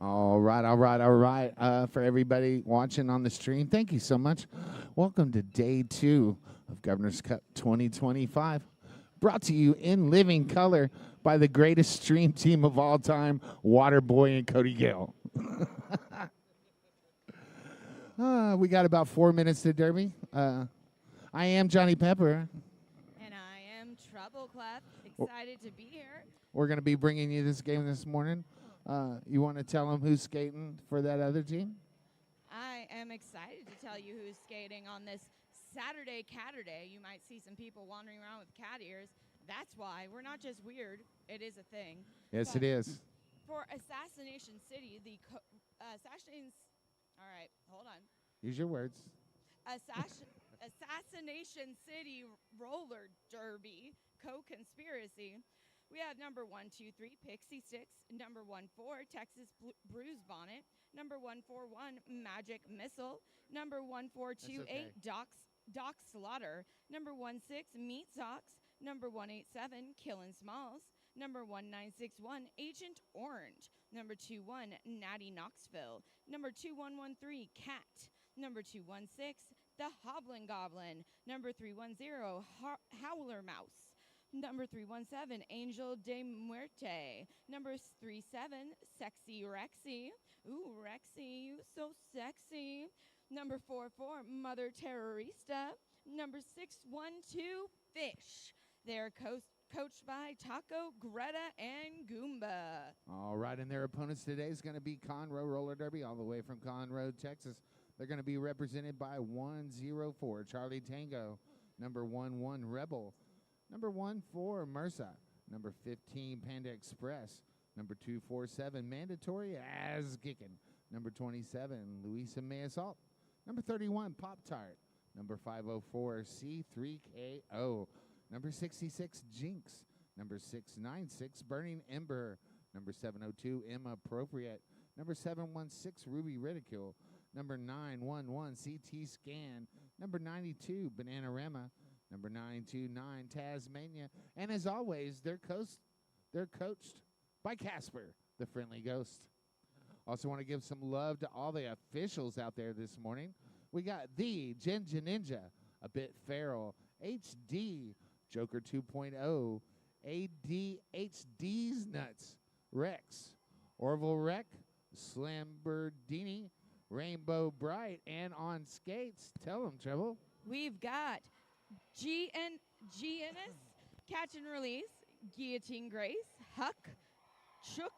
All right, all right, all right. For everybody watching on the stream, thank you so much. Welcome to day 2 of Governor's Cup 2025. Brought to you in living color by the greatest stream team of all time, Waterboy and Cody Gale. We got about 4 minutes to Derby. I am Johnny Pepper. And I am Trouble Clef. Excited to be here. We're going to be bringing you this game this morning. You want to tell them who's skating for that other team? I am excited to tell you who's skating on this Saturday Catterday. You might see some people wandering around with cat ears. That's why. We're not just weird. It is a thing. Yes, it is. For Assassination City, the all right, hold on. Use your words. Assassination City Roller Derby Co-Conspiracy. We have number 1, 2, 3, Pixie Sticks. Number 1, 4, Texas Bruise Bonnet. Number 1, 4, 1, Magic Missile. Number 1, 4, 2, 8, Doc Slaughter. Number 1, 6, Meat Socks. Number 1, 8, 7, Killin' Smalls. Number 1, 9, 6, 1, Agent Orange. Number 2, 1, Natty Knoxville. Number 2, 1, 1, 3, Cat. Number 2, 1, 6, The Hoblin' Goblin. Number 3, 1, 0, Howler Mouse. Number 317, Angel de Muerte. Number 37, Sexy Rexy. Ooh, Rexy, you so sexy. Number 44, Mother Terrorista. Number 612, Fish. They're coached by Taco, Greta, and Goomba. All right, and their opponents today is going to be Conroe Roller Derby, all the way from Conroe, Texas. They're going to be represented by 104, Charlie Tango. Number 11, Rebel. Number 14, MRSA. Number 15, Panda Express. Number 247, Mandatory as Kickin'. Number 27, Louisa May Assault. Number 31, Pop Tart. Number 504, C3KO. Number 66, Jinx. Number 696, Burning Ember. Number 702, Inappropriate. Number 716, Ruby Ridicule. Number 911, CT Scan. Number 92, Bananarama. Number 929, Tasmania. And as always, they're coached by Casper, the friendly ghost. Also want to give some love to all the officials out there this morning. We got the Ginger Ninja, a bit feral, HD, Joker 2.0, ADHD's Nuts, Rex, Orville Rec, Slamberdini, Rainbow Bright, and on skates. Tell them, Treble. We've got GNS, Catch and Release, Guillotine Grace, Huck, Chook,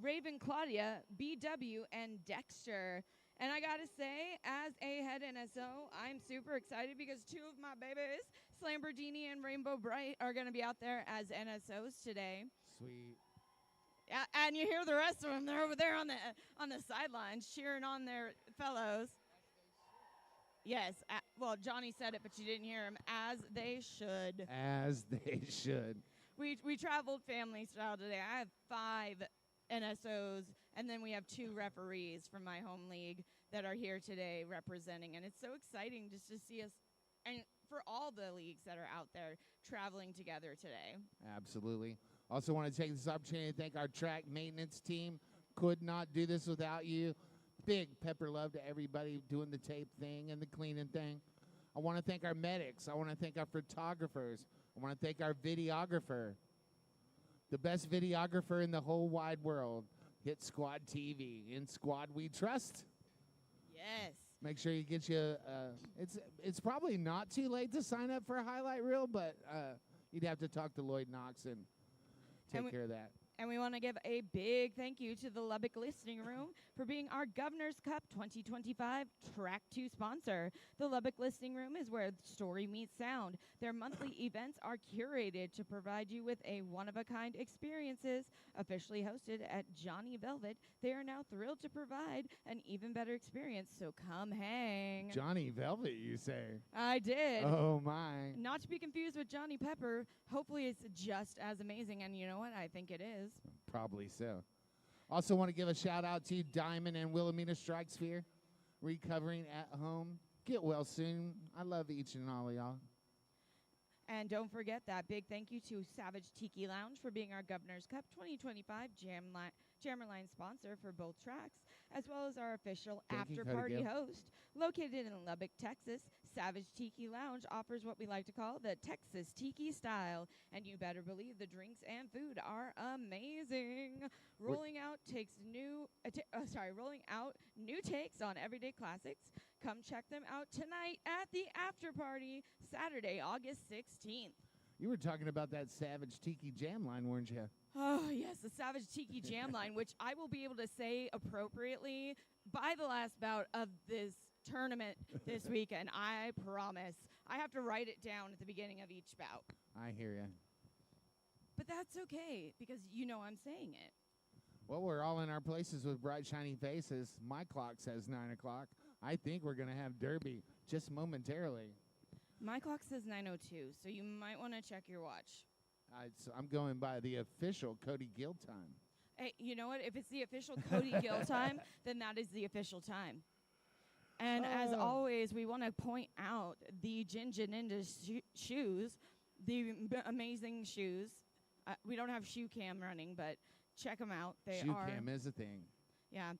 Raven Claudia, BW, and Dexter. And I got to say, as a head NSO, I'm super excited because 2 of my babies, Slamberdini and Rainbow Bright, are going to be out there as NSOs today. Sweet. Yeah, and you hear the rest of them. They're over there on the sidelines cheering on their fellows. Yes. Well, Johnny said it, but you didn't hear him. As they should. As they should. We traveled family style today. I have 5 NSOs, and then we have 2 referees from my home league that are here today representing. And it's so exciting just to see us, and for all the leagues that are out there traveling together today. Absolutely. Also want to take this opportunity to thank our track maintenance team. Could not do this without you. Big pepper love to everybody doing the tape thing and the cleaning thing. I want to thank our medics. I want to thank our photographers. I want to thank our videographer. The best videographer in the whole wide world. Hit Squad TV. In Squad we trust. Yes. Make sure you get you, it's probably not too late to sign up for a highlight reel, but you'd have to talk to Lloyd Knox and take care of that. And we want to give a big thank you to the Lubbock Listening Room for being our Governor's Cup 2025 Track 2 sponsor. The Lubbock Listening Room is where story meets sound. Their monthly events are curated to provide you with a one-of-a-kind experiences. Officially hosted at Johnny Velvet, they are now thrilled to provide an even better experience, so come hang. Johnny Velvet, you say? I did. Oh, my. Not to be confused with Johnny Pepper. Hopefully it's just as amazing, and you know what? I think it is. Probably so. Also want to give a shout-out to Diamond and Wilhelmina Strike Sphere, recovering at home. Get well soon. I love each and all of y'all. And don't forget that big thank you to Savage Tiki Lounge for being our Governor's Cup 2025 Jammerline sponsor for both tracks, as well as our official Thank you, after-party Cody Gill. host. Located in Lubbock, Texas, Savage Tiki Lounge offers what we like to call the Texas Tiki style, and you better believe the drinks and food are amazing. Rolling out new takes on everyday classics. Come check them out tonight at the after party, Saturday, August 16th. You were talking about that Savage Tiki Jam line, weren't you? Oh, yes, the Savage Tiki Jam line, which I will be able to say appropriately by the last bout of this tournament this weekend. I promise. I have to write it down at the beginning of each bout. I hear you. But that's okay, because you know I'm saying it. Well, we're all in our places with bright, shiny faces. My clock says 9 o'clock. I think we're going to have Derby just momentarily. My clock says 9:02, so you might want to check your watch. I'm going by the official Cody Gill time. Hey, you know what? If it's the official Cody Gill time, then that is the official time. And as always, we want to point out the Jinja Ninja shoes, the amazing shoes. We don't have shoe cam running, but check them out. Shoe cam is a thing. Yeah.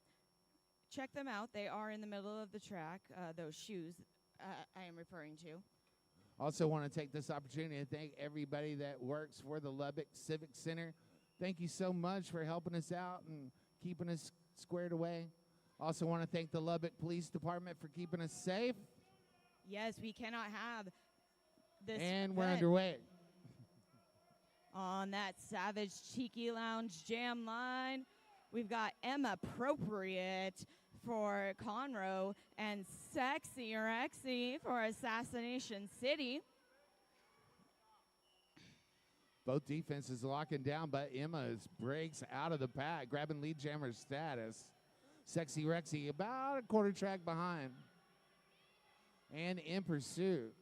Check them out. They are in the middle of the track, those shoes I am referring to. Also want to take this opportunity to thank everybody that works for the Lubbock Civic Center. Thank you so much for helping us out and keeping us squared away. Also want to thank the Lubbock Police Department for keeping us safe. Yes, we cannot have this And we're underway. On that Savage Tiki Lounge jam line, we've got Emma Appropriate for Conroe and Sexy Rexy for Assassination City. Both defenses locking down, but Emma breaks out of the pack, grabbing lead jammer status. Sexy Rexy about a quarter track behind and in pursuit.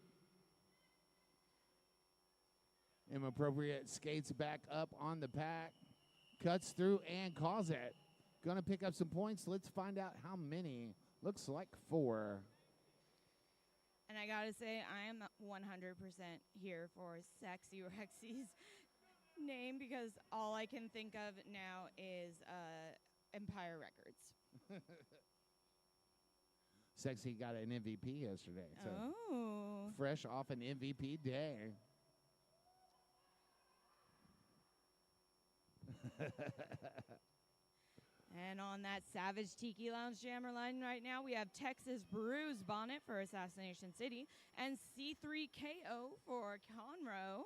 Emma Appropriate skates back up on the pack, cuts through and calls it. Going to pick up some points. Let's find out how many. Looks like 4. And I got to say, I am 100% here for Sexy Rexy's name because all I can think of now is Empire Records. Sexy got an MVP yesterday. So oh. fresh off an MVP day. And on that Savage Tiki Lounge jammer line right now, we have Texas Brews Bonnet for Assassination City and C3KO for Conroe.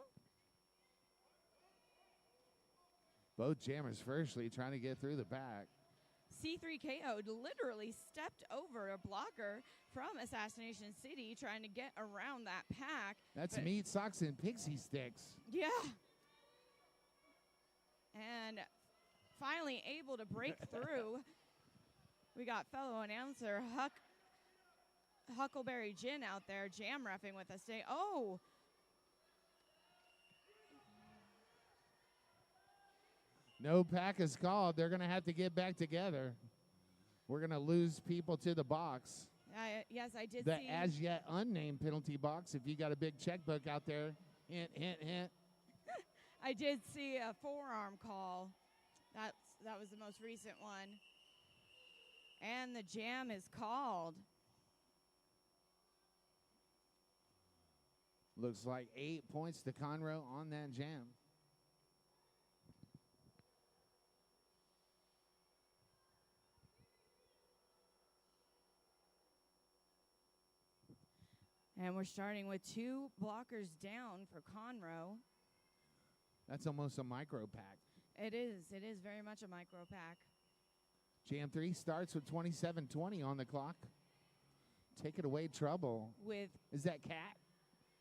Both jammers firstly trying to get through the back. C3KO literally stepped over a blocker from Assassination City trying to get around that pack. That's meat, socks, and pixie sticks. Yeah. And finally able to break through. We got fellow announcer Huckleberry Gin out there jam reffing with us today. Oh. No pack is called. They're going to have to get back together. We're going to lose people to the box. Yes, I did the see. The as yet unnamed penalty box. If you got a big checkbook out there, hint, hint, hint. I did see a forearm call. That was the most recent one. And the jam is called. Looks like 8 points to Conroe on that jam. And we're starting with 2 blockers down for Conroe. That's almost a micro pack. It is. It is very much a micro pack. Jam 3 starts with 27:20 on the clock. Take it away, Trouble. Is that Cat?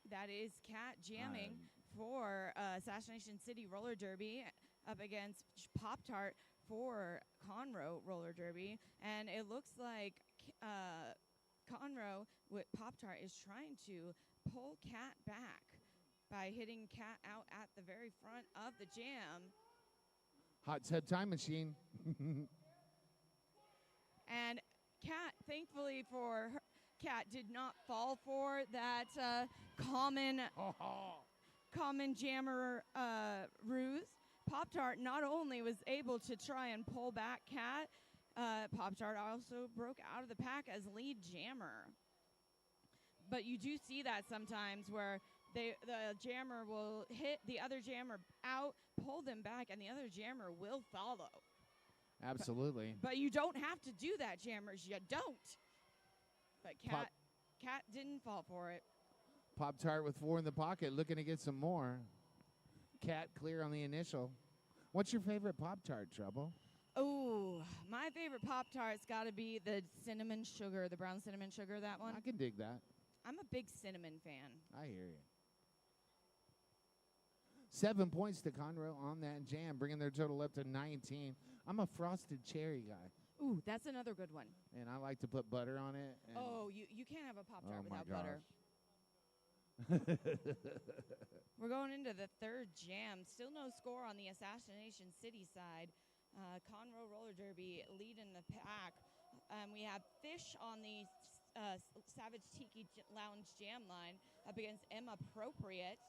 That is Cat jamming for Assassination City Roller Derby up against Pop-Tart for Conroe Roller Derby. And it looks like Conroe with Pop-Tart is trying to pull Cat back by hitting Cat out at the very front of the jam. Hot Tub Time Machine. And Cat, thankfully for her, Cat did not fall for that common jammer ruse. Pop-Tart not only was able to try and pull back Cat, Pop-Tart also broke out of the pack as lead jammer. But you do see that sometimes where the jammer will hit the other jammer out, pull them back, and the other jammer will follow. Absolutely. But you don't have to do that, jammers. You don't. But Cat didn't fall for it. Pop-Tart with 4 in the pocket, looking to get some more. Cat clear on the initial. What's your favorite Pop-Tart, Trouble? Oh, my favorite Pop-Tart's got to be the cinnamon sugar, the brown cinnamon sugar, that one. I can dig that. I'm a big cinnamon fan. I hear you. 7 points to Conroe on that jam, bringing their total up to 19. I'm a frosted cherry guy. Ooh, that's another good one. And I like to put butter on it. Oh, you can't have a Pop-Tart without butter. We're going into the third jam. Still no score on the Assassination City side. Conroe Roller Derby leading the pack. We have Fish on the Savage Tiki Lounge jam line up against Appropriate.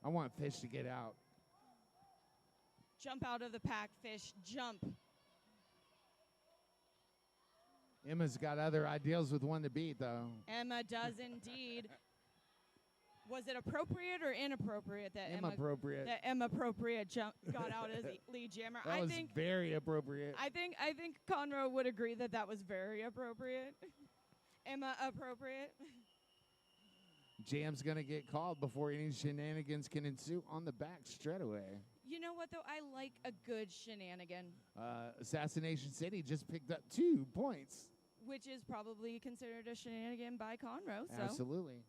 I want Fish to get out. Jump out of the pack, Fish. Jump. Emma's got other ideals with one to beat, though. Emma does indeed. Was it appropriate or inappropriate that Appropriate. Appropriate got out as lead jammer? That was very appropriate. I think Conroe would agree that was very appropriate. Emma appropriate. Jam's gonna get called before any shenanigans can ensue on the back straightaway. You know what though? I like a good shenanigan. Assassination City just picked up 2 points, which is probably considered a shenanigan by Conroe. So. Absolutely.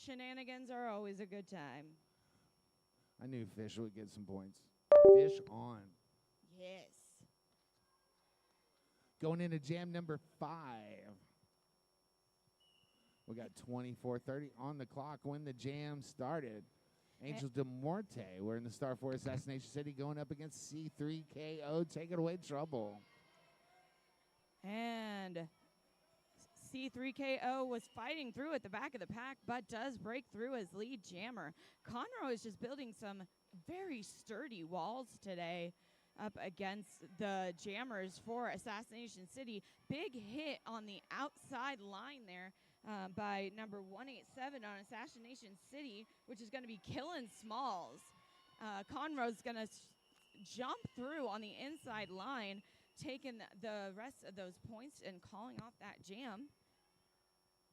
Shenanigans are always a good time. I knew Fish would get some points. Fish on. Yes. Going into jam number 5. We got 24:30 on the clock when the jam started. Angel de Morte, we're in the Star 4 Assassination City going up against C3KO. Take it away, Trouble. And C3KO was fighting through at the back of the pack, but does break through as lead jammer. Conroe is just building some very sturdy walls today up against the jammers for Assassination City. Big hit on the outside line there by number 187 on Assassination City, which is going to be killing Smalls. Conroe's going to jump through on the inside line, taking the rest of those points and calling off that jam.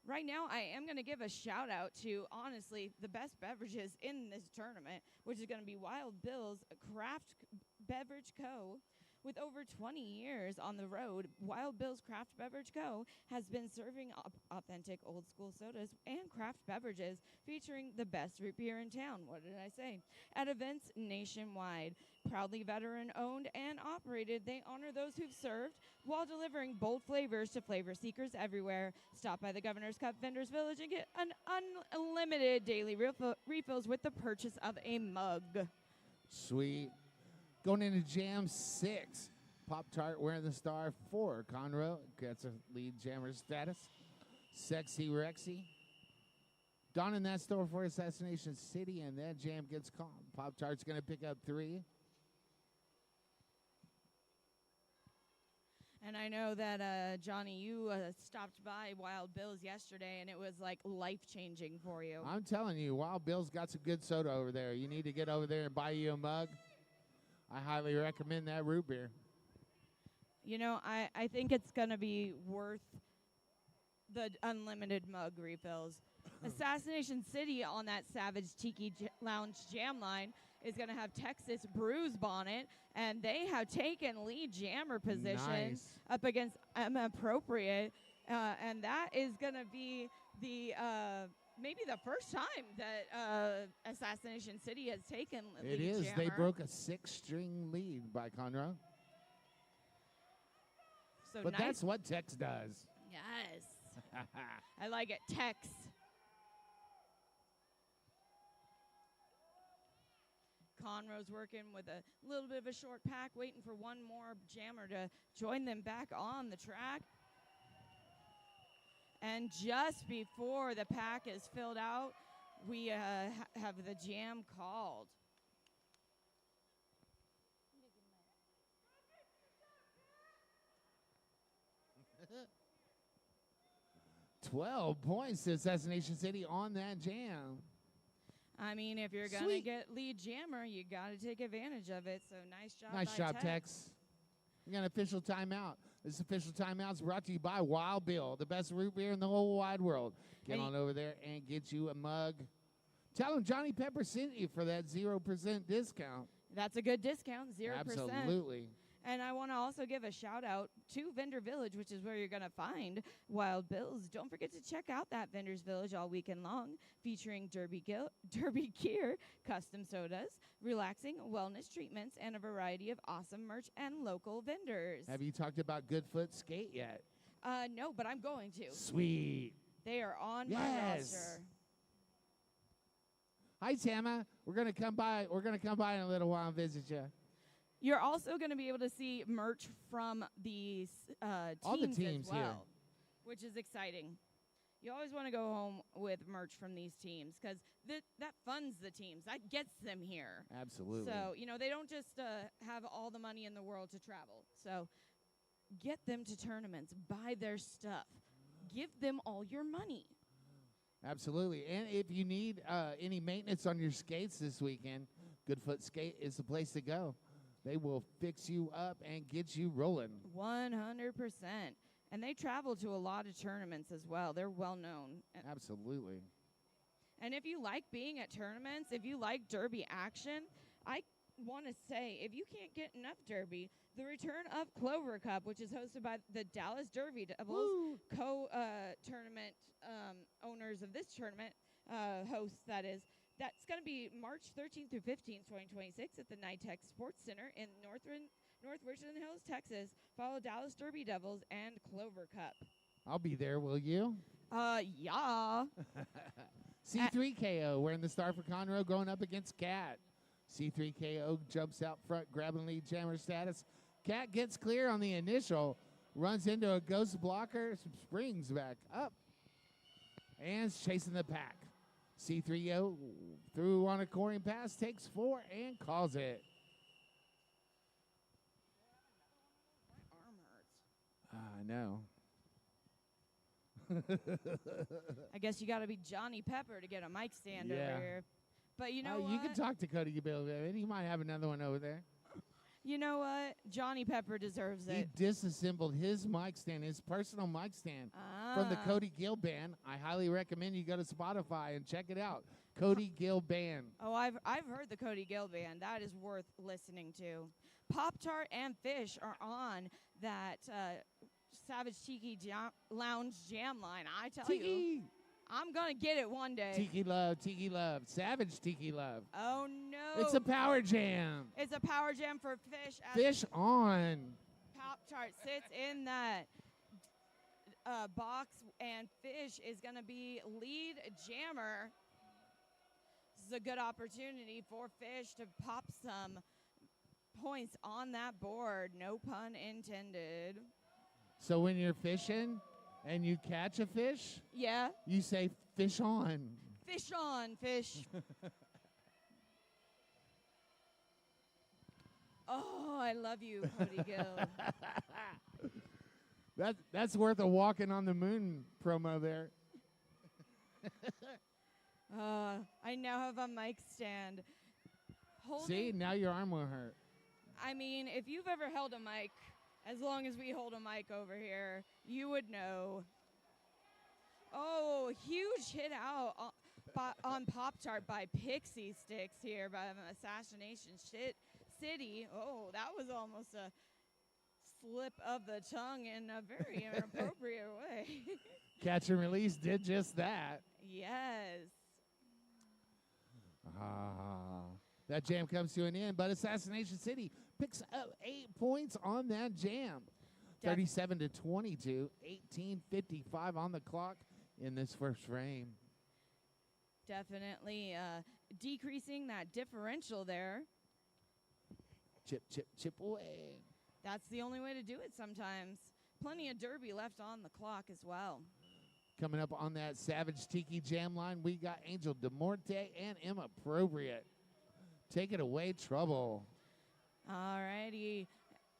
Right now, I am going to give a shout out to, honestly, the best beverages in this tournament, which is going to be Wild Bill's Craft Beverage Co. With over 20 years on the road, Wild Bill's Craft Beverage Co. has been serving authentic old school sodas and craft beverages featuring the best root beer in town. What did I say? At events nationwide. Proudly veteran owned and operated, they honor those who've served while delivering bold flavors to flavor seekers everywhere. Stop by the Governor's Cup Vendors Village and get an unlimited daily refills with the purchase of a mug. Sweet. Going into jam 6. Pop-Tart wearing the star 4. Conroe gets a lead jammer status. Sexy Rexy. Donning that store for Assassination City, and that jam gets called. Pop-Tart's going to pick up 3. And I know that, Johnny, you stopped by Wild Bill's yesterday, and it was, like, life-changing for you. I'm telling you, Wild Bill's got some good soda over there. You need to get over there and buy you a mug. I highly recommend that root beer. You know, I think it's going to be worth the unlimited mug refills. Assassination City on that Savage Tiki Lounge jam line is going to have Texas Brews Bonnet, and they have taken lead jammer position up against Appropriate, and that is going to be the maybe the first time that Assassination City has taken lead jammer. It is. They broke a 6-string lead by Conroe. So but that's what Tex does. Yes. I like it. Tex. Conroe's working with a little bit of a short pack, waiting for one more jammer to join them back on the track. And just before the pack is filled out, we have the jam called. 12 points to Assassination City on that jam. I mean, if you're going to get lead jammer, you got to take advantage of it. So nice job. Nice job, Tex. We got an official timeout. This official timeout is brought to you by Wild Bill, the best root beer in the whole wide world. Get on over there and get you a mug. Tell them Johnny Pepper sent you for that 0% discount. That's a good discount, 0%. Absolutely. And I want to also give a shout out to Vendor Village, which is where you're going to find Wild Bills. Don't forget to check out that Vendor's Village all weekend long, featuring Derby gear, custom sodas, relaxing wellness treatments, and a variety of awesome merch and local vendors. Have you talked about Goodfoot Skate yet? No, but I'm going to. Sweet. They are on my roster. Hi, Tama. We're gonna come by. We're gonna come by in a little while and visit you. You're also going to be able to see merch from these all the teams teams as well, here, which is exciting. You always want to go home with merch from these teams because that funds the teams. That gets them here. Absolutely. So, they don't just have all the money in the world to travel. So get them to tournaments. Buy their stuff. Give them all your money. Absolutely. And if you need any maintenance on your skates this weekend, Goodfoot Skate is the place to go. They will fix you up and get you rolling. 100%. And they travel to a lot of tournaments as well. They're well known. Absolutely. And if you like being at tournaments, if you like Derby action, I want to say, if you can't get enough Derby, the return of Clover Cup, which is hosted by the Dallas Derby Devils, co-tournament owners of this tournament, hosts, that is. That's going to be March 13th through 15th, 2026 at the NYTEX Sports Center in North Richland Hills, Texas. Follow Dallas Derby Devils and Clover Cup. I'll be there, will you? Yeah. C3KO wearing the star for Conroe going up against Cat. C3KO jumps out front, grabbing lead jammer status. Cat gets clear on the initial, runs into a ghost blocker, springs back up, and is chasing the pack. C3O through on a coring pass, takes 4 and calls it. My arm hurts. I know. I guess you got to be Johnny Pepper to get a mic stand over here. But you know what? You can talk to Cody Bill, and he might have another one over there. You know what? Johnny Pepper deserves it. He disassembled his mic stand, his personal mic stand, from the Cody Gill Band. I highly recommend you go to Spotify and check it out. Cody Gill Band. Oh, I've heard the Cody Gill Band. That is worth listening to. Pop-Tart and Fish are on that Savage Tiki Lounge jam line. I tell you, I'm going to get it one day. Tiki Love, Savage Tiki Love. Oh, no. It's a power jam. It's a power jam for Fish. Fish on. Pop-Tart sits in that box, and Fish is going to be lead jammer. This is a good opportunity for Fish to pop some points on that board. No pun intended. So when you're fishing and you catch a fish, you say fish on. Fish on, Fish. Oh, I love you, Cody Gill. That's worth a walking on the moon promo there. I now have a mic stand. See, now your arm will hurt. I mean, if you've ever held a mic, as long as we hold a mic over here, you would know. Oh, huge hit out on Pop-Tart by Pixie Sticks here by Assassination City. Oh, that was almost a slip of the tongue in a very inappropriate way. Catch and Release did just that. Yes. That jam comes to an end, but Assassination City picks up 8 points on that jam. 37-22, 18:55 on the clock in this first frame. Definitely decreasing that differential there. Chip away. That's the only way to do it sometimes. Plenty of Derby left on the clock as well. Coming up on that Savage Tiki jam line, we got Angel DeMorte and Inappropriate. Take it away, Trouble. All righty.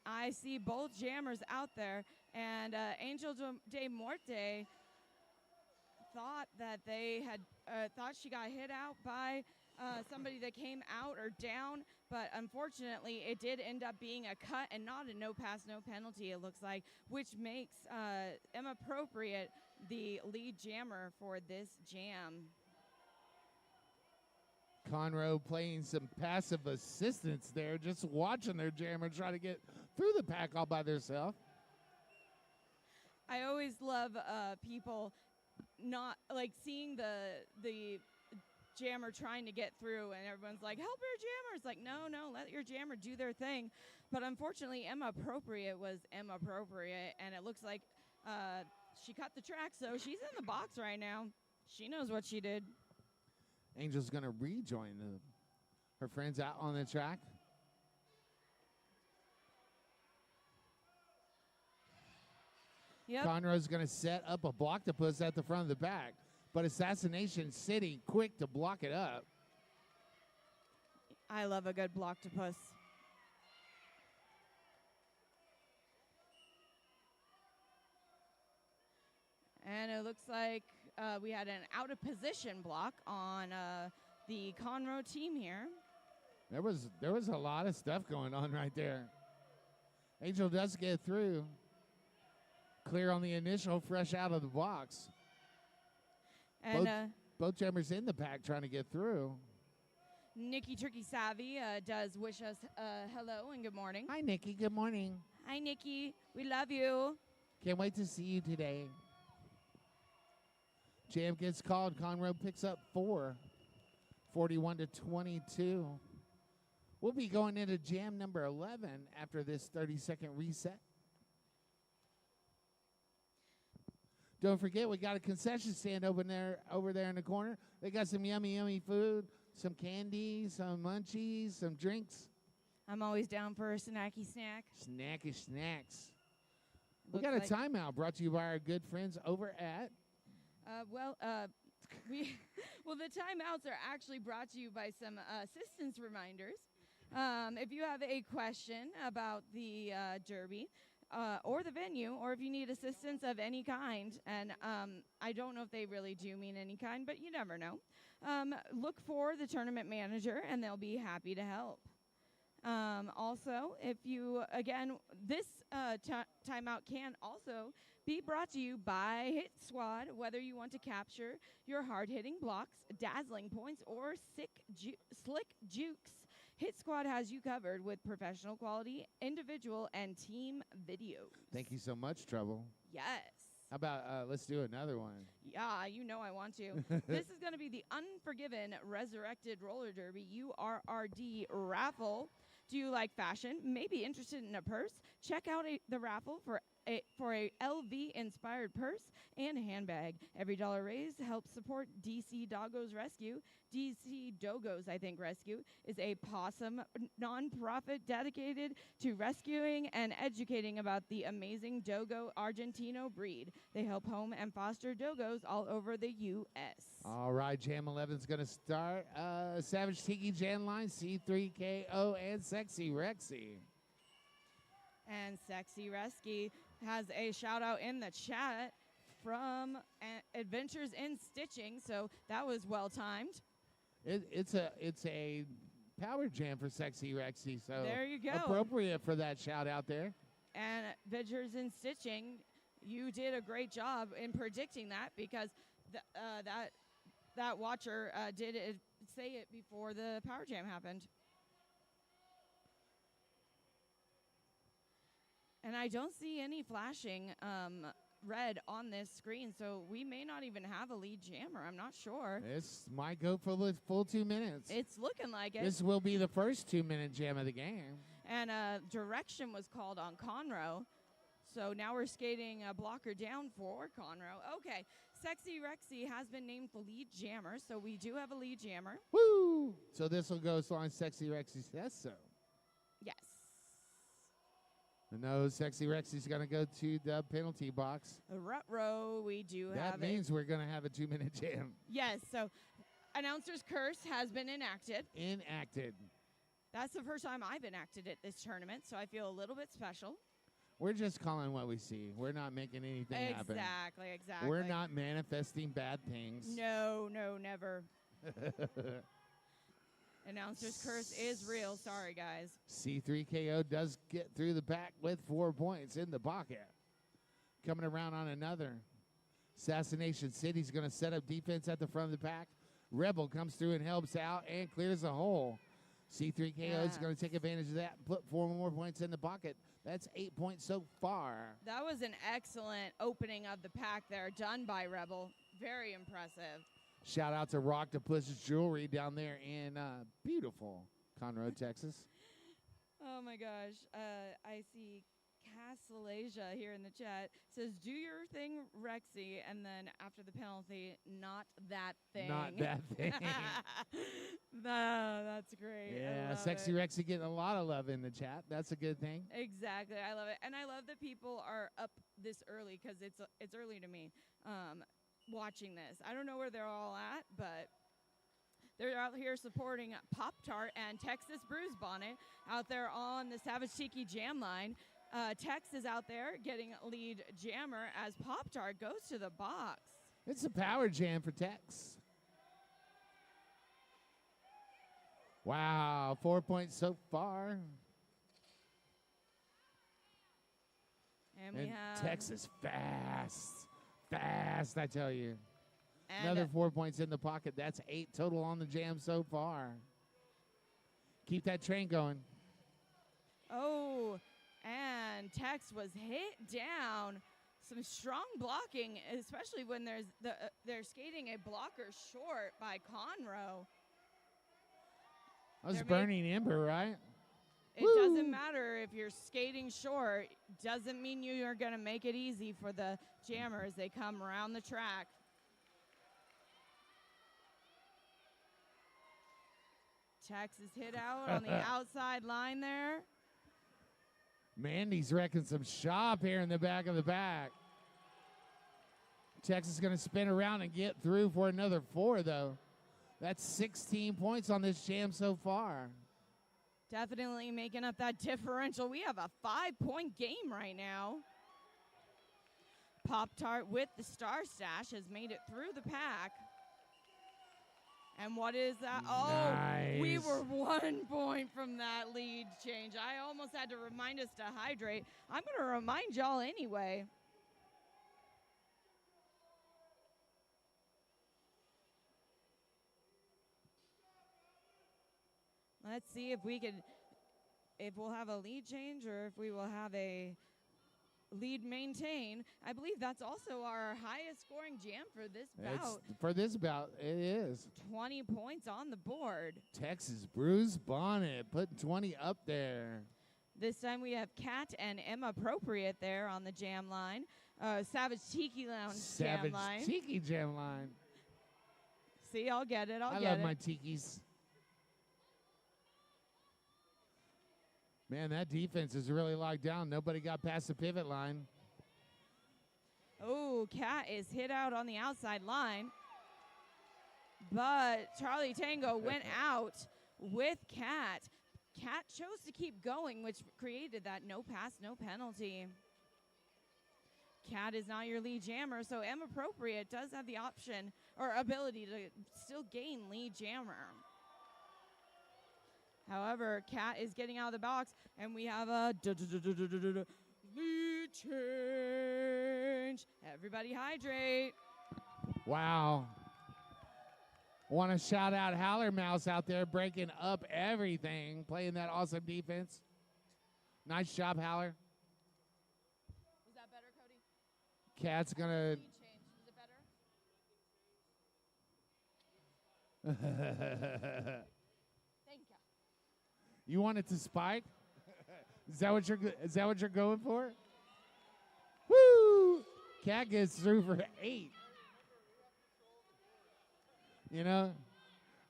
I see both jammers out there, and Angel de Morte thought that they had thought she got hit out by somebody that came out or down, but unfortunately it did end up being a cut and not a no pass, no penalty, it looks like, which makes Emma Appropriate the lead jammer for this jam. Conroe playing some passive assistance there, just watching their jammer try to get through the pack all by themselves. I always love people not like seeing the jammer trying to get through, and everyone's like, help your jammer. It's like, no, let your jammer do their thing. But unfortunately, Emma Appropriate was Emma Appropriate, and it looks like she cut the track, so she's in the box right now. She knows what she did. Angel's going to rejoin her friends out on the track. Yep. Conroe's going to set up a block-to-puss at the front of the back, but Assassination City quick to block it up. I love a good block-to-puss. And it looks like we had an out-of-position block on the Conroe team here. There was a lot of stuff going on right there. Angel does get through. Clear on the initial, fresh out of the box. And both jammers in the pack trying to get through. Nikki Turkey Savvy does wish us hello and good morning. Hi, Nikki. Good morning. Hi, Nikki. We love you. Can't wait to see you today. Jam gets called. Conroe picks up 4, 41-22. We'll be going into jam number 11 after this 30-second reset. Don't forget, we got a concession stand over there in the corner. They got some yummy food, some candy, some munchies, some drinks. I'm always down for a snacky snack. Snacky snacks. We got a timeout brought to you by our good friends over at... the timeouts are actually brought to you by some assistance reminders. If you have a question about the Derby, or the venue, or if you need assistance of any kind, and I don't know if they really do mean any kind, but you never know, look for the tournament manager, and they'll be happy to help. Also, if you, again, this timeout can also be brought to you by Hit Squad, whether you want to capture your hard-hitting blocks, dazzling points, or slick jukes. Hit Squad has you covered with professional quality, individual, and team videos. Thank you so much, Trouble. Yes. How about let's do another one? Yeah, you know I want to. This is going to be the Unforgiven Resurrected Roller Derby URRD raffle. Do you like fashion? Maybe interested in a purse? Check out the raffle for a LV-inspired purse and handbag. Every dollar raised helps support DC Doggos Rescue. DC Dogos, I think, Rescue is a possum nonprofit dedicated to rescuing and educating about the amazing Dogo Argentino breed. They help home and foster dogos all over the U.S. All right, Jam 11's going to start. Savage Tiki Jan Line, C3KO, and Sexy Rexy. And Sexy Rescue has a shout out in the chat from Adventures in Stitching, so that was well timed. It's a power jam for Sexy Rexy, so there you go. Appropriate for that shout out there. And Adventures in Stitching, you did a great job in predicting that, because that watcher did say it before the power jam happened. And I don't see any flashing red on this screen, so we may not even have a lead jammer. I'm not sure. This might go for the full 2 minutes. It's looking like it. This will be the first 2-minute jam of the game. And direction was called on Conroe, so now we're skating a blocker down for Conroe. Okay, Sexy Rexy has been named the lead jammer, so we do have a lead jammer. Woo! So this will go as long as Sexy Rexy says so. Yes. No, Sexy Rexy's going to go to the penalty box. Ruh-roh, we do have That means we're going to have a 2-minute jam. Yes, so announcer's curse has been enacted. Enacted. That's the first time I've enacted it this tournament, so I feel a little bit special. We're just calling what we see. We're not making anything happen. Exactly. We're not manifesting bad things. No, never. Announcer's curse is real. Sorry, guys. C3KO does get through the pack with 4 points in the pocket. Coming around on another. Assassination City's going to set up defense at the front of the pack. Rebel comes through and helps out and clears a hole. C3KO is going to take advantage of that and put 4 more points in the pocket. That's 8 points so far. That was an excellent opening of the pack there, done by Rebel. Very impressive. Shout out to Rocktopus Jewelry down there in beautiful Conroe, Texas. Oh, my gosh. I see Cassalasia here in the chat. Says, do your thing, Rexy, and then after the penalty, not that thing. Not that thing. No, that's great. Yeah, Sexy Rexy getting a lot of love in the chat. That's a good thing. Exactly. I love it. And I love that people are up this early because it's early to me watching this. I don't know where they're all at, but they're out here supporting Pop-Tart and Texas Bruise Bonnet out there on the Savage Tiki Jam line. Tex is out there getting lead jammer as Pop-Tart goes to the box. It's a power jam for Tex. Wow, 4 points so far. And we have Texas fast, I tell you. and Another 4 points in the pocket. That's 8 total on the jam so far. Keep that train going. Oh, and Tex was hit down. Some strong blocking, especially when they're skating a blocker short by Conroe. That was Burning Ember, right? It doesn't matter if you're skating short. Doesn't mean you are going to make it easy for the jammer as they come around the track. Tex is hit out on the outside line there. Mandy's wrecking some shop here in the back of the back. Tex is going to spin around and get through for another 4, though. That's 16 points on this jam so far. Definitely making up that differential. We have a 5-point game right now. Pop-Tart with the Star Stash has made it through the pack. And what is that? Oh, Nice. We were 1 point from that lead change. I almost had to remind us to hydrate. I'm going to remind y'all anyway. Let's see if we'll have a lead change or if we will have a lead maintain. I believe that's also our highest scoring jam for this bout. For this bout, it is. 20 points on the board. Texas Bruise Bonnet putting 20 up there. This time we have Kat and Emma Appropriate there on the jam line. Savage Tiki Lounge jam line. Savage Tiki jam line. See, I'll get it. I love my tikis. Man, that defense is really locked down. Nobody got past the pivot line. Oh, Kat is hit out on the outside line. But Charlie Tango went out with Kat. Kat chose to keep going, which created that no pass, no penalty. Kat is not your lead jammer, so M Appropriate does have the option or ability to still gain lead jammer. However, Kat is getting out of the box, and we have a lead change. Everybody hydrate. Wow. Want to shout out Howler Mouse out there breaking up everything, playing that awesome defense. Nice job, Howler. Was that better, Cody? Kat's going to... Lead change. Was it better? Thank you. You want it to spike? Is that what you're going for? Woo! Cat gets through for 8. You know,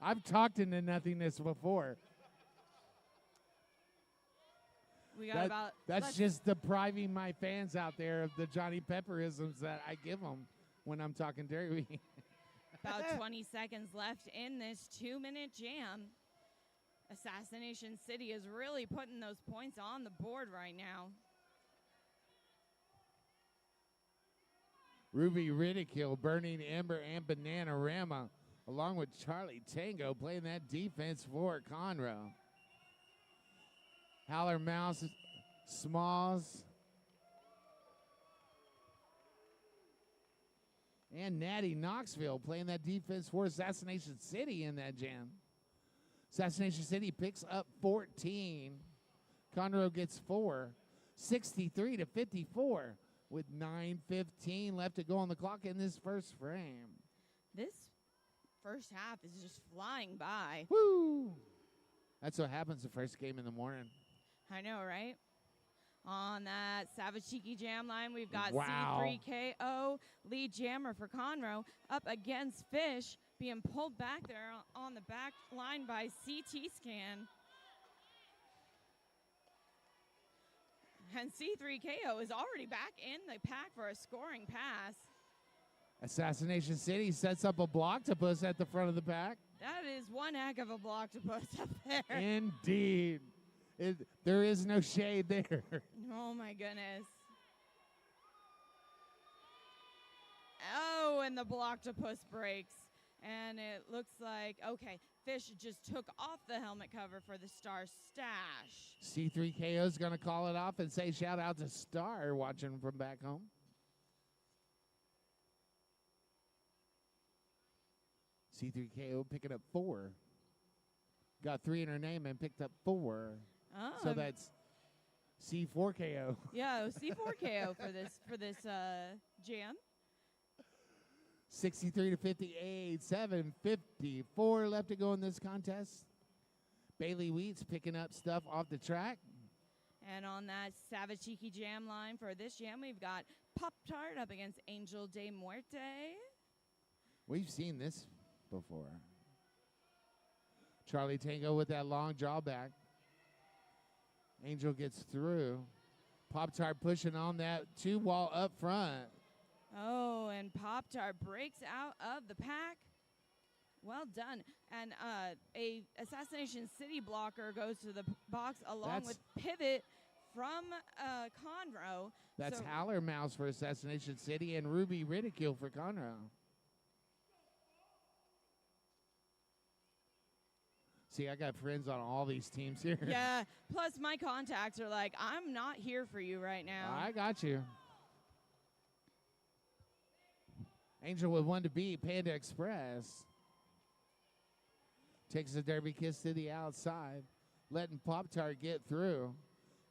I've talked into nothingness before. We got That's just depriving my fans out there of the Johnny Pepperisms that I give them when I'm talking dirty. about 20 seconds left in this 2-minute jam. Assassination City is really putting those points on the board right now. Ruby Ridicule, Burning Ember, and Bananarama, along with Charlie Tango playing that defense for Conroe. Howler Mouse, Smalls, and Natty Knoxville playing that defense for Assassination City in that jam. Assassination City picks up 14. Conroe gets 4, 63-54, with 9:15 left to go on the clock in this first frame. This first half is just flying by. Woo! That's what happens the first game in the morning. I know, right? On that Savage Cheeky Jam line, we've got Wow. C3KO, lead jammer for Conroe, up against Fish, being pulled back there on the back line by CT Scan. And C3KO is already back in the pack for a scoring pass. Assassination City sets up a block to push at the front of the pack. That is one heck of a block to put up there. Indeed. There is no shade there. Oh, my goodness. Oh, and the block-to-puss breaks. And it looks like, okay, Fish just took off the helmet cover for the Star Stash. C3KO is going to call it off and say shout out to Star watching from back home. C3KO picking up 4. Got 3 in her name and picked up 4. Oh, So that's C4KO. yeah, C4KO for this jam. 63-58, 7:54 left to go in this contest. Bailey Wheats picking up stuff off the track. And on that Savage Cheeky Jam line for this jam, we've got Pop-Tart up against Angel de Muerte. We've seen this before. Charlie Tango with that long drawback. Angel gets through. Pop-Tart pushing on that 2-wall up front. Oh, and Pop-Tart breaks out of the pack. Well done. And a Assassination City blocker goes to the box along with Pivot from Conroe. That's So- Howler Mouse for Assassination City and Ruby Ridicule for Conroe. See, I got friends on all these teams here. Yeah, plus my contacts are like, I'm not here for you right now. I got you. Angel with 1 to beat, Panda Express. Takes a derby kiss to the outside, letting Pop-Tart get through.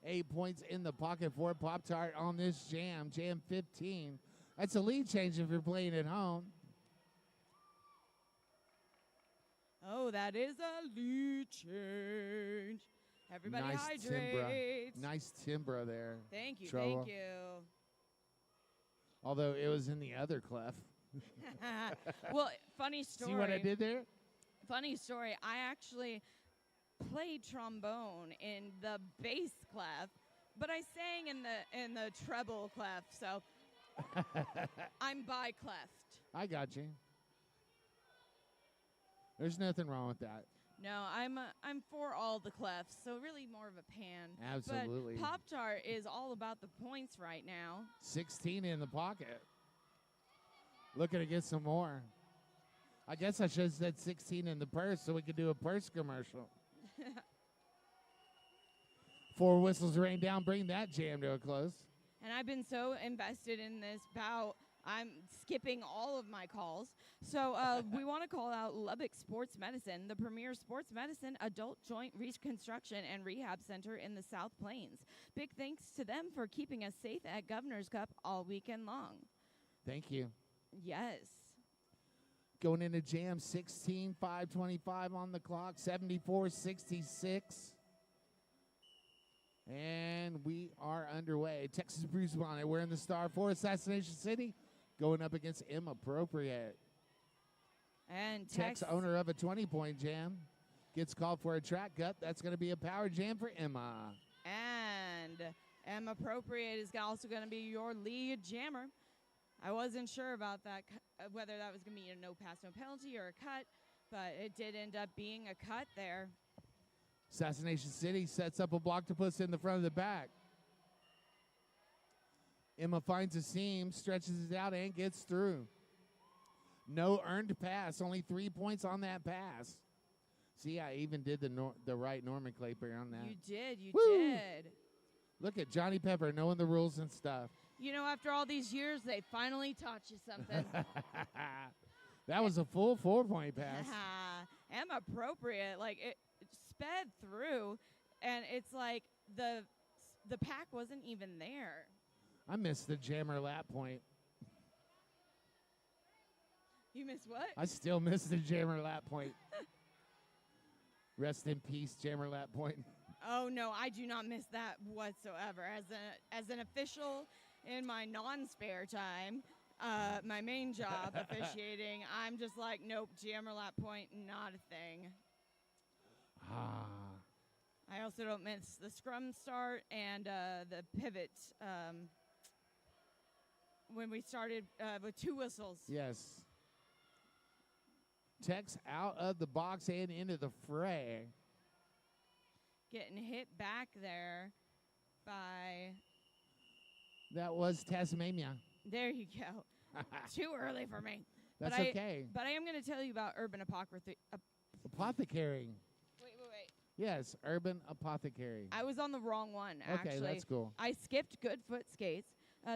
8 points in the pocket for Pop-Tart on this jam, jam 15. That's a lead change if you're playing at home. Oh, that is a lead change. Everybody Nice hydrate. Nice timbra there. Thank you, Trova. thank you. Although it was in the other clef. Well, funny story. See what I did there? Funny story. I actually played trombone in the bass clef, but I sang in the treble clef, so I'm bi-cleft. I got you. There's nothing wrong with that. No, I'm for all the clefs, so really more of a pan. Absolutely. But Pop-Tart is all about the points right now. 16 in the pocket. Looking to get some more. I guess I should have said 16 in the purse so we could do a purse commercial. 4 whistles rain down, bring that jam to a close. And I've been so invested in this bout, I'm skipping all of my calls. So we want to call out Lubbock Sports Medicine, the premier sports medicine, adult joint reconstruction, and rehab center in the South Plains. Big thanks to them for keeping us safe at Governor's Cup all weekend long. Thank you. Yes. Going into jam 16, 5:25 on the clock, 74-66. And we are underway. Texas Bruce Bonnet, we're in the star for Assassination City, going up against Inappropriate. And Tex, owner of a 20-point jam, gets called for a track cut. That's going to be a power jam for Emma. And Appropriate is also going to be your lead jammer. I wasn't sure about that, whether that was going to be a no pass, no penalty or a cut, but it did end up being a cut there. Assassination City sets up a block to push in the front of the back. Emma finds a seam, stretches it out, and gets through. No earned pass. Only 3 points on that pass. See, I even did the right nomenclature on that. You did. You Woo! did. Look at Johnny Pepper knowing the rules and stuff. You know, after all these years, they finally taught you something. That was a full 4-point pass. And appropriate. Like, it sped through, and it's like the pack wasn't even there. I missed the jammer lap point. You missed what? I still miss the jammer lap point. Rest in peace, jammer lap point. Oh, no, I do not miss that whatsoever. As an official in my non-spare time, my main job, officiating, I'm just like, nope, jammer lap point, not a thing. I also don't miss the scrum start and the pivot when we started with 2 whistles. Yes. Tex out of the box and into the fray. Getting hit back there by... That was Tasmania. There you go. Too early for me. That's okay. But I am going to tell you about Urban Apothecary. Apothecary. Wait. Yes, Urban Apothecary. I was on the wrong one, actually. Okay, that's cool. I skipped Goodfoot Skates.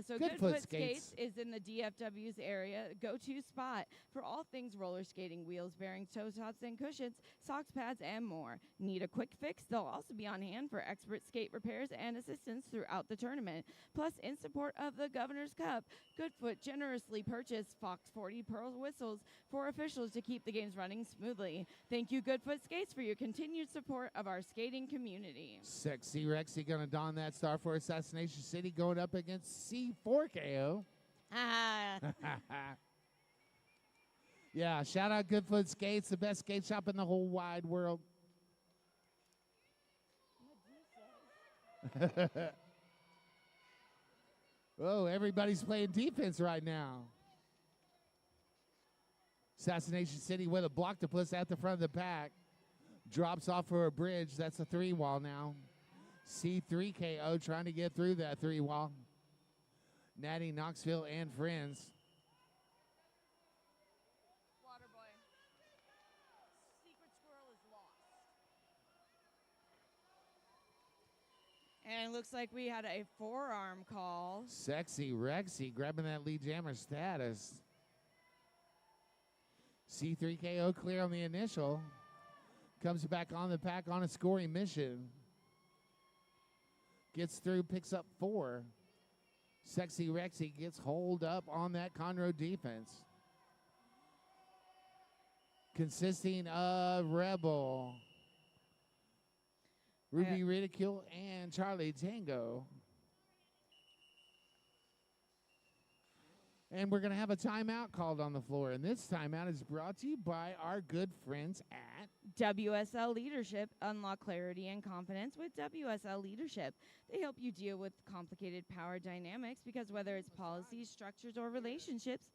So Goodfoot Skates is in the DFW's area go-to spot for all things roller skating, wheels, bearings, toe tops, and cushions, socks, pads, and more. Need a quick fix? They'll also be on hand for expert skate repairs and assistance throughout the tournament. Plus, in support of the Governor's Cup, Goodfoot generously purchased Fox 40 Pearl whistles for officials to keep the games running smoothly. Thank you, Goodfoot Skates, for your continued support of our skating community. Sexy Rexy going to don that star for Assassination City, going up against C4KO. Yeah, shout out Goodfoot Skates, the best skate shop in the whole wide world. Oh, everybody's playing defense right now. Assassination City with a blocktopus at the front of the pack. Drops off for a bridge. That's a 3-wall now. C3KO trying to get through that 3-wall. Natty, Knoxville, and friends. Waterboy. Secret squirrel is lost. And it looks like we had a forearm call. Sexy Rexy grabbing that lead jammer status. C3KO clear on the initial. Comes back on the pack on a scoring mission. Gets through, picks up 4. Sexy Rexy gets hold up on that Conroe defense. Consisting of Rebel, Ruby Ridicule, and Charlie Tango. And we're going to have a timeout called on the floor. And this timeout is brought to you by our good friends at WSL Leadership. Unlock clarity and confidence with WSL Leadership. They help you deal with complicated power dynamics because whether it's policies, structures, or relationships,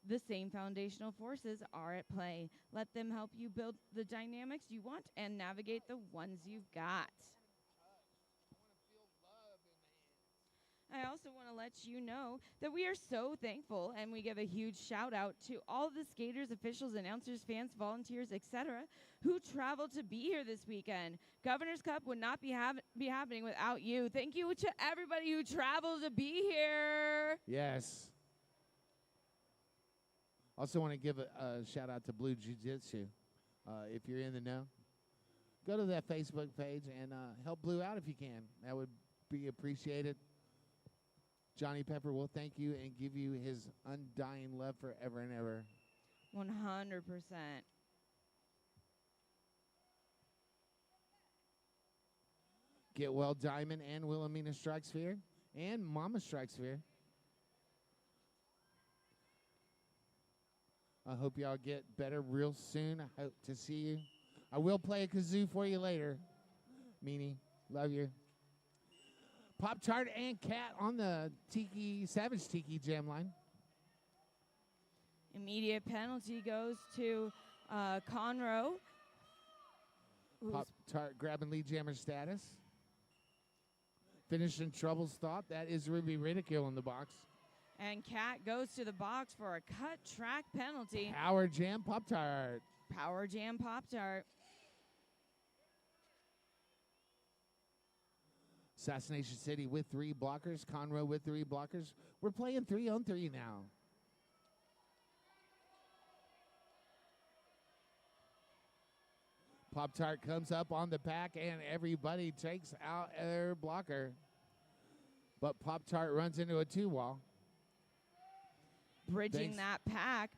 the same foundational forces are at play. Let them help you build the dynamics you want and navigate the ones you've got. I also want to let you know that we are so thankful, and we give a huge shout out to all the skaters, officials, announcers, fans, volunteers, etc., who traveled to be here this weekend. Governor's Cup would not be happening without you. Thank you to everybody who traveled to be here. Yes. Also want to give a shout out to Blue Jiu-Jitsu. If you're in the know, go to that Facebook page and help Blue out if you can. That would be appreciated. Johnny Pepper will thank you and give you his undying love forever and ever. 100%. Get Well Diamond and Wilhelmina Strike Sphere and Mama Strike Sphere. I hope y'all get better real soon. I hope to see you. I will play a kazoo for you later. Meanie, love you. Pop Tart and Cat on the Savage Tiki Jam line. Immediate penalty goes to Conroe. Pop Tart grabbing lead jammer status. finishing Trouble's thought. That is Ruby Ridicule in the box. And Cat goes to the box for a cut track penalty. Power Jam Pop-Tart. Power Jam Pop-Tart. Assassination City with 3 blockers. Conroe with 3 blockers. We're playing 3-on-3 now. Pop-Tart comes up on the pack, and everybody takes out their blocker. But Pop-Tart runs into a 2-wall. Bridging that pack.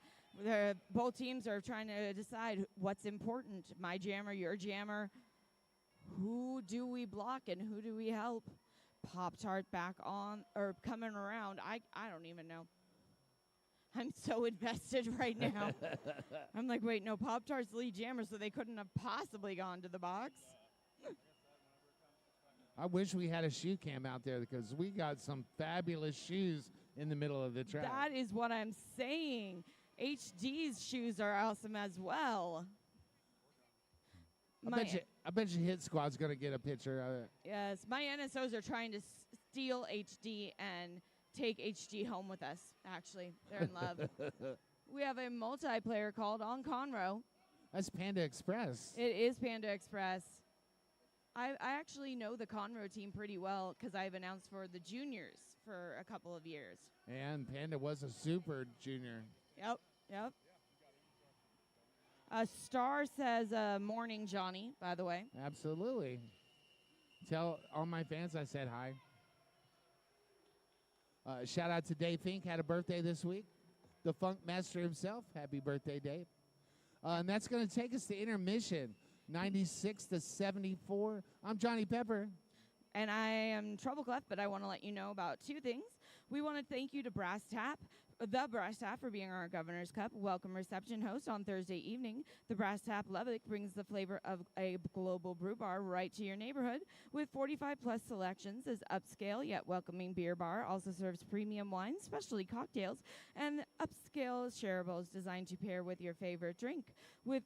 Both teams are trying to decide what's important. My jammer, your jammer. Who do we block and who do we help? Pop-Tart back on, or coming around. I don't even know. I'm so invested right now. I'm like, wait, no, Pop-Tart's lead jammer, so they couldn't have possibly gone to the box. I wish we had a shoe cam out there because we got some fabulous shoes in the middle of the track. That is what I'm saying. HD's shoes are awesome as well. I bet you Hit Squad's going to get a picture of it. Yes, my NSOs are trying to steal HD and take HD home with us, actually. They're in love. We have a multiplayer called on Conroe. That's Panda Express. It is Panda Express. I actually know the Conroe team pretty well because I've announced for the juniors for a couple of years. And Panda was a super junior. Yep. Star says, morning, Johnny, by the way. Absolutely. Tell all my fans I said hi. Shout out to Dave Fink, had a birthday this week. The Funk Master himself. Happy birthday, Dave. And that's going to take us to intermission, 96-74. I'm Johnny Pepper. And I am Trouble Clef, but I want to let you know about 2 things. We want to thank you to the Brass Tap for being our Governor's Cup welcome reception host on Thursday evening. The Brass Tap Lubbock brings the flavor of a global brew bar right to your neighborhood with 45-plus selections. This upscale yet welcoming beer bar also serves premium wines, specialty cocktails, and upscale shareables designed to pair with your favorite drink.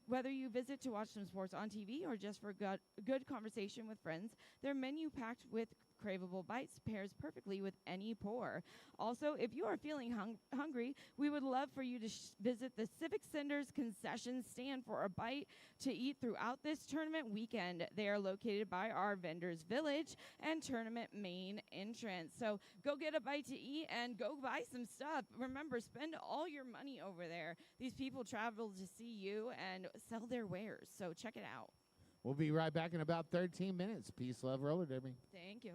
Whether you visit to watch some sports on TV or just for good conversation with friends, their menu packed with craveable bites pairs perfectly with any pour. Also, if you are feeling hungry, we would love for you to visit the Civic Center's concession stand for a bite to eat throughout this tournament weekend. They are located by our Vendors Village and tournament main entrance. So go get a bite to eat and go buy some stuff. Remember, spend all your money over there. These people travel to see you and sell their wares, so check it out. We'll be right back in about 13 minutes. Peace, love, roller derby. Thank you.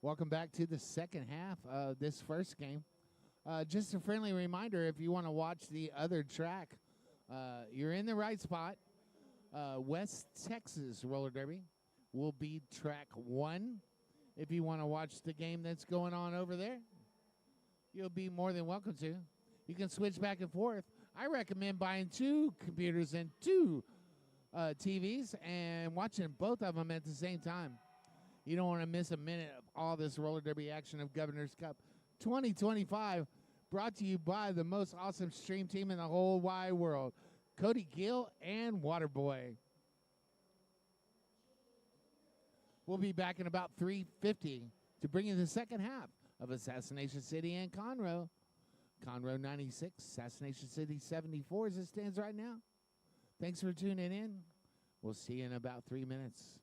Welcome back to the second half of this first game. Just a friendly reminder, if you want to watch the other track, you're in the right spot. West Texas Roller Derby will be track 1. If you want to watch the game that's going on over there, you'll be more than welcome to. You can switch back and forth. I recommend buying 2 computers and 2 TVs and watching both of them at the same time. You don't want to miss a minute of all this roller derby action of Governor's Cup 2025, brought to you by the most awesome stream team in the whole wide world, Cody Gill and Waterboy. We'll be back in about 3:50 to bring you the second half of Assassination City and Conroe. Conroe 96, Assassination City 74 as it stands right now. Thanks for tuning in. We'll see you in about 3 minutes.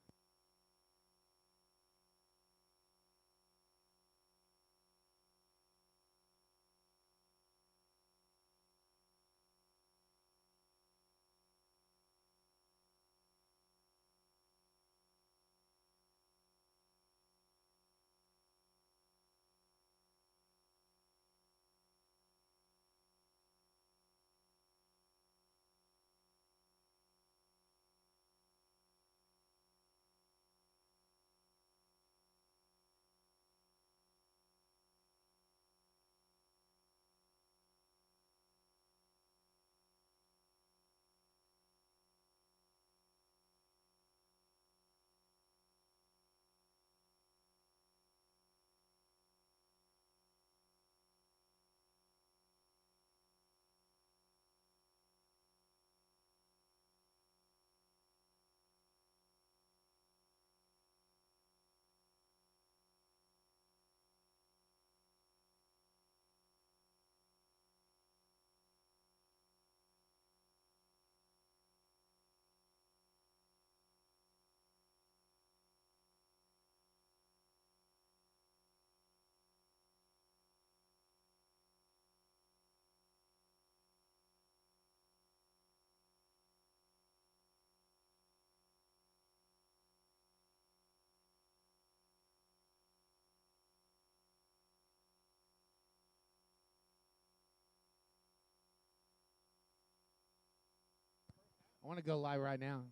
I want to go live right now.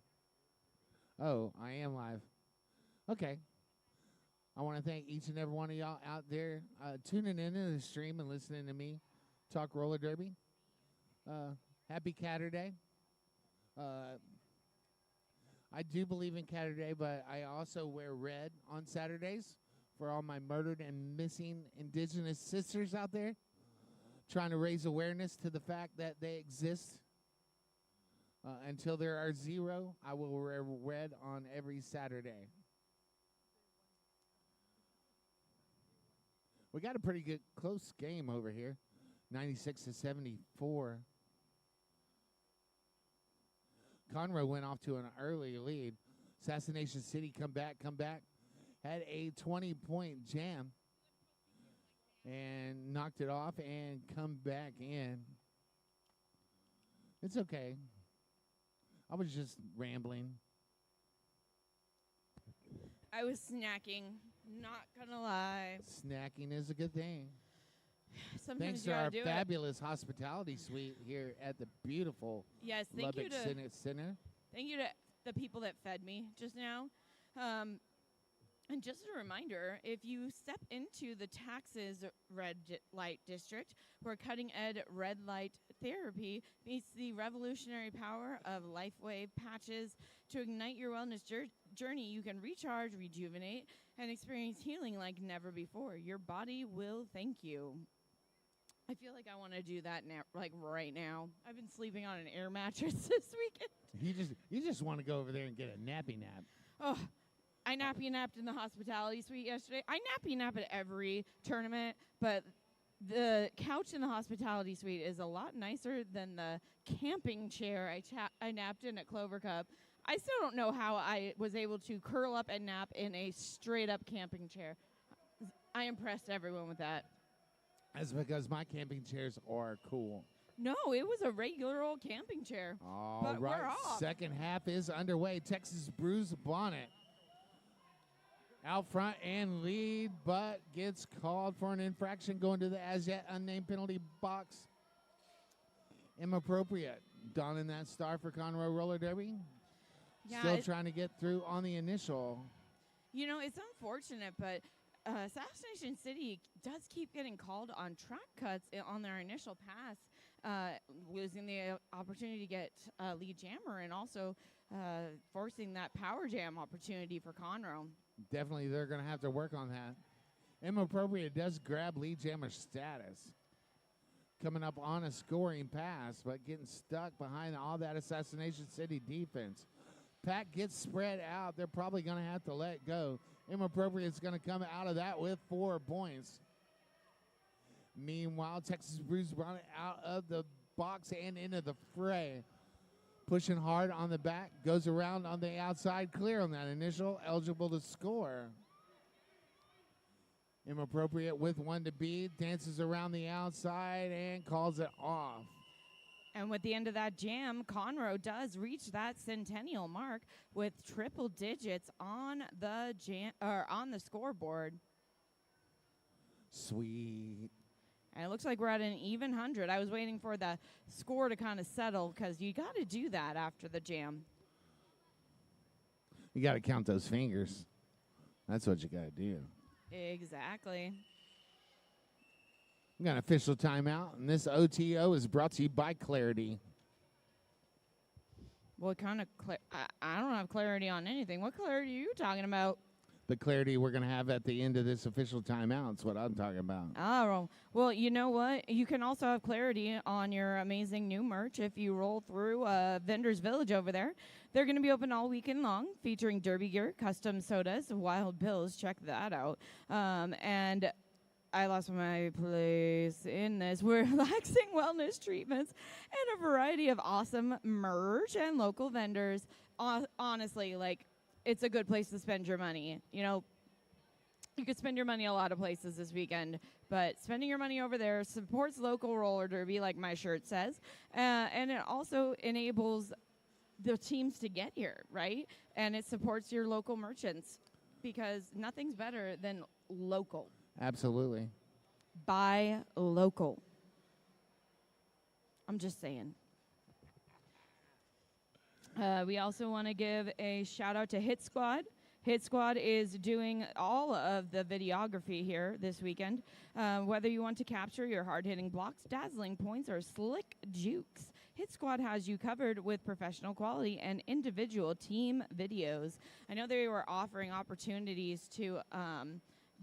Oh, I am live. Okay. I want to thank each and every one of y'all out there tuning into the stream and listening to me talk roller derby. Happy Catterday. I do believe in Catterday, but I also wear red on Saturdays for all my murdered and missing indigenous sisters out there, trying to raise awareness to the fact that they exist. Until there are 0, I will wear red on every Saturday. We got a pretty good close game over here, 96-74. Conroe went off to an early lead. Assassination City come back. Had a 20-point jam and knocked it off and come back in. It's okay. I was just rambling. I was snacking, not gonna lie. Snacking is a good thing. Sometimes Thanks you to our gotta do fabulous hospitality suite here at the beautiful Yes, thank Lubbock Center. Thank you to the people that fed me just now. And just a reminder, if you step into the Taxes red light district, where cutting-edge red light therapy meets the revolutionary power of LifeWave patches to ignite your wellness journey, you can recharge, rejuvenate, and experience healing like never before. Your body will thank you. I feel like I want to do that now, like right now. I've been sleeping on an air mattress this weekend. You just want to go over there and get a nappy nap. Oh, I napped in the hospitality suite yesterday. I nap at every tournament, but the couch in the hospitality suite is a lot nicer than the camping chair I napped in at Clover Cup. I still don't know how I was able to curl up and nap in a straight-up camping chair. I impressed everyone with that. That's because my camping chairs are cool. No, it was a regular old camping chair. All but right, we're off. second half is underway. Texas Brews Bonnet out front and lead, but gets called for an infraction going to the as yet unnamed penalty box. Inappropriate. Donning that star for Conroe Roller Derby. Yeah, Still trying to get through on the initial. You know, it's unfortunate, but Assassination City does keep getting called on track cuts on their initial pass, losing the opportunity to get lead jammer and also forcing that power jam opportunity for Conroe. Definitely they're going to have to work on that. Inappropriate does grab lead jammer status. Coming up on a scoring pass, but getting stuck behind all that Assassination City defense. Pack gets spread out. They're probably going to have to let go. Inappropriate is going to come out of that with 4 points. Meanwhile, Texas Bruce brought it out of the box and into the fray. Pushing hard on the back, goes around on the outside, clear on that initial, eligible to score. Inappropriate with 1 to beat, dances around the outside and calls it off. And with the end of that jam, Conroe does reach that centennial mark with triple digits on the on the scoreboard. Sweet. And it looks like we're at an even 100. I was waiting for the score to kind of settle because you got to do that after the jam. You got to count those fingers. That's what you got to do. Exactly. We got an official timeout, and this OTO is brought to you by Clarity. What kind of I don't have clarity on anything. What clarity are you talking about? The clarity we're going to have at the end of this official timeout is what I'm talking about. Oh, well, you know what? You can also have clarity on your amazing new merch if you roll through Vendors Village over there. They're going to be open all weekend long, featuring derby gear, custom sodas, Wild Bills. Check that out. And I lost my place in this. We're relaxing wellness treatments and a variety of awesome merch and local vendors. Honestly, like, it's a good place to spend your money. You know, you could spend your money a lot of places this weekend, but spending your money over there supports local roller derby, like my shirt says, and it also enables the teams to get here, right? And it supports your local merchants because nothing's better than local. Absolutely. Buy local. I'm just saying. We also want to give a shout out to Hit Squad. Hit Squad is doing all of the videography here this weekend. Whether you want to capture your hard-hitting blocks, dazzling points, or slick jukes, Hit Squad has you covered with professional quality and individual team videos. I know they were offering opportunities to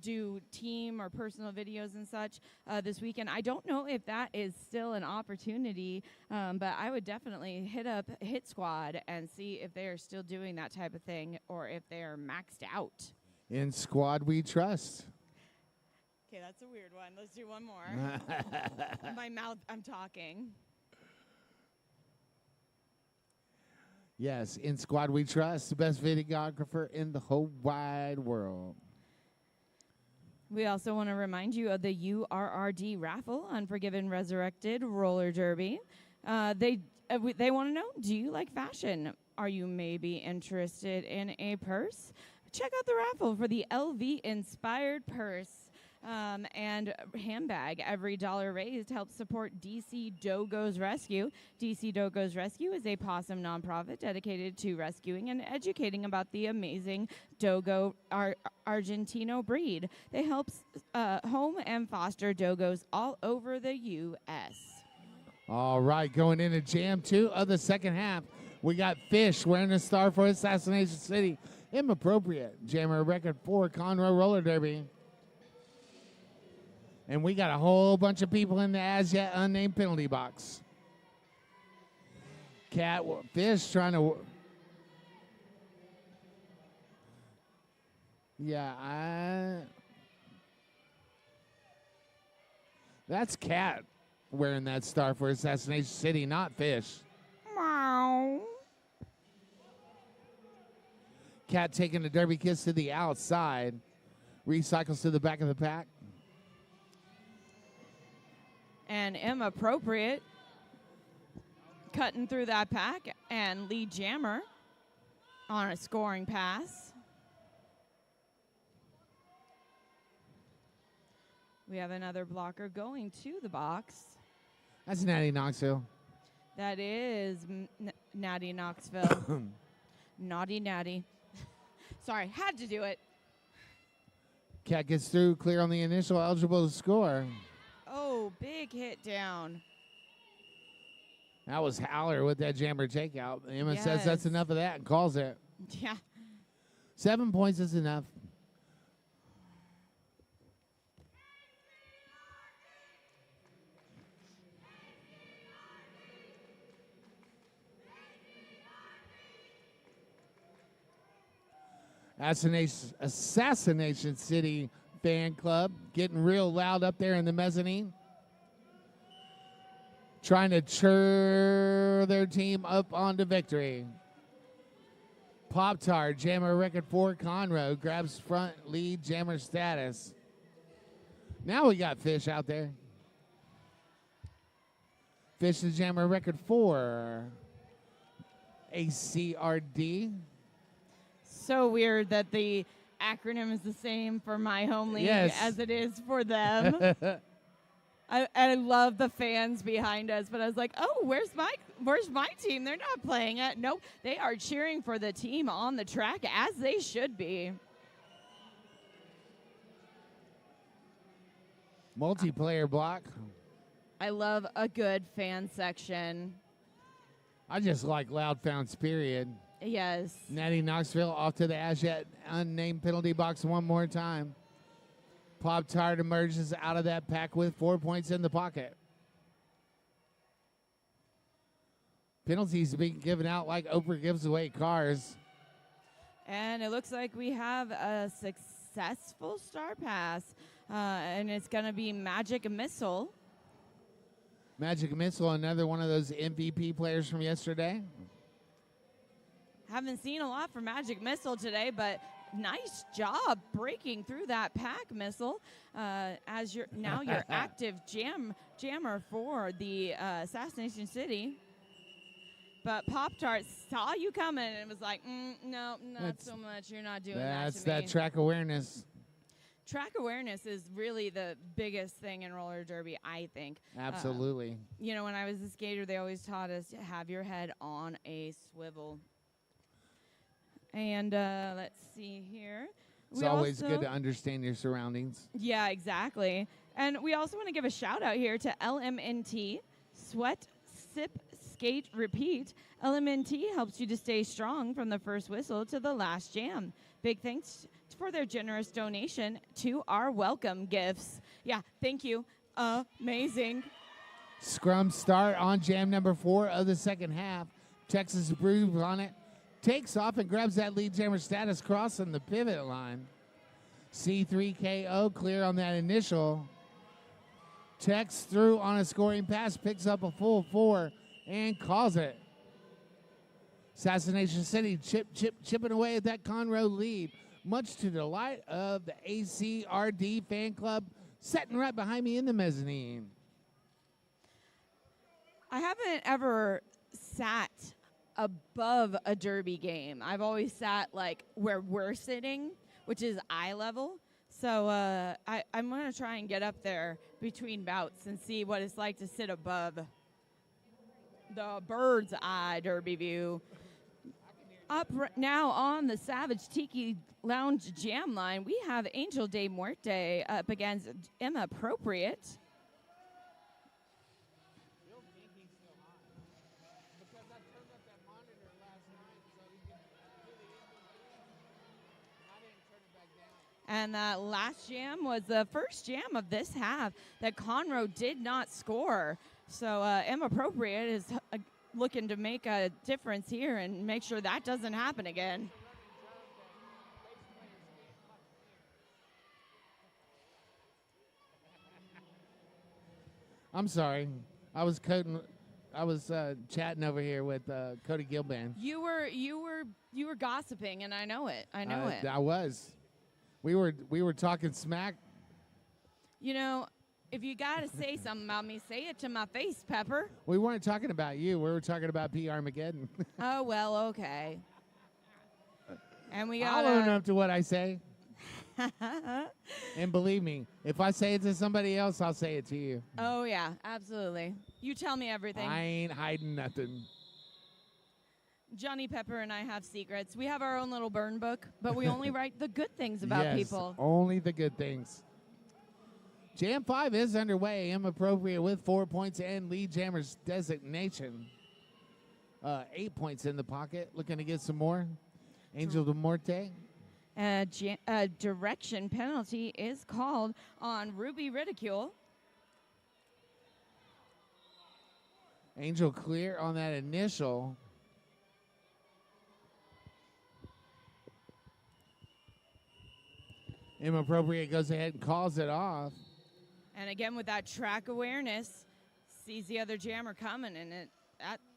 do team or personal videos and such this weekend. I don't know if that is still an opportunity, but I would definitely hit up Hit Squad and see if they are still doing that type of thing or if they are maxed out. In Squad we trust. Okay, that's a weird one. Let's do one more. My mouth, I'm talking. Yes, in Squad we trust, the best videographer in the whole wide world. We also want to remind you of the URRD raffle, Unforgiven Resurrected Roller Derby. They want to know, do you like fashion? Are you maybe interested in a purse? Check out the raffle for the LV-inspired purse and handbag. Every dollar raised helps support DC Dogo's Rescue. DC Dogo's Rescue is a possum nonprofit dedicated to rescuing and educating about the amazing Dogo Argentino breed. They help home and foster dogos all over the U.S. All right, going into Jam 2 of the second half, we got Fish wearing a star for Assassination City. Inappropriate. Jammer record 4 Conroe Roller Derby. And we got a whole bunch of people in the as yet unnamed penalty box. Fish trying to. That's Cat wearing that star for Assassination City, not Fish. Meow. Cat taking a derby kiss to the outside. Recycles to the back of the pack. And Inappropriate cutting through that pack and lead jammer on a scoring pass. We have another blocker going to the box. That's Natty Knoxville. That is Natty Knoxville. Naughty Natty. Sorry, had to do it. Cat gets through, clear on the initial, eligible to score. Oh, big hit down. That was Howler with that jammer takeout. Emma says Yes. that's enough of that and calls it. Yeah. 7 points is enough. Assassination City fan club getting real loud up there in the mezzanine. Trying to cheer their team up onto victory. Pop-Tart, jammer record 4, Conroe grabs front lead jammer status. Now we got Fish out there. Fish the jammer record 4. ACRD. So weird that the acronym is the same for my home league as it is for them. I love the fans behind us, but I was like, oh, where's my team? They're not playing it. Nope, they are cheering for the team on the track as they should be. Multiplayer block. I love a good fan section. I just like loud founts, period. Yes. Natty Knoxville off to the as yet unnamed penalty box one more time. Pop-Tart emerges out of that pack with 4 points in the pocket. Penalties being given out like Oprah gives away cars. And it looks like we have a successful star pass, and it's going to be Magic Missile. Magic Missile, another one of those MVP players from yesterday. Haven't seen a lot from Magic Missile today, but nice job breaking through that pack, Missile, as your active jammer for the Assassination City. But Pop-Tart saw you coming and was like, no, not so much. You're not doing that to me. That's that track awareness. Track awareness is really the biggest thing in roller derby, I think. Absolutely. When I was a skater, they always taught us to have your head on a swivel. And let's see here. It's always good to understand your surroundings. Yeah, exactly. And we also want to give a shout out here to LMNT, Sweat, Sip, Skate, Repeat. LMNT helps you to stay strong from the first whistle to the last jam. Big thanks for their generous donation to our welcome gifts. Yeah, thank you. Amazing. Scrum start on jam number 4 of the second half. Texas Brew on it. Takes off and grabs that lead jammer status crossing the pivot line. C3KO clear on that initial. Tex through on a scoring pass, picks up a full 4 and calls it. Assassination City chipping away at that Conroe lead, much to the delight of the ACRD fan club, sitting right behind me in the mezzanine. I haven't ever sat above a derby game. I've always sat like where we're sitting, which is eye level. So I'm going to try and get up there between bouts and see what it's like to sit above the bird's eye derby view. Up now on the Savage Tiki Lounge jam line, we have Angel de Muerte up against Inappropriate. And that last jam was the first jam of this half that Conroe did not score. So Inappropriate is looking to make a difference here and make sure that doesn't happen again. I'm sorry. I was chatting over here with Cody Gilband. You were gossiping, and I know it. I know it. I was. We were talking smack. If you got to say something about me, say it to my face, Pepper. We weren't talking about you. We were talking about P. Armageddon. Oh, well, okay. And we got I'll own up to what I say. And believe me, if I say it to somebody else, I'll say it to you. Oh, yeah, absolutely. You tell me everything. I ain't hiding nothing. Johnny Pepper and I have secrets. We have our own little burn book, but we only write the good things about Yes, people. only the good things. Jam 5 is underway. Appropriate with 4 points and lead jammer's designation. 8 points in the pocket. Looking to get some more. Angel de Morte. A direction penalty is called on Ruby Ridicule. Angel clear on that initial. Inappropriate goes ahead and calls it off. And again, with that track awareness, sees the other jammer coming, and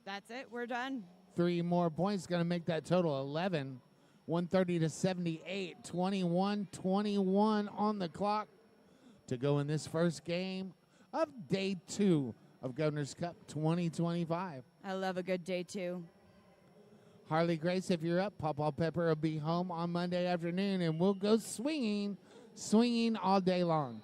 that's it. We're done. 3 more points, going to make that total 11. 130 to 78. 21-21 on the clock to go in this first game of day 2 of Governor's Cup 2025. I love a good day 2. Harley Grace, if you're up, Pawpaw Pepper will be home on Monday afternoon, and we'll go swinging all day long.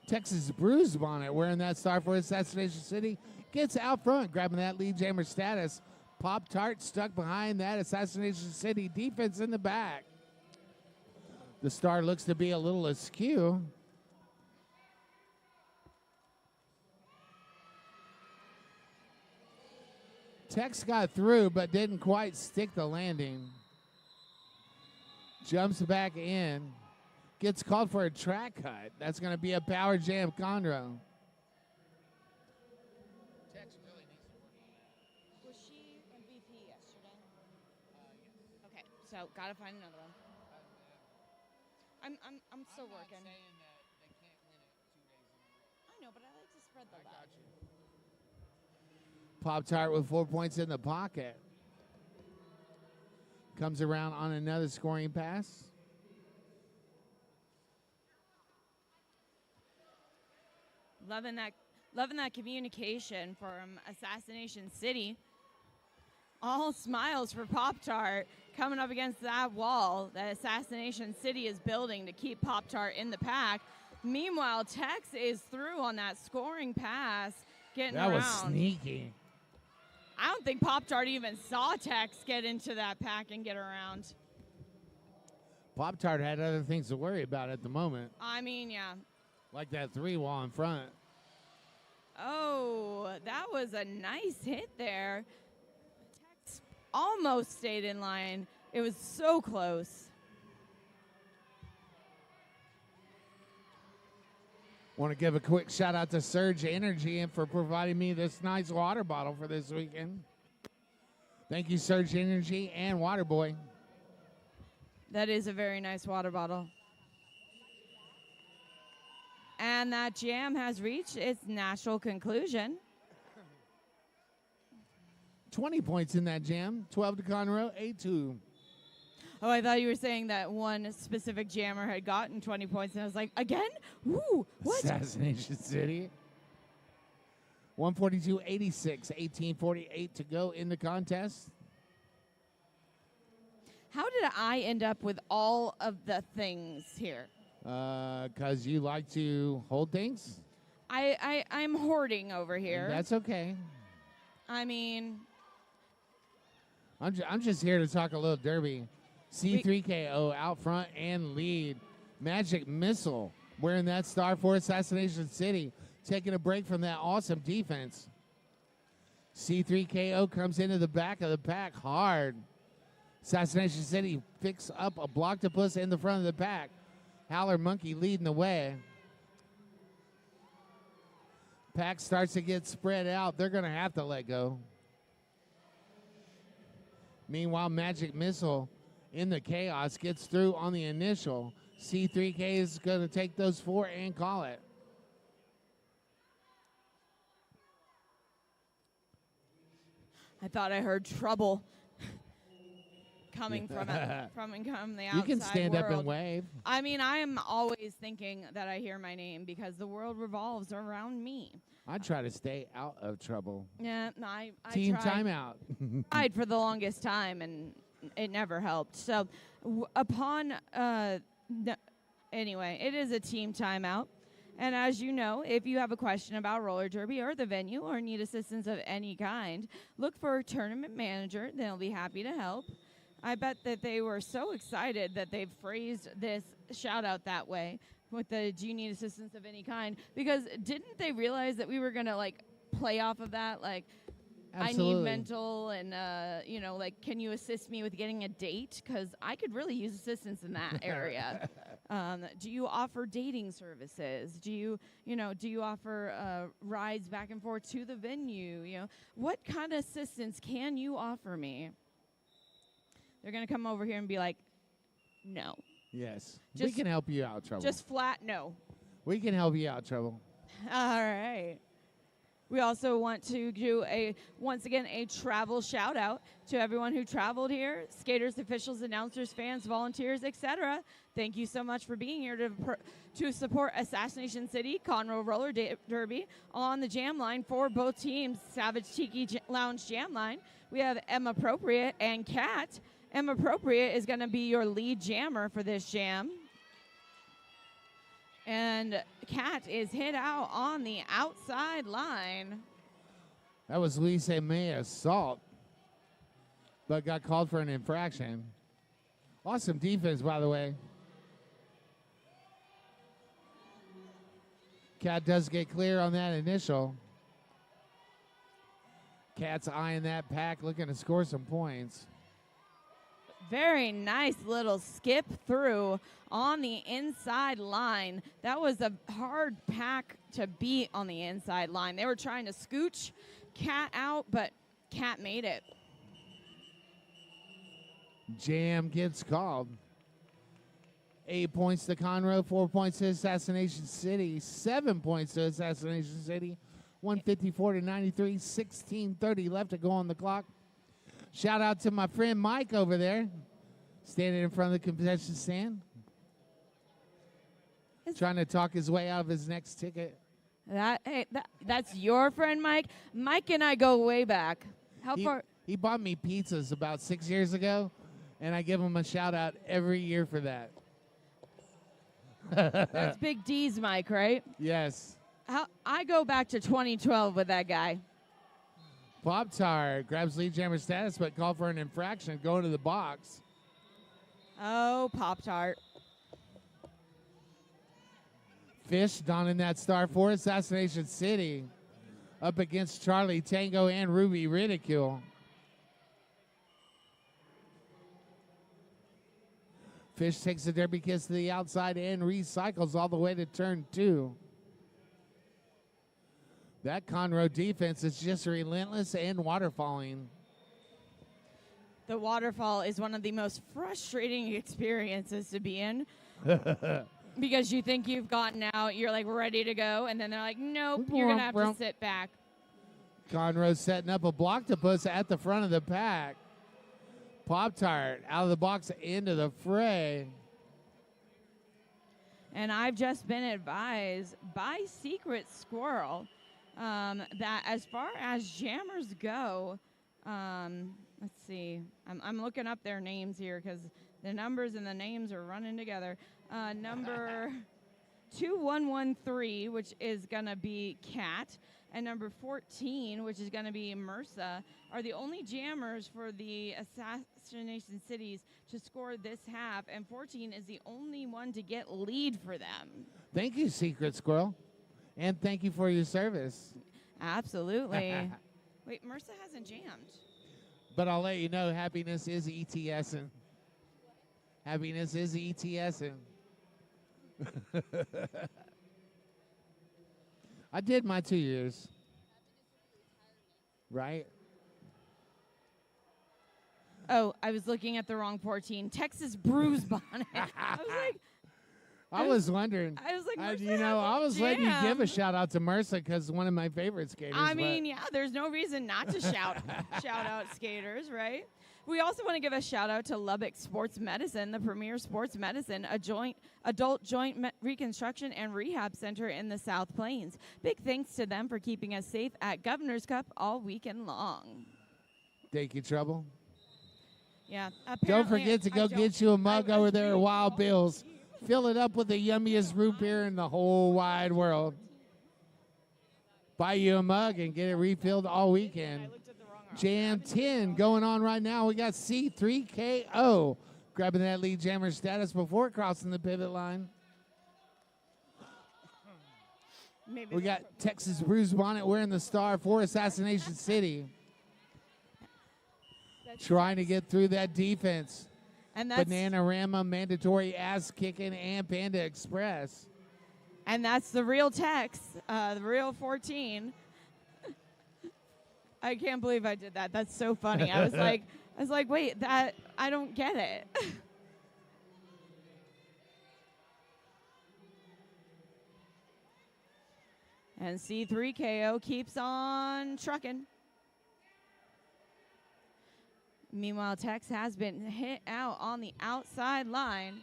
Texas Bruise Bonnet, wearing that star for Assassination City, gets out front, grabbing that lead jammer status. Pop Tart stuck behind that Assassination City defense in the back. The star looks to be a little askew. Tex got through, but didn't quite stick the landing. Jumps back in. Gets called for a track cut. That's going to be a power jam Conroe. Tex really needs to work on that. Was she MVP yesterday? Yes. Okay, so gotta find another one. I'm still working. I'm not saying that they can't win it 2 days in a row. I know, but I like to spread the love. I got you. Pop-Tart with 4 points in the pocket. Comes around on another scoring pass. Loving that communication from Assassination City. All smiles for Pop-Tart coming up against that wall that Assassination City is building to keep Pop-Tart in the pack. Meanwhile, Tex is through on that scoring pass, getting around. That was sneaky. I don't think Pop-Tart even saw Tex get into that pack and get around. Pop-Tart had other things to worry about at the moment. I mean, yeah. Like that 3 wall in front. Oh, that was a nice hit there. Tex almost stayed in line. It was so close. Want to give a quick shout out to Surge Energy and for providing me this nice water bottle for this weekend. Thank you, Surge Energy and Waterboy. That is a very nice water bottle. And that jam has reached its natural conclusion. 20 points in that jam. 12 to Conroe, 8-2. Oh, I thought you were saying that one specific jammer had gotten 20 points, and I was like, again? Ooh, what? Assassination City. 142-86, 18:48 to go in the contest. How did I end up with all of the things here? Because you like to hold things. I'm hoarding over here. That's okay. I mean, I'm just here to talk a little derby. C3KO out front and lead. Magic Missile wearing that star for Assassination City, taking a break from that awesome defense. C3KO comes into the back of the pack hard. Assassination City picks up a Blocktopus in the front of the pack. Howler Monkey leading the way. Pack starts to get spread out. They're going to have to let go. Meanwhile, Magic Missile in the chaos gets through on the initial. C3K is going to take those 4 and call it. I thought I heard trouble coming from the outside You can stand world. up and wave. I mean, I am always thinking that I hear my name because the world revolves around me. I try to stay out of trouble. Yeah, I Team tried. timeout. Tried for the longest time, and it never helped. So, upon Anyway, it is a team timeout. And as you know, if you have a question about roller derby or the venue or need assistance of any kind, look for a tournament manager. They'll be happy to help. I bet that they were so excited that they've phrased this shout out that way with the do you need assistance of any kind? Because didn't they realize that we were going to like play off of that? Like, Absolutely. I need mental and, like, can you assist me with getting a date? Because I could really use assistance in that area. Do you offer dating services? Do you offer rides back and forth to the venue? What kind of assistance can you offer me? They're going to come over here and be like, no. Yes. We can help you out, Trouble. Just flat no. We can help you out, Trouble. All right. We also want to do once again a travel shout out to everyone who traveled here, skaters, officials, announcers, fans, volunteers, etc. Thank you so much for being here to support Assassination City Conroe Roller Derby on the jam line for both teams, Savage Tiki Lounge jam line. We have M Appropriate and Kat. M Appropriate is going to be your lead jammer for this jam. And Kat is hit out on the outside line. That was Lisa May assault, but got called for an infraction. Awesome defense, by the way. Kat does get clear on that initial. Kat's eyeing that pack, looking to score some points. Very nice little skip through on the inside line. That was a hard pack to beat on the inside line. They were trying to scooch Kat out, but Kat made it. Jam gets called. 8 points to Conroe, 4 points to Assassination City, 7 points to Assassination City, 154 to 93, 16:30 left to go on the clock. Shout out to my friend Mike over there, standing in front of the concession stand, trying to talk his way out of his next ticket. That's your friend Mike? Mike and I go way back. How far? He bought me pizzas about 6 years ago, and I give him a shout out every year for that. That's Big D's Mike, right? Yes. I go back to 2012 with that guy. Pop-Tart grabs lead jammer status, but called for an infraction, going to the box. Oh, Pop-Tart. Fish donning that star for Assassination City up against Charlie Tango and Ruby Ridicule. Fish takes a derby kiss to the outside and recycles all the way to turn 2. That Conroe defense is just relentless and waterfalling. The waterfall is one of the most frustrating experiences to be in. Because you think you've gotten out, you're like ready to go, and then they're like, nope, you're going to have to sit back. Conroe setting up a blocktopus at the front of the pack. Pop-Tart out of the box into the fray. And I've just been advised by Secret Squirrel that as far as jammers go, let's see, I'm looking up their names here because the numbers and the names are running together. Number 2113, which is going to be Kat, and number 14, which is going to be MRSA, are the only jammers for the Assassination Cities to score this half, and 14 is the only one to get lead for them. Thank you, Secret Squirrel, and thank you for your service. Absolutely. Wait, MRSA hasn't jammed. But I'll let you know, happiness is ETSing. Happiness is ETSing. I did my 2 years. Right? Oh, I was looking at the wrong 14. Texas Bruise Bonnet. I was wondering. I was like, I was letting you give a shout out to Mercer because one of my favorite skaters. I mean, yeah, there's no reason not to shout out skaters, right? We also want to give a shout out to Lubbock Sports Medicine, the premier sports medicine, adult joint reconstruction and rehab center in the South Plains. Big thanks to them for keeping us safe at Governor's Cup all weekend long. Thank you, Trouble. Yeah. Don't forget to go get you a mug over there at Wild Bill's Fill it up with the yummiest root beer in the whole wide world. Buy you a mug and get it refilled all weekend. Jam 10 going on right now. We got C3KO grabbing that lead jammer status before crossing the pivot line. We got Texas Bruise Bonnet wearing the star for Assassination City. Trying to get through that defense. And that's Bananarama, Mandatory Ass Kicking, and Panda Express. And that's the real Tex, the real 14. I can't believe I did that. That's so funny. I was like, wait, that I don't get it. And C3KO keeps on trucking. Meanwhile, Tex has been hit out on the outside line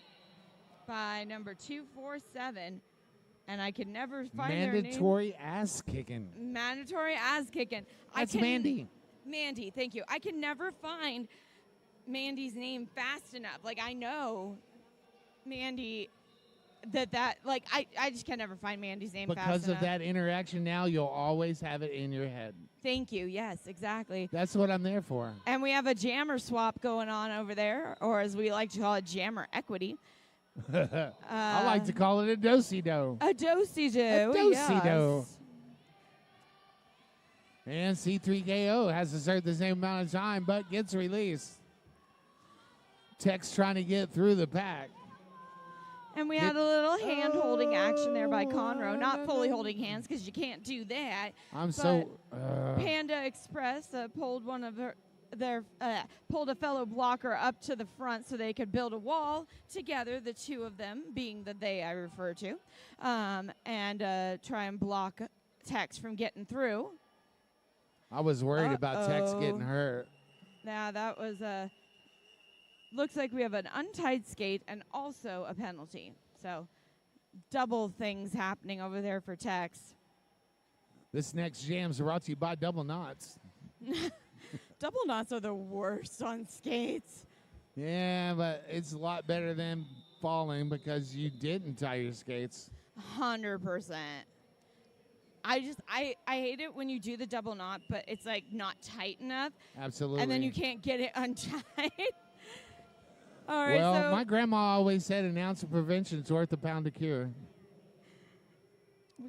by number 247. And I could never find their name. Mandatory Ass Kicking. Mandatory Ass Kicking. That's Mandy. Mandy, thank you. I can never find Mandy's name fast enough. Like, I know Mandy, I just can never find Mandy's name fast enough. Because of that interaction now, you'll always have it in your head. Thank you. Yes, exactly. That's what I'm there for. And we have a jammer swap going on over there, or as we like to call it, jammer equity. I like to call it a do-si-do. A do-si-do. A do-si-do. Yes. And C3KO has to serve the same amount of time, but gets released. Tex trying to get through the pack. And we had a little hand-holding action there by Conroe. Not fully holding hands, because you can't do that. Panda Express pulled one of pulled a fellow blocker up to the front so they could build a wall together, the two of them being the they I refer to, and try and block Tex from getting through. I was worried about Tex getting hurt. Now that was looks like we have an untied skate and also a penalty. So double things happening over there for Tex. This next jam's brought to you by Double Knots. Double knots are the worst on skates. Yeah, but it's a lot better than falling because you didn't tie your skates. 100%. I hate it when you do the double knot, but it's like not tight enough. Absolutely. And then you can't get it untied. All right. Well, my grandma always said an ounce of prevention is worth a pound of cure.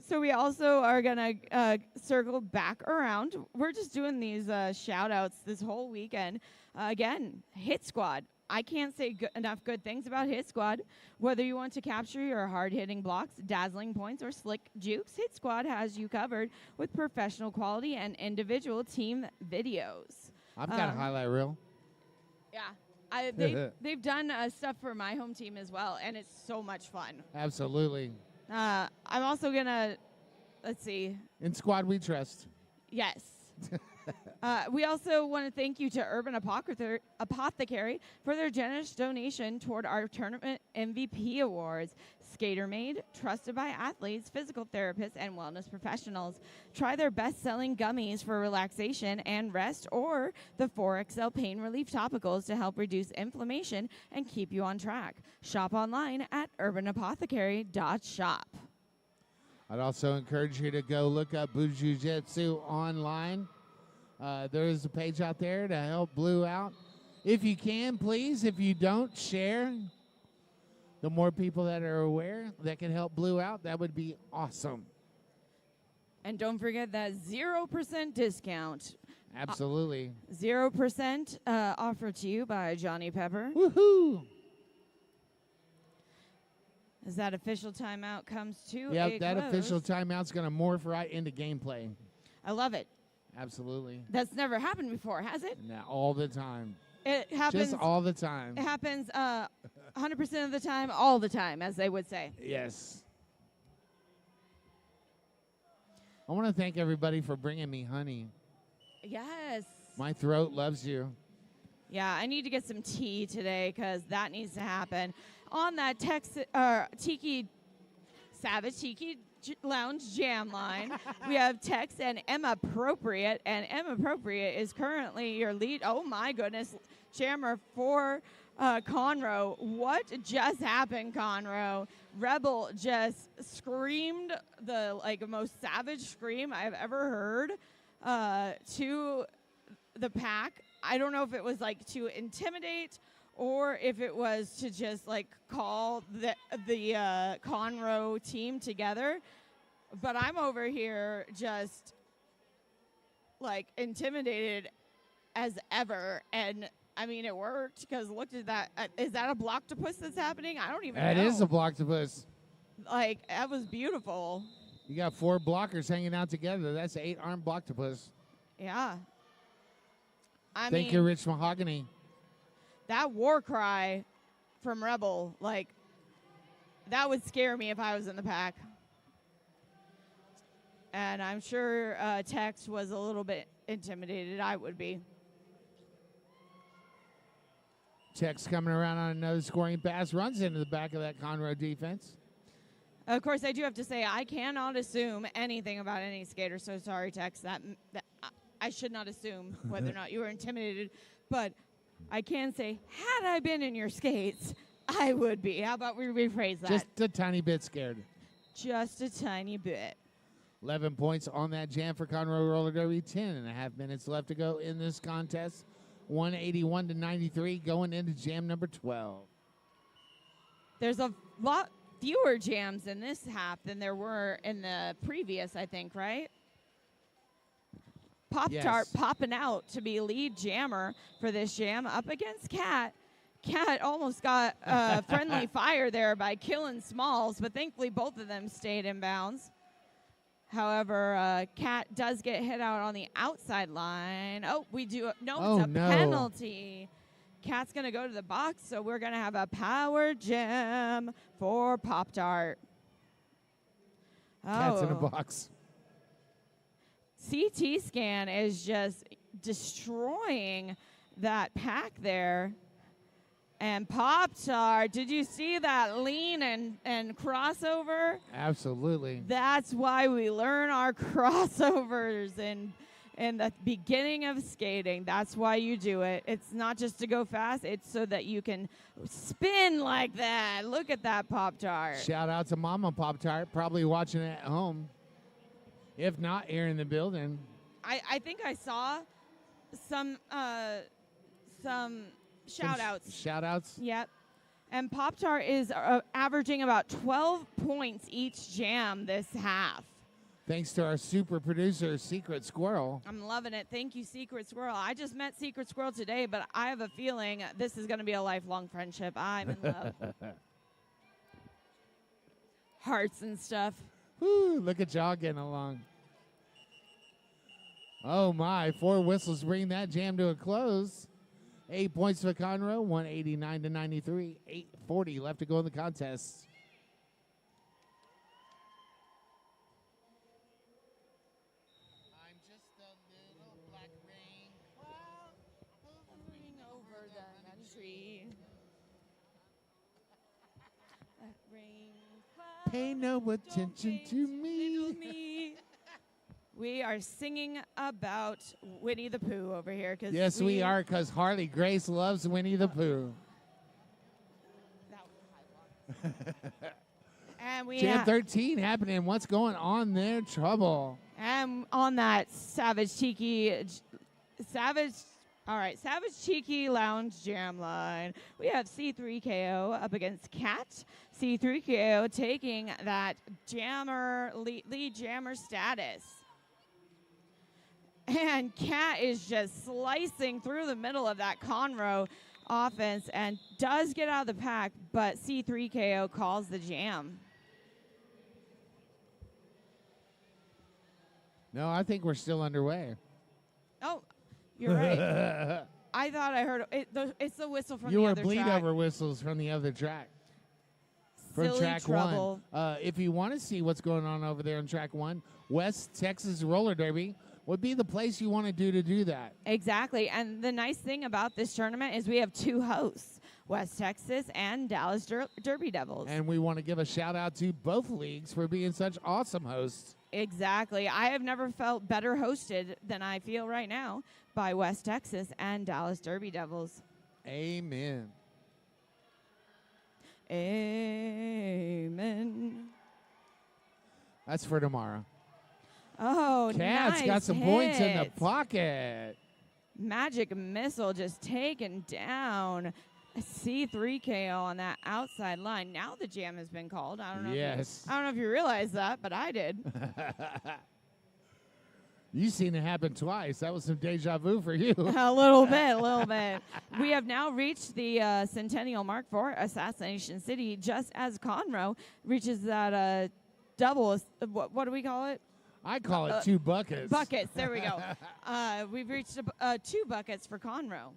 So we also are going to circle back around. We're just doing these shout-outs this whole weekend. Again, Hit Squad. I can't say enough good things about Hit Squad. Whether you want to capture your hard-hitting blocks, dazzling points, or slick jukes, Hit Squad has you covered with professional quality and individual team videos. I've got a highlight reel. Yeah. They've done stuff for my home team as well, and it's so much fun. Absolutely. I'm also going to, let's see. In Squad we trust. Yes. We also want to thank you to Urban Apothecary for their generous donation toward our tournament MVP awards. Skater made, trusted by athletes, physical therapists, and wellness professionals. Try their best-selling gummies for relaxation and rest, or the 4XL pain relief topicals to help reduce inflammation and keep you on track. Shop online at urbanapothecary.shop. I'd also encourage you to go look up Blue Jiu-Jitsu online. There is a page out there to help Blue out. If you can, please. If you don't, share. The more people that are aware that can help Blue out, that would be awesome. And don't forget that 0% discount. Absolutely. 0% offered to you by Johnny Pepper. Woohoo! As that official timeout comes to yeah, a that close. official timeout's going to morph right into gameplay. I love it. Absolutely. That's never happened before, has it? No, all the time. It happens. Just all the time. It happens 100% of the time, all the time, as they would say. Yes. I want to thank everybody for bringing me honey. Yes. My throat loves you. Yeah, I need to get some tea today because that needs to happen. On that Tiki Lounge Jam line, we have Tex and Emma Appropriate, and Emma Appropriate is currently your lead. Oh my goodness, jammer for Conroe, what just happened, Conroe? Rebel just screamed the most savage scream I've ever heard to the pack. I don't know if it was to intimidate or if it was to just call the Conroe team together. But I'm over here just intimidated as ever, and I mean, it worked because look at that. Is that a blocktopus that's happening? I don't even know. That is a blocktopus. That was beautiful. You got 4 blockers hanging out together. That's an 8-armed blocktopus. Yeah. Thank you, Rich Mahogany. That war cry from Rebel, that would scare me if I was in the pack. And I'm sure Tex was a little bit intimidated. I would be. Tex coming around on another scoring pass, runs into the back of that Conroe defense. Of course, I do have to say I cannot assume anything about any skater. So sorry, Tex. That I should not assume whether or not you were intimidated. But I can say, had I been in your skates, I would be. How about we rephrase that? Just a tiny bit scared. Just a tiny bit. 11 points on that jam for Conroe Roller Derby. 10.5 minutes left to go in this contest. 181-93 going into jam number 12. There's a lot fewer jams in this half than there were in the previous, I think, right? Pop-Tart popping out to be lead jammer for this jam up against Cat. Cat almost got friendly fire there by killing Smalls, but thankfully both of them stayed in bounds. However, Cat does get hit out on the outside line. Oh, we do. No, it's a penalty. Cat's going to go to the box, so we're going to have a power jam for Pop-Tart. Cat's in a box. CT Scan is just destroying that pack there. And Pop-Tart, did you see that lean and crossover? Absolutely. That's why we learn our crossovers in the beginning of skating. That's why you do it. It's not just to go fast. It's so that you can spin like that. Look at that Pop-Tart. Shout out to Mama Pop-Tart, probably watching it at home. If not, here in the building. I think I saw some shout-outs. Shout-outs? Yep. And Pop-Tart is averaging about 12 points each jam this half. Thanks to our super producer, Secret Squirrel. I'm loving it. Thank you, Secret Squirrel. I just met Secret Squirrel today, but I have a feeling this is going to be a lifelong friendship. I'm in love. Hearts and stuff. Woo, look at y'all getting along. Oh, my. 4 whistles bring that jam to a close. 8 points for Conroe, 189-93. 8:40 left to go in the contest. I'm just a little black rain cloud hovering over the country. Rain cloud, Pay no attention to me. We are singing about Winnie the Pooh over here. Yes, we are, because Harley Grace loves Winnie the Pooh. And we Jam 13 happening. What's going on there? Trouble. And on that Savage Cheeky Lounge Jam line, we have C3KO up against Cat. C3KO taking that lead jammer status. And Cat is just slicing through the middle of that Conroe offense and does get out of the pack, but C3KO calls the jam. No, I think we're still underway. Oh, you're right. I thought I heard it. It's the whistle from you the were other bleed track. over whistles from the other track. From Silly track trouble. 1. If you want to see what's going on over there in track 1, West Texas Roller Derby would be the place you want to do that. Exactly. And the nice thing about this tournament is we have 2 hosts, West Texas and Dallas Derby Devils. And we want to give a shout out to both leagues for being such awesome hosts. Exactly. I have never felt better hosted than I feel right now by West Texas and Dallas Derby Devils. Amen. Amen. That's for tomorrow. Oh, Cat's nice got some points in the hit. pocket. Magic Missile just taken down. A C3KO on that outside line. Now the jam has been called. I don't know. Yes. I don't know if you realize that, but I did. You've seen it happen twice. That was some deja vu for you. A little bit. We have now reached the centennial mark for Assassination City, just as Conroe reaches that double. What do we call it? I call it 2 buckets. Buckets. There we go. We've reached 2 buckets for Conroe.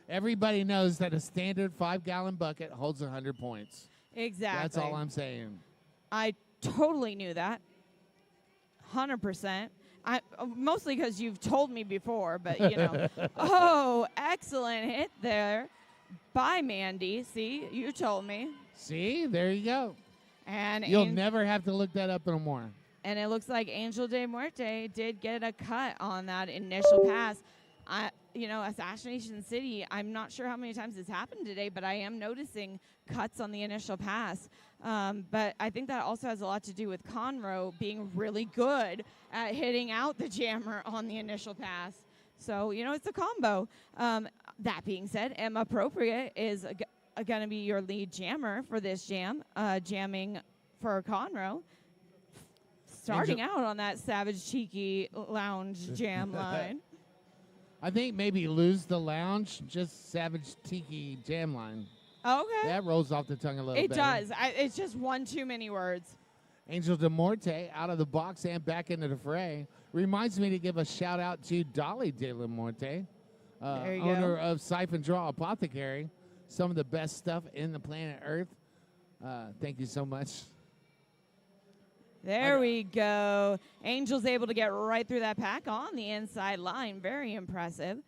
Everybody knows that a standard 5-gallon bucket holds 100 points. Exactly. That's all I'm saying. I totally knew that. 100%. Mostly because you've told me before, but you know. Oh, excellent hit there by Mandy. See, you told me. See, there you go. And You'll never have to look that up no more. And it looks like Angel de Muerte did get a cut on that initial pass. Assassination City, I'm not sure how many times this happened today, but I am noticing cuts on the initial pass. But I think that also has a lot to do with Conroe being really good at hitting out the jammer on the initial pass. So, it's a combo. That being said, Emma Appropriate is going to be your lead jammer for this jam, jamming for Conroe. Starting out on that Savage Cheeky Lounge jam line. I think maybe lose the lounge, just Savage Tiki jam line. Okay. That rolls off the tongue a little bit. It does. It's just one too many words. Angel de Morte out of the box and back into the fray. Reminds me to give a shout out to Dolly de la Morte, owner of Siphon Draw Apothecary. Some of the best stuff in the planet Earth. Thank you so much. There we go. Angel's able to get right through that pack on the inside line. Very impressive.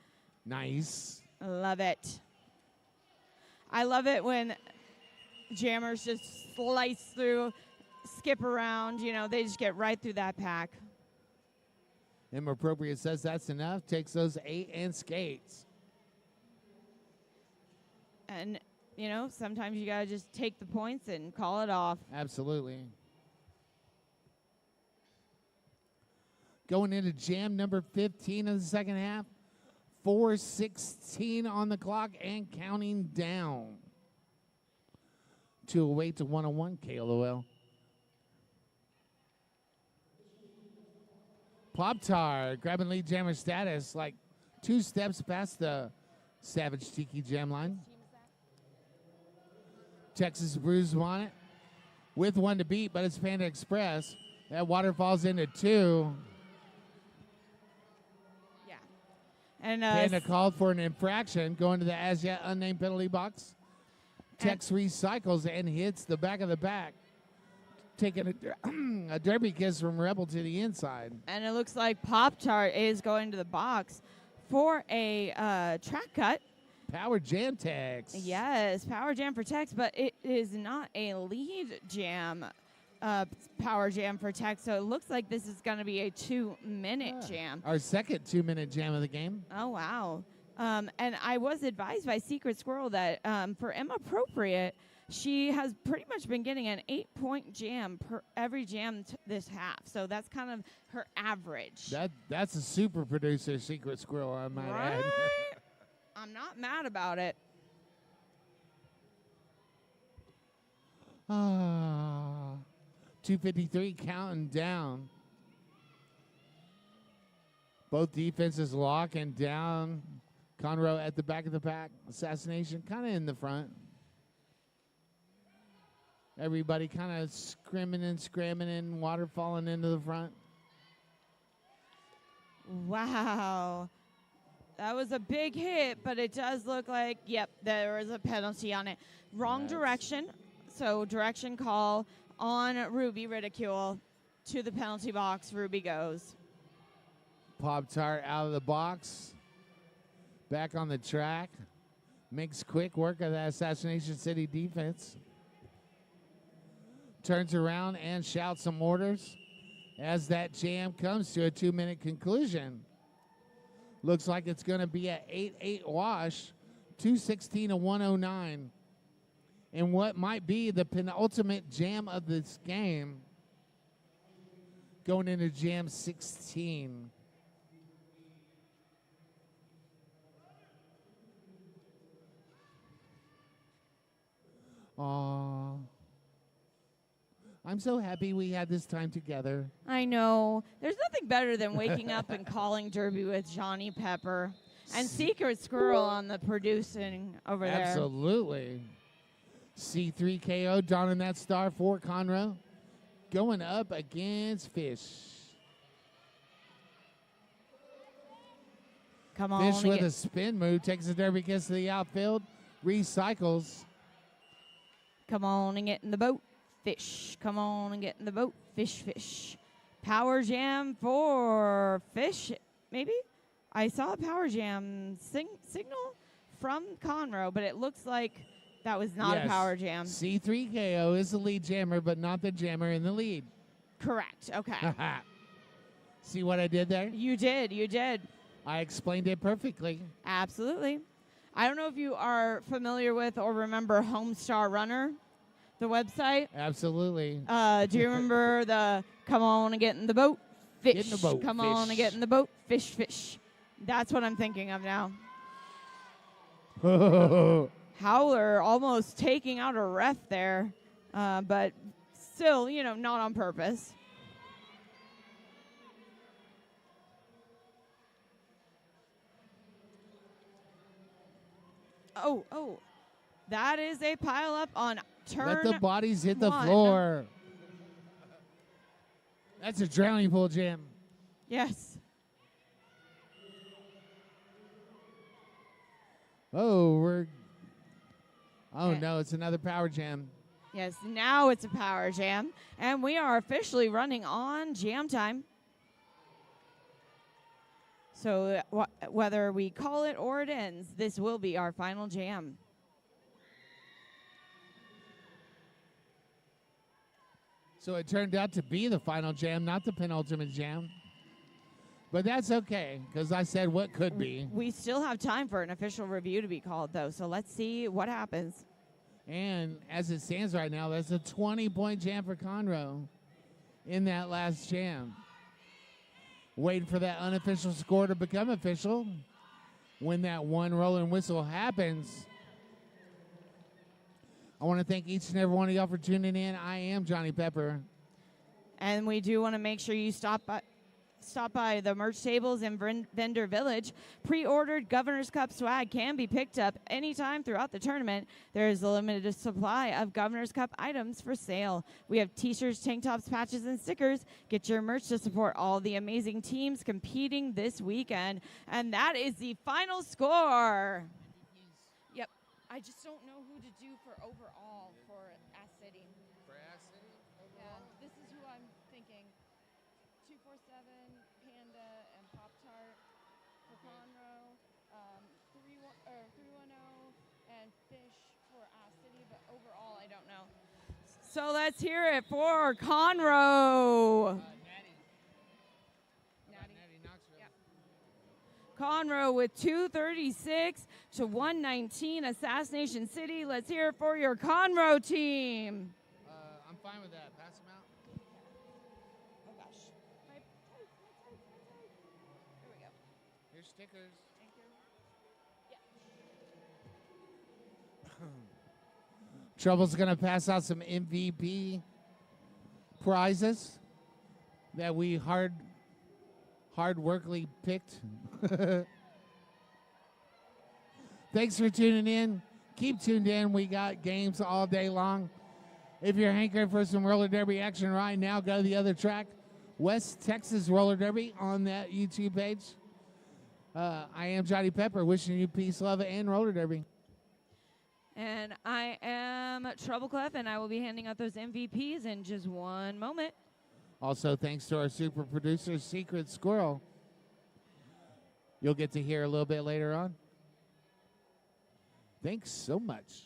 Nice. Love it. I love it when jammers just slice through, skip around. They just get right through that pack. Emma Appropriate says that's enough. Takes those 8 and skates. And, sometimes you got to just take the points and call it off. Absolutely. Going into jam number 15 of the second half. 4:16 on the clock and counting down. 208 to 101 KLOL. Pop-Tart grabbing lead jammer status, like 2 steps past the Savage Tiki jam line. Texas Brews on it with 1 to beat, but it's Panda Express. That waterfalls into 2. And Panda called for an infraction, going to the as yet unnamed penalty box. Tex recycles and hits the back of the back, taking a derby kiss from Rebel to the inside. And it looks like Pop-Tart is going to the box for a track cut. Power Jam Tex. Yes, Power Jam for Tex, but it is not a lead jam. Power Jam for Tex, so it looks like this is going to be a 2-minute jam. Our second 2-minute jam of the game. Oh, wow. And I was advised by Secret Squirrel that for Emma Appropriate, she has pretty much been getting an 8-point jam per every jam this half. So that's kind of her average. That's a super producer, Secret Squirrel, I might add. I'm not mad about it. 2:53 counting down. Both defenses locking down. Conroe at the back of the pack. Assassination kind of in the front. Everybody kind of scrimming and scramming, water falling into the front. Wow. That was a big hit, but it does look like, yep, there was a penalty on it. Wrong direction. So direction call on Ruby Ridicule to the penalty box. Ruby goes. Pop-Tart out of the box. Back on the track. Makes quick work of that Assassination City defense. Turns around and shouts some orders as that jam comes to a 2-minute conclusion. Looks like it's going to be an 8-8 wash. 2:16 to 109. in what might be the penultimate jam of this game, going into Jam 16. Aww. I'm so happy we had this time together. I know. There's nothing better than waking up and calling Derby with Johnny Pepper and Secret Squirrel on the producing over there. Absolutely. C3KO donning that star for Conroe. Going up against Fish. Come on. Fish with a spin move. Takes the Derby kiss to the outfield. Recycles. Come on and get in the boat. Fish. Come on and get in the boat. Fish, fish. Power jam for Fish, maybe? I saw a power jam signal from Conroe, but it looks like that was not a power jam. C3KO is the lead jammer, but not the jammer in the lead. Correct. Okay. See what I did there? You did. You did. I explained it perfectly. Absolutely. I don't know if you are familiar with or remember Homestar Runner, the website. Absolutely. Do you remember the come on and get in the boat? Fish. Get in the boat, come fish. on and get in the boat. Fish, fish. That's what I'm thinking of now. Howler almost taking out a ref there, but still, not on purpose. Oh, that is a pile up on turn. Let the bodies hit the one. floor. That's a drowning pool jam. Yes. Oh, no, it's another power jam. Yes, now it's a power jam, and we are officially running on jam time. So whether we call it or it ends, this will be our final jam. So it turned out to be the final jam, not the penultimate jam. But that's okay, because I said what could be. We still have time for an official review to be called, though, so let's see what happens. And as it stands right now, that's a 20-point jam for Conroe in that last jam. Waiting for that unofficial score to become official. When that one rolling whistle happens, I want to thank each and every one of y'all for tuning in. I am Johnny Pepper. And we do want to make sure you stop by the merch tables in Vendor Village. Pre-ordered Governor's Cup swag can be picked up anytime throughout the tournament. There is a limited supply of Governor's Cup items for sale. We have t-shirts, tank tops, patches, and stickers. Get your merch to support all the amazing teams competing this weekend. And that is the final score. Yep. I just don't know who to do for overall for Ass City. For Ass City? Yeah, this is who I'm thinking. 247, Panda, and Pop Tart for Conroe, 310, and Fish for Ass City, but overall, I don't know. So let's hear it for Conroe. Natty Knoxville. Yep. Conroe with 236 to 119, Assassination City. Let's hear it for your Conroe team. I'm fine with that. Pass them out. Oh, gosh. There we go. Here's stickers. Thank you. Trouble's going to pass out some MVP prizes that we hard workly picked. Thanks for tuning in. Keep tuned in. We got games all day long. If you're hankering for some roller derby action right now, go to the other track, West Texas Roller Derby, on that YouTube page. I am Johnny Pepper, wishing you peace, love, and roller derby. And I am Trouble Clef, and I will be handing out those MVPs in just one moment. Also, thanks to our super producer, Secret Squirrel. You'll get to hear a little bit later on. Thanks so much.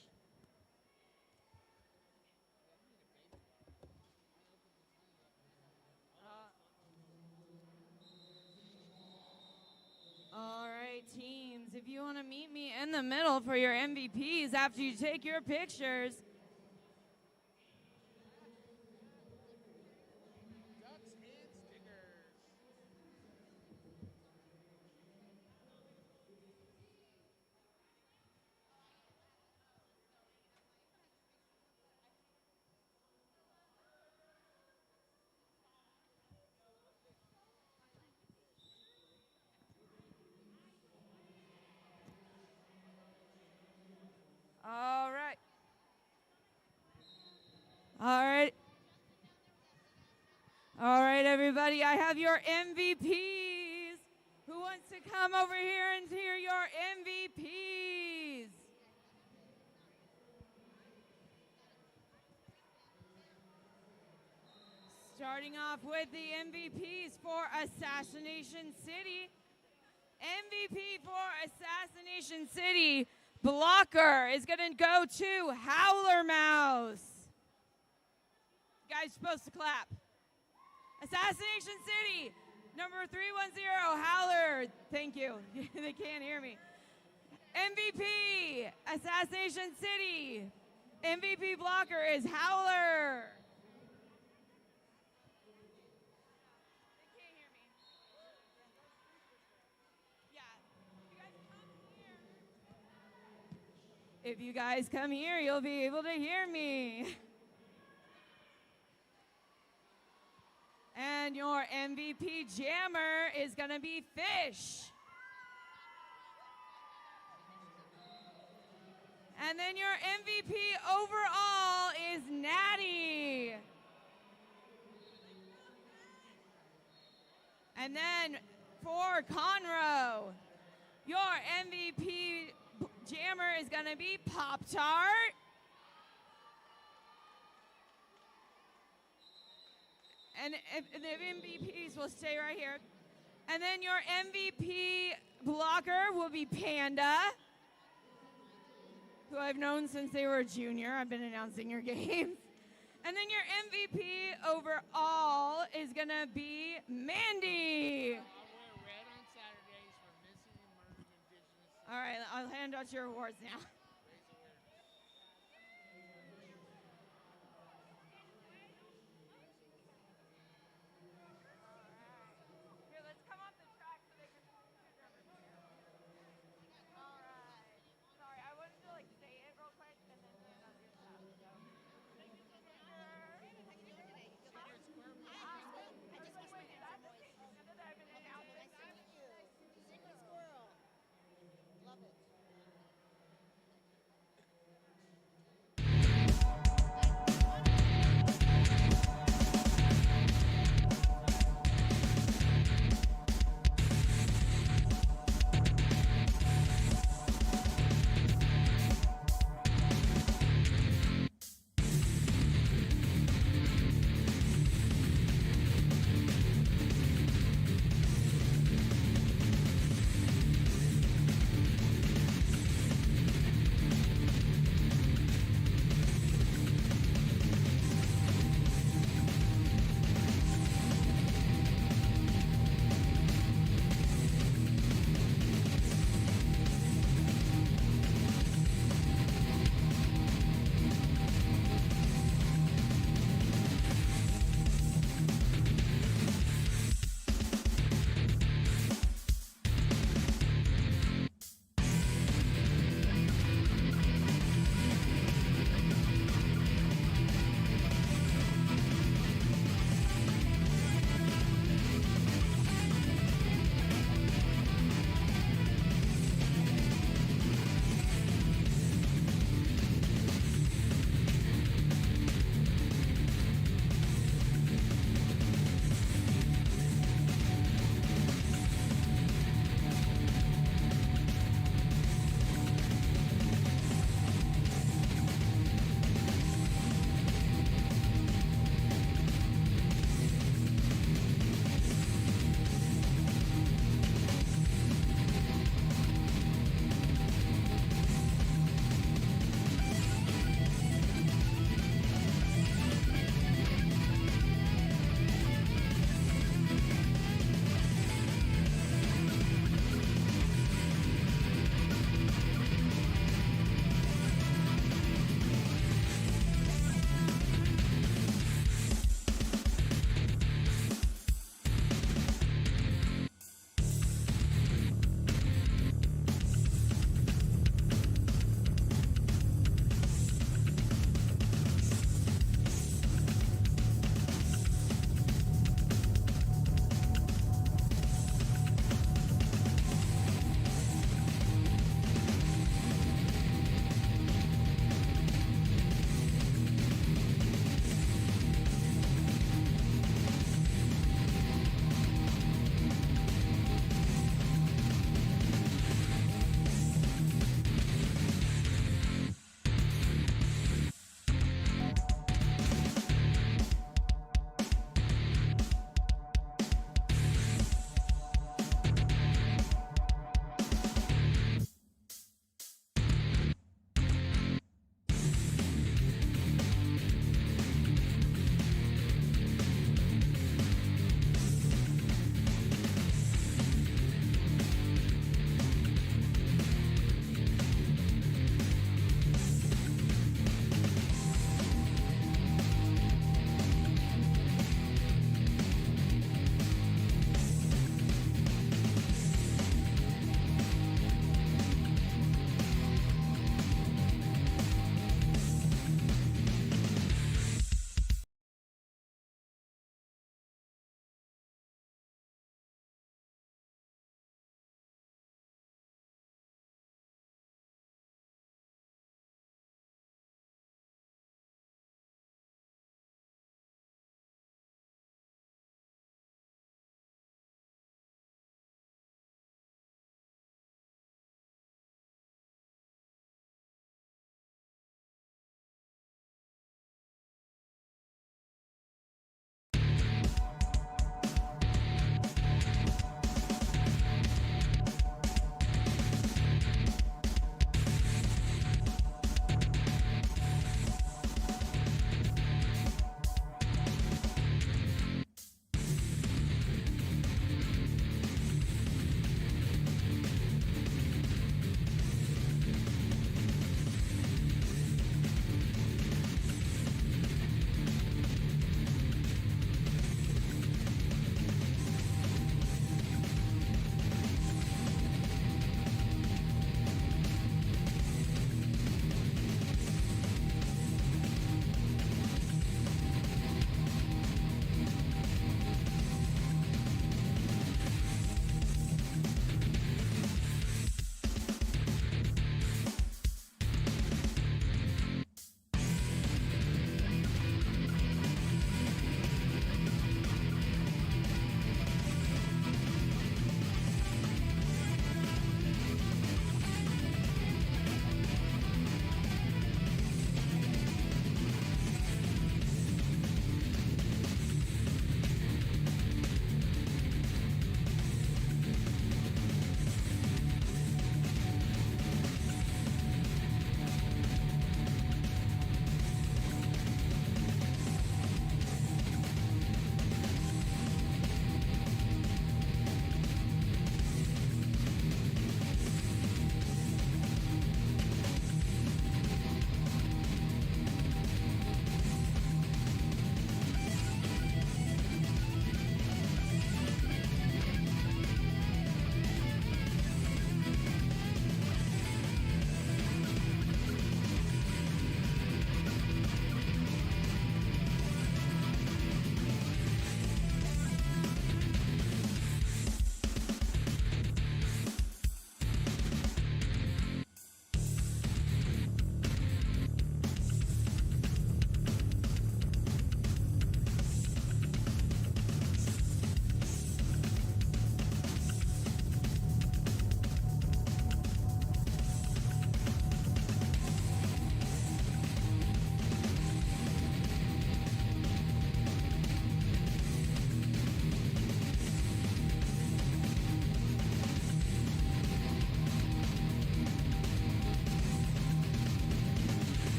All right, teams, if you want to meet me in the middle for your MVPs after you take your pictures, everybody. I have your MVPs. Who wants to come over here and hear your MVPs? Starting off with the MVPs for Assassination City. MVP for Assassination City, Blocker, is going to go to Howler Mouse. You guys supposed to clap. Assassination City, number 310, Howler. Thank you. They can't hear me. MVP, Assassination City. MVP Blocker is Howler. If you guys come here, you'll be able to hear me. And your MVP jammer is going to be Fish. And then your MVP overall is Natty. And then for Conroe, your MVP jammer is going to be Pop-Tart. And the MVPs will stay right here. And then your MVP blocker will be Panda, who I've known since they were a junior. I've been announcing your games. And then your MVP overall is going to be Mandy. All right, I'll hand out your awards now. Here, let's come off the track so they can see their material. All right. Sorry, I wanted to say it real quick and then hand out your stuff. So. Thank you so much. How you doing today? I just missed you guys' voice. I've been announcing. Secret squirrel. Love it.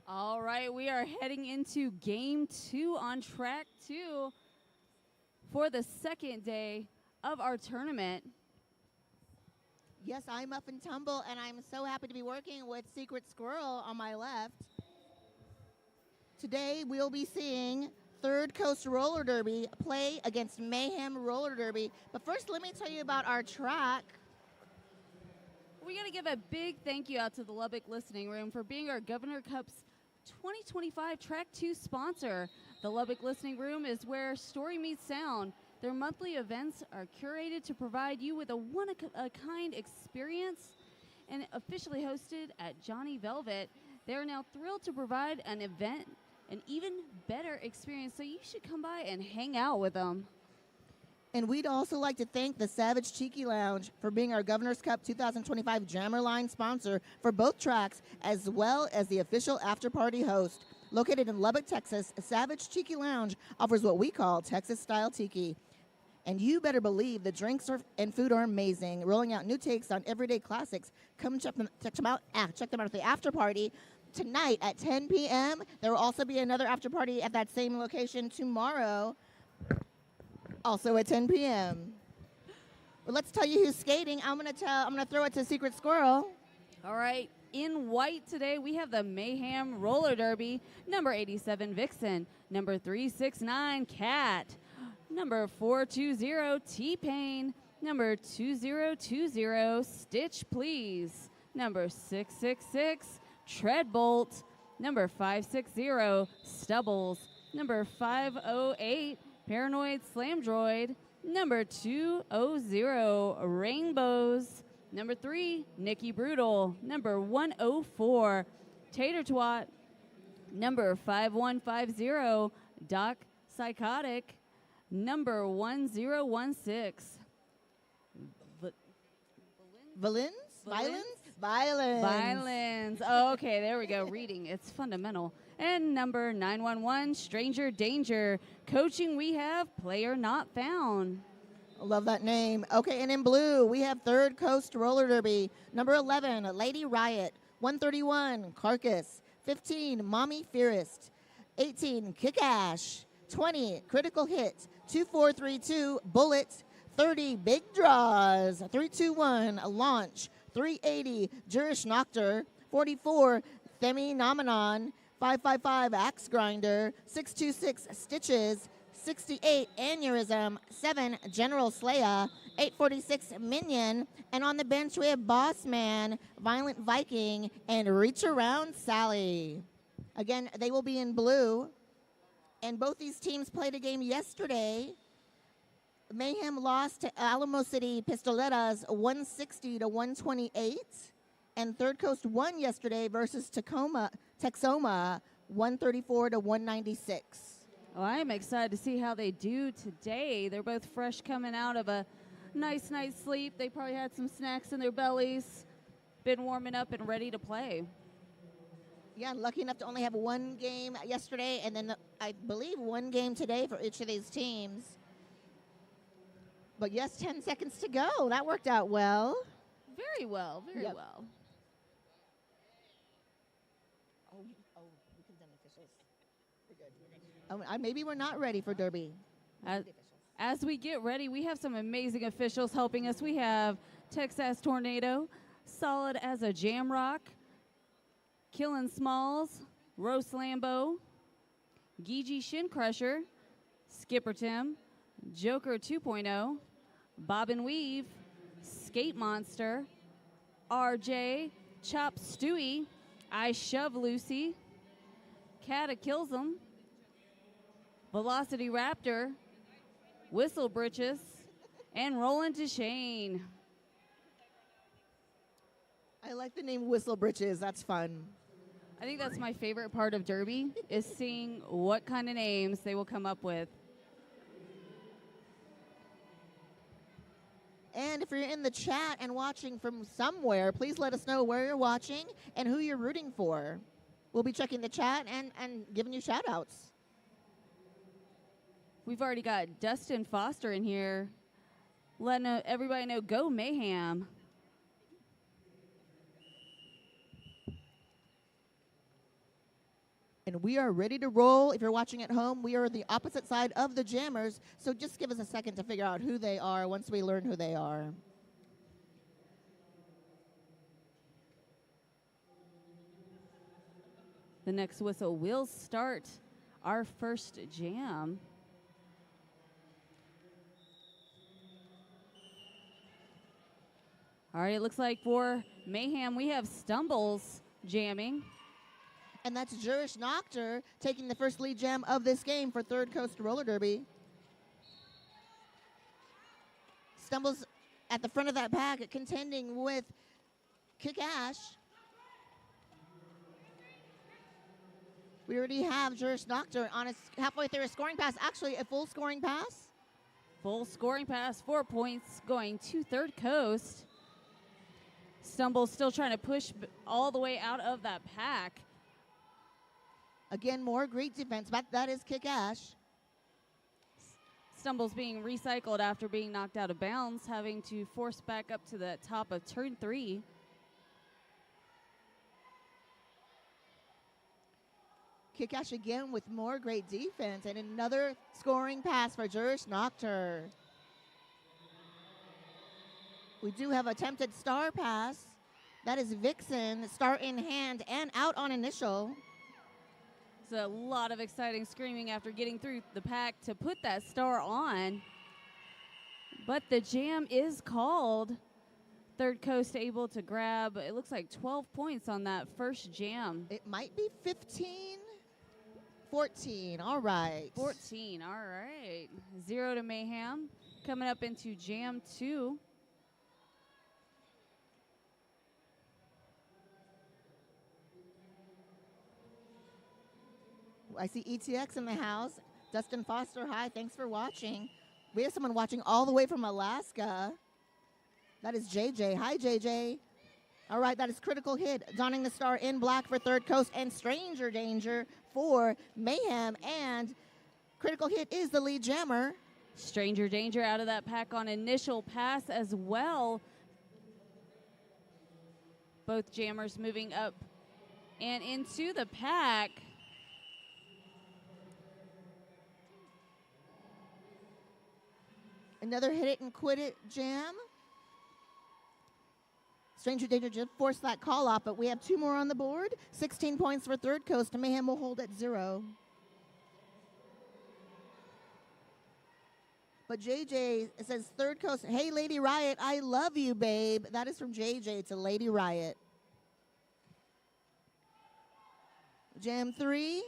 All right, we are heading into game 2 on track 2 for the second day of our tournament. Yes, I'm Muff and Tumble, and I'm so happy to be working with Secret Squirrel on my left. Today, we'll be seeing Third Coast Roller Derby play against Mayhem Roller Derby. But first, let me tell you about our track. We got to give a big thank you out to the Lubbock Listening Room for being our Governor Cup's 2025 Track 2 sponsor. The Lubbock Listening Room is where story meets sound. Their monthly events are curated to provide you with a one-of-a-kind experience and officially hosted at Johnny Velvet. They are now thrilled to provide an even better experience, so you should come by and hang out with them. And we'd also like to thank the Savage Cheeky Lounge for being our Governor's Cup 2025 Jammer Line sponsor for both tracks, as well as the official after-party host. Located in Lubbock, Texas, Savage Cheeky Lounge offers what we call Texas-style tiki. And you better believe the drinks and food are amazing, rolling out new takes on everyday classics. Come check them out at the after party tonight at 10 p.m. There will also be another after party at that same location tomorrow, also at 10 p.m. Well, let's tell you who's skating. I'm gonna throw it to Secret Squirrel. All right. In white today, we have the Mayhem Roller Derby, number 87 Vixen, number 369 Cat, number 420 T-Pain, number 2020 Stitch Please, number 666 Treadbolt, number 560 Stubbles, number 508 Paranoid Slam Droid, number 200 Rainbows, number 3 Nikki Brutal, number 104 Tater Twat, number 5150 Doc Psychotic, number 1016 Violence. Oh, okay, there we go. Reading. It's fundamental. And number 911 Stranger Danger. Coaching we have Player Not Found. I love that name. Okay, and in blue, we have Third Coast Roller Derby. Number 11, Lady Riot. 131, Carcass. 15, Mommy Fearist. 18, Kick-Ash. 20, Critical Hit. 2432, Bullet. 30, Big Draws. 321, Launch. 380, Jurish Noctur. 44, Theminomenon. 555, Axe Grinder. 626, Stitches. 68, Aneurysm. 7, General Slayer. 846, Minion. And on the bench, we have Boss Man, Violent Viking, and Reach Around Sally. Again, they will be in blue. And both these teams played a game yesterday. Mayhem lost to Alamo City Pistoletas 160 to 128. And Third Coast won yesterday versus Texoma 134 to 196. Oh, I am excited to see how they do today. They're both fresh coming out of a nice night's sleep. They probably had some snacks in their bellies, been warming up and ready to play. Yeah, lucky enough to only have one game yesterday and then I believe one game today for each of these teams. But yes, 10 seconds to go. That worked out well. Very well, very well. We could have done officials. We're good. Maybe we're not ready for Derby. As we get ready, we have some amazing officials helping us. We have Texas Tornado, Solid as a Jamrock, Killin' Smalls, Rose Lambo, Geegee Shin Crusher, Skipper Tim, Joker 2.0, Bob and Weave, Skate Monster, RJ, Chop Stewie, I Shove Lucy, Cataclysm, Velocity Raptor, Whistle Britches, and Roland Shane. I like the name Whistle Britches. That's fun. I think that's my favorite part of Derby is seeing what kind of names they will come up with. And if you're in the chat and watching from somewhere, please let us know where you're watching and who you're rooting for. We'll be checking the chat and giving you shout-outs. We've already got Dustin Foster in here letting everybody know, go Mayhem. And we are ready to roll. If you're watching at home, we are the opposite side of the jammers. So just give us a second to figure out who they are once we learn who they are. The next whistle will start our first jam. All right, it looks like for Mayhem, we have Stumbles jamming. And that's Jurish Noctur taking the first lead jam of this game for Third Coast Roller Derby. Stumbles at the front of that pack, contending with Kick Ash. We already have Jurish Noctur on his halfway through a scoring pass. Actually, a full scoring pass. Full scoring pass, 4 points going to Third Coast. Stumbles still trying to push all the way out of that pack. Again, more great defense, but that is Kick Ash. Stumbles being recycled after being knocked out of bounds, having to force back up to the top of turn 3. Kick Ash again with more great defense and another scoring pass for Jurish Noctur. We do have attempted star pass. That is Vixen, star in hand and out on initial. It's a lot of exciting screaming after getting through the pack to put that star on. But the jam is called. Third Coast able to grab, it looks like 12 points on that first jam. It might be 15, 14, all right. 14, all right. 0 to Mayhem. Coming up into jam 2. I see ETX in the house. Dustin Foster, hi, thanks for watching. We have someone watching all the way from Alaska. That is JJ. Hi, JJ. All right, that is Critical Hit, donning the star in black for Third Coast, and Stranger Danger for Mayhem. And Critical Hit is the lead jammer. Stranger Danger out of that pack on initial pass as well. Both jammers moving up and into the pack. Another hit it and quit it jam. Stranger Danger just forced that call off, but we have 2 more on the board. 16 points for Third Coast, and Mayhem will hold at 0. But JJ says, Third Coast, hey, Lady Riot, I love you, babe. That is from JJ to Lady Riot. Jam 3.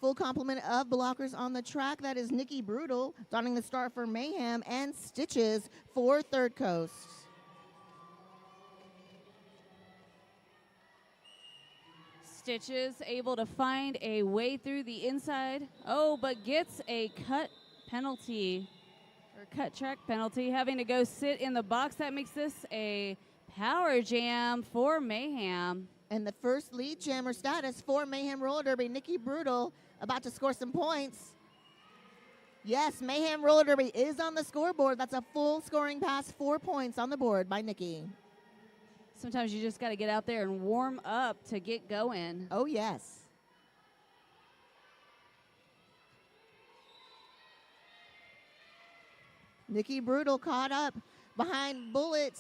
Full complement of blockers on the track. That is Nikki Brutal, donning the star for Mayhem, and Stitches for Third Coast. Stitches able to find a way through the inside. Oh, but gets a cut penalty, or cut track penalty, having to go sit in the box. That makes this a power jam for Mayhem. And the first lead jammer status for Mayhem Roller Derby, Nikki Brutal, about to score some points. Yes, Mayhem Roller Derby is on the scoreboard. That's a full scoring pass, 4 points on the board by Nikki. Sometimes you just got to get out there and warm up to get going. Oh, yes. Nikki Brutal caught up behind Bullet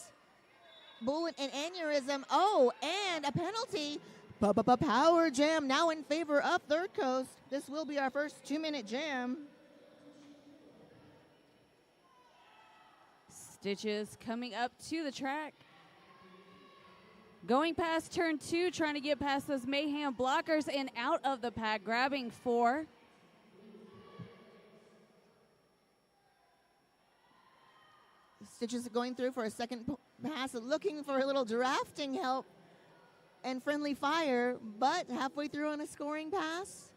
and Aneurysm. Oh, and a penalty. Power jam now in favor of Third Coast. This will be our first 2-minute jam. Stitches coming up to the track. Going past turn 2, trying to get past those Mayhem blockers and out of the pack, grabbing 4. Stitches going through for a second pass, looking for a little drafting help and friendly fire, but halfway through on a scoring pass.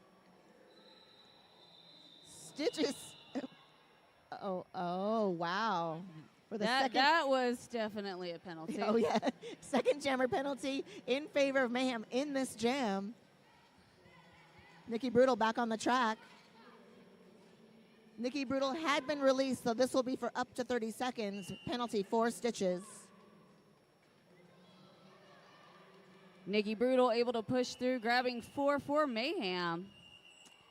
Stitches. Oh, wow. For the second. That was definitely a penalty. Oh, yeah. Second jammer penalty in favor of Mayhem in this jam. Nikki Brutal back on the track. Nikki Brutal had been released, so this will be for up to 30 seconds. Penalty for Stitches. Nikki Brutal able to push through, grabbing 4 for Mayhem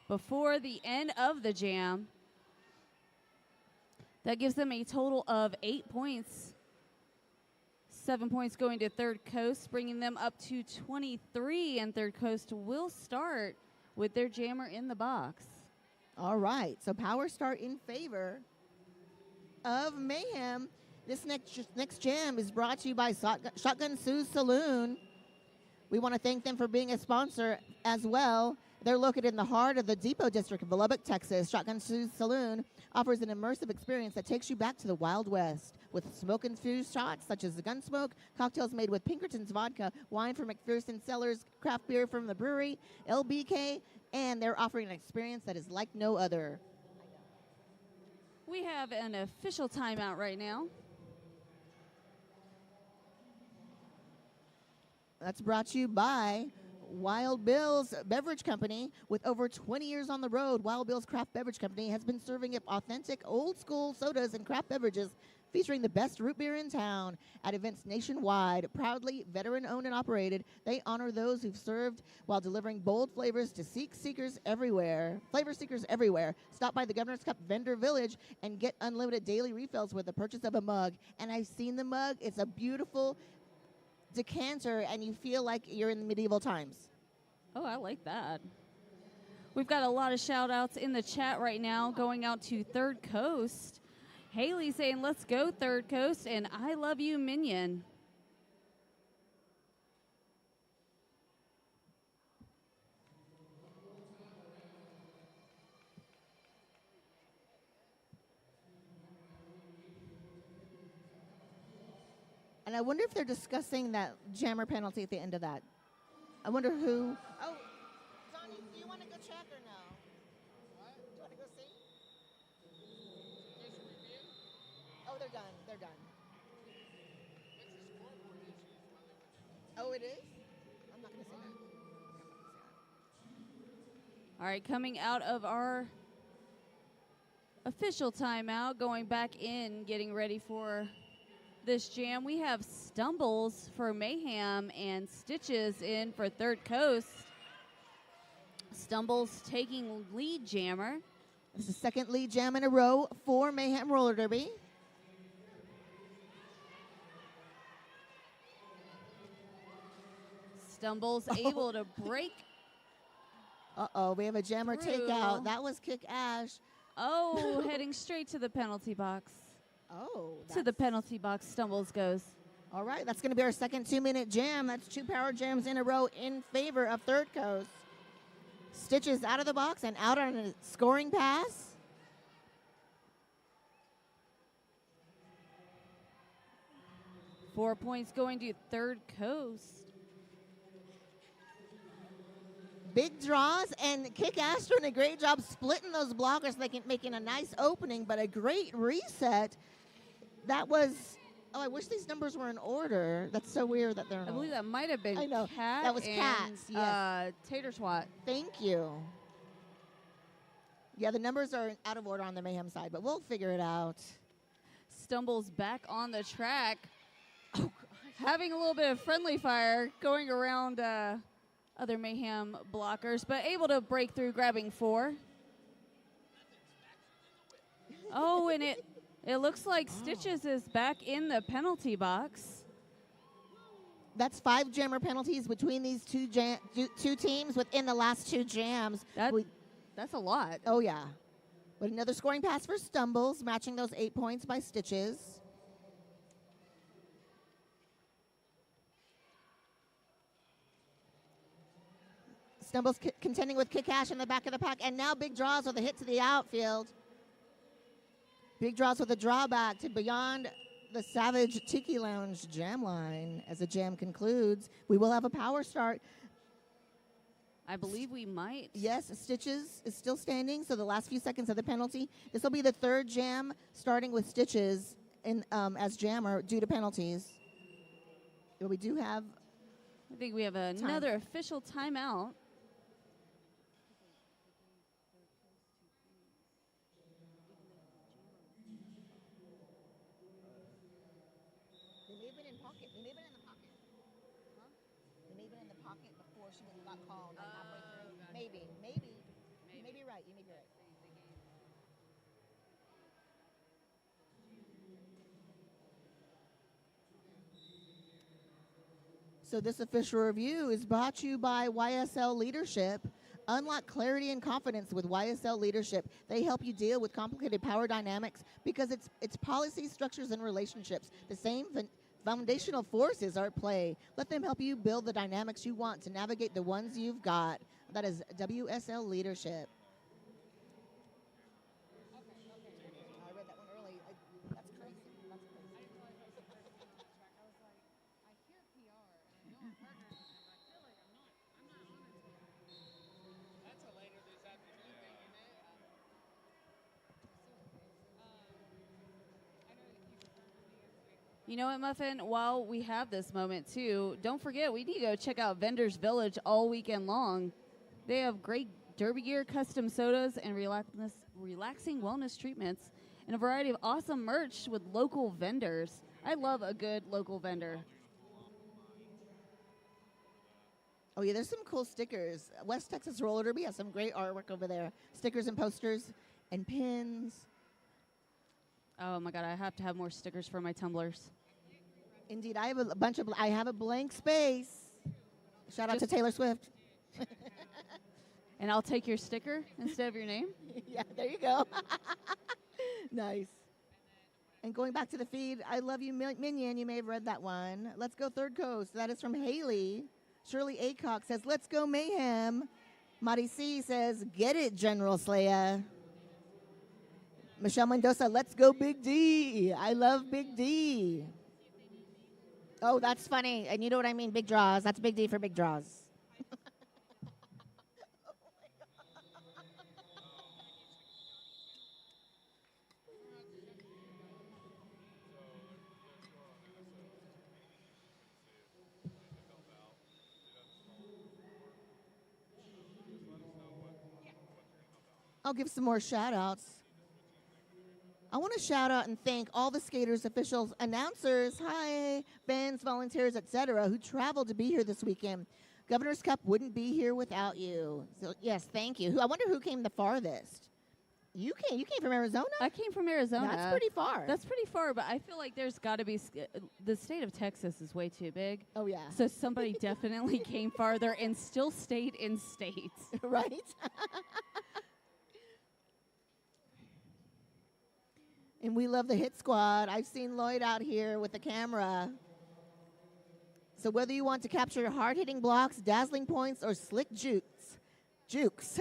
before the end of the jam. That gives them a total of 8 points. 7 points going to Third Coast, bringing them up to 23, and Third Coast will start with their jammer in the box. All right, so power start in favor of Mayhem. This next jam is brought to you by Shotgun Sue's Saloon. We want to thank them for being a sponsor as well. They're located in the heart of the Depot District of Lubbock, Texas. Shotgun Sue's Saloon offers an immersive experience that takes you back to the Wild West with smoke-infused shots such as the Gunsmoke, cocktails made with Pinkerton's vodka, wine from McPherson Cellars, craft beer from the brewery, LBK, and they're offering an experience that is like no other. We have an official timeout right now. That's brought to you by Wild Bill's Beverage Company. With over 20 years on the road, Wild Bill's Craft Beverage Company has been serving up authentic, old-school sodas and craft beverages featuring the best root beer in town at events nationwide. Proudly veteran-owned and operated, they honor those who've served while delivering bold flavors to flavor seekers everywhere. Stop by the Governor's Cup Vendor Village and get unlimited daily refills with the purchase of a mug. And I've seen the mug. It's a beautiful decanter, and you feel like you're in the medieval times. Oh, I like that. We've got a lot of shout outs in the chat right now going out to Third Coast. Haley saying, let's go Third Coast, and I love you, Minion. And I wonder if they're discussing that jammer penalty at the end of that. I wonder who. Oh, Johnny, do you want to go check or no? What? Do you want to go see? Oh, they're done. They're done. Oh, it is? I'm not going to say that. All right, coming out of our official timeout, going back in, getting ready for this jam, we have Stumbles for Mayhem and Stitches in for Third Coast. Stumbles taking lead jammer. This is the second lead jam in a row for Mayhem Roller Derby. Stumbles able to break. Uh-oh, we have a jammer takeout. That was Kick Ash. Oh, heading straight to the penalty box. Oh. To the penalty box, Stumbles goes. All right, that's going to be our second 2-minute jam. That's 2 power jams in a row in favor of Third Coast. Stitches out of the box and out on a scoring pass. Four points going to Third Coast. Big draws, and Kick Ash doing a great job splitting those blockers, making a nice opening, but a great reset. That was, I wish these numbers were in order. That's so weird that they're I believe that might have been I know. Cat. That was and, Cats, yes. Tater Twat. Thank you. Yeah, the numbers are out of order on the Mayhem side, but we'll figure it out. Stumbles back on the track. Oh, having a little bit of friendly fire going around other Mayhem blockers, but able to break through, grabbing 4. Oh, and it looks like Stitches is back in the penalty box. That's 5 jammer penalties between these two teams within the last 2 jams. That's a lot. Oh, yeah. But another scoring pass for Stumbles, matching those 8 points by Stitches. Stumbles contending with Kick Ash in the back of the pack, and now Big Draws with a hit to the outfield. Big Draws with a drawback to beyond the Savage Tiki Lounge jam line. As the jam concludes, we will have a power start. I believe we might. Yes, Stitches is still standing, so the last few seconds of the penalty. This will be the 3rd jam, starting with Stitches in, as jammer due to penalties. But we do have I think we have another official timeout. They may have been in pocket. They may have been in the pocket. Huh? They may have been in the pocket before she got called. Like halfway through. Maybe. You may be right. So this official review is brought to you by YSL Leadership. Unlock clarity and confidence with YSL Leadership. They help you deal with complicated power dynamics because it's policy, structures, and relationships. The same foundational forces are at play. Let them help you build the dynamics you want to navigate the ones you've got. That is WSL Leadership. I read that one early. That's crazy. You know what, Muffin? While we have this moment, too, don't forget, we need to go check out Vendors Village all weekend long. They have great derby gear, custom sodas, and relaxing wellness treatments, and a variety of awesome merch with local vendors. I love a good local vendor. Oh, yeah, there's some cool stickers. West Texas Roller Derby has some great artwork over there. Stickers and posters and pins. Oh, my God, I have to have more stickers for my tumblers. Indeed, I have a bunch of. I have a blank space. Shout out to Taylor Swift. And I'll take your sticker instead of your name? Yeah, there you go. Nice. And going back to the feed, I love you, Minion. You may have read that one. Let's go Third Coast. That is from Haley. Shirley Acock says, let's go Mayhem. Mari C says, get it, General Slaya. Michelle Mendoza, let's go Big D. I love Big D. Oh, that's funny. And you know what I mean, big draws. That's Big D for big draws. I'll give some more shout outs. I want to shout out and thank all the skaters, officials, announcers, fans, volunteers, etc., who traveled to be here this weekend. Governor's Cup wouldn't be here without you. So, yes, thank you. I wonder who came the farthest. You came from Arizona? I came from Arizona. That's pretty far. That's pretty far, but I feel like there's got to be the state of Texas is way too big. Oh, yeah. So somebody definitely came farther and still stayed in states. Right? And we love the Hit Squad. I've seen Lloyd out here with the camera. So whether you want to capture hard-hitting blocks, dazzling points, or slick jukes,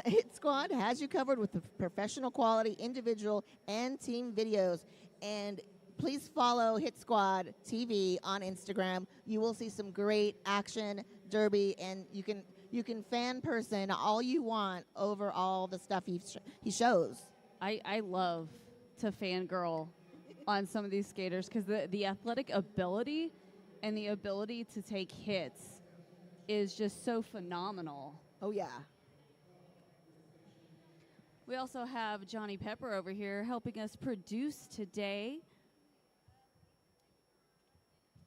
Hit Squad has you covered with the professional quality individual and team videos. And please follow Hit Squad TV on Instagram. You will see some great action, derby, and you can fan person all you want over all the stuff he shows. I love to fangirl on some of these skaters because the athletic ability and the ability to take hits is just so phenomenal. Oh, yeah. We also have Johnny Pepper over here helping us produce today.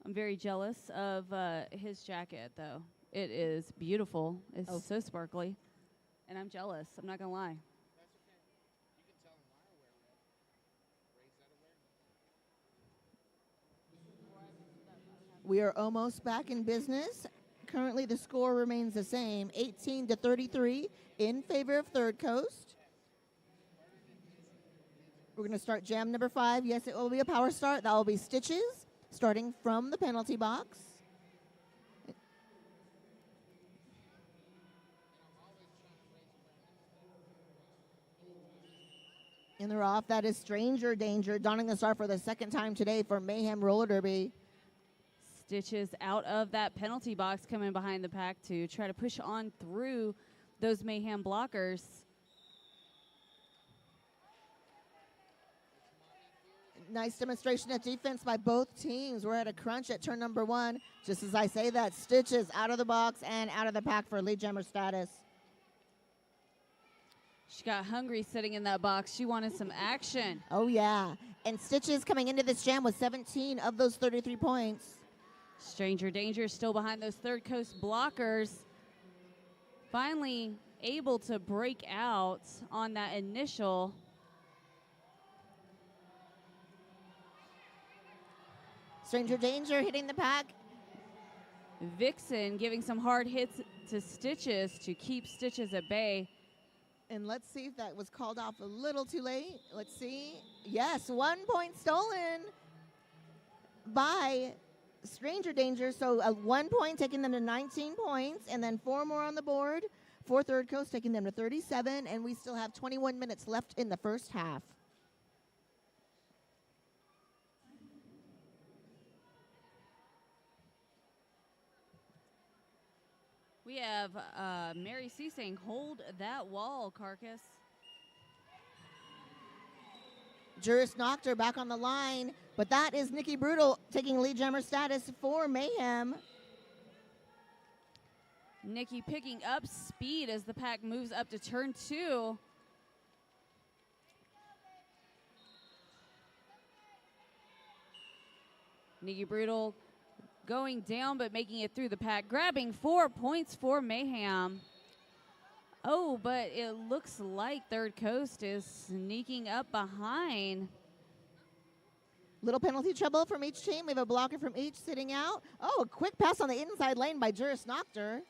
I'm very jealous of his jacket, though. It is beautiful. It's so sparkly. And I'm jealous. I'm not going to lie. We are almost back in business. Currently, the score remains the same, 18-33 in favor of Third Coast. We're going to start jam number 5. Yes, it will be a power start. That will be Stitches, starting from the penalty box. And they're off. That is Stranger Danger, donning the star for the second time today for Mayhem Roller Derby. Stitches out of that penalty box coming behind the pack to try to push on through those Mayhem blockers. Nice demonstration of defense by both teams. We're at a crunch at turn number 1. Just as I say that, Stitches out of the box and out of the pack for lead jammer status. She got hungry sitting in that box. She wanted some action. Oh, yeah. And Stitches coming into this jam with 17 of those 33 points. Stranger Danger still behind those Third Coast blockers. Finally able to break out on that initial. Stranger Danger hitting the pack. Vixen giving some hard hits to Stitches to keep Stitches at bay. And let's see if that was called off a little too late. Let's see. Yes, 1 point stolen by Stranger Danger. So 1 point taking them to 19 points, and then 4 more on the board for Third Coast, taking them to 37, and we still have 21 minutes left in the first half. We have Mary C saying, hold that wall, Carcass. Juris Noctur back on the line, but that is Nikki Brutal taking lead jammer status for Mayhem. Nikki picking up speed as the pack moves up to turn 2. Nikki Brutal going down but making it through the pack, grabbing 4 points for Mayhem. Oh, but it looks like Third Coast is sneaking up behind. Little penalty trouble from each team. We have a blocker from each sitting out. Oh, a quick pass on the inside lane by Juris Noctur.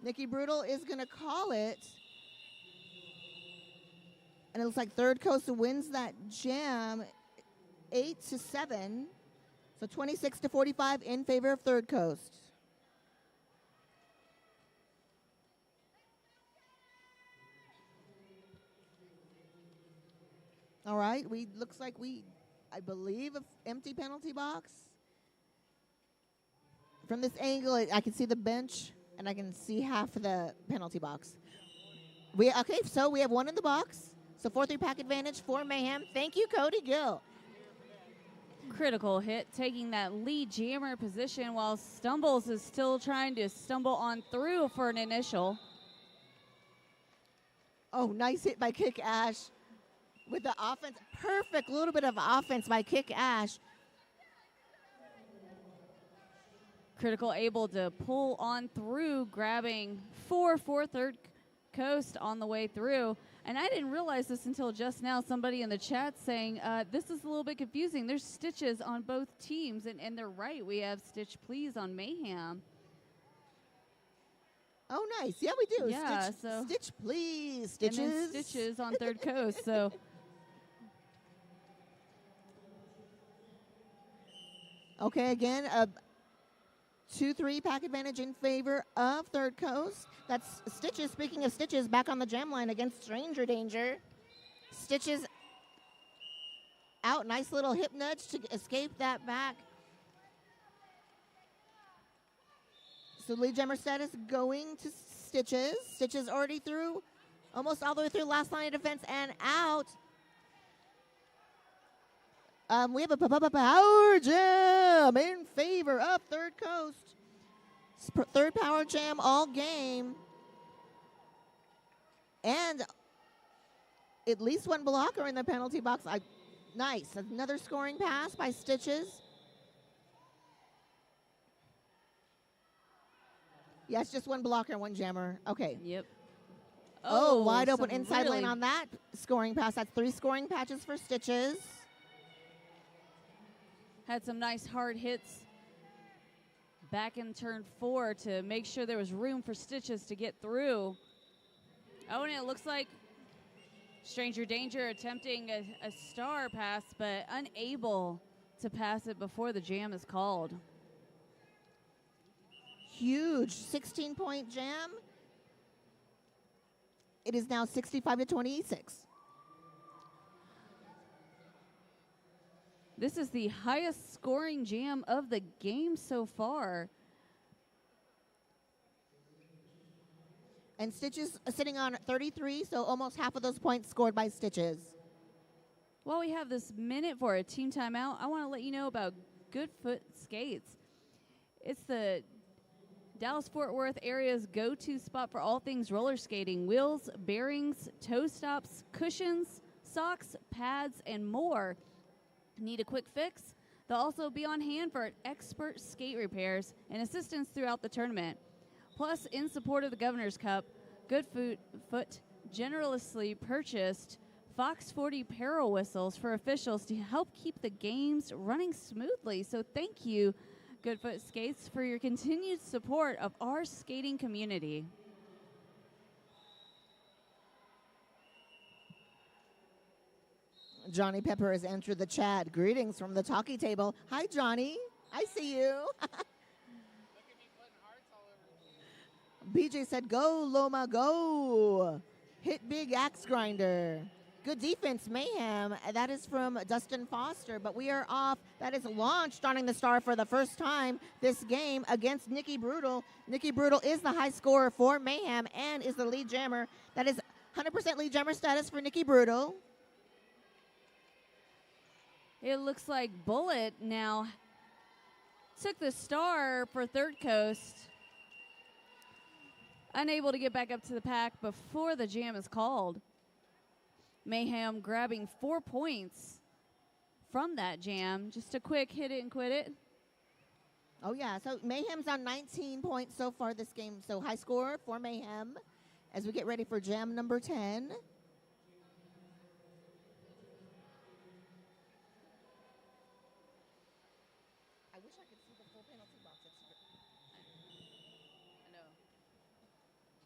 Nikki Brutal is going to call it. And it looks like Third Coast wins that jam 8-7. So 26-45 in favor of Third Coast. All right, looks like I believe, an empty penalty box. From this angle, I can see the bench, and I can see half of the penalty box. Okay, so we have one in the box. So 4-3 pack advantage for Mayhem. Thank you, Cody Gill. Critical hit, taking that lead jammer position while Stumbles is still trying to stumble on through for an initial. Oh, nice hit by Kick Ash with the offense. Perfect little bit of offense by Kick Ash. Critical able to pull on through, grabbing 4 for Third Coast on the way through. And I didn't realize this until just now. Somebody in the chat saying, this is a little bit confusing. There's Stitches on both teams, and they're right. We have Stitch Please on Mayhem. Oh, nice. Yeah, we do. Yeah, Stitch Please. Stitches. And then Stitches on Third Coast. So okay, again, a 2-3 pack advantage in favor of Third Coast. That's Stitches. Speaking of Stitches, back on the jam line against Stranger Danger. Stitches out. Nice little hip nudge to escape that back. So lead jammer status going to Stitches. Stitches already through, almost all the way through last line of defense and out. We have a power jam in favor of Third Coast. Third power jam all game. And at least one blocker in the penalty box. Nice. Another scoring pass by Stitches. Yes, just one blocker, one jammer. Okay. Yep. Oh, wide open inside lane on that scoring pass. That's 3 scoring patches for Stitches. Had some nice hard hits back in turn 4 to make sure there was room for Stitches to get through. Oh, and it looks like Stranger Danger attempting a star pass, but unable to pass it before the jam is called. Huge 16-point jam. It is now 65-26. This is the highest scoring jam of the game so far. And Stitches sitting on 33, so almost half of those points scored by Stitches. While we have this minute for a team timeout, I want to let you know about Goodfoot Skates. It's the Dallas-Fort Worth area's go-to spot for all things roller skating. Wheels, bearings, toe stops, cushions, socks, pads, and more. Need a quick fix? They'll also be on hand for expert skate repairs and assistance throughout the tournament. Plus, in support of the Governor's Cup, Foot generously purchased Fox 40 peril whistles for officials to help keep the games running smoothly. So thank you, Goodfoot Skates, for your continued support of our skating community. Johnny Pepper has entered the chat. Greetings from the talkie table. Hi, Johnny. I see you. BJ said, go, Loma, go. Hit big axe grinder. Good defense, Mayhem. That is from Dustin Foster, but we are off. That is launched, donning the star for the first time this game against Nikki Brutal. Nikki Brutal is the high scorer for Mayhem and is the lead jammer. That is 100% lead jammer status for Nikki Brutal. It looks like Bullet now took the star for Third Coast. Unable to get back up to the pack before the jam is called. Mayhem grabbing 4 points from that jam. Just a quick hit it and quit it. Oh, yeah. So Mayhem's on 19 points so far this game. So high score for Mayhem as we get ready for jam number 10. I wish I could see the full penalty box. I know.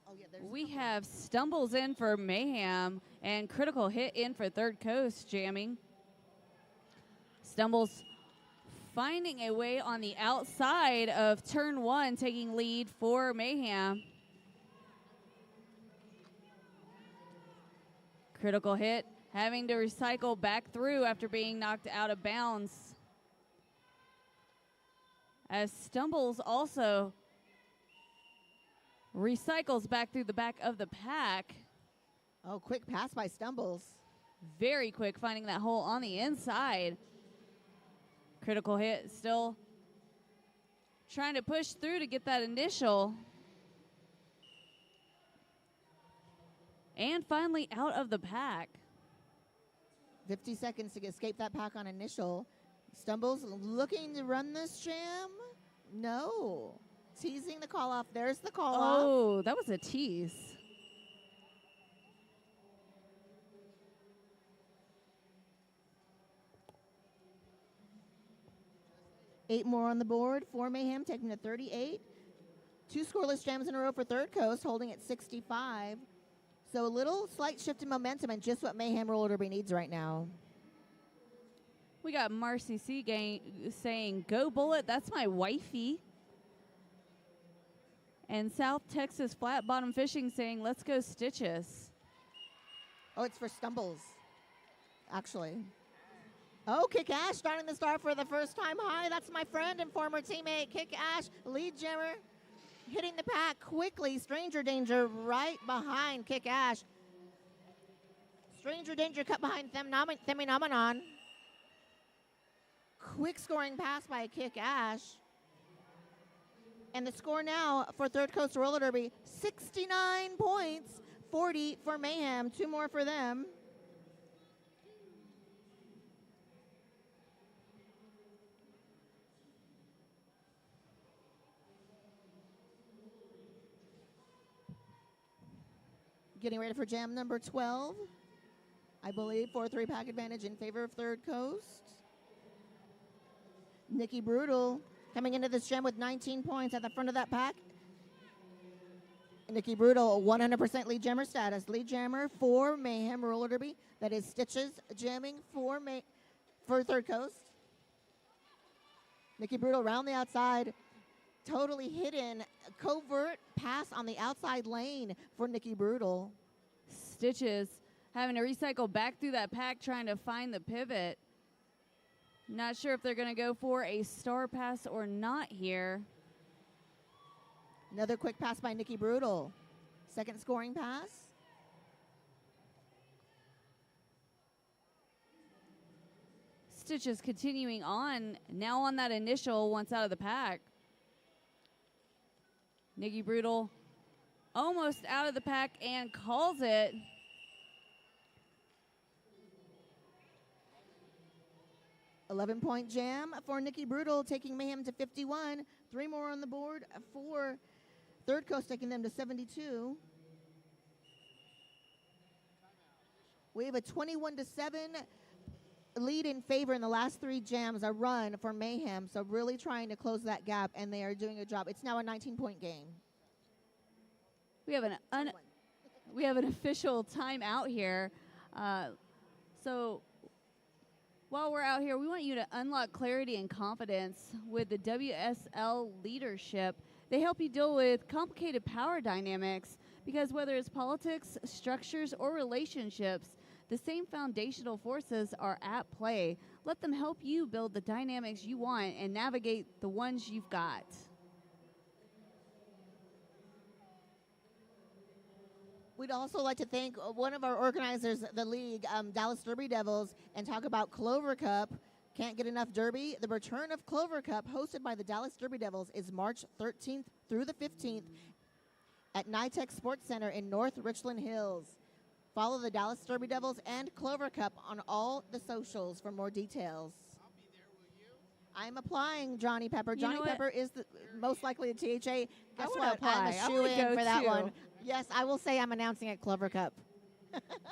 Oh, yeah. There's We have stumbles in for Mayhem and critical hit in for Third Coast jamming. Stumbles finding a way on the outside of turn 1, taking lead for Mayhem. Critical hit, having to recycle back through after being knocked out of bounds. As Stumbles also recycles back through the back of the pack. Oh, quick pass by Stumbles. Very quick, finding that hole on the inside. Critical hit, still trying to push through to get that initial. And finally out of the pack. 50 seconds to escape that pack on initial. Stumbles looking to run this jam? No. Teasing the call off. There's the call off. Oh, that was a tease. Eight more on the board for Mayhem, taking to 38. 2 scoreless jams in a row for Third Coast, holding at 65. So a little slight shift in momentum and just what Mayhem roller derby needs right now. We got Marcy C saying, go Bullet, that's my wifey. And South Texas Flat Bottom Fishing saying, let's go Stitches. Oh, it's for Stumbles, actually. Oh, Kick Ash starting the star for the first time. Hi, that's my friend and former teammate, Kick Ash, lead jammer, hitting the pack quickly. Stranger Danger right behind Kick Ash. Stranger Danger cut behind Theminamonon. Quick scoring pass by Kick Ash. And the score now for Third Coast Roller Derby, 69 points, 40 for Mayhem, 2 more for them. Getting ready for jam number 12. I believe 4-3 pack advantage in favor of Third Coast. Nikki Brutal coming into this jam with 19 points at the front of that pack. Nikki Brutal, 100% lead jammer status. Lead jammer for Mayhem Roller Derby. That is Stitches jamming for Third Coast. Nikki Brutal around the outside. Totally hidden. Covert pass on the outside lane for Nikki Brutal. Stitches having to recycle back through that pack, trying to find the pivot. Not sure if they're going to go for a star pass or not here. Another quick pass by Nikki Brutal. Second scoring pass. Stitches continuing on, now on that initial once out of the pack. Nikki Brutal almost out of the pack and calls it. 11-point jam for Nikki Brutal, taking Mayhem to 51. 3 more on the board for Third Coast, taking them to 72. We have a 21-7 lead in favor in the last 3 jams, a run for Mayhem. So really trying to close that gap, and they are doing a job. It's now a 19-point game. We have an official timeout here. So while we're out here, we want you to unlock clarity and confidence with the WSL leadership. They help you deal with complicated power dynamics because whether it's politics, structures, or relationships, the same foundational forces are at play. Let them help you build the dynamics you want and navigate the ones you've got. We'd also like to thank one of our organizers, the league, Dallas Derby Devils, and talk about Clover Cup. Can't get enough Derby. The return of Clover Cup, hosted by the Dallas Derby Devils, is March 13th through the 15th at NYTEX Sports Center in North Richland Hills. Follow the Dallas Derby Devils and Clover Cup on all the socials for more details. I'll be there, will you? I'm applying, Johnny Pepper. You know Johnny what? Pepper is the most likely a THA. Guess wanna what? apply. I'm I a wanna shoe-in go for that too. one. Yes, I will say I'm announcing at Clover Cup.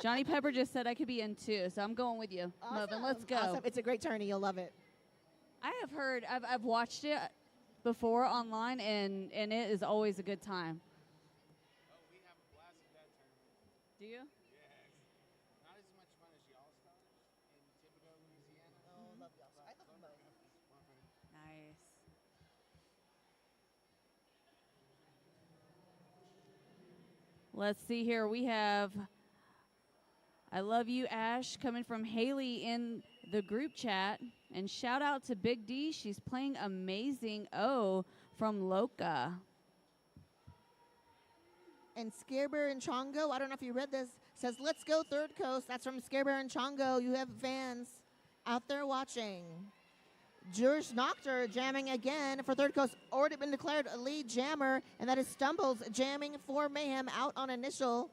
Johnny Pepper just said I could be in too, so I'm going with you. Melvin, let's go. Awesome. It's a great tourney. You'll love it. I have heard, I've watched it before online, and it is always a good time. Oh, we have a blast at that tournament. Do you? Yes. Not as much fun as the All-Stars in Thibodaux, Louisiana. Oh, love y'all. I love them both. Nice. Let's see here. We have I Love You, Ash, coming from Haley in the group chat. And shout out to Big D. She's playing amazing. Oh, from Loca. And Scarebear and Chongo, I don't know if you read this, says, let's go Third Coast. That's from Scarebear and Chongo. You have fans out there watching. Jurish Noctur jamming again for Third Coast. Already been declared a lead jammer, and that is Stumbles jamming for Mayhem out on initial.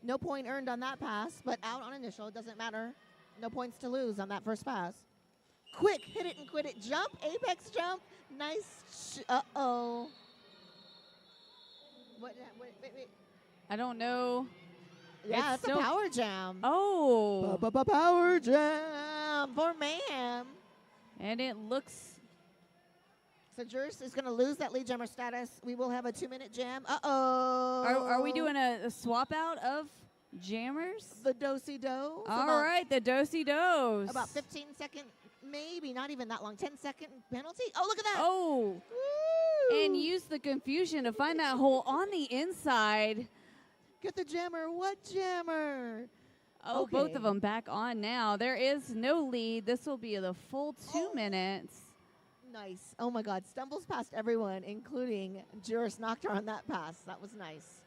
No point earned on that pass, but out on initial. It doesn't matter. No points to lose on that first pass. Quick, hit it and quit it. Jump, apex jump. Nice. Uh-oh. Wait. I don't know. Yeah, It's that's a power jam. Oh. Power jam for Mayhem. And it looks. So Jurish is going to lose that lead jammer status. We will have a 2-minute jam. Uh-oh. Are we doing a swap out of jammers? The do-si-do? All right, the do-si-dos. About 15-second, maybe not even that long, 10-second penalty. Oh, look at that. Oh. Woo. And use the confusion to find that hole on the inside. Get the jammer. What jammer? Oh, Okay. both of them back on now. There is no lead. This will be the full 2 minutes. Nice. Oh, my God. Stumbles past everyone, including Jurish Noctur on that pass. That was nice.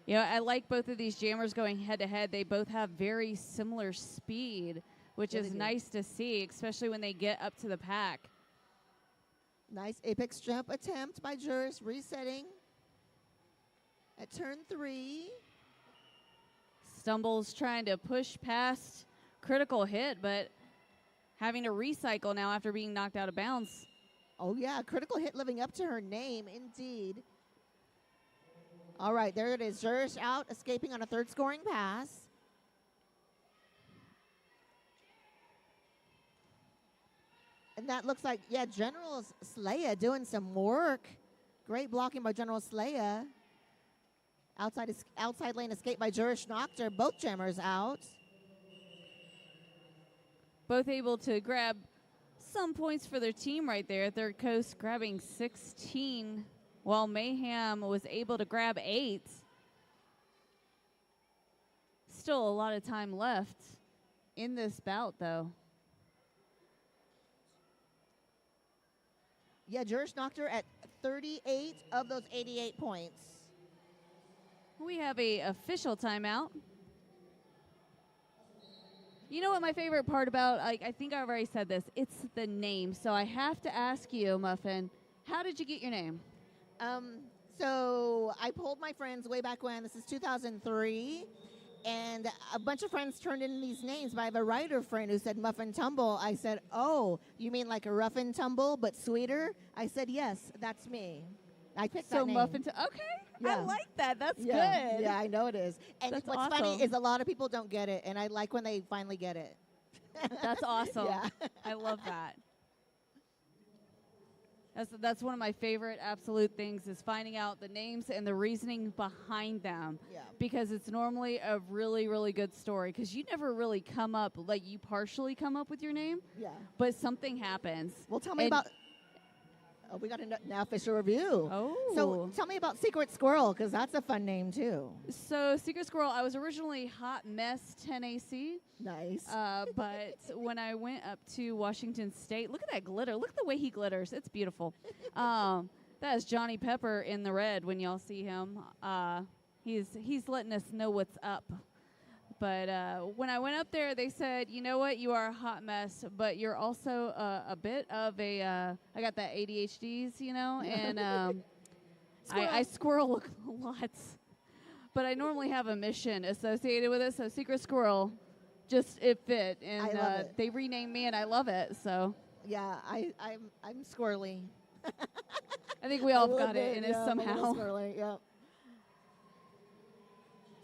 You know, I like both of these jammers going head-to-head. They both have very similar speed, which Yeah, is they do. nice to see, especially when they get up to the pack. Nice apex jump attempt by Jurish, resetting at turn 3. Stumbles trying to push past critical hit, but having to recycle now after being knocked out of bounds. Oh, yeah, critical hit living up to her name, indeed. All right, there it is. Jurish out, escaping on a third scoring pass. And that looks like, yeah, General Slaya doing some work. Great blocking by General Slaya. Outside lane escape by Jurish Noctur. Both jammers out. Both able to grab some points for their team right there. Third Coast grabbing 16, while Mayhem was able to grab 8. Still a lot of time left in this bout, though. Yeah, Jurish Noctur at 38 of those 88 points. We have a official timeout. You know what my favorite part about, I think I've already said this, it's the name. So I have to ask you, Muffin, how did you get your name? So I polled my friends way back when. This is 2003. And a bunch of friends turned in these names, but I have a writer friend who said Muffin Tumble. I said, oh, you mean like a rough and tumble, but sweeter? I said, yes, that's me. I picked that name. Okay, Yeah. I like that. That's Yeah. good. Yeah, I know it is. And That's what's awesome. funny is a lot of people don't get it, and I like when they finally get it. That's awesome. Yeah. I love that. That's one of my favorite absolute things is finding out the names and the reasoning behind them. Yeah. Because it's normally a really, really good story. Because you never really come up, like you partially come up with your name, Yeah. but something happens. Well, tell me And- about. Oh, we got a now official review. Oh. So tell me about Secret Squirrel, because that's a fun name too. So Secret Squirrel, I was originally Hot Mess 10AC. Nice. But when I went up to Washington State, look at that glitter. Look at the way he glitters. It's beautiful. That is Johnny Pepper in the red when y'all see him. He's letting us know what's up. But when I went up there, they said, you know what, you are a hot mess, but you're also a bit of a, I got that ADHDs, you know, and I squirrel lots. But I normally have a mission associated with it, so Secret Squirrel, just it fit. And I love it. they renamed me, and I love it. So Yeah, I'm squirrely. I think we all A little got it bit, in us yeah, I'm a little somehow. squirrely, yeah.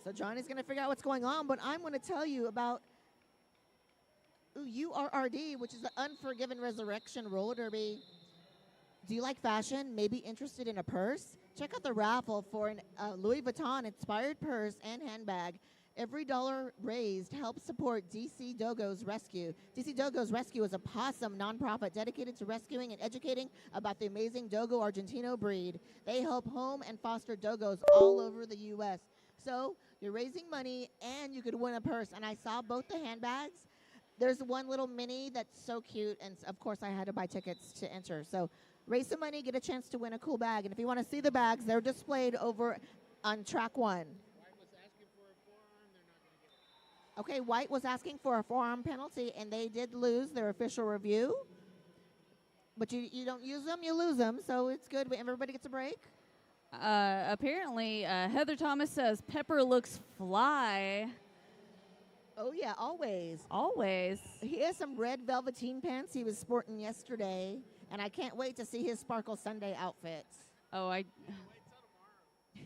So Johnny's going to figure out what's going on, but I'm going to tell you about URRD, which is the Unforgiven Resurrection Roller Derby. Do you like fashion? Maybe interested in a purse? Check out the raffle for a Louis Vuitton-inspired purse and handbag. Every dollar raised helps support DC Dogo's Rescue. DC Dogo's Rescue is a possum nonprofit dedicated to rescuing and educating about the amazing Dogo Argentino breed. They help home and foster dogos all over the U.S. So you're raising money and you could win a purse. And I saw both the handbags. There's one little mini that's so cute. And of course, I had to buy tickets to enter. So raise some money, get a chance to win a cool bag. And if you want to see the bags, they're displayed over on track 1. Okay, White was asking for a forearm penalty, and they did lose their official review. But you don't use them, you lose them, so it's good. Everybody gets a break. Apparently, Heather Thomas says Pepper looks fly. Oh, yeah, always. Always. He has some red velveteen pants he was sporting yesterday, and I can't wait to see his Sparkle Sunday outfits. Oh,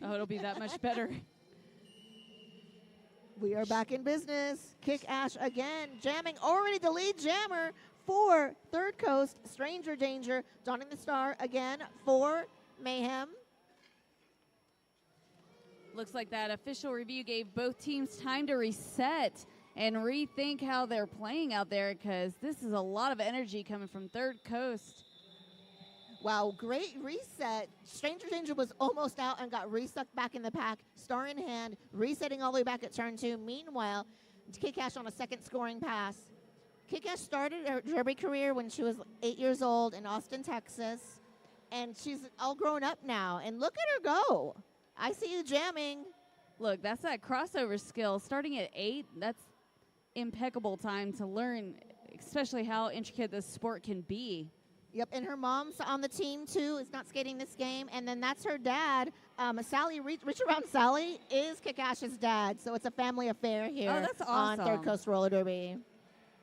it'll be that much better. We are back in business. Kick Ash again, jamming already the lead jammer for Third Coast. Stranger Danger, donning the star again for Mayhem. Looks like that official review gave both teams time to reset and rethink how they're playing out there because this is a lot of energy coming from Third Coast. Wow, great reset. Stranger Danger was almost out and got resucked back in the pack. Star in hand, resetting all the way back at turn 2. Meanwhile, Kick Ash on a second scoring pass. Kick Ash started her derby career when she was 8 years old in Austin, Texas. And she's all grown up now. And look at her go. I see you jamming. Look, that's that crossover skill. Starting at 8, that's impeccable time to learn, especially how intricate this sport can be. Yep, and her mom's on the team, too, is not skating this game. And then that's her dad. Sally, Reach Around Sally is Kick Ash's dad. So it's a family affair here Oh, that's on awesome. Third Coast Roller Derby.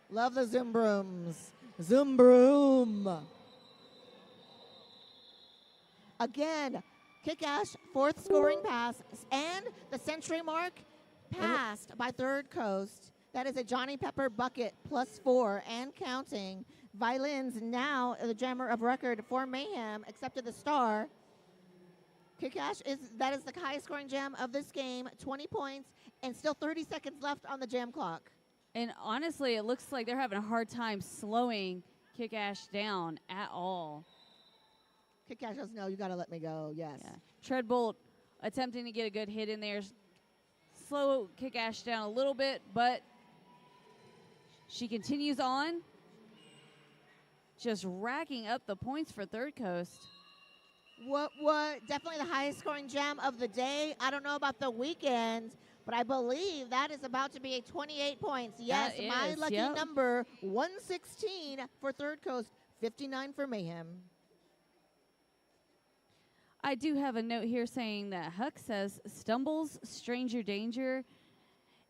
Love the Zoom Brooms. Zoom Broom. Again, Kick Ash, fourth scoring pass. And the century mark passed by Third Coast. That is a Johnny Pepper bucket +4 and counting. Violins now the jammer of record for Mayhem, accepted the star. Kick Ash that is the highest scoring jam of this game, 20 points, and still 30 seconds left on the jam clock. And honestly, it looks like they're having a hard time slowing Kick Ash down at all. Kick Ash says, no, you got to let me go, yes. Yeah. Treadbolt attempting to get a good hit in there. Slow Kick Ash down a little bit, but she continues on. Just racking up the points for Third Coast. What? Definitely the highest scoring jam of the day. I don't know about the weekend, but I believe that is about to be a 28 points. Yes, That my is, lucky yep. number, 116 for Third Coast, 59 for Mayhem. I do have a note here saying that Huck says stumbles, stranger danger,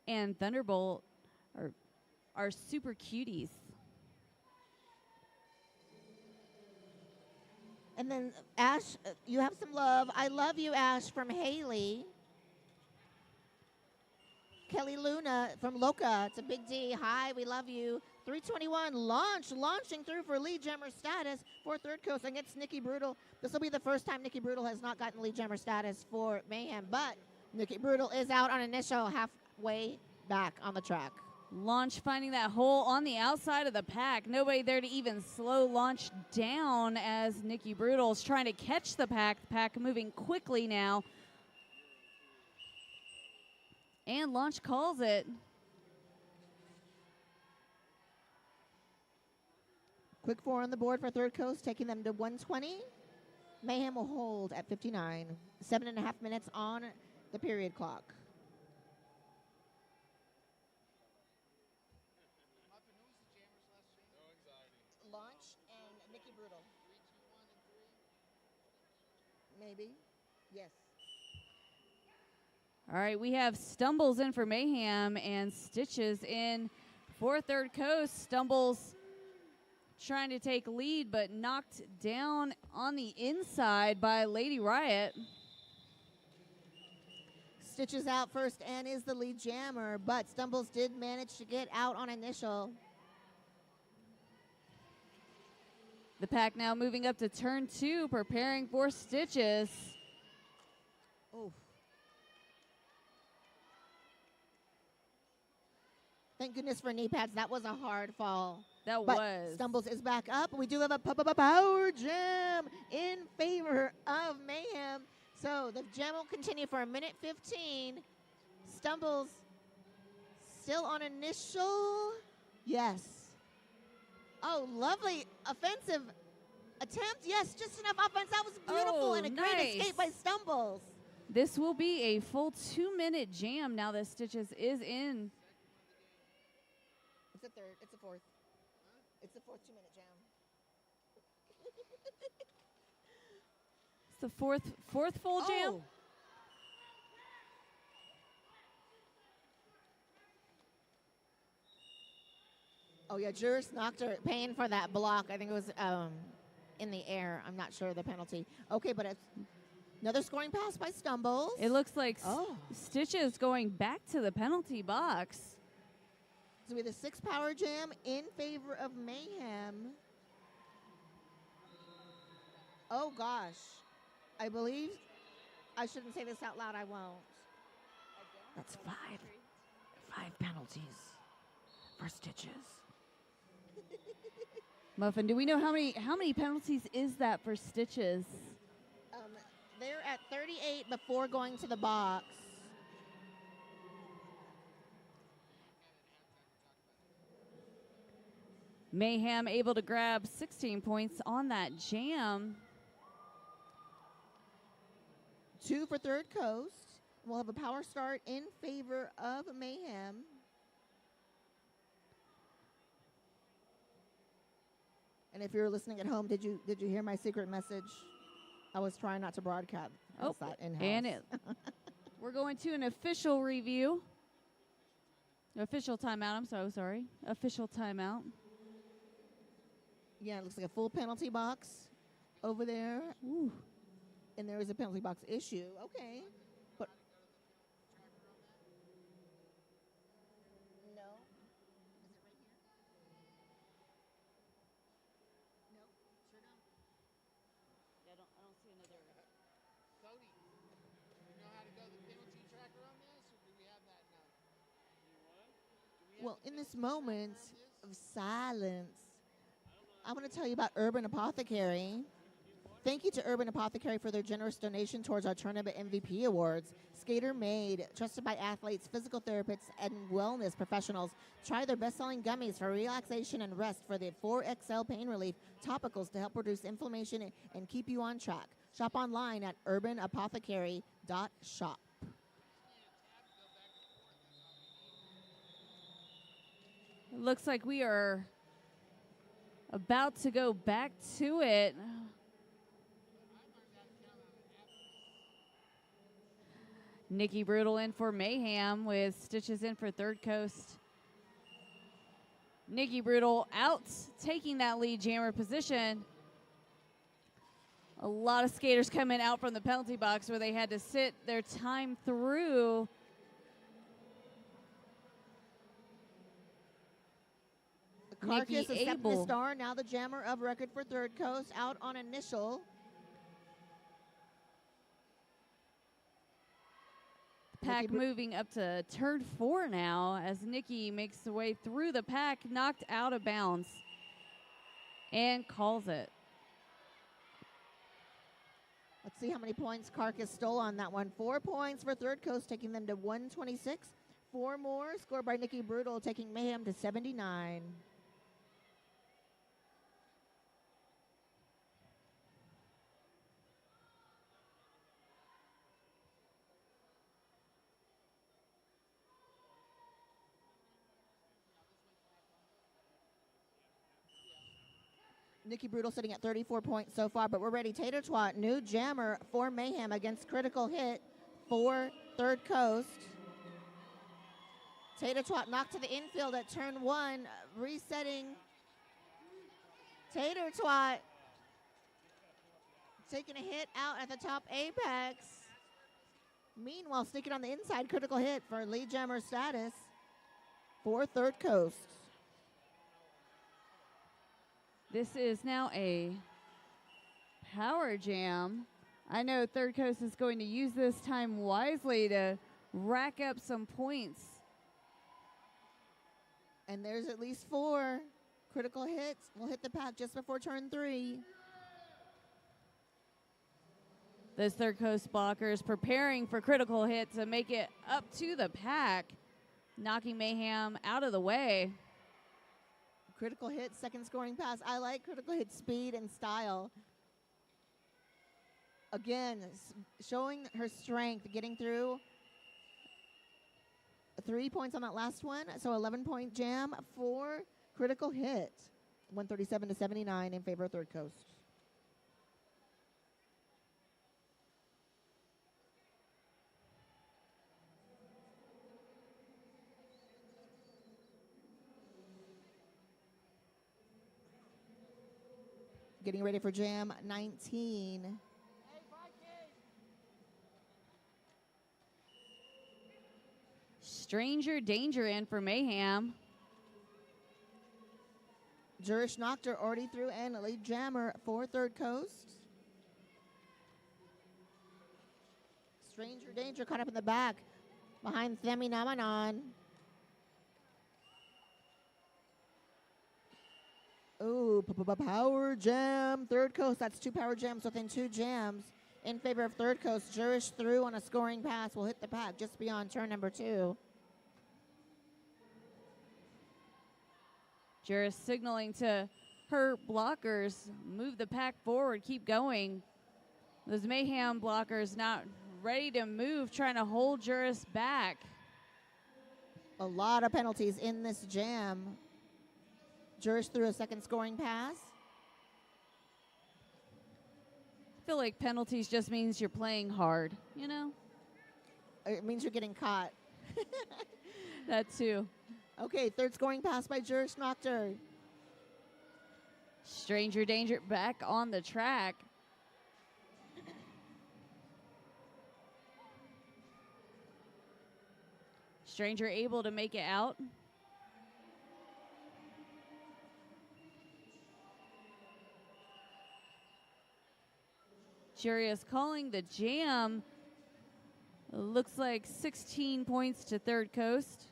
and Thunderbolt are super cuties. And then Ash, you have some love. I love you, Ash, from Haley. Kelly Luna from Loca. It's a big D. Hi, we love you. 321 launching through for lead jammer status for Third Coast against Nikki Brutal. This will be the first time Nikki Brutal has not gotten lead jammer status for Mayhem, but Nikki Brutal is out on initial halfway back on the track. Launch finding that hole on the outside of the pack. Nobody there to even slow Launch down as Nikki Brutal is trying to catch the pack. The pack moving quickly now. And Launch calls it. Quick 4 on the board for Third Coast, taking them to 120. Mayhem will hold at 59. 7.5 minutes on the period clock. Launch and Nikki Brutal. 3, 2, 1, and 3. Maybe. Yes. All right, we have Stumbles in for Mayhem and Stitches in for Third Coast. Stumbles trying to take lead, but knocked down on the inside by Lady Riot. Stitches out first and is the lead jammer, but Stumbles did manage to get out on initial. The pack now moving up to turn 2, preparing for Stitches. Oh. Thank goodness for knee pads. That was a hard fall. That but was. Stumbles is back up. We do have a power jam in favor of Mayhem. So the jam will continue for 1:15. Stumbles still on initial. Yes. Oh, lovely offensive attempt. Yes, just enough offense. That was beautiful and a great escape by Stumbles. This will be a full 2-minute jam now that Stitches is in. It's a third. It's a fourth. It's the fourth 2-minute jam. It's the fourth full jam. Oh, yeah, Juris knocked her, paying for that block. I think it was in the air. I'm not sure of the penalty. Okay, but it's another scoring pass by Stumbles. It looks like Stitches going back to the penalty box. So we have the 6 power jam in favor of Mayhem. Oh, gosh. I believe I shouldn't say this out loud. I won't. That's 5 penalties for Stitches. Muffin, do we know how many penalties is that for Stitches? They're at 38 before going to the box. Mayhem able to grab 16 points on that jam. 2 for Third Coast. We'll have a power start in favor of Mayhem. And if you're listening at home, did you hear my secret message? I was trying not to broadcast that in-house. And we're going to an official review. Official timeout. I'm so sorry. Official timeout. Yeah, it looks like a full penalty box over there. Ooh. And there is a penalty box issue. Okay. But no. Is it right here? No, sure don't. Yeah, I don't see another. Cody, you know how to go the penalty tracker on this, or do we have that now? Well, in this moment of silence, I'm going to tell you about Urban Apothecary. Thank you to Urban Apothecary for their generous donation towards our Tournament MVP Awards. Skater Made, trusted by athletes, physical therapists, and wellness professionals. Try their best-selling gummies for relaxation and rest for the 4XL pain relief, topicals to help reduce inflammation and keep you on track. Shop online at urbanapothecary.shop. It looks like we are about to go back to it. Nikki Brutal in for Mayhem with Stitches in for Third Coast. Nikki Brutal out, taking that lead jammer position. A lot of skaters coming out from the penalty box where they had to sit their time through. Carcass Nikki is second to Abel. star, now the jammer of record for Third Coast, out on initial. Pack moving up to turn 4 now as Nikki makes the way through the pack, knocked out of bounds, and calls it. Let's see how many points Carcass stole on that one. 4 points for Third Coast, taking them to 126. 4 more scored by Nikki Brutal, taking Mayhem to 79. Nikki Brutal sitting at 34 points so far, but we're ready. Tater Twat, new jammer for Mayhem against Critical Hit for Third Coast. Tater Twat knocked to the infield at turn 1, resetting. Tater Twat taking a hit out at the top apex. Meanwhile, sneaking on the inside, Critical Hit for lead jammer status for Third Coast. This is now a power jam. I know Third Coast is going to use this time wisely to rack up some points. And there's at least 4 critical hits. Will hit the pack just before turn 3. Those Third Coast blockers preparing for Critical Hit to make it up to the pack, knocking Mayhem out of the way. Critical Hit, second scoring pass. I like Critical Hit speed and style. Again, showing her strength, getting through. 3 points on that last one, so 11-point jam for Critical Hit. 137 to 79 in favor of Third Coast. Getting ready for jam 19. Stranger Danger in for Mayhem. Jurish Noctur already through and a lead jammer for Third Coast. Stranger Danger caught up in the back behind Themi Namanon. Ooh, power jam. Third Coast, that's 2 power jams within 2 jams in favor of Third Coast. Jurish through on a scoring pass will hit the pack just beyond turn number 2. Juris signaling to her blockers, move the pack forward, keep going. Those Mayhem blockers not ready to move, trying to hold Juris back. A lot of penalties in this jam. Juris threw a second scoring pass. I feel like penalties just means you're playing hard, you know? It means you're getting caught. That too. Okay, third scoring pass by Juris Noctur. Stranger Danger back on the track. Stranger able to make it out. Jury is calling the jam. Looks like 16 points to Third Coast.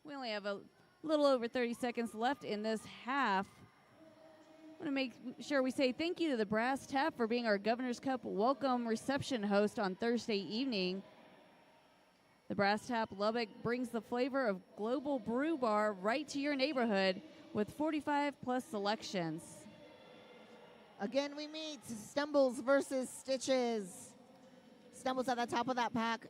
We only have a little over 30 seconds left in this half. I want to make sure we say thank you to the Brass Tap for being our Governor's Cup welcome reception host on Thursday evening. The Brass Tap Lubbock brings the flavor of global brew bar right to your neighborhood with 45 plus selections. Again, we meet Stumbles versus Stitches. Stumbles at the top of that pack,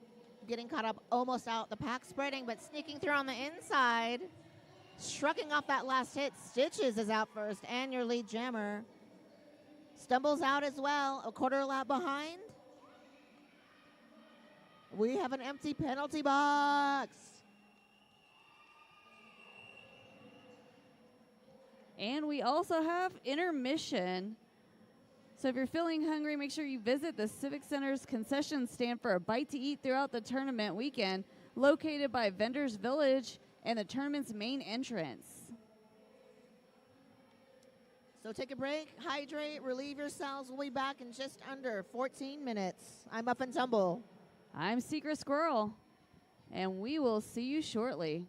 getting caught up almost out the pack spreading, but sneaking through on the inside. Shrugging off that last hit, Stitches is out first, and your lead jammer. Stumbles out as well, a quarter lap behind. We have an empty penalty box. And we also have intermission. So if you're feeling hungry, make sure you visit the Civic Center's concession stand for a bite to eat throughout the tournament weekend, located by Vendors Village and the tournament's main entrance. So take a break, hydrate, relieve yourselves. We'll be back in just under 14 minutes. I'm Up and Tumble. I'm Secret Squirrel, and we will see you shortly.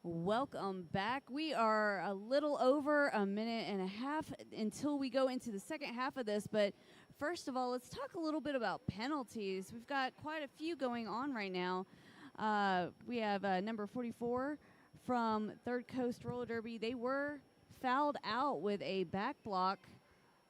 Welcome back. We are a little over a minute and a half until we go into the second half of this. But first of all, let's talk a little bit about penalties. We've got quite a few going on right now. We have number 44 from Third Coast Roller Derby. They were fouled out with a back block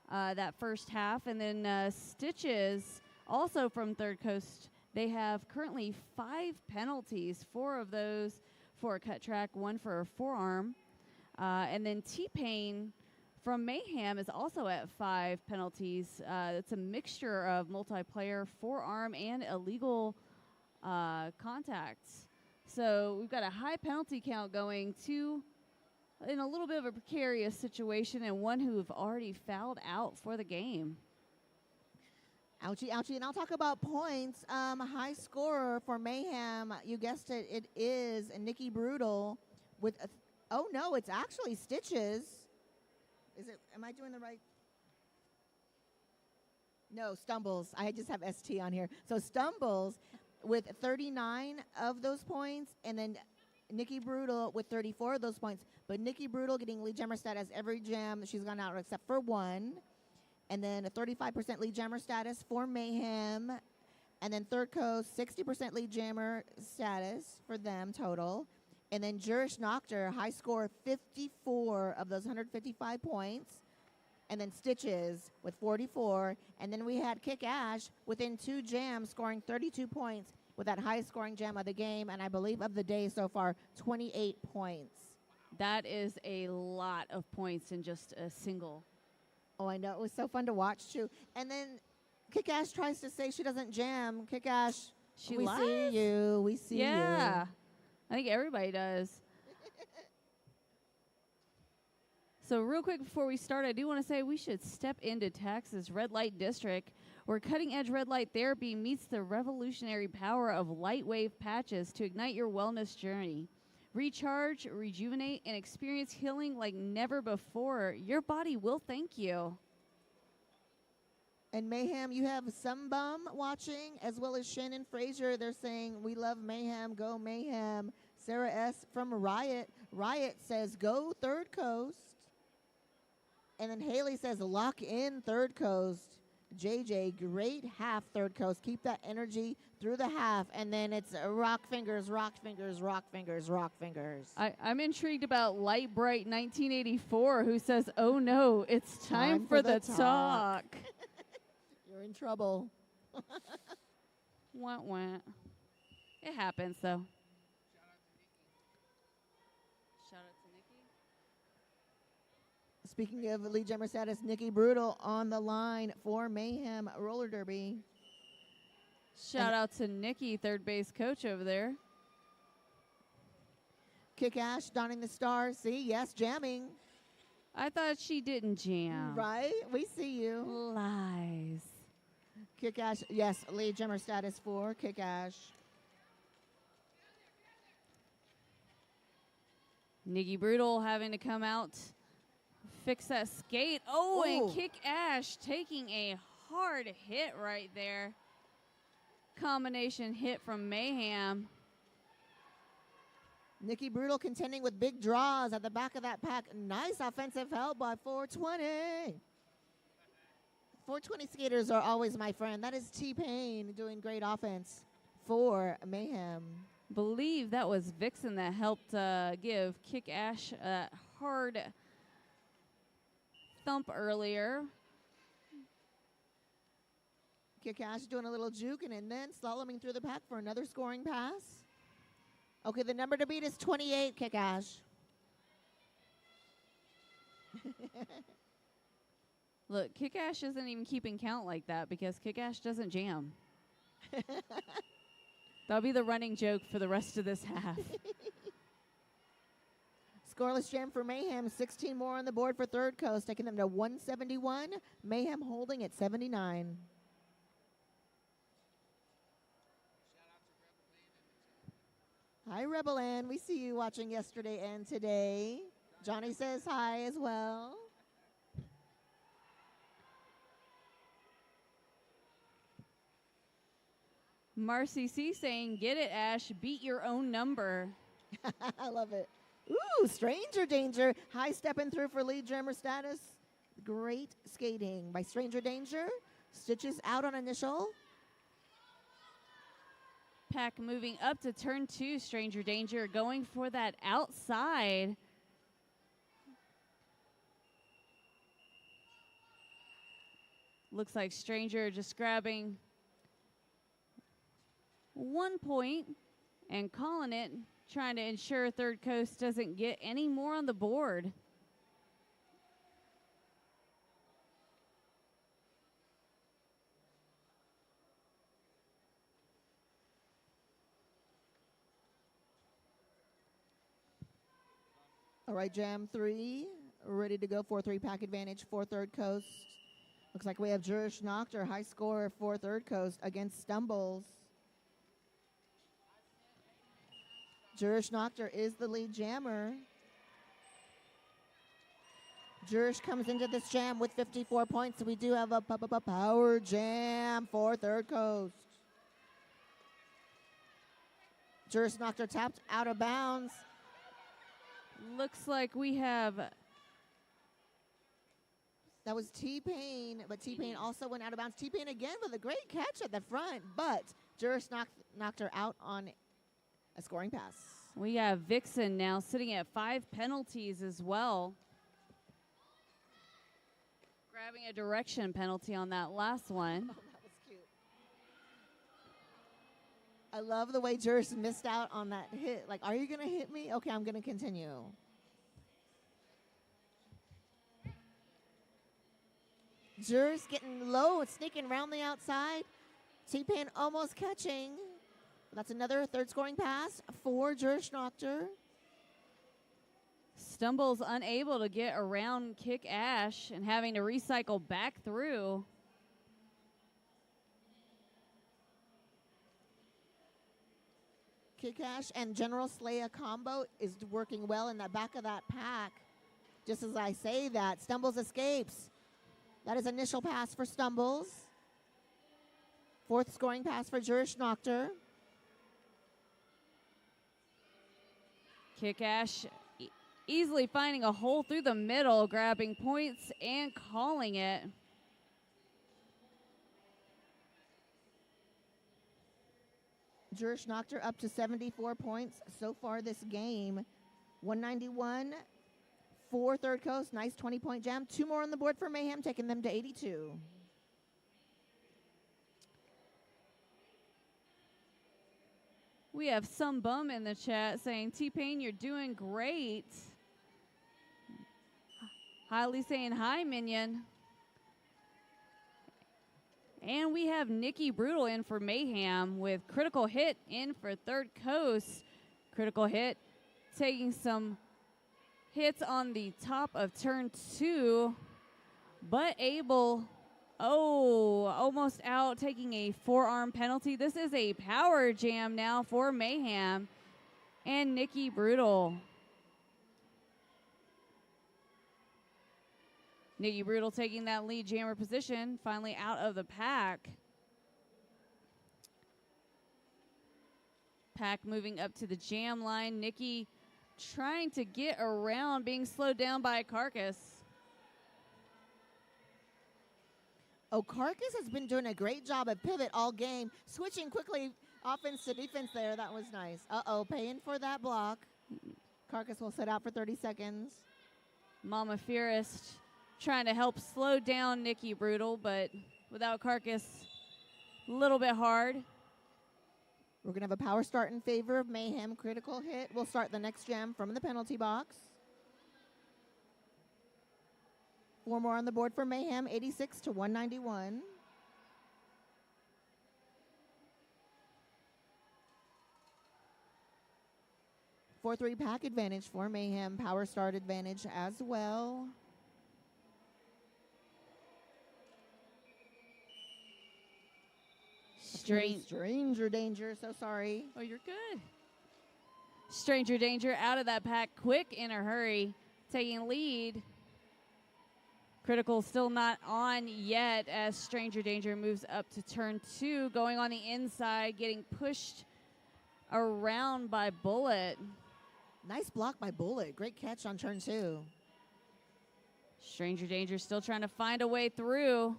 that first half. And then Stitches, also from Third Coast, they have currently 5 penalties, 4 of those for a cut track, 1 for a forearm. And then T-Pain from Mayhem is also at 5 penalties. It's a mixture of multiplayer, forearm, and illegal contacts. So we've got a high penalty count going, 2 in a little bit of a precarious situation, and 1 who have already fouled out for the game. Ouchie, ouchie. And I'll talk about points. High scorer for Mayhem, you guessed it, it is Nikki Brutal with, oh no, it's actually Stitches. Is it, am I doing the right? No, Stumbles. I just have ST on here. So Stumbles with 39 of those points, and then Nikki Brutal with 34 of those points. But Nikki Brutal getting lead jammer status every jam. She's gone out except for 1. And then a 35% lead jammer status for Mayhem. And then Third Coast, 60% lead jammer status for them total. And then Jurish Nocter, high score 54 of those 155 points. And then Stitches with 44. And then we had Kick Ash within 2 jams scoring 32 points with that highest scoring jam of the game. And I believe of the day so far, 28 points. That is a lot of points in just a single. Oh, I know. It was so fun to watch, too. And then Kick Ash tries to say she doesn't jam. Kick Ash, we lies? see you. We see you. Yeah. I think everybody does. So real quick before we start, I do want to say we should step into Texas Red Light District, where cutting-edge red light therapy meets the revolutionary power of light wave patches to ignite your wellness journey. Recharge, rejuvenate, and experience healing like never before. Your body will thank you. And Mayhem, you have some bum watching, as well as Shannon Frazier. They're saying, we love Mayhem, go Mayhem. Sarah S. from Riot. Riot says, go Third Coast. And then Haley says, lock in Third Coast. JJ, great half Third Coast. Keep that energy through the half. And then it's rock fingers, rock fingers, rock fingers, rock fingers. I'm intrigued about Light Bright 1984, who says, oh no, it's time for the talk. You're in trouble. Wah, wah. It happens, though. Shout out to Nikki. Speaking of lead jammer status, Nikki Brutal on the line for Mayhem Roller Derby. Shout out to Nikki, third base coach over there. Kick Ash donning the star. See, yes, jamming. I thought she didn't jam. Right? We see you. Lies. Kick Ash, yes, lead jammer status for Kick Ash. Nikki Brutal having to come out, fix that skate. Oh, Ooh. and Kick Ash taking a hard hit right there. Combination hit from Mayhem. Nikki Brutal contending with big draws at the back of that pack. Nice offensive help by 420. 420 skaters are always my friend. That is T-Pain doing great offense for Mayhem. Believe that was Vixen that helped give Kick Ash a hard thump earlier. Kick Ash doing a little juking and then slaloming through the pack for another scoring pass. Okay, the number to beat is 28, Kick Ash. Look, Kick Ash isn't even keeping count like that because Kick Ash doesn't jam. That'll be the running joke for the rest of this half. Scoreless jam for Mayhem. 16 more on the board for Third Coast, taking them to 171. Mayhem holding at 79. Hi, Rebel Ann. We see you watching yesterday and today. Johnny says hi as well. Marcy C saying, get it, Ash. Beat your own number. I love it. Ooh, Stranger Danger. High stepping through for lead jammer status. Great skating by Stranger Danger. Stitches out on initial. Pack moving up to turn 2. Stranger Danger going for that outside. Looks like Stranger just grabbing 1 point and calling it, trying to ensure Third Coast doesn't get any more on the board. All right, Jam 3, ready to go. 4-3 pack advantage for Third Coast. Looks like we have Jurish Nocter, high score for Third Coast against Stumbles. Jurish Nocter is the lead jammer. Jurish comes into this jam with 54 points, so we do have a power jam for Third Coast. Jurish Nocter tapped out of bounds. Looks like we have... That was T-Pain, but T-Pain also went out of bounds. T-Pain again with a great catch at the front, but Jurish knocked her out on a scoring pass. We have Vixen now sitting at 5 penalties as well. Grabbing a direction penalty on that last one. Oh, that was cute. I love the way Jurish missed out on that hit. Like, are you going to hit me? Okay, I'm going to continue. Jurish getting low, sneaking around the outside. T-Pain almost catching. That's another third scoring pass for Jurish Nocter. Stumbles unable to get around Kick Ash and having to recycle back through. Kick Ash and General Slaya combo is working well in the back of that pack. Just as I say that, Stumbles escapes. That is initial pass for Stumbles. Fourth scoring pass for Jurish Nocter. Kick Ash easily finding a hole through the middle, grabbing points and calling it. Jurish Nocter up to 74 points so far this game. 191 for Third Coast. Nice 20-point jam. 2 more on the board for Mayhem, taking them to 82. We have some bum in the chat saying, T-Pain, you're doing great. Highly saying hi, Minion. And we have Nikki Brutal in for Mayhem with Critical Hit in for Third Coast. Critical Hit taking some hits on the top of turn 2, but able, almost out, taking a forearm penalty. This is a power jam now for Mayhem and Nikki Brutal. Nikki Brutal taking that lead jammer position, finally out of the pack. Pack moving up to the jam line. Nikki trying to get around, being slowed down by Carcass. Carcass has been doing a great job at pivot all game, switching quickly offense to defense there. That was nice. Paying for that block. Carcass will sit out for 30 seconds. Mama Fierist trying to help slow down Nikki Brutal, but without Carcass, a little bit hard. We're going to have a power start in favor of Mayhem. Critical Hit. We'll start the next jam from the penalty box. 4 more on the board for Mayhem, 86 to 191. Four 3 pack advantage for Mayhem. Power start advantage as well. Stranger Danger, so sorry. Oh, you're good. Stranger Danger out of that pack quick in a hurry, taking lead. Critical still not on yet as Stranger Danger moves up to turn 2, going on the inside, getting pushed around by Bullet. Nice block by Bullet. Great catch on turn 2. Stranger Danger still trying to find a way through.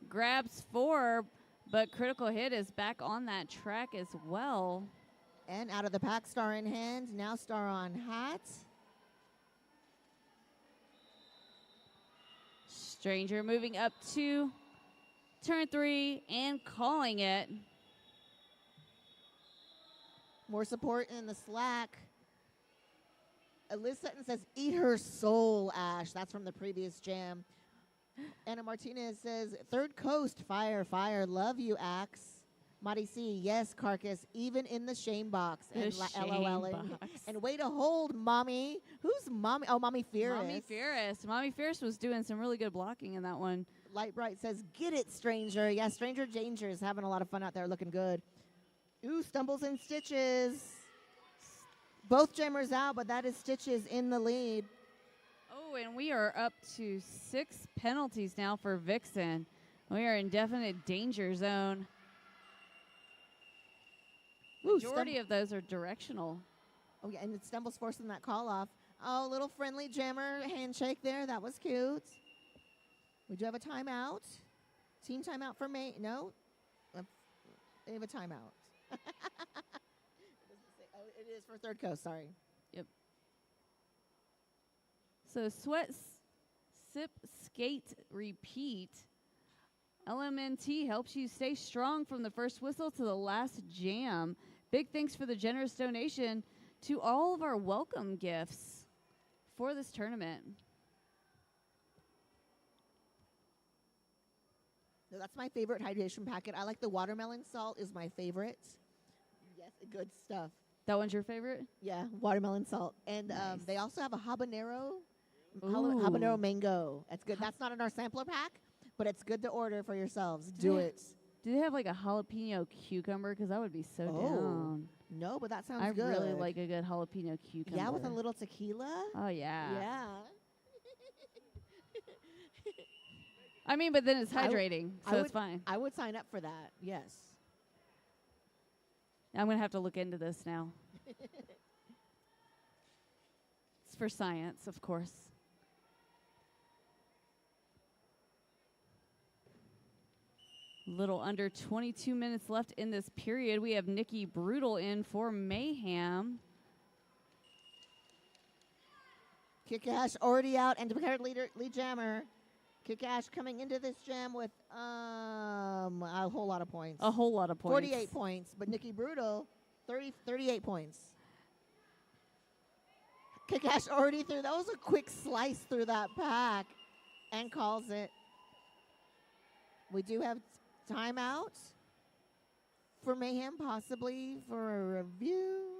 Grabs 4, but Critical Hit is back on that track as well. And out of the pack, Star in hand. Now Star on hat. Stranger moving up to turn 3 and calling it. More support in the slack. Liz Sutton says, eat her soul, Ash. That's from the previous jam. Anna Martinez says, Third Coast, fire, fire. Love you, Axe. Madi C, yes, Carcass, even in the shame box. The And LOLing. box. And way to hold, Mommy. Who's Mommy? Oh, Mommy Fierce. Mommy Fierce. Mommy Fierce was doing some really good blocking in that one. Light Bright says, get it, Stranger. Yeah, Stranger Danger is having a lot of fun out there, looking good. Ooh, Stumbles and Stitches. Both jammers out, but that is Stitches in the lead. Oh, and we are up to 6 penalties now for Vixen. We are in definite danger zone. Ooh, Majority of those are directional. Oh, yeah, and it Stumbles forcing that call off. Oh, little friendly jammer handshake there. That was cute. We do have a timeout. Team timeout for May. No? We have a timeout. It is for Third Coast, sorry. Yep. So sweat, sip, skate, repeat. LMNT helps you stay strong from the first whistle to the last jam. Big thanks for the generous donation to all of our welcome gifts for this tournament. No, that's my favorite hydration packet. I like the watermelon salt is my favorite. Yes, good stuff. That one's your favorite? Yeah, watermelon salt. And Nice. they also have a habanero, Ooh. habanero mango. That's good. That's not in our sampler pack, but it's good to order for yourselves. Do it. Do they have like a jalapeno cucumber? Because I would be so down. No, but that sounds I good. really like a good jalapeno cucumber. Yeah, with a little tequila. Oh, yeah. Yeah. I mean, but then it's I w- hydrating, I so would- it's fine. I would sign up for that. Yes. I'm going to have to look into this now. It's for science, of course. Little under 22 minutes left in this period. We have Nikki Brutal in for Mayhem. Kick Ash already out and declared lead jammer. Kick Ash coming into this jam with a whole lot of points. A whole lot of points. 48 points, but Nikki Brutal, 38 points. Kick Ash already through. That was a quick slice through that pack and calls it. We do have timeout for Mayhem, possibly for a review.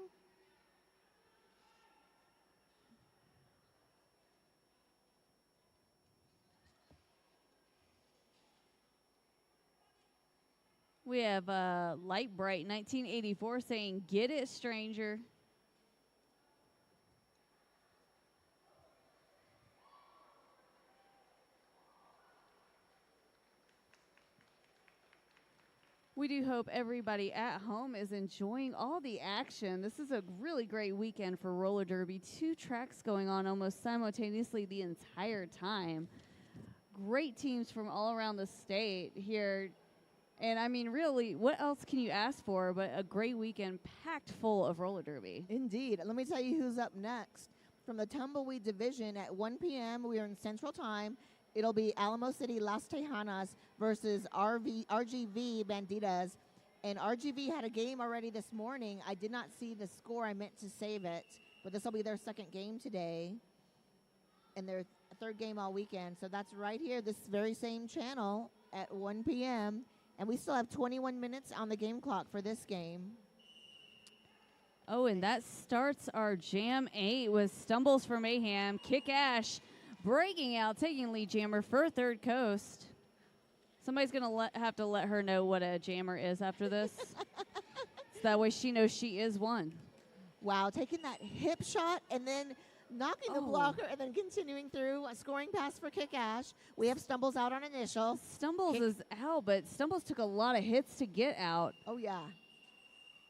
We have Light Bright 1984 saying, "Get it, stranger." We do hope everybody at home is enjoying all the action. This is a really great weekend for roller derby. 2 tracks going on almost simultaneously the entire time. Great teams from all around the state here. And I mean, really, what else can you ask for but a great weekend packed full of roller derby? Indeed. Let me tell you who's up next. From the Tumbleweed Division at 1 p.m., we are in Central Time. It'll be Alamo City Las Tejanas versus RGV Banditas. And RGV had a game already this morning. I did not see the score. I meant to save it. But this will be their second game today. And their third game all weekend. So that's right here, this very same channel at 1 p.m., and we still have 21 minutes on the game clock for this game. Oh, and that starts our Jam 8 with Stumbles for Mayhem. Kick Ash breaking out, taking lead jammer for Third Coast. Somebody's going to have to let her know what a jammer is after this. So that way she knows she is one. Wow, taking that hip shot and then knocking the blocker and then continuing through. A scoring pass for Kick Ash. We have Stumbles out on initial. Stumbles is out, but Stumbles took a lot of hits to get out. Oh, yeah.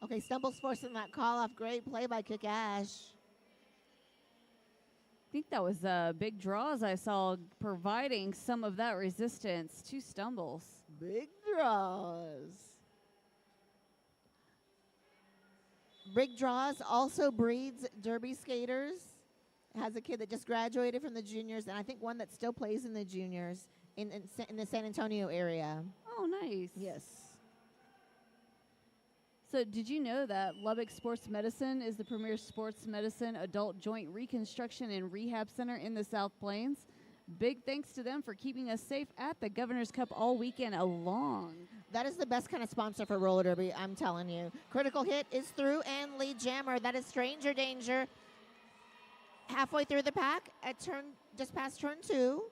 Okay, Stumbles forcing that call off. Great play by Kick Ash. think that was big draws I saw providing some of that resistance. 2 stumbles. Big draws. Big draws also breeds derby skaters. Has a kid that just graduated from the juniors, and I think one that still plays in the juniors in the San Antonio area. Oh, nice. Yes. So did you know that Lubbock Sports Medicine is the premier sports medicine adult joint reconstruction and rehab center in the South Plains? Big thanks to them for keeping us safe at the Governor's Cup all weekend long. That is the best kind of sponsor for roller derby, I'm telling you. Critical hit is through, and lead jammer. That is Stranger Danger. Halfway through the pack at just past turn 2.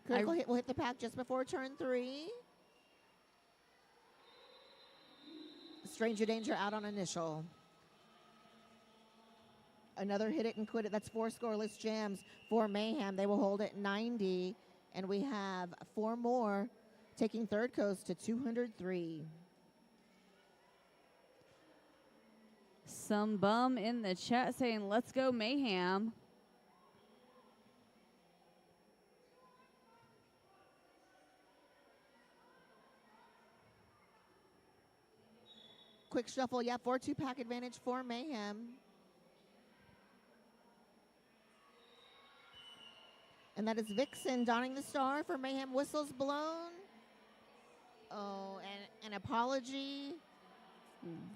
Critical hit will hit the pack just before turn 3. Stranger Danger out on initial. Another hit it and quit it. That's 4 scoreless jams for Mayhem. They will hold at 90. And we have 4 more taking third coast to 203. Some bum in the chat saying, let's go Mayhem. Quick shuffle, yeah, 4-2 pack advantage for Mayhem. And that is Vixen donning the star for Mayhem. Whistles blown. Oh, and an apology.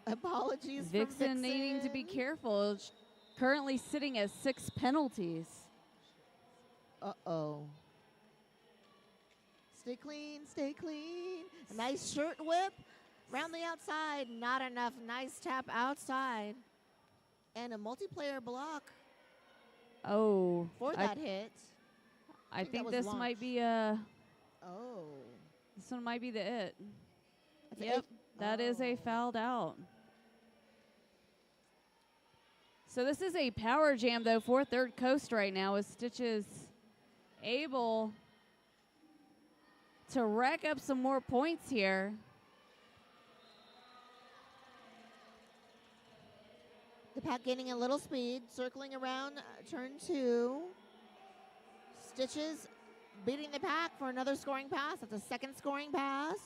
Apologies from Vixen. Needing to be careful. Currently sitting at 6 penalties. Uh-oh. Stay clean, stay clean. A nice shirt whip. Round the outside, not enough. Nice tap outside. And a multiplayer block. Oh. For that hit. I think this might be a... Oh. This one might be the it. That's yep, that is a fouled out. So this is a power jam, though, for Third Coast right now, as Stitches able to rack up some more points here. The pack gaining a little speed, circling around turn 2. Stitches beating the pack for another scoring pass. That's a second scoring pass.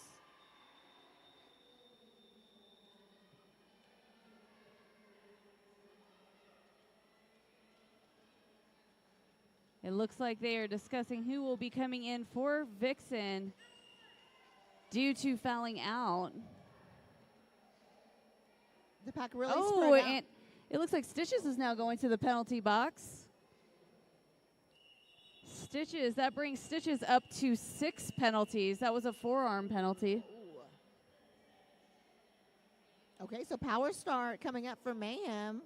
It looks like they are discussing who will be coming in for Vixen due to fouling out. The pack really spread out. And it looks like Stitches is now going to the penalty box. Stitches, that brings Stitches up to 6 penalties. That was a forearm penalty. Okay, so power start coming up for Mayhem.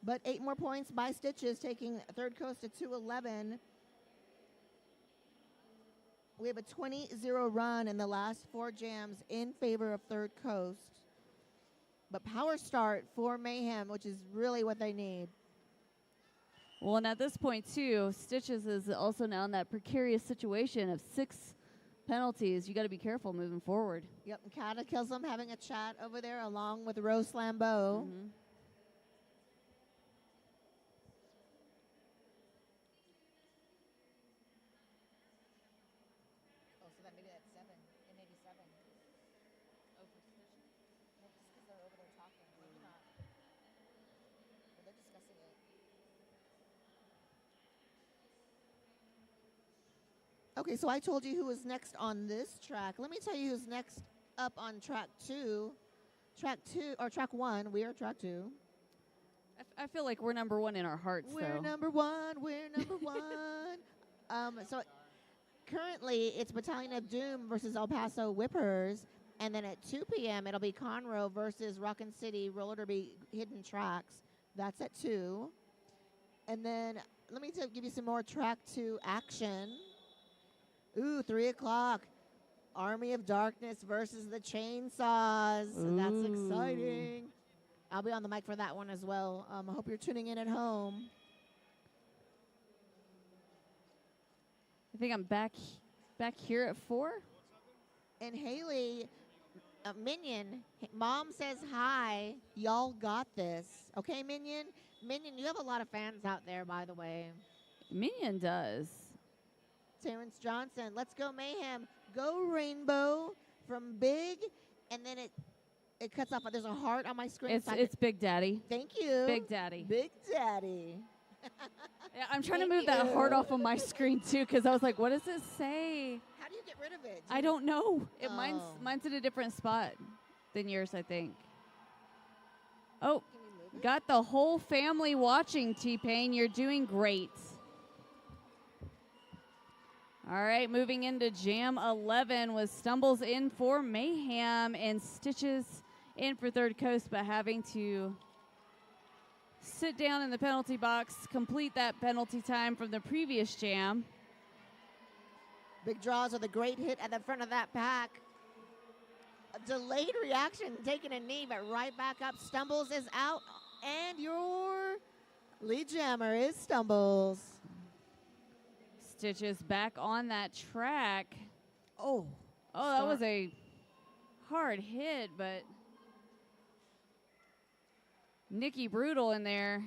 But 8 more points by Stitches, taking Third Coast to 211. We have a 20-0 run in the last 4 jams in favor of Third Coast. But power start for Mayhem, which is really what they need. Well, and at this point, too, Stitches is also now in that precarious situation of 6 penalties. You got to be careful moving forward. Yep, and Cataclysm having a chat over there along with Rose Flambeau. Mm-hmm. Oh, so that maybe that's 7. It may be 7. Oh, for Stitches? Well, just because they're over there talking. Maybe not. Well, they're discussing it. Okay, so I told you who was next on this track. Let me tell you who's next up on track 2. Track 1. We are track 2. I feel like we're number 1 in our hearts, We're though. number 1. We're number 1. So currently it's Battalion of Doom versus El Paso Whippers. And then at 2 p.m. it'll be Conroe versus Rockin' City Roller Derby Hidden Tracks. That's at 2. And then let me give you some more track 2 action. Ooh, 3 o'clock. Army of Darkness versus the Chainsaws. Ooh. That's exciting. I'll be on the mic for that one as well. I hope you're tuning in at home. I think I'm back here at 4. And Haley, Minion, Mom says hi. Y'all got this. Okay, Minion? Minion, you have a lot of fans out there, by the way. Minion does. Terrence Johnson, let's go Mayhem. Go Rainbow from Big, and then it cuts off. There's a heart on my screen. It's Big Daddy. Thank you. Big Daddy. Big Daddy. Yeah, I'm trying to Thank move that you. heart off of my screen too, because I was like, what does it say? How do you get rid of it? I don't know. Mine's Oh. in a different spot than yours, I think. Oh, Can you move it? got the whole family watching, T-Pain. You're doing great. All right, moving into Jam 11 with Stumbles in for Mayhem and Stitches in for Third Coast, but having to sit down in the penalty box, complete that penalty time from the previous jam. Big Draws with a great hit at the front of that pack. A delayed reaction, taking a knee, but right back up. Stumbles is out, and your lead jammer is Stumbles. Stitches back on that track. Oh, Oh, that was a hard hit, but Nikki Brutal in there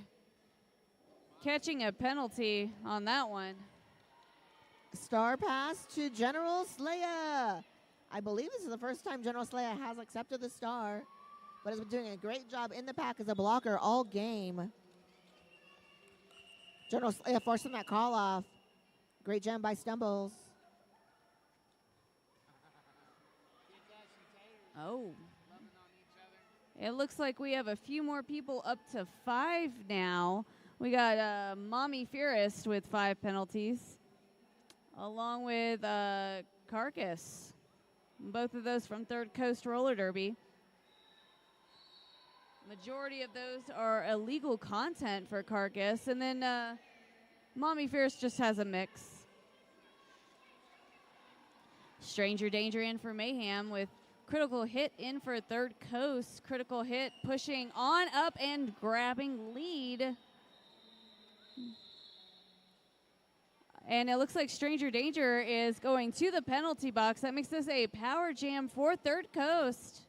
catching a penalty on that one. Star pass to General Slaya. I believe this is the first time General Slaya has accepted the star, but has been doing a great job in the pack as a blocker all game. General Slaya forcing that call off. Great jam by Stumbles. Oh. It looks like we have a few more people up to 5 now. We got Mommy Fierist with 5 penalties, along with Carcass. Both of those from Third Coast Roller Derby. Majority of those are illegal content for Carcass, and then Mommy Fierce just has a mix. Stranger Danger in for Mayhem with Critical Hit in for Third Coast. Critical Hit pushing on up and grabbing lead. And it looks like Stranger Danger is going to the penalty box. That makes this a power jam for Third Coast.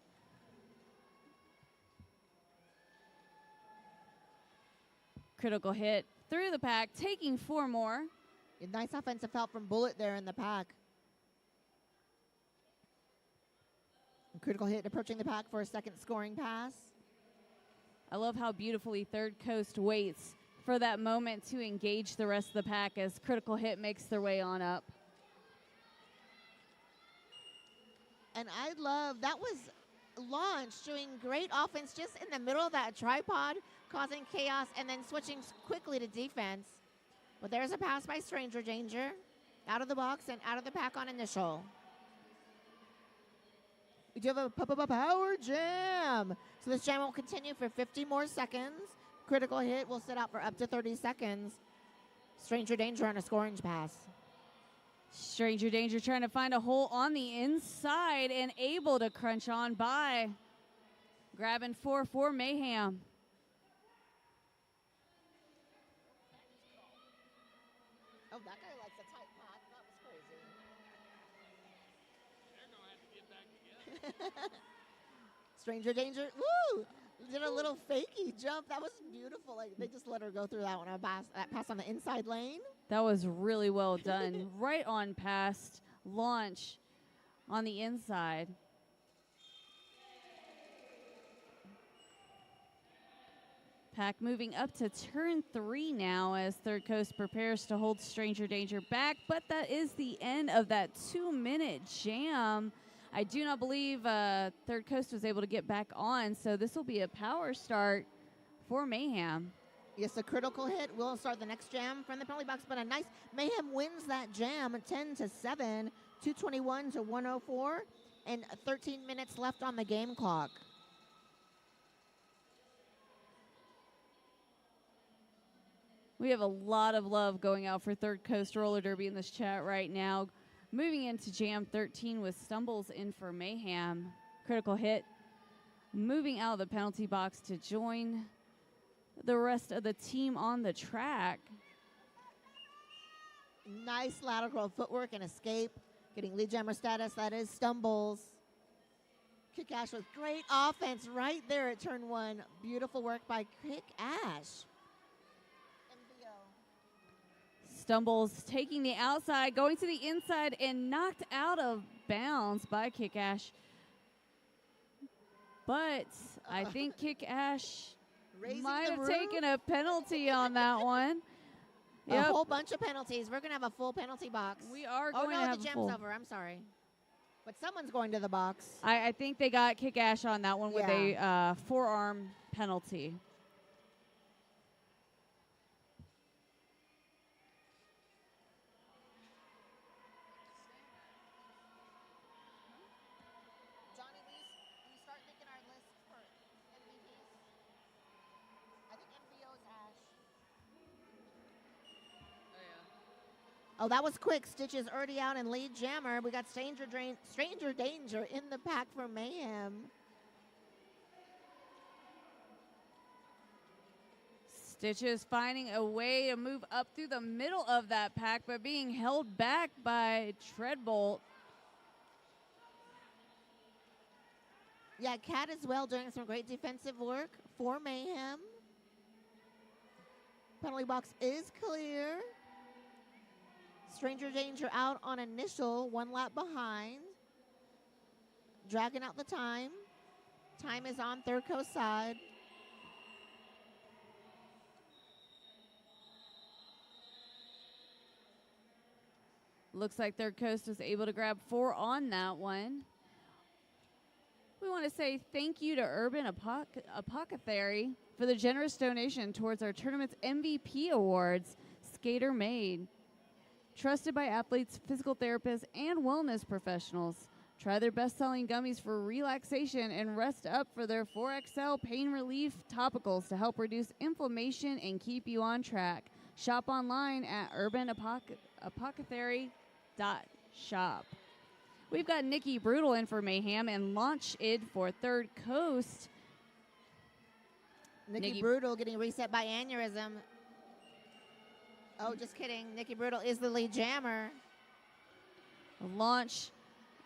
Critical Hit through the pack, taking 4 more. A nice offensive help from Bullet there in the pack. Critical Hit approaching the pack for a second scoring pass. I love how beautifully Third Coast waits for that moment to engage the rest of the pack as Critical Hit makes their way on up. And I love, that was Launch doing great offense just in the middle of that tripod, causing chaos and then switching quickly to defense. But there's a pass by Stranger Danger, out of the box and out of the pack on initial. We do have a power jam. So this jam will continue for 50 more seconds. Critical Hit will sit out for up to 30 seconds. Stranger Danger on a scoring pass. Stranger Danger trying to find a hole on the inside and able to crunch on by. Grabbing 4 for Mayhem. Oh, that guy likes a tight pack. That was crazy. They're going to have to get back together. Stranger Danger, woo! Did a little fakey jump. That was beautiful. Like they just let her go through that one. That pass on the inside lane. That was really well done. Right on past Launch on the inside. Pack moving up to turn 3 now as Third Coast prepares to hold Stranger Danger back, but that is the end of that 2-minute jam. I do not believe Third Coast was able to get back on, so this will be a power start for Mayhem. Yes, a Critical Hit will start the next jam from the penalty box, but a nice Mayhem wins that jam 10-7, 221 to 104, and 13 minutes left on the game clock. We have a lot of love going out for Third Coast Roller Derby in this chat right now. Moving into Jam 13 with Stumbles in for Mayhem. Critical Hit moving out of the penalty box to join the rest of the team on the track. Nice lateral footwork and escape, getting lead jammer status. That is Stumbles. Kick Ash with great offense right there at turn 1. Beautiful work by Kick Ash. MVO. Stumbles taking the outside, going to the inside, and knocked out of bounds by Kick Ash. But I think Kick Ash Raising might the have roof. taken a penalty on that one. A whole bunch of penalties. We're going to have a full penalty box. We are Oh, going no, to have the a full. gem's over. I'm sorry. But someone's going to the box. I think they got Kick Ash on that one with a forearm penalty. Johnny, will you start making our list for MVPs? I think MVO is Ash. Oh, that was quick. Stitch is already out and lead jammer. We got Stranger Danger in the pack for Mayhem. Stitch is finding a way to move up through the middle of that pack, but being held back by Treadbolt. Yeah, Cat as well doing some great defensive work for Mayhem. Penalty box is clear. Stranger Danger out on initial, 1 lap behind. Dragging out the time. Time is on Third Coast side. Looks like Third Coast was able to grab 4 on that one. We want to say thank you to Urban Apothecary for the generous donation towards our tournament's MVP awards, Skater Made. Trusted by athletes, physical therapists, and wellness professionals. Try their best-selling gummies for relaxation and rest up for their 4XL pain relief topicals to help reduce inflammation and keep you on track. Shop online at urbanapothecary.shop. We've got Nikki Brutal in for Mayhem and Launch Id for Third Coast. Nikki Brutal getting reset by Aneurysm. Oh, just kidding. Nikki Brutal is the lead jammer. Launch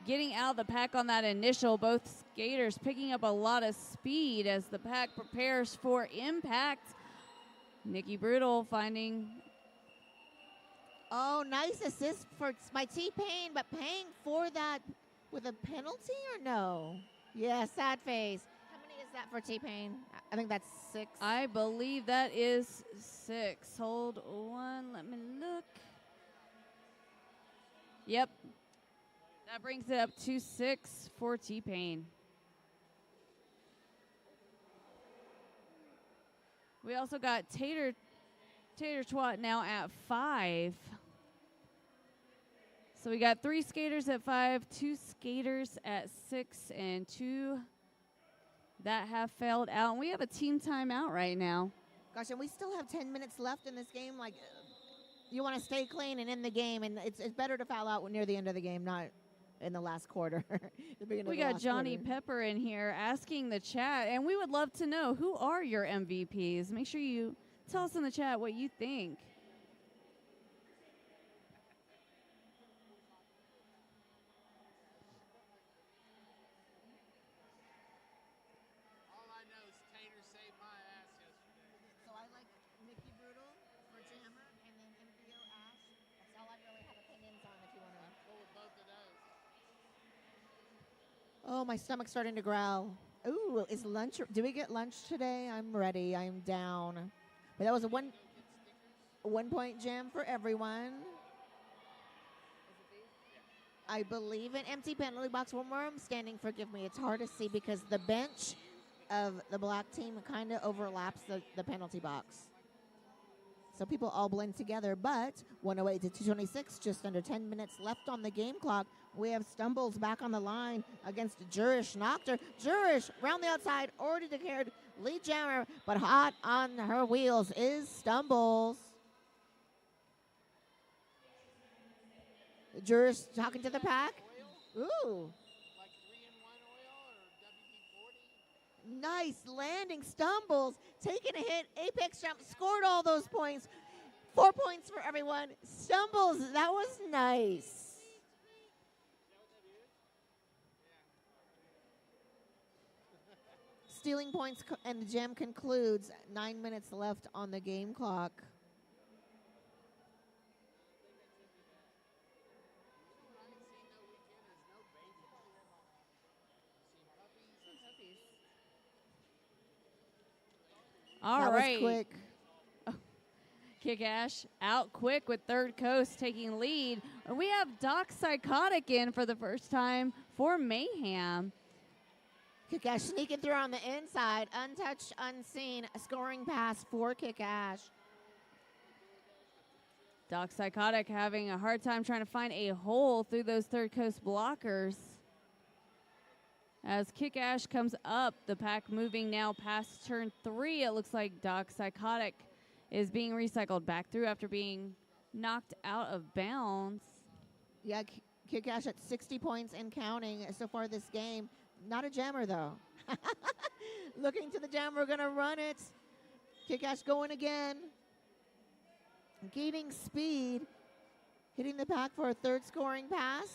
getting out of the pack on that initial. Both skaters picking up a lot of speed as the pack prepares for impact. Nikki Brutal finding... Oh, nice assist by T-Pain, but paying for that with a penalty or no? Yeah, sad face. How many is that for T-Pain? I think that's 6. I believe that is 6. Hold on, let me look. Yep. That brings it up to 6 for T-Pain. We also got Tater Twat now at 5. So we got 3 skaters at 5, 2 skaters at 6, and 2 that have failed out. And we have a team timeout right now. Gosh, and we still have 10 minutes left in this game. Like, you want to stay clean and in the game, and it's better to foul out near the end of the game, not in the last quarter. We got Johnny Pepper in here asking the chat, and we would love to know, who are your MVPs? Make sure you tell us in the chat what you think. All I know is Tater saved my ass yesterday. So I like Nikki Brutal for jammer, and then MVO Ash. That's all I really have opinions on if you want to. I'm cool with both of those. Oh, my stomach's starting to growl. Ooh, is lunch? Do we get lunch today? I'm ready. I'm down. But that was a 1 point jam for everyone. I believe an empty penalty box. One more I'm standing. Forgive me. It's hard to see because the bench of the black team kind of overlaps the penalty box. So people all blend together. But 108 to 226, just under 10 minutes left on the game clock. We have Stumbles back on the line against Jurish Noctur. Jurish, round the outside, already declared lead jammer, but hot on her wheels is Stumbles. Jurish talking to the pack. Ooh. Like 3-in-1 oil or WD-40? Nice landing. Stumbles, taking a hit, apex jump, scored all those points. 4 points for everyone. Stumbles, that was nice. Stealing points and the jam concludes. 9 minutes left on the game clock. All that right. was quick. Kick Ash out quick with Third Coast taking lead. We have Doc Psychotic in for the first time for Mayhem. Kick Ash sneaking through on the inside. Untouched, unseen. A scoring pass for Kick Ash. Doc Psychotic having a hard time trying to find a hole through those Third Coast blockers. As Kick Ash comes up, the pack moving now past turn 3. It looks like Doc Psychotic is being recycled back through after being knocked out of bounds. Yeah, Kick Ash at 60 points and counting so far this game. Not a jammer, though. Looking to the jammer, going to run it. Kick Ash going again. Gaining speed. Hitting the pack for a third scoring pass.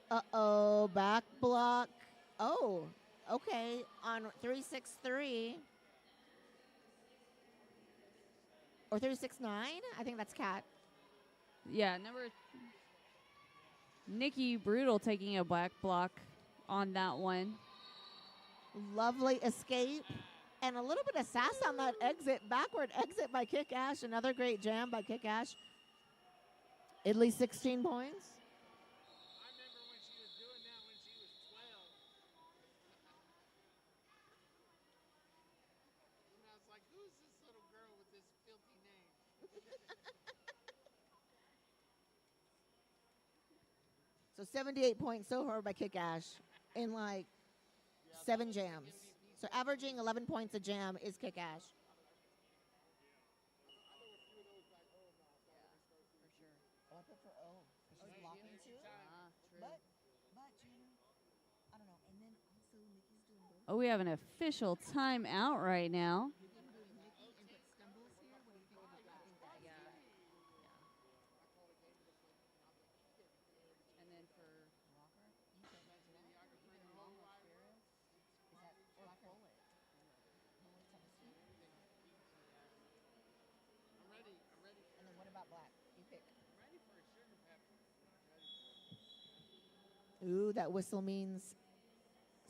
Uh-oh, back block. Oh, okay, on 363. Or 369? I think that's Cat. Yeah, number Nikki Brutal taking a black block on that one. Lovely escape. And a little bit of sass on that exit, backward exit by Kick Ash. Another great jam by Kick Ash. At least 16 points. I remember when she was doing that when she was 12. And I was like, who's this little girl with this filthy name? So 78 points so far by Kick Ash in like 7 jams. So averaging 11 points a jam is Kick Ash. Oh, we have an official timeout right now. And then what about black? You pick. Ooh, that whistle means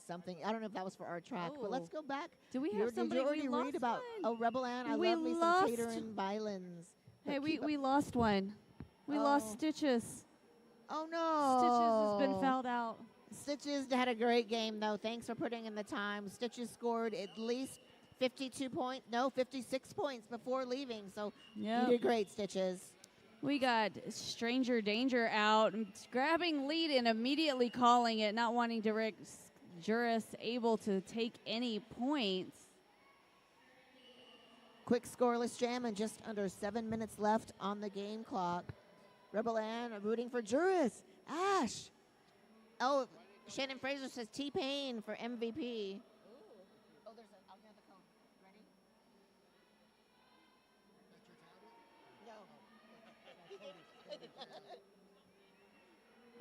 something. I don't know if that was for our track, but let's go back. Do we Did have somebody? you already We read lost about one. Rebel Ann? I We love me some lost- Tater and Violins. Hey, But we lost one. We lost Oh. Stitches. Oh no! Stitches has been fouled out. Stitches had a great game though. Thanks for putting in the time. Stitches scored at least 56 points before leaving. So Yep. you did great, Stitches. We got Stranger Danger out, grabbing lead and immediately calling it, not wanting to risk Juris able to take any points. Quick scoreless jam and just under 7 minutes left on the game clock. Rebel Ann rooting for Juris. Ash. Oh, Shannon Fraser says T-Pain for MVP. Oh, there's I'll hear the cone. Ready? No.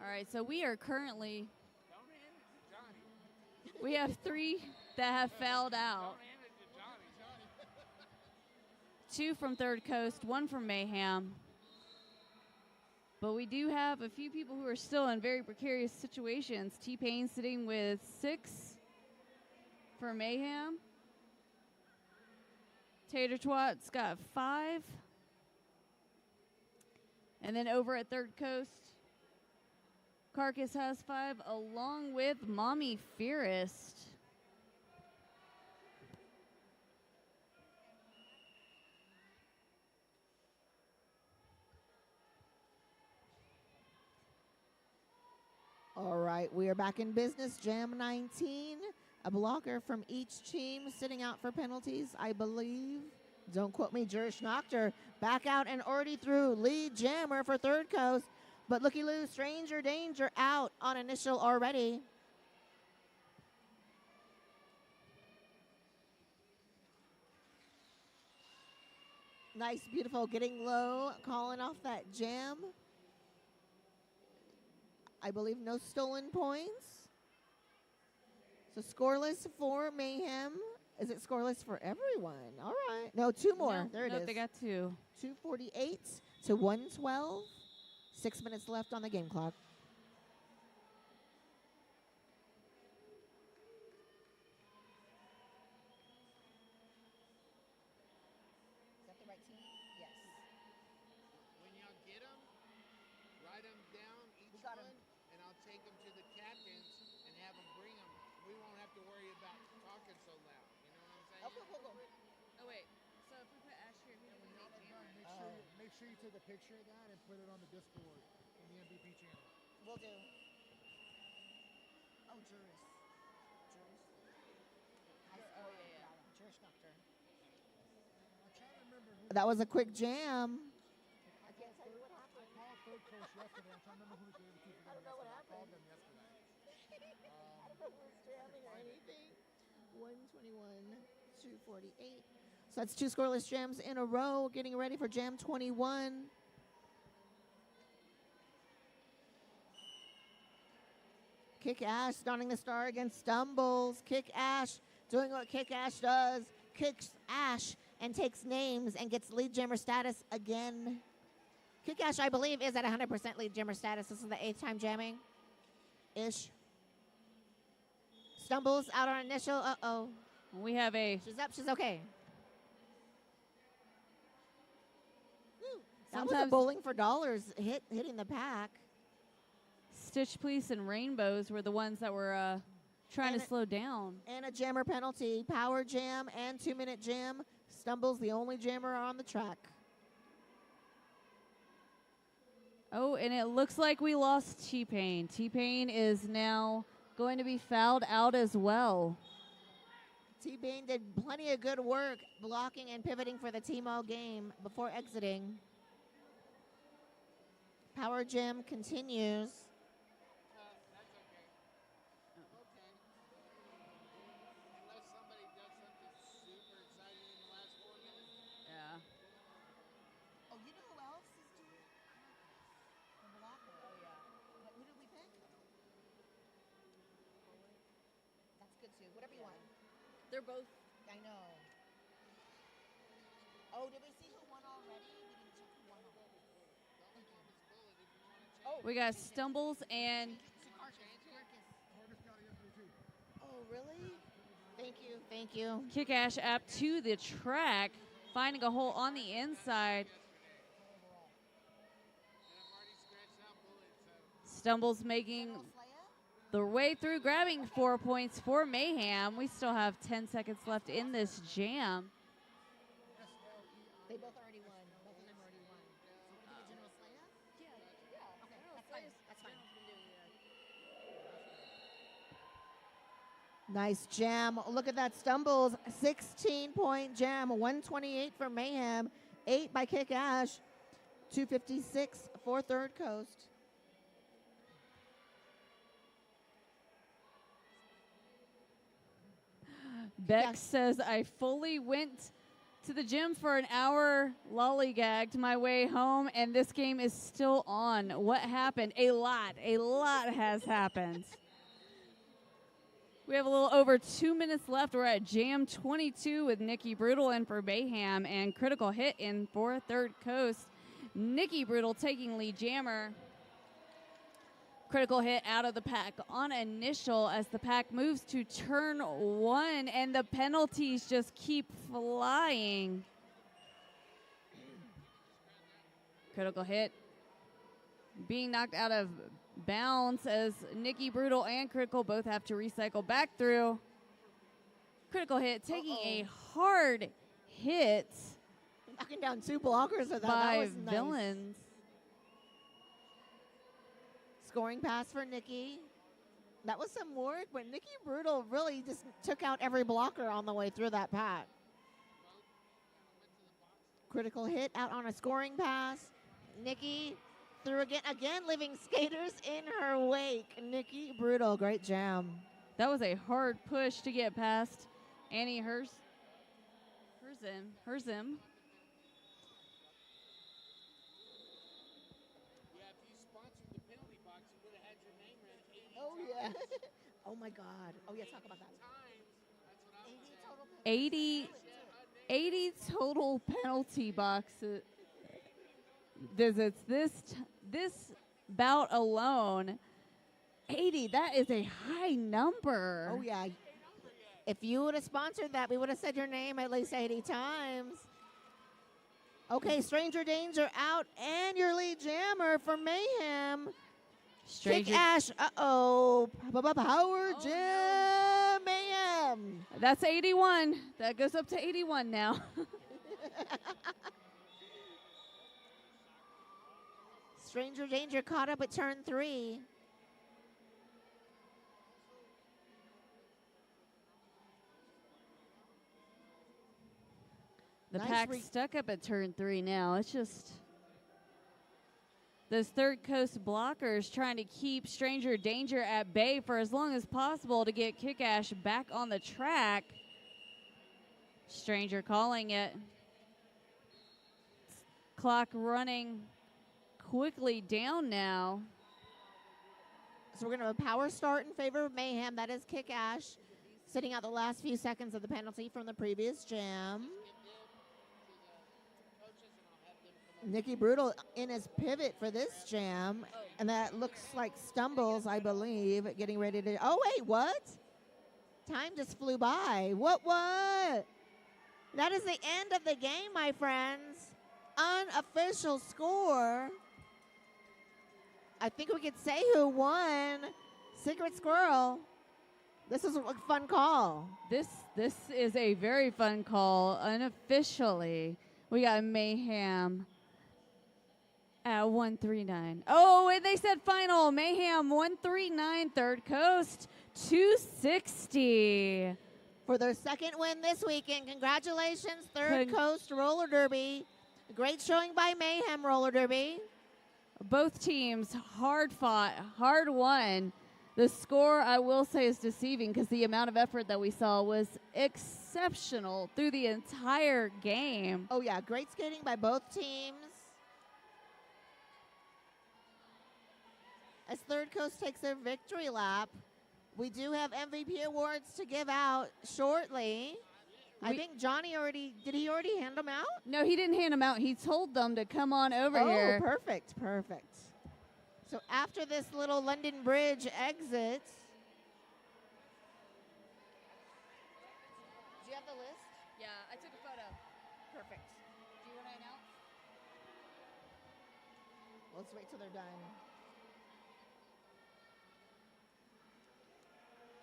All right, so we are currently, Don't hand it to Johnny. we have 3 that have fouled out. Don't hand it to Johnny. 2 from Third Coast, 1 from Mayhem. But we do have a few people who are still in very precarious situations. T-Pain sitting with 6 for Mayhem. Tater Twat's got 5. And then over at Third Coast, Carcass has 5, along with Mommy Fearest. All right, we are back in business. Jam 19. A blocker from each team sitting out for penalties, I believe. Don't quote me. Jurish Nocter back out and already through. Lead jammer for Third Coast. But looky-loo, Stranger Danger out on initial already. Nice, beautiful, getting low, calling off that jam. I believe no stolen points. So scoreless for Mayhem. Is it scoreless for everyone? All right. No, two more. No, There it no, is. they got 2. 2:48 to 1:12. 6 minutes left on the game clock. Is that the right team? Yes. When y'all get them, write them down each got one, 'em. and I'll take them to the captains and have them bring them. We won't have to worry about talking so loud. You know what I'm saying? Okay, cool. Oh, wait. So if we put Ash here, who do we make Jammer? Make sure you take a picture of that and put it on the Discord in the MVP channel. We'll do. Oh, Juris. Juris Doctor. I'm trying to remember who. That was a quick jam. I can't tell you what I happened. called third coach yesterday. I'm trying to remember who gave it to for them don't know what yesterday. I called happened. them yesterday. I don't know who was jamming or anything. 121, 248. So that's 2 scoreless jams in a row. Getting ready for jam 21. Kick Ash starting the star against Stumbles. Kick Ash doing what Kick Ash does. Kicks Ash and takes names and gets lead jammer status again. Kick Ash, I believe, is at 100% lead jammer status. This is the 8th time jamming. Ish. Stumbles out on initial. Uh-oh. We have a She's up. She's okay. Woo. That was a Sometimes- bowling for dollars hitting the pack. Stitch Police and Rainbows were the ones that were trying And to it- slow down. And a jammer penalty. Power jam and 2-minute jam. Stumbles the only jammer on the track. Oh, and it looks like we lost T-Pain. T-Pain is now going to be fouled out as well. T-Bane did plenty of good work blocking and pivoting for the team all game before exiting. Power jam continues. That's okay. Okay. Unless somebody does something super exciting in the last 4 minutes. Yeah. Oh, you know who else is doing? The blocker. Oh, yeah. Who did we pick? That's good too. Whatever you want. They're both. I know. Oh, did we see who won already? We didn't check who won already. Thank you. We got Stumbles and Harvest got it yesterday too. Oh, really? Thank you. Thank you. Kick Ash up to the track, finding a hole on the inside. And I've already scratched out bullets, so Stumbles making the way through, grabbing 4 points for Mayhem. We still have 10 seconds left in this jam. They both already won. Both of them already won. So we give General Slaya? Yeah. Okay, that's fine. That's fine. Nice jam. Look at that Stumbles. 16-point jam. 128 for Mayhem. 8 by Kick Ash. 256 for Third Coast. Beck says, I fully went to the gym for an hour, lollygagged my way home, and this game is still on. What happened? A lot has happened. We have a little over 2 minutes left. We're at Jam 22 with Nikki Brutal in for Bayham and Critical Hit in for Third Coast. Nikki Brutal taking lead jammer. Critical Hit out of the pack on initial as the pack moves to turn 1, and the penalties just keep flying. Critical Hit being knocked out of bounds as Nikki Brutal and Critical both have to recycle back through. Critical Hit taking a hard hit Knocking down 2 blockers with that. by That was nice. Villains. Scoring pass for Nikki. That was some work, but Nikki Brutal really just took out every blocker on the way through that pack. Critical Hit out on a scoring pass. Nikki through again leaving skaters in her wake. Nikki Brutal, great jam. That was a hard push to get past Annie Herzim. yeah, if you sponsored the penalty box, you would have had your Oh, yeah. Oh, my God. Oh, yeah, talk about that. 80, 80 total penalty box visits this bout alone. 80, that is a high number. Oh, yeah. If you would have sponsored that, we would have said your name at least 80 times. Okay, Stranger Danger out, and your lead jammer for Mayhem. Kick Ash. Uh-oh. Power Jam Mayhem. That's 81. That goes up to 81 now. Stranger Danger caught up at turn 3. The Nice pack's stuck up at turn 3 now. It's just those Third Coast blockers trying to keep Stranger Danger at bay for as long as possible to get Kick Ash back on the track. Stranger calling it. Clock running quickly down now. So we're going to have a power start in favor of Mayhem. That is Kick Ash, sitting out the last few seconds of the penalty from the previous jam. Nikki Brutal in his pivot for this jam, and that looks like Stumbles, I believe, getting ready to. Oh, wait, what? Time just flew by. What? That is the end of the game, my friends. Unofficial score. I think we could say who won. Secret Squirrel. This is a fun call. This is a very fun call. Unofficially, we got Mayhem at 139. Oh, and they said final. Mayhem 139, Third Coast 260. For their second win this weekend. Congratulations, Third Coast Roller Derby. Great showing by Mayhem Roller Derby. Both teams hard fought, hard won. The score, I will say, is deceiving because the amount of effort that we saw was exceptional through the entire game. Oh, yeah, great skating by both teams. As Third Coast takes their victory lap, we do have MVP awards to give out shortly. I think Johnny did he already hand them out? No, he didn't hand them out. He told them to come on over here. Oh, perfect. So after this little London Bridge exit. Do you have the list? Yeah, I took a photo. Perfect. Do you want to announce? Let's wait till they're done.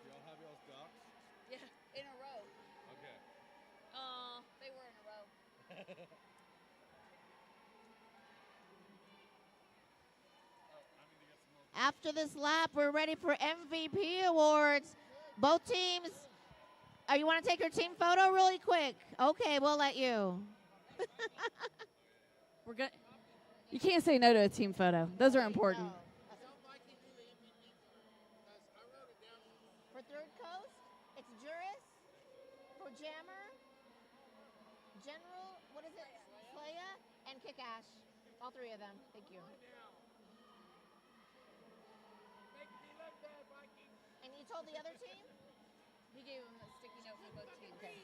Do y'all have y'all's docs? Yeah, in a row. Okay. They were in a row. After this lap, we're ready for MVP awards. Both teams. Oh, you want to take your team photo really quick? Okay, we'll let you. We're good. You can't say no to a team photo. Those are important. No. For Third Coast, it's Juris. For Jammer, General, what is it? Slaya and Kick Ash. All three of them. Thank you. And you told the other team? He gave him a sticky note for both teams. Okay.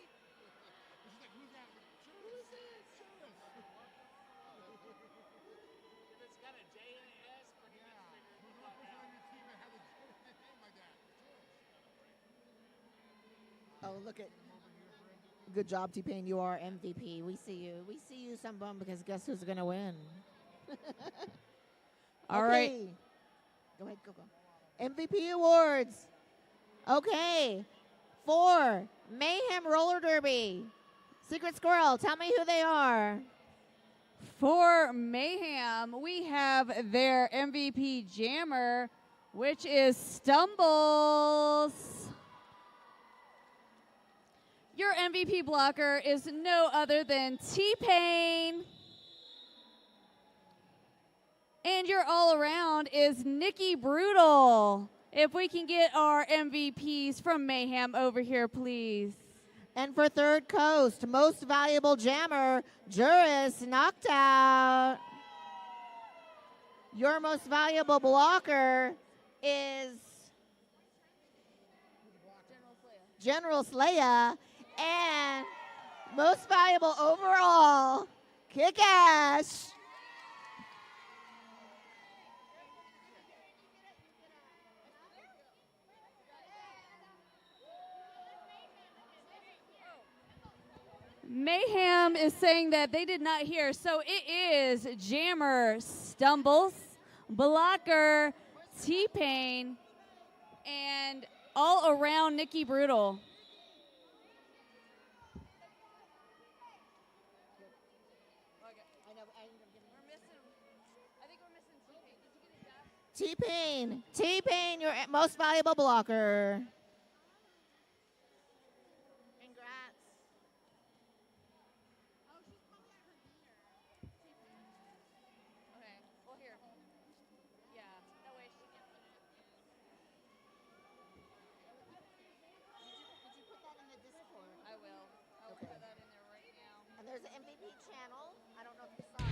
Oh, look at. Good job, T-Pain. You are MVP. We see you. We see you, some bum, because guess who's going to win? All right. Go ahead, go. MVP awards. Okay. For Mayhem Roller Derby. Secret Squirrel, tell me who they are. For Mayhem, we have their MVP jammer, which is Stumbles. Your MVP blocker is no other than T-Pain. And your all-around is Nikki Brutal. If we can get our MVPs from Mayhem over here, please. And for Third Coast, most valuable jammer, Juris knocked out. Your most valuable blocker is General Slaya, and most valuable overall, Kick Ash. Mayhem is saying that they did not hear. So it is Jammer Stumbles, Blocker, T-Pain, and all around Nikki Brutal. T-Pain. T-Pain, your most valuable blocker. Congrats. Okay, well here. Yeah, that way she can. Did you put that in the Discord? I will. I will Okay. put that in there right now. And there's an MVP channel. I don't know if you saw it.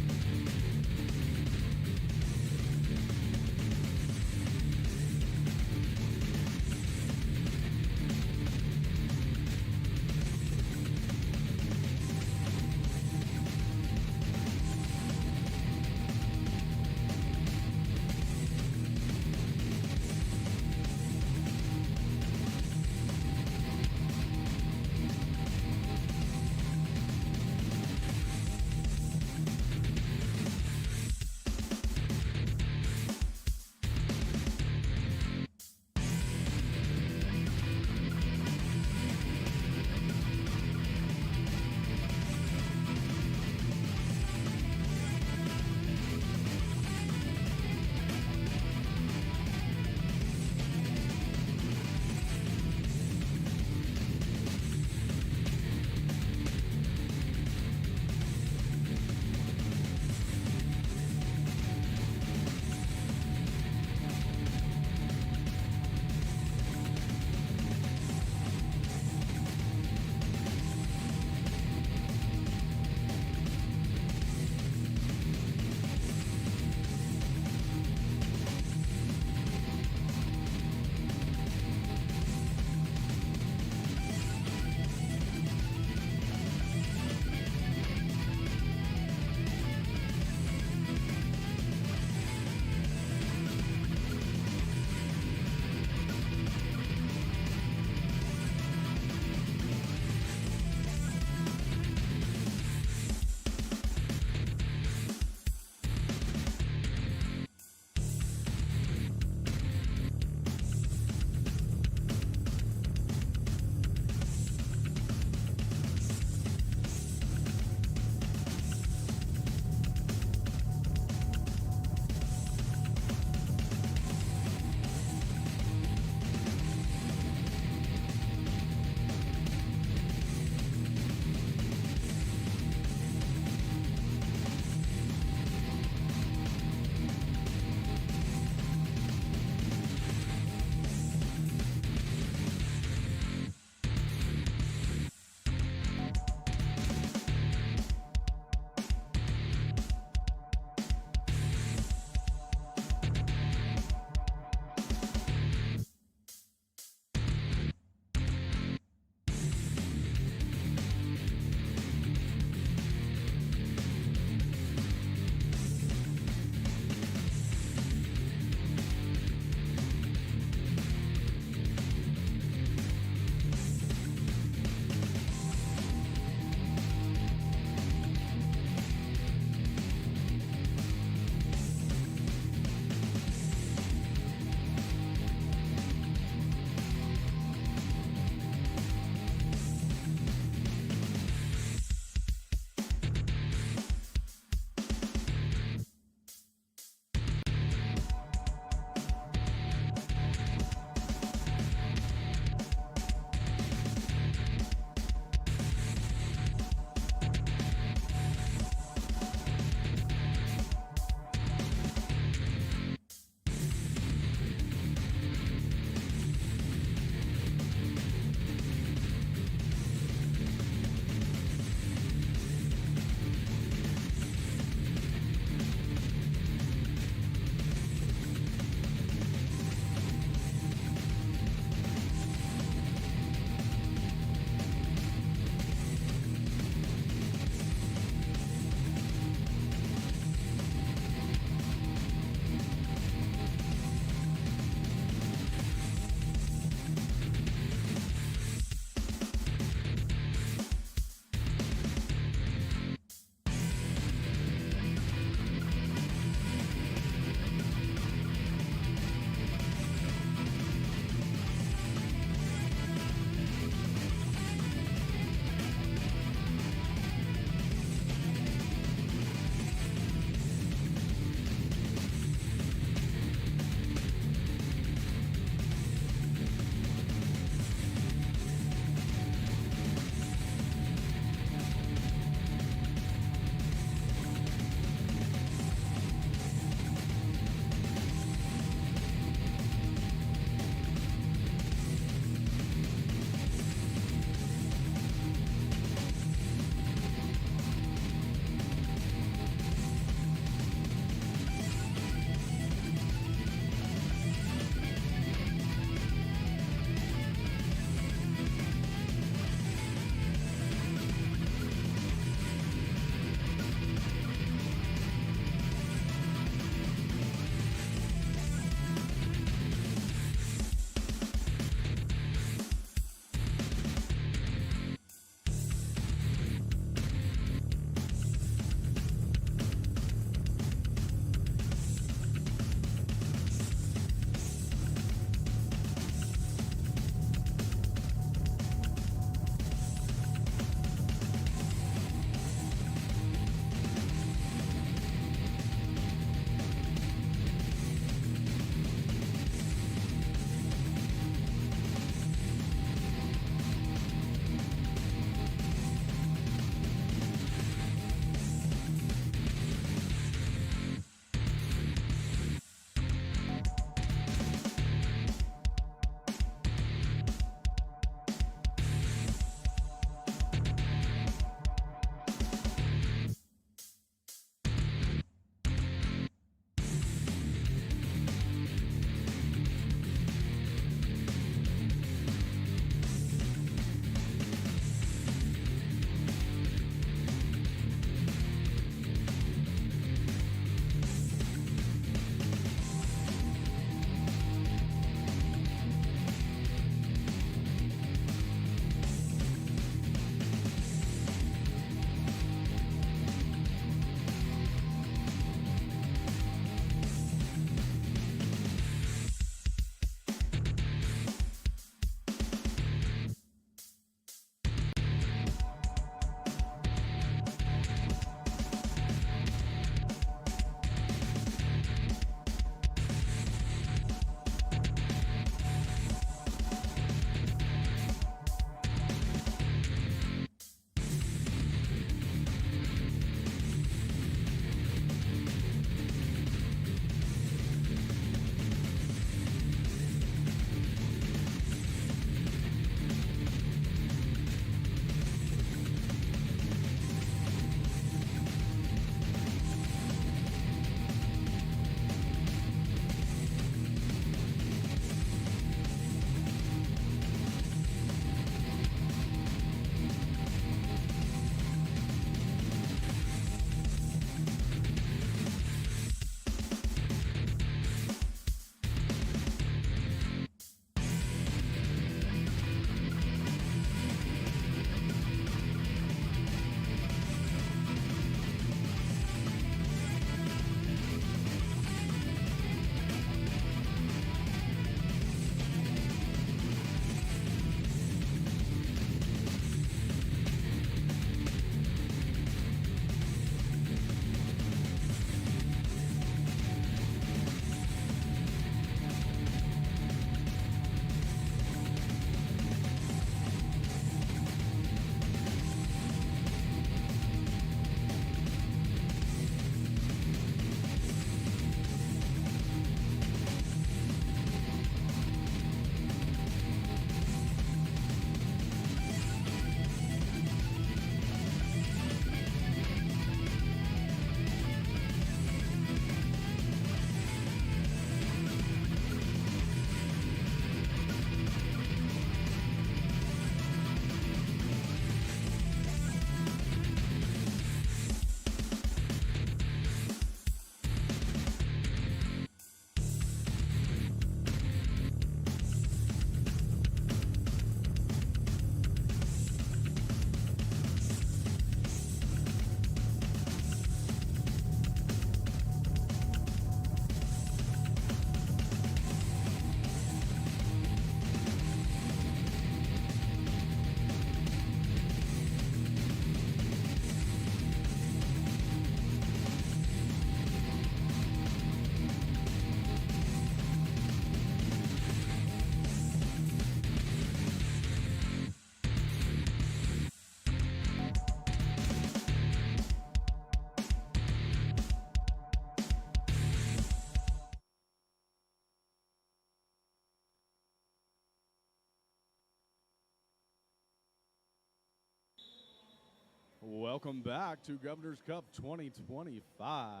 Welcome back to Governor's Cup 2025.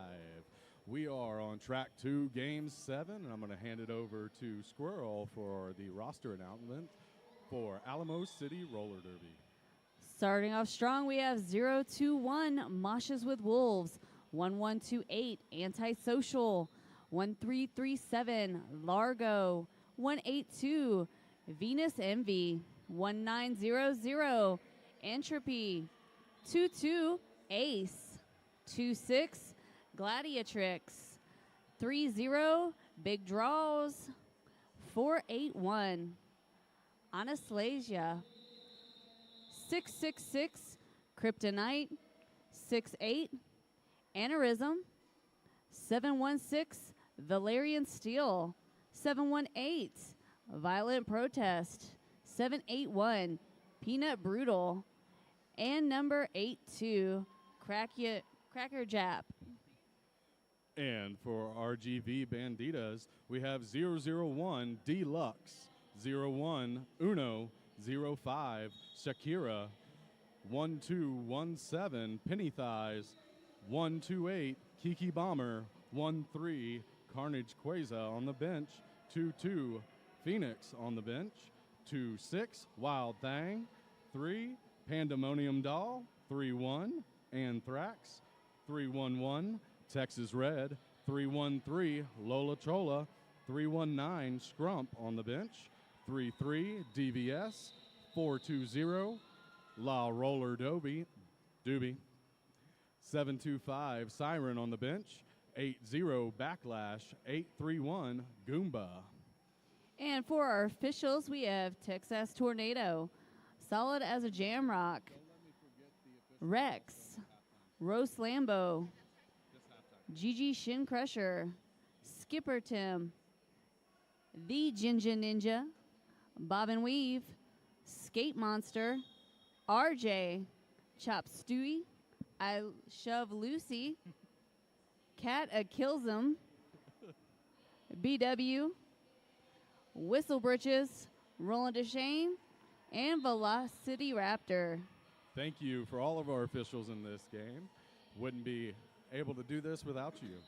We are on track 2, game 7, and I'm going to hand it over to Squirrel for the roster announcement for Alamo City Roller Derby. Starting off strong, we have 021 Moshes with Wolves, 1128 Antisocial, 1337 Largo, 182 Venus Envy, 1900 Entropy, 22 Ace, 26 Gladiatrix, 30 Big Draws, 481 Anastasia, 666 Kryptonite, 68 Aneurysm, 716 Valerian Steel, 718 Violent Protest, 781 Peanut Brutal, and number 82 Cracker Jap. And for RGV Banditas, we have 001 Deluxe, 01 Uno, 05 Shakira, 1217 Penny Thighs, 128 Kiki Bomber, 13 Carnage Queza on the bench, 22 Phoenix on the bench, 26 Wild Thang, 3 Pandemonium Doll, 31 Anthrax, 311 Texas Red, 313 Lola Chola, 319 Scrump on the bench, 33 DVS, 420 La Roller Doobie, 725 Siren on the bench, 80 Backlash, 831 Goomba. And for our officials, we have Texas Tornado, Solid as a Jamrock, Rex, Rose Lambo, Gigi Shin Crusher, Skipper Tim, The Jinja Ninja, Bob and Weave, Skate Monster, RJ, Chop Stewie, I Shove Lucy, Cat a Kills 'em, BW, Whistle Britches, Roland DeShane, and Velocity Raptor. Thank you for all of our officials in this game. Wouldn't be able to do this without you.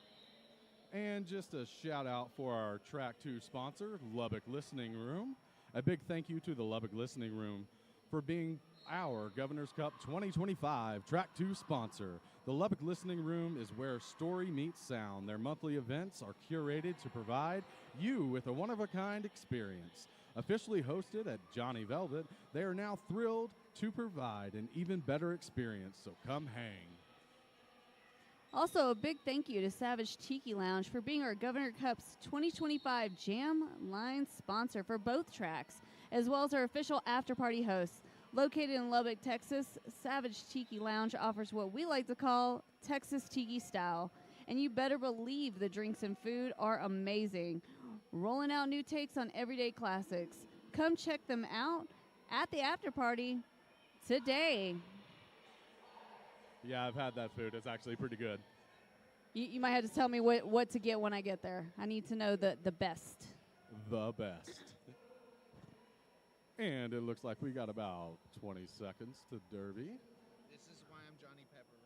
And just a shout out for our Track 2 sponsor, Lubbock Listening Room. A big thank you to the Lubbock Listening Room for being our Governor's Cup 2025 Track 2 sponsor. The Lubbock Listening Room is where story meets sound. Their monthly events are curated to provide you with a one-of-a-kind experience. Officially hosted at Johnny Velvet, they are now thrilled to provide an even better experience, so come hang. Also, a big thank you to Savage Tiki Lounge for being our Governor Cup's 2025 Jam Line sponsor for both tracks, as well as our official after-party hosts. Located in Lubbock, Texas, Savage Tiki Lounge offers what we like to call Texas Tiki style. And you better believe the drinks and food are amazing. Rolling out new takes on everyday classics. Come check them out at the after party today. Yeah, I've had that food. It's actually pretty good. You might have to tell me what to get when I get there. I need to know the best. The best. And it looks like we got about 20 seconds to Derby. This is why I'm Johnny Pepper.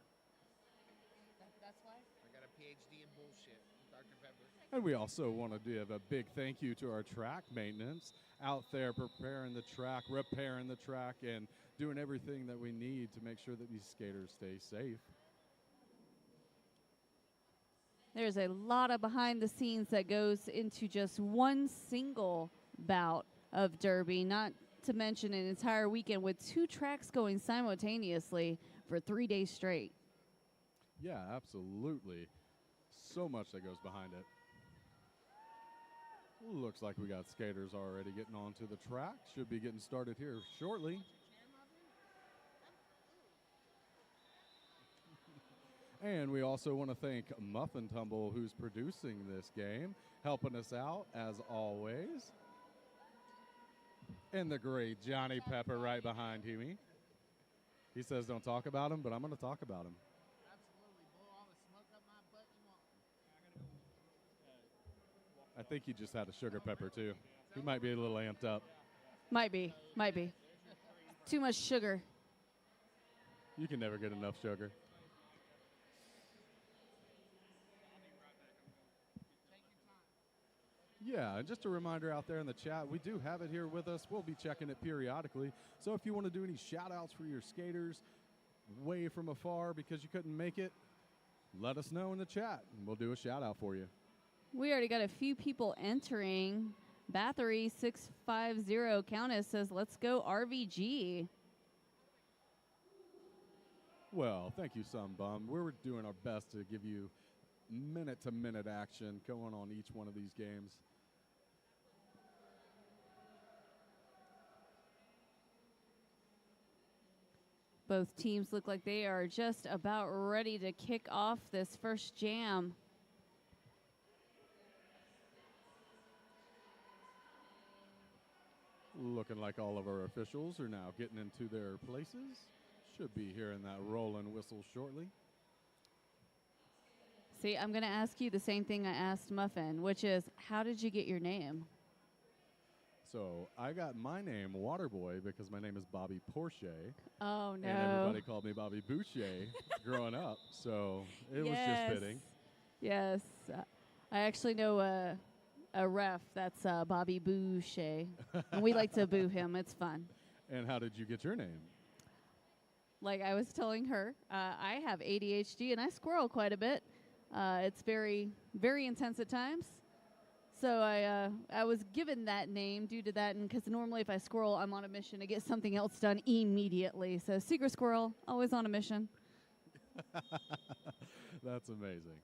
That's why? I got a PhD in bullshit, Dr. Pepper. And we also want to give a big thank you to our track maintenance out there preparing the track, repairing the track, and doing everything that we need to make sure that these skaters stay safe. There's a lot of behind the scenes that goes into just one single bout of Derby, not to mention an entire weekend with 2 tracks going simultaneously for 3 days straight. Yeah, absolutely. So much that goes behind it. Looks like we got skaters already getting onto the track. Should be getting started here shortly. And we also want to thank Muffin Tumble, who's producing this game, helping us out as always. And the great Johnny Pepper right behind Huey. He says don't talk about him, but I'm going to talk about him. Absolutely. Blow all the smoke up my butt you want. I think he just had a sugar pepper, too. He might be a little amped up. Might be. Too much sugar. You can never get enough sugar. Yeah, and just a reminder out there in the chat, we do have it here with us. We'll be checking it periodically. So if you want to do any shout-outs for your skaters way from afar because you couldn't make it, let us know in the chat, and we'll do a shout-out for you. We already got a few people entering. Bathory 650 Countess says, let's go RVG. Well, thank you, Sunbum. We're doing our best to give you minute-to-minute action going on each one of these games. Both teams look like they are just about ready to kick off this first jam. Looking like all of our officials are now getting into their places. Should be hearing that roll and whistle shortly. See, I'm going to ask you the same thing I asked Muffin, which is, how did you get your name? So I got my name Waterboy because my name is Bobby Porsche. Oh, no. And everybody called me Bobby Boucher growing up. So it was just fitting. Yes. I actually know a ref that's Bobby Boucher. And we like to boo him. It's fun. And how did you get your name? Like I was telling her, I have ADHD and I squirrel quite a bit. It's very, very intense at times. So I was given that name due to that, and because normally if I squirrel, I'm on a mission to get something else done immediately. So secret squirrel, always on a mission. That's amazing.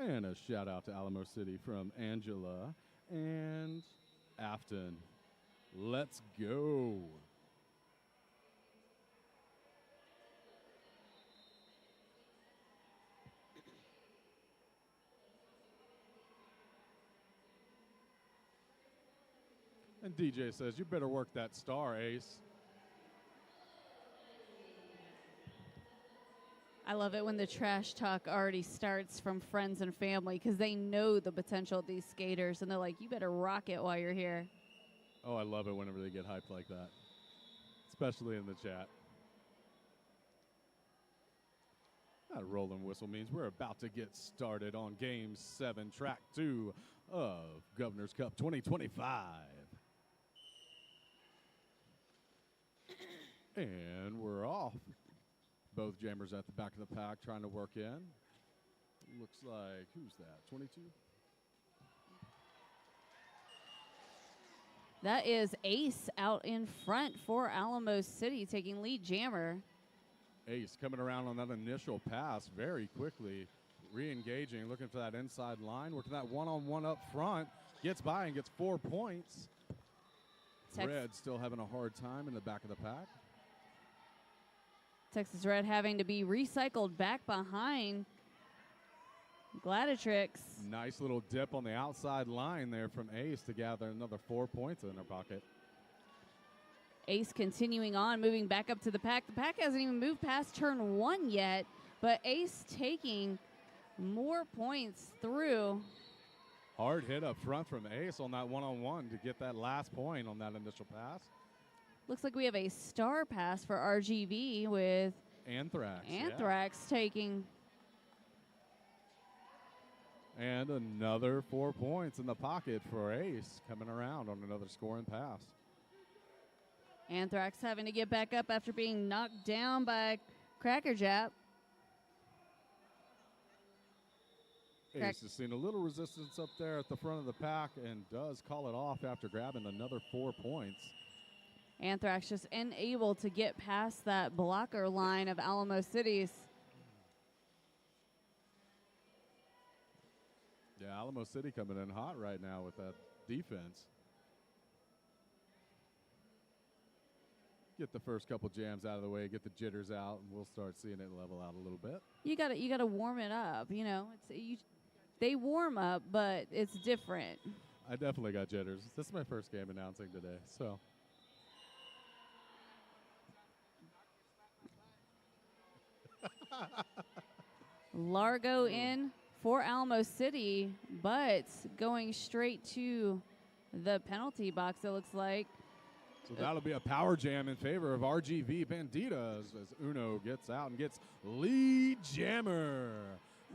And a shout out to Alamo City from Angela and Afton. Let's go. And DJ says, you better work that star, Ace. I love it when the trash talk already starts from friends and family because they know the potential of these skaters, and they're like, you better rock it while you're here. Oh, I love it whenever they get hyped like that, especially in the chat. That rolling whistle means we're about to get started on Game 7, Track 2 of Governor's Cup 2025. And we're off. Both jammers at the back of the pack trying to work in. Looks like, who's that, 22? That is Ace out in front for Alamo City, taking lead jammer. Ace coming around on that initial pass very quickly, re-engaging, looking for that inside line, working that one-on-one up front, gets by and gets 4 points. Red still having a hard time in the back of the pack. Texas Red having to be recycled back behind Gladiatrix. Nice little dip on the outside line there from Ace to gather another 4 points in her pocket. Ace continuing on, moving back up to the pack. The pack hasn't even moved past turn 1 yet, but Ace taking more points through. Hard hit up front from Ace on that one-on-one to get that last point on that initial pass. Looks like we have a star pass for RGV with Anthrax taking. And another 4 points in the pocket for Ace coming around on another scoring pass. Anthrax having to get back up after being knocked down by Crackerjack. Ace has seen a little resistance up there at the front of the pack and does call it off after grabbing another 4 points. Anthrax just unable to get past that blocker line of Alamo City's. Yeah, Alamo City coming in hot right now with that defense. Get the first couple jams out of the way, get the jitters out, and we'll start seeing it level out a little bit. You gotta warm it up. You know, they warm up, but it's different. I definitely got jitters. This is my first game announcing today, so. Largo in for Alamo City, but going straight to the penalty box, it looks like. So that'll be a power jam in favor of RGV Banditas as Uno gets out and gets lead jammer.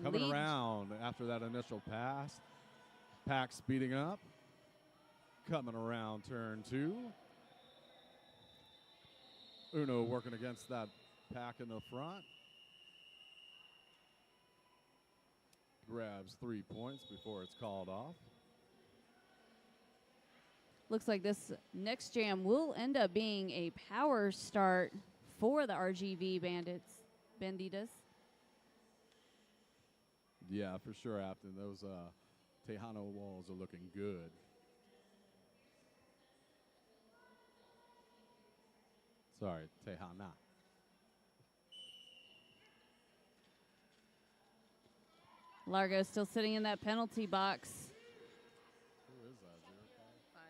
Coming Lead- around after that initial pass. Pack speeding up. Coming around turn 2. Uno working against that pack in the front. Grabs 3 points before it's called off. Looks like this next jam will end up being a power start for the RGV Banditas. Yeah, for sure, Afton. Those Tejano walls are looking good. Sorry, Tejana. Largo still sitting in that penalty box. Who is that? 5.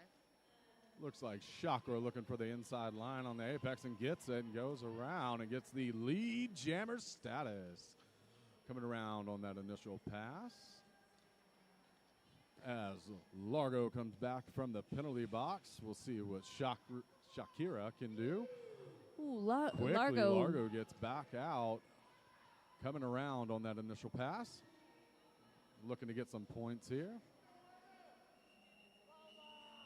Looks like Chakra looking for the inside line on the apex and gets it and goes around and gets the lead jammer status. Coming around on that initial pass. As Largo comes back from the penalty box, we'll see what Shakira can do. Ooh, Quickly, Largo. Largo gets back out. Coming around on that initial pass. Looking to get some points here.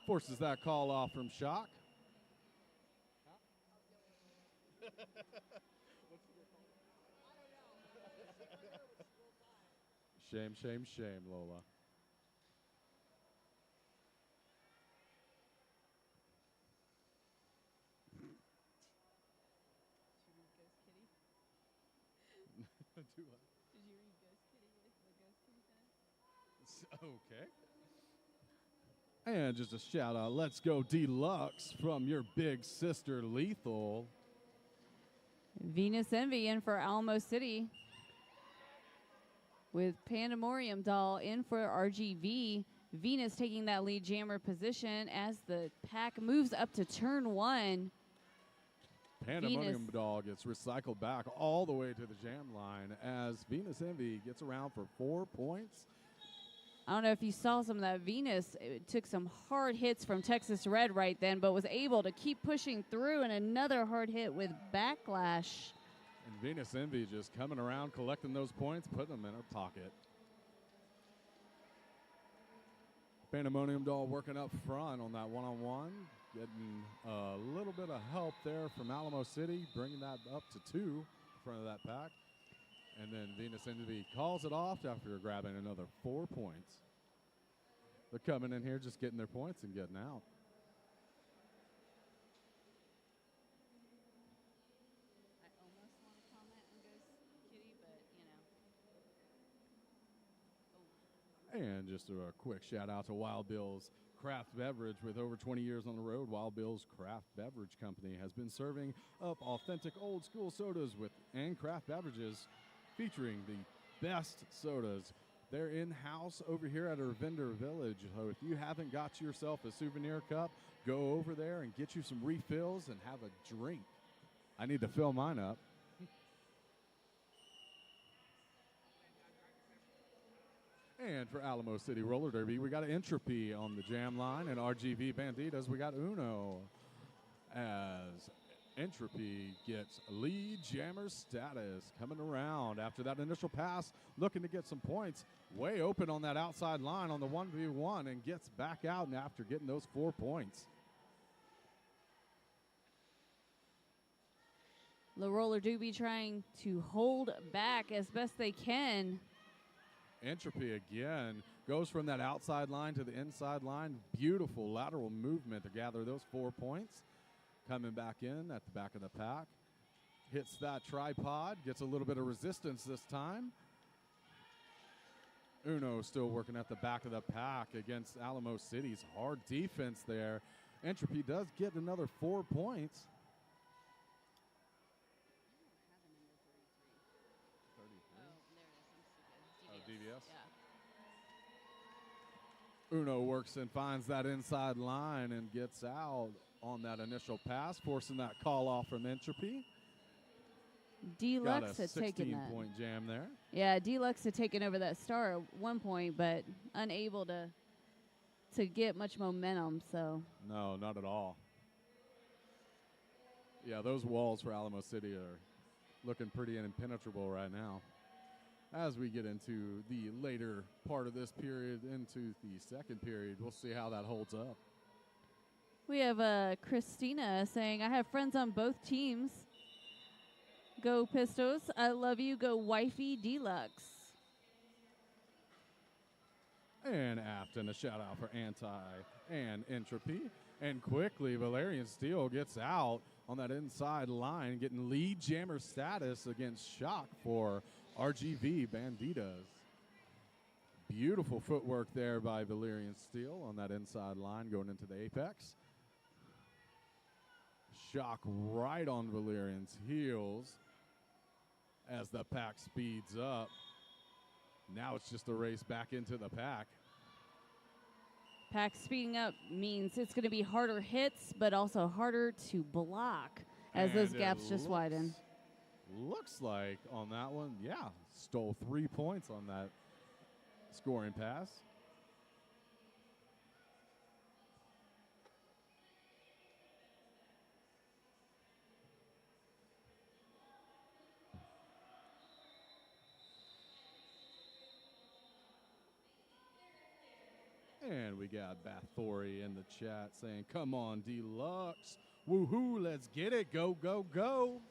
Forces that call off from Shock. Shame, shame, shame, Lola. Do what? Did you read Ghost Kitty? What Ghost Kitty said? Okay. And just a shout out, let's go Deluxe from your big sister Lethal. Venus Envy in for Alamo City. With Pandemorium Doll in for RGV. Venus taking that lead jammer position as the pack moves up to turn 1. Pandemonium Venus. Doll gets recycled back all the way to the jam line as Venus Envy gets around for 4 points. I don't know if you saw some of that. Venus took some hard hits from Texas Red right then, but was able to keep pushing through, and another hard hit with Backlash. And Venus Envy just coming around, collecting those points, putting them in her pocket. Pandemonium Doll working up front on that one-on-one. Getting a little bit of help there from Alamo City, bringing that up to 2 in front of that pack. And then Venus Envy calls it off after grabbing another 4 points. They're coming in here just getting their points and getting out. I almost want to comment on Ghost Kitty, but, And just a quick shout out to Wild Bill's Craft Beverage. With over 20 years on the road, Wild Bill's Craft Beverage Company has been serving up authentic old school sodas and craft beverages featuring the best sodas. They're in-house over here at our vendor village. So if you haven't got yourself a souvenir cup, go over there and get you some refills and have a drink. I need to fill mine up. And for Alamo City Roller Derby, we got Entropy on the jam line, and RGV Banditas, we got Uno. As Entropy gets lead jammer status coming around after that initial pass, looking to get some points. Way open on that outside line on the 1v1 and gets back out and after getting those 4 points. the Roller Derby trying to hold back as best they can. Entropy again goes from that outside line to the inside line. Beautiful lateral movement to gather those 4 points. Coming back in at the back of the pack. Hits that tripod, gets a little bit of resistance this time. Uno still working at the back of the pack against Alamo City's hard defense there. Entropy does get another 4 points. 33. DVS. Yeah. Uno works and finds that inside line and gets out on that initial pass, forcing that call off from Entropy. Deluxe Got a had taken that. 16-point jam there. Yeah, Deluxe had taken over that star at one point, but unable to get much momentum. So No, not at all. Yeah, those walls for Alamo City are looking pretty impenetrable right now. As we get into the later part of this period, into the second period, we'll see how that holds up. We have Christina saying, I have friends on both teams. Go Pistos. I love you. Go Wifey Deluxe. And Afton, a shout out for Anti and Entropy. And quickly, Valerian Steel gets out on that inside line, getting lead jammer status against Shock for RGV Banditas. Beautiful footwork there by Valerian Steel on that inside line going into the apex. Shock right on Valerian's heels as the pack speeds up. Now it's just a race back into the pack. Pack speeding up means it's going to be harder hits, but also harder to block as And those it gaps just widen. Looks like on that one, yeah, stole 3 points on that scoring pass. And we got Bathory in the chat saying, come on, Deluxe. Woohoo, let's get it. Go, go, go.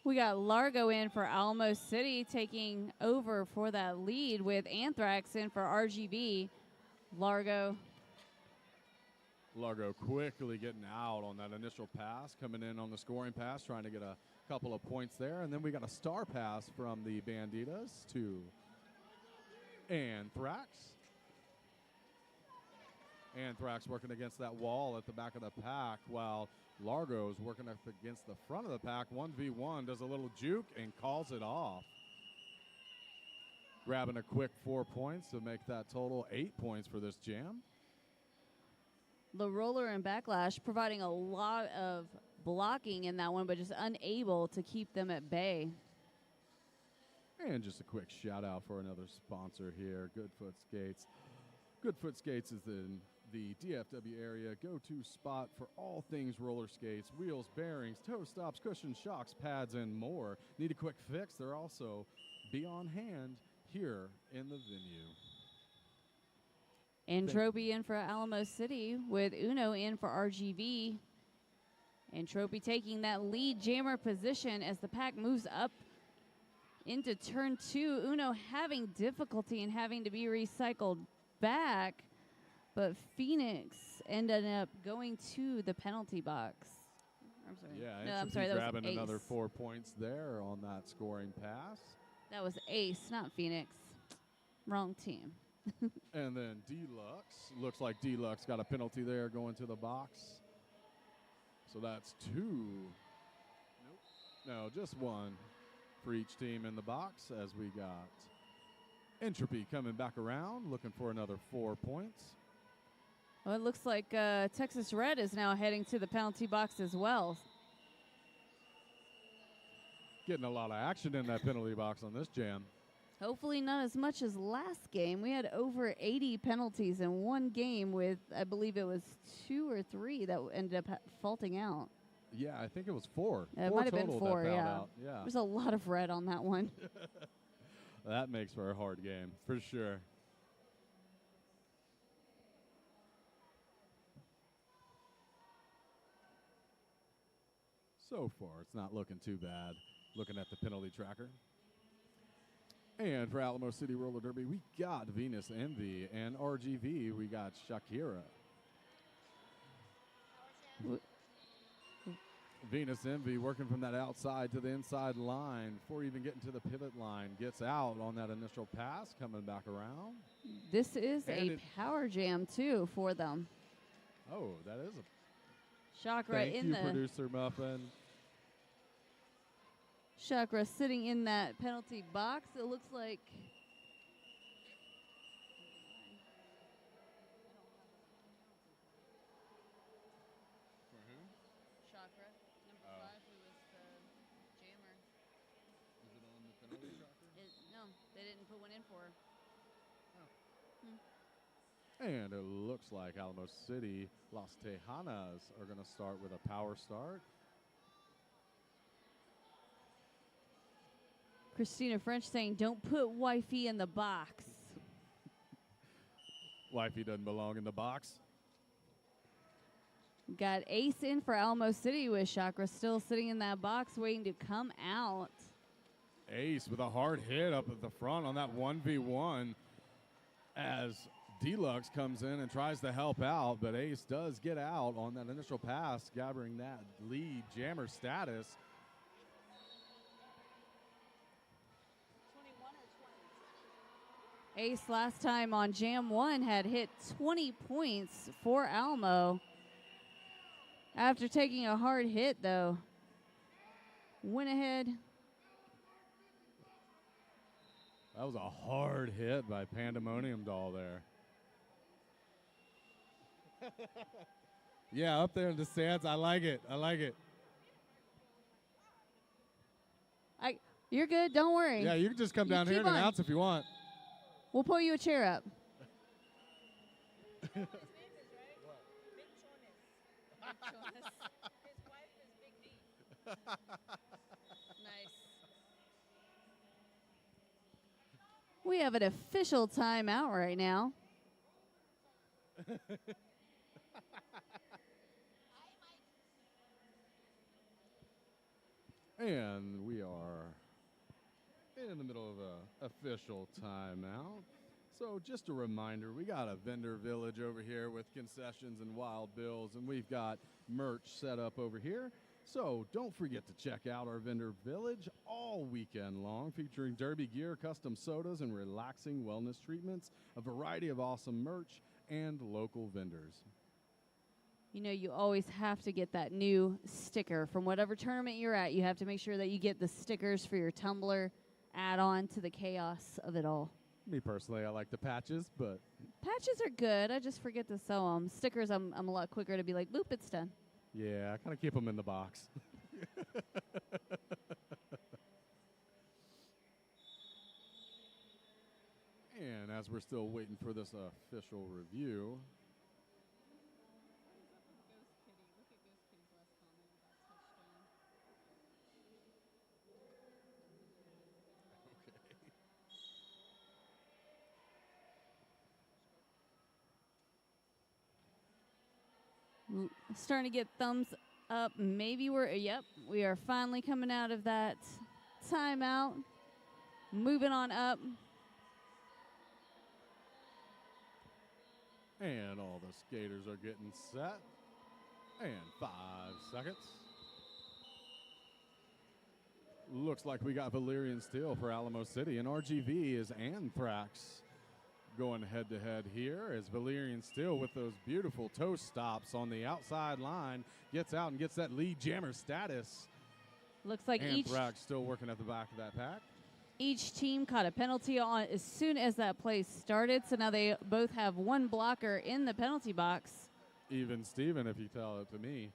We got Largo in for Alamo City taking over for that lead with Anthrax in for RGV. Largo quickly getting out on that initial pass, coming in on the scoring pass, trying to get a couple of points there. And then we got a star pass from the Banditas to Anthrax. Anthrax working against that wall at the back of the pack while Largo's working up against the front of the pack. 1v1, does a little juke and calls it off. Grabbing a quick 4 points to make that total 8 points for this jam. the roller and backlash providing a lot of blocking in that one, but just unable to keep them at bay. And just a quick shout out for another sponsor here, Goodfoot Skates. Goodfoot Skates is in the DFW area go-to spot for all things roller skates, wheels, bearings, toe stops, cushions, shocks, pads, and more. Need a quick fix? They're also be on hand here in the venue. Entropy in for Alamo City with Uno in for RGV. Entropy taking that lead jammer position as the pack moves up into turn 2. Uno having difficulty and having to be recycled back, but Phoenix ended up going to the penalty box. I'm sorry. Yeah, no, I'm Entropy sorry. That grabbing was Ace. another 4 points there on that scoring pass. That was Ace, not Phoenix. Wrong team. And then Deluxe. Looks like Deluxe got a penalty there going to the box. So that's 2. Nope. No, just 1 for each team in the box as we got Entropy coming back around, looking for another 4 points. Well, it looks like Texas Red is now heading to the penalty box as well. Getting a lot of action in that penalty box on this jam. Hopefully not as much as last game. We had over 80 penalties in one game with, I believe it was 2 or 3 that ended up faulting out. Yeah, I think it was 4. It might have been total 4, that fouled yeah. out. Yeah. There's a lot of red on that one. That makes for a hard game, for sure. So far, it's not looking too bad, looking at the penalty tracker. And for Alamo City Roller Derby, we got Venus Envy, and RGV, we got Shakira. Venus Envy working from that outside to the inside line before even getting to the pivot line. Gets out on that initial pass, coming back around. This is And a power jam, too, for them. Oh, that is a Chakra thank in you, the producer Muffin. Chakra sitting in that penalty box. It looks like Chakra, number 5, who was the jammer. Is it on the penalty tracker? No, they didn't put one in for her. And it looks like Alamo City Las Tejanas are going to start with a power start. Christina French saying, don't put wifey in the box. Wifey doesn't belong in the box. Got Ace in for Alamo City with Chakra still sitting in that box waiting to come out. Ace with a hard hit up at the front on that 1v1 as Deluxe comes in and tries to help out, but Ace does get out on that initial pass, gathering that lead jammer status. Ace last time on Jam 1 had hit 20 points for Alamo. After taking a hard hit, though, went ahead. That was a hard hit by Pandemonium Doll there. Yeah, up there in the stands. I like it. I like it. You're good. Don't worry. Yeah, you can just come You down here keep and on. announce if you want. We'll pull you a chair up. Nice. We have an official timeout right now. And we are in the middle of a official timeout. So just a reminder, we got a vendor village over here with concessions and wild bills, and we've got merch set up over here. So don't forget to check out our vendor village all weekend long, featuring derby gear, custom sodas, and relaxing wellness treatments, a variety of awesome merch, and local vendors. You know, you always have to get that new sticker from whatever tournament you're at. You have to make sure that you get the stickers for your tumbler, add on to the chaos of it all. Me personally, I like the patches, but Patches are good. I just forget to sew them. Stickers, I'm a lot quicker to be like, boop, it's done. yeah, I kind of keep them in the box. And as we're still waiting for this official review, Starting to get thumbs up. Maybe we are finally coming out of that timeout. Moving on up. and all the skaters are getting set. And 5 seconds. Looks like we got Valerian Steel for Alamo City, and RGV is Anthrax going head-to-head here as Valerian Steel with those beautiful toe stops on the outside line gets out and gets that lead jammer status. Looks like Anthrax still working at the back of that pack. each team caught a penalty on as soon as that play started, so now they both have one blocker in the penalty box. Even Steven, if you tell it to me.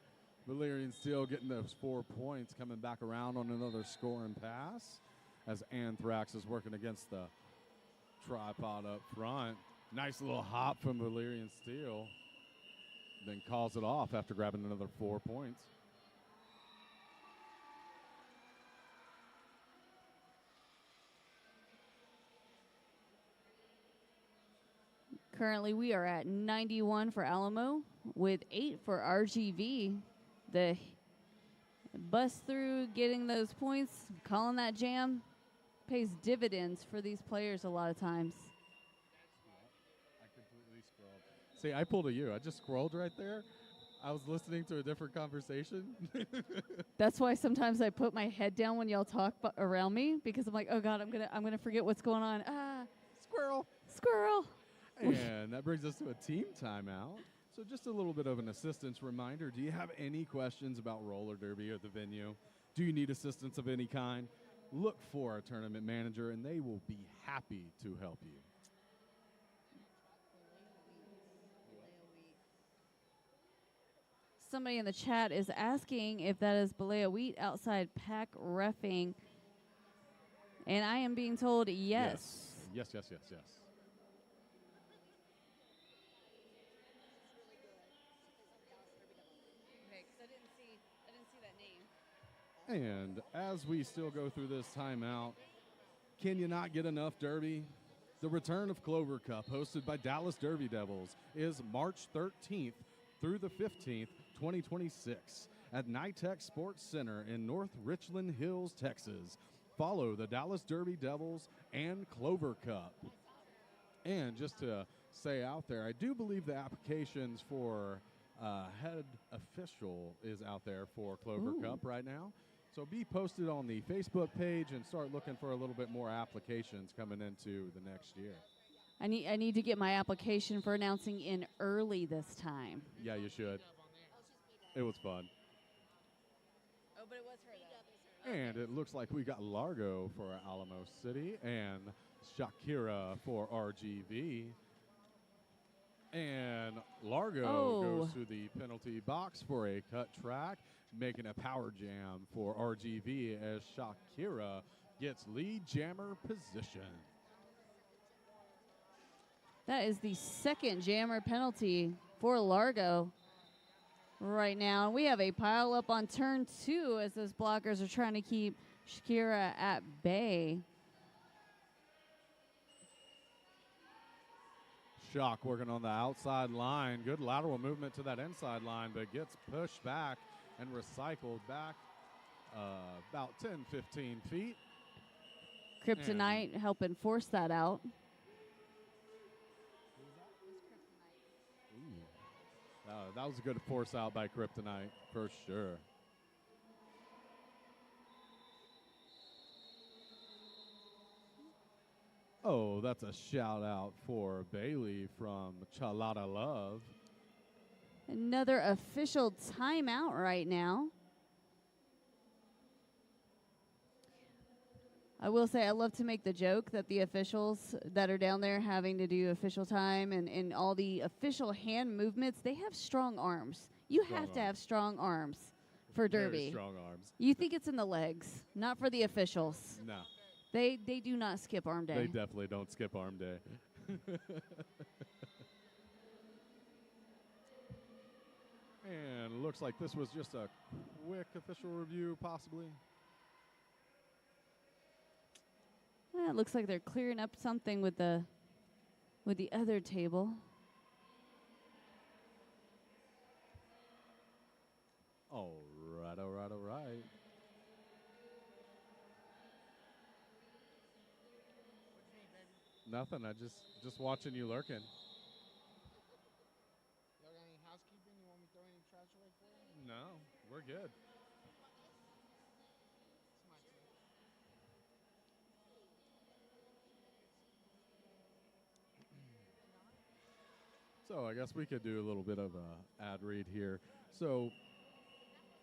Valerian Steel getting those 4 points, coming back around on another scoring pass as Anthrax is working against the tripod up front. Nice little hop from Valerian Steel. Then calls it off after grabbing another 4 points. Currently, we are at 91 for Alamo with 8 for RGV. The bust through, getting those points, calling that jam, pays dividends for these players a lot of times. I completely scrolled. See, I pulled a U. I just scrolled right there. I was listening to a different conversation. That's why sometimes I put my head down when y'all talk around me, because I'm like, oh God, I'm gonna forget what's going on. Squirrel. And that brings us to a team timeout. So just a little bit of an assistance reminder. Do you have any questions about roller derby or the venue? Do you need assistance of any kind? Look for a tournament manager, and they will be happy to help you. Somebody in the chat is asking if that is Balea Wheat outside pack reffing. And I am being told yes. Yes. Okay, because I didn't see that name. And as we still go through this timeout, Can you not get enough Derby? The return of Clover Cup, hosted by Dallas Derby Devils, is March 13th through the 15th, 2026, at NITEC Sports Center in North Richland Hills, Texas. Follow the Dallas Derby Devils and Clover Cup. And just to say out there, I do believe the applications for head official is out there for Clover Ooh. Cup right now. So be posted on the Facebook page and start looking for a little bit more applications coming into the next year. I need to get my application for announcing in early this time. Yeah, you should. It was fun. Oh, but it was her though. And it looks like we got Largo for Alamo City and Shakira for RGV. And Largo goes to the penalty box for a cut track, making a power jam for RGV as Shakira gets lead jammer position. That is the second jammer penalty for Largo right now. We have a pile up on turn 2 as those blockers are trying to keep Shakira at bay. Shock working on the outside line. Good lateral movement to that inside line, but gets pushed back and recycled back about 10, 15 feet. Kryptonite helping force that out. That was a good force out by Kryptonite, for sure. Oh, that's a shout out for Bailey from Chalada Love. Another official timeout right now. I will say I love to make the joke that the officials that are down there having to do official time and all the official hand movements, they have strong arms. You have to have strong arms for Derby. Very strong arms. You think it's in the legs, not for the officials. No. They do not skip arm day. They definitely don't skip arm day. And looks like this was just a quick official review, possibly. It looks like they're clearing up something with the other table. All right, all right, all right. Nothing. I just watching you lurking. Y'all got any housekeeping? You want me to throw any trash away for you? No, we're good. So I guess we could do a little bit of a ad read here. So,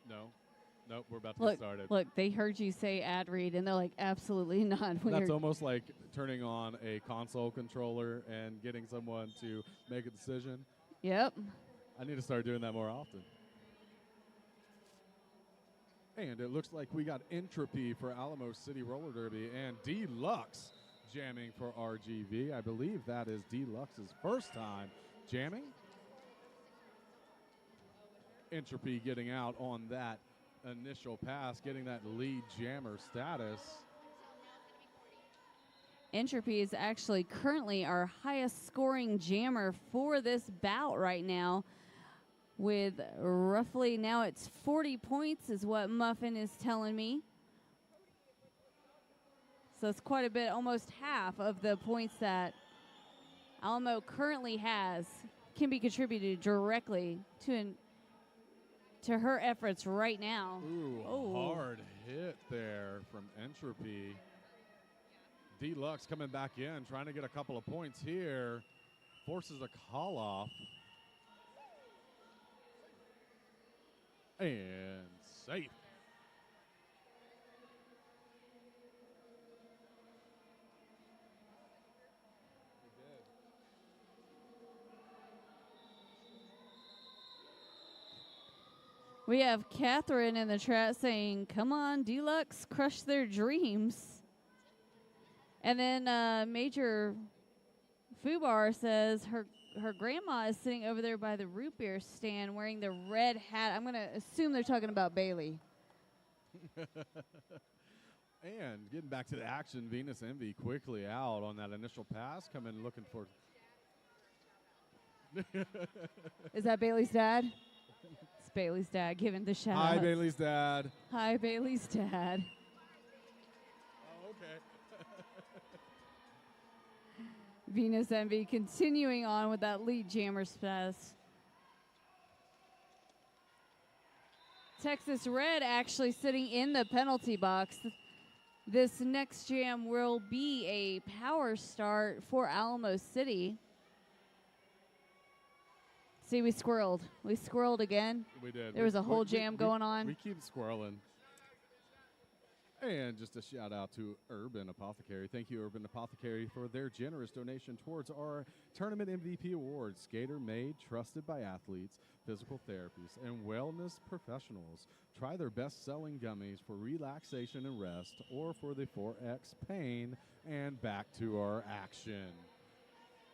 nope, we're about to get started. Look, they heard you say ad read, and they're like, absolutely not. That's almost like turning on a console controller and getting someone to make a decision. Yep. I need to start doing that more often. And it looks like we got Entropy for Alamo City Roller Derby and Deluxe jamming for RGV. I believe that is Deluxe's first time jamming. Entropy getting out on that initial pass, getting that lead jammer status. Entropy is actually currently our highest scoring jammer for this bout right now, with roughly now it's 40 points is what Muffin is telling me. So it's quite a bit, almost half of the points that Alamo currently has can be contributed directly to her efforts right now. Ooh, hard hit there from Entropy. Deluxe coming back in, trying to get a couple of points here. Forces a call off. And safe. We have Catherine in the chat saying, come on, Deluxe, crush their dreams. And then Major Fubar says her grandma is sitting over there by the root beer stand wearing the red hat. I'm going to assume they're talking about Bailey. And getting back to the action, Venus Envy quickly out on that initial pass, coming looking for. Is that Bailey's dad? It's Bailey's dad giving the shout Hi, out. Bailey's dad. Hi, Bailey's dad. Oh, okay. Venus Envy continuing on with that lead jammer pass. Texas Red actually sitting in the penalty box. This next jam will be a power start for Alamo City. See, we squirreled. We squirreled again. We did. There was a whole jam going on. We keep squirreling. And just a shout out to Urban Apothecary. Thank you, Urban Apothecary, for their generous donation towards our Tournament MVP Awards. Skater made, trusted by athletes, physical therapists, and wellness professionals. Try their best-selling gummies for relaxation and rest, or for the 4X pain. And back to our action.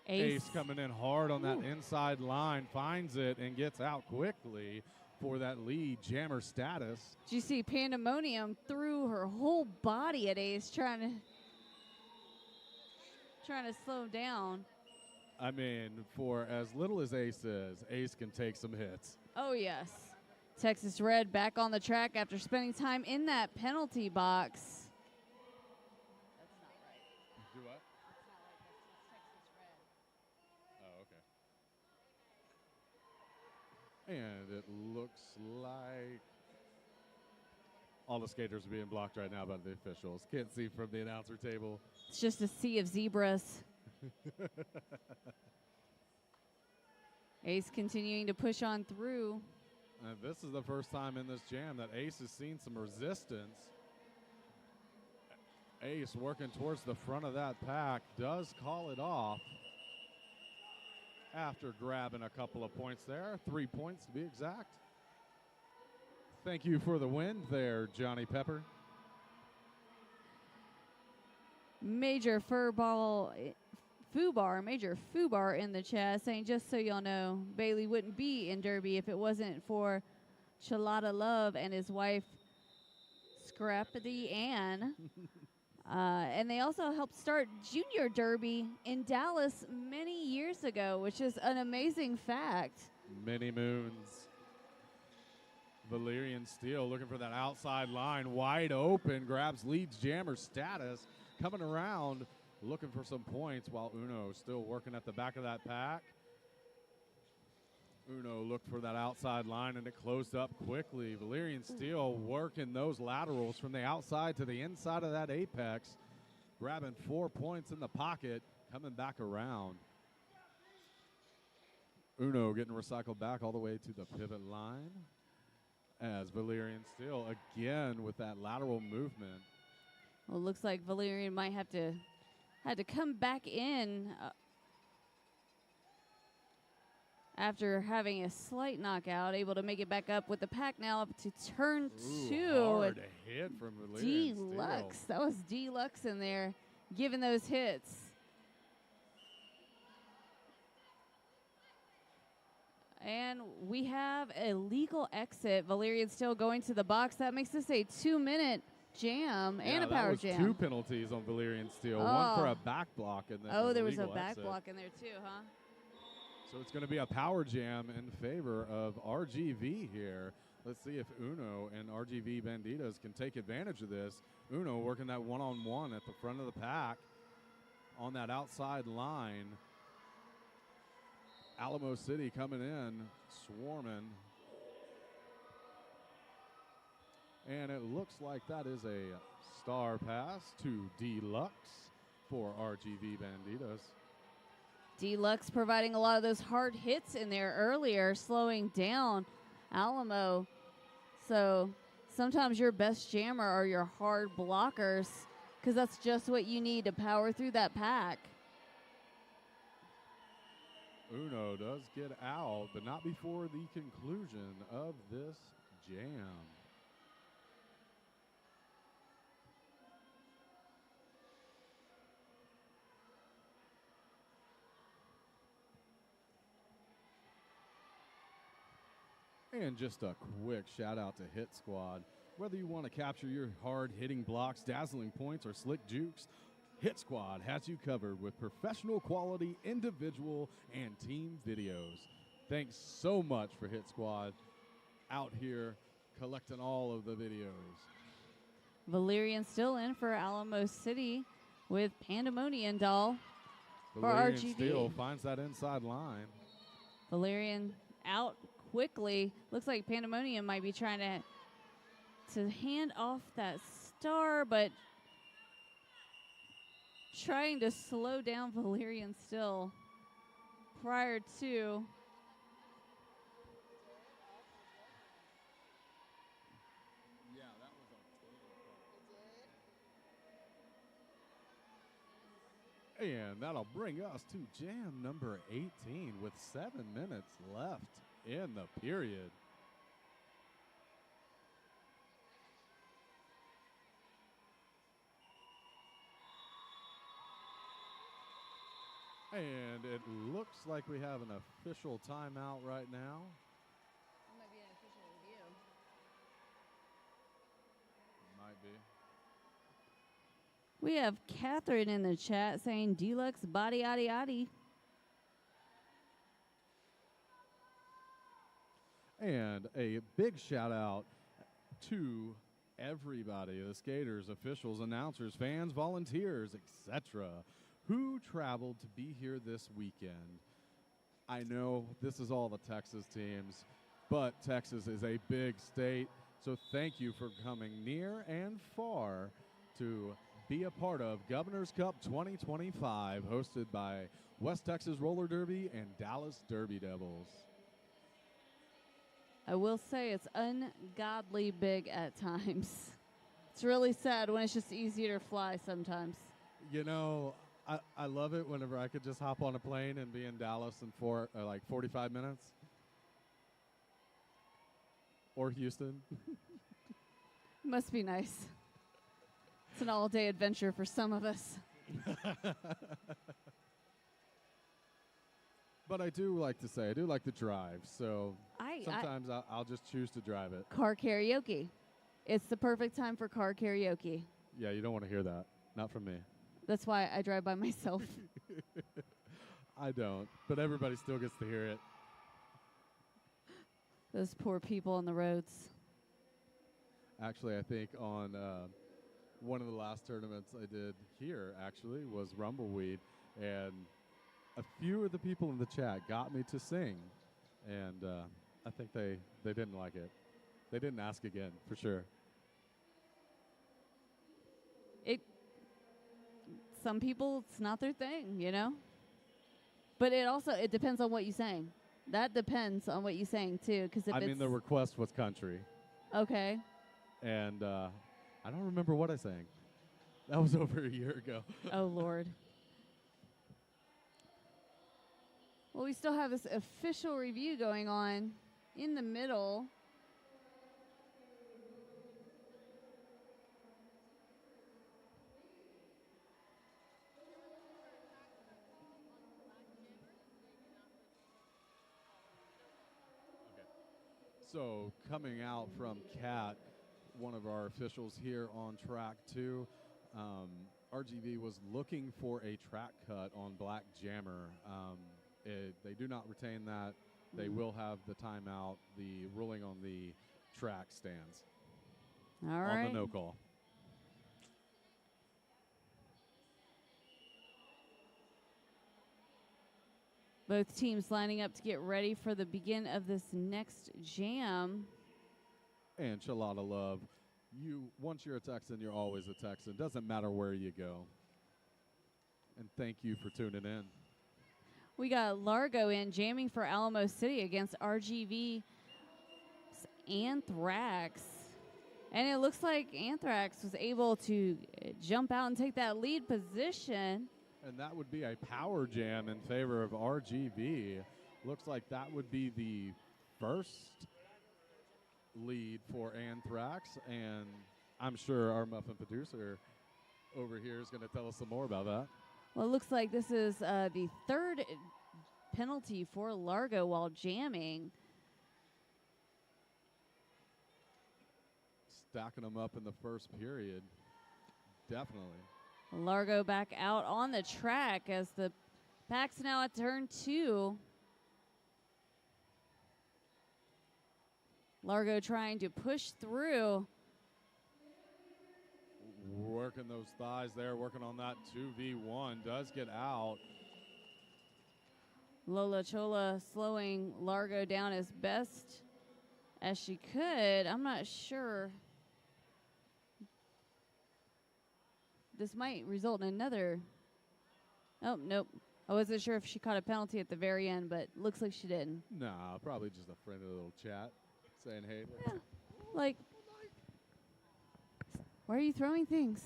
Ace coming in hard on that inside line, finds it and gets out quickly for that lead jammer status. Did you see Pandemonium threw her whole body at Ace, trying to slow him down? I mean, for as little as Ace is, Ace can take some hits. Oh, yes. Texas Red back on the track after spending time in that penalty box. That's not right. Do what? That's not right. That's Texas Red. Oh, okay. And it looks like all the skaters are being blocked right now by the officials. Can't see from the announcer table. It's just a sea of zebras. Ace continuing to push on through. And this is the first time in this jam that Ace has seen some resistance. Ace working towards the front of that pack, does call it off after grabbing a couple of points there, 3 points to be exact. Thank you for the win there, Johnny Pepper. Major Major Fubar in the chat saying, just so y'all know, Bailey wouldn't be in Derby if it wasn't for Chalada Love and his wife, Scrappity Ann. And they also helped start Junior Derby in Dallas many years ago, which is an amazing fact. Many moons. Valerian Steele looking for that outside line, wide open, grabs leads jammer status, coming around, looking for some points while Uno still working at the back of that pack. Uno looked for that outside line and it closed up quickly. Valerian Steele working those laterals from the outside to the inside of that apex, grabbing 4 points in the pocket, coming back around. Uno getting recycled back all the way to the pivot line as Valerian Steele again with that lateral movement. Well, it looks like Valerian might had to come back in after having a slight knockout, able to make it back up with the pack now up to turn two. Hard hit from Valerian Deluxe. Steele. That was Deluxe in there, giving those hits. And we have a legal exit. Valerian still going to the box. That makes this a 2-minute jam and a power that was jam. 2 penalties on Valerian Steele. One for a back block and then there was a legal back exit. block in there too, huh? So it's going to be a power jam in favor of RGV here. Let's see if Uno and RGV Banditos can take advantage of this. Uno working that one-on-one at the front of the pack on that outside line. Alamo City coming in, swarming. And it looks like that is a star pass to Deluxe for RGV Banditos. Deluxe providing a lot of those hard hits in there earlier, slowing down Alamo. So sometimes your best jammer are your hard blockers because that's just what you need to power through that pack. Uno does get out, but not before the conclusion of this jam. And just a quick shout out to Hit Squad. Whether you want to capture your hard-hitting blocks, dazzling points, or slick jukes, Hit Squad has you covered with professional quality individual and team videos. Thanks so much for Hit Squad out here collecting all of the videos. Valerian still in for Alamo City with Pandemonium Doll for Valerian RGB. still finds that inside line. Valerian out quickly. Looks like Pandemonium might be trying to hand off that star, but trying to slow down Valerian still prior to. Yeah, that was a total. And that'll bring us to jam number 18 with 7 minutes left in the period. And it looks like we have an official timeout right now. That might be an official review. Might be. We have Catherine in the chat saying deluxe body yaddy yaddy. And a big shout out to everybody, the skaters, officials, announcers, fans, volunteers, etc., who traveled to be here this weekend. I know this is all the Texas teams, but Texas is a big state, so thank you for coming near and far to be a part of Governor's Cup 2025, hosted by West Texas Roller Derby and Dallas Derby Devils. I will say it's ungodly big at times. It's really sad when it's just easier to fly sometimes. You know, I love it whenever I could just hop on a plane and be in Dallas in 45 minutes. Or Houston. Must be nice. It's an all-day adventure for some of us. But I do like to say, I do like to drive, so sometimes I'll just choose to drive it. Car karaoke. It's the perfect time for car karaoke. Yeah, you don't want to hear that. Not from me. That's why I drive by myself. I don't, but everybody still gets to hear it. Those poor people on the roads. Actually, I think on one of the last tournaments I did here, actually, was Rumbleweed, and a few of the people in the chat got me to sing, and I think they didn't like it. They didn't ask again, for sure. Some people, it's not their thing, you know? But it depends on what you sang. That depends on what you sang, too. Because if the request was country. Okay. And I don't remember what I sang. That was over a year ago. Oh, Lord. Well, we still have this official review going on in the middle. So coming out from CAT, one of our officials here on track 2, RGV was looking for a track cut on Black Jammer. They do not retain that. They will have the timeout. The ruling on the track stands. All right. On the no call. Both teams lining up to get ready for the begin of this next jam. And Shalada Love, once you're a Texan, you're always a Texan. Doesn't matter where you go. And thank you for tuning in. We got Largo in jamming for Alamo City against RGV Anthrax. And it looks like Anthrax was able to jump out and take that lead position. And that would be a power jam in favor of RGV. Looks like that would be the first lead for Anthrax. And I'm sure our muffin producer over here is going to tell us some more about that. Well, it looks like this is the third penalty for Largo while jamming. stacking them up in the first period. Definitely. Largo back out on the track as the pack's now at turn 2. Largo trying to push through. Working those thighs there, working on that 2v1. Does get out. Lola Chola slowing Largo down as best as she could. I'm not sure. This might result in another. Oh, nope. I wasn't sure if she caught a penalty at the very end, but looks like she didn't. Nah, probably just a friendly little chat saying, hey. Yeah. Like, why are you throwing things?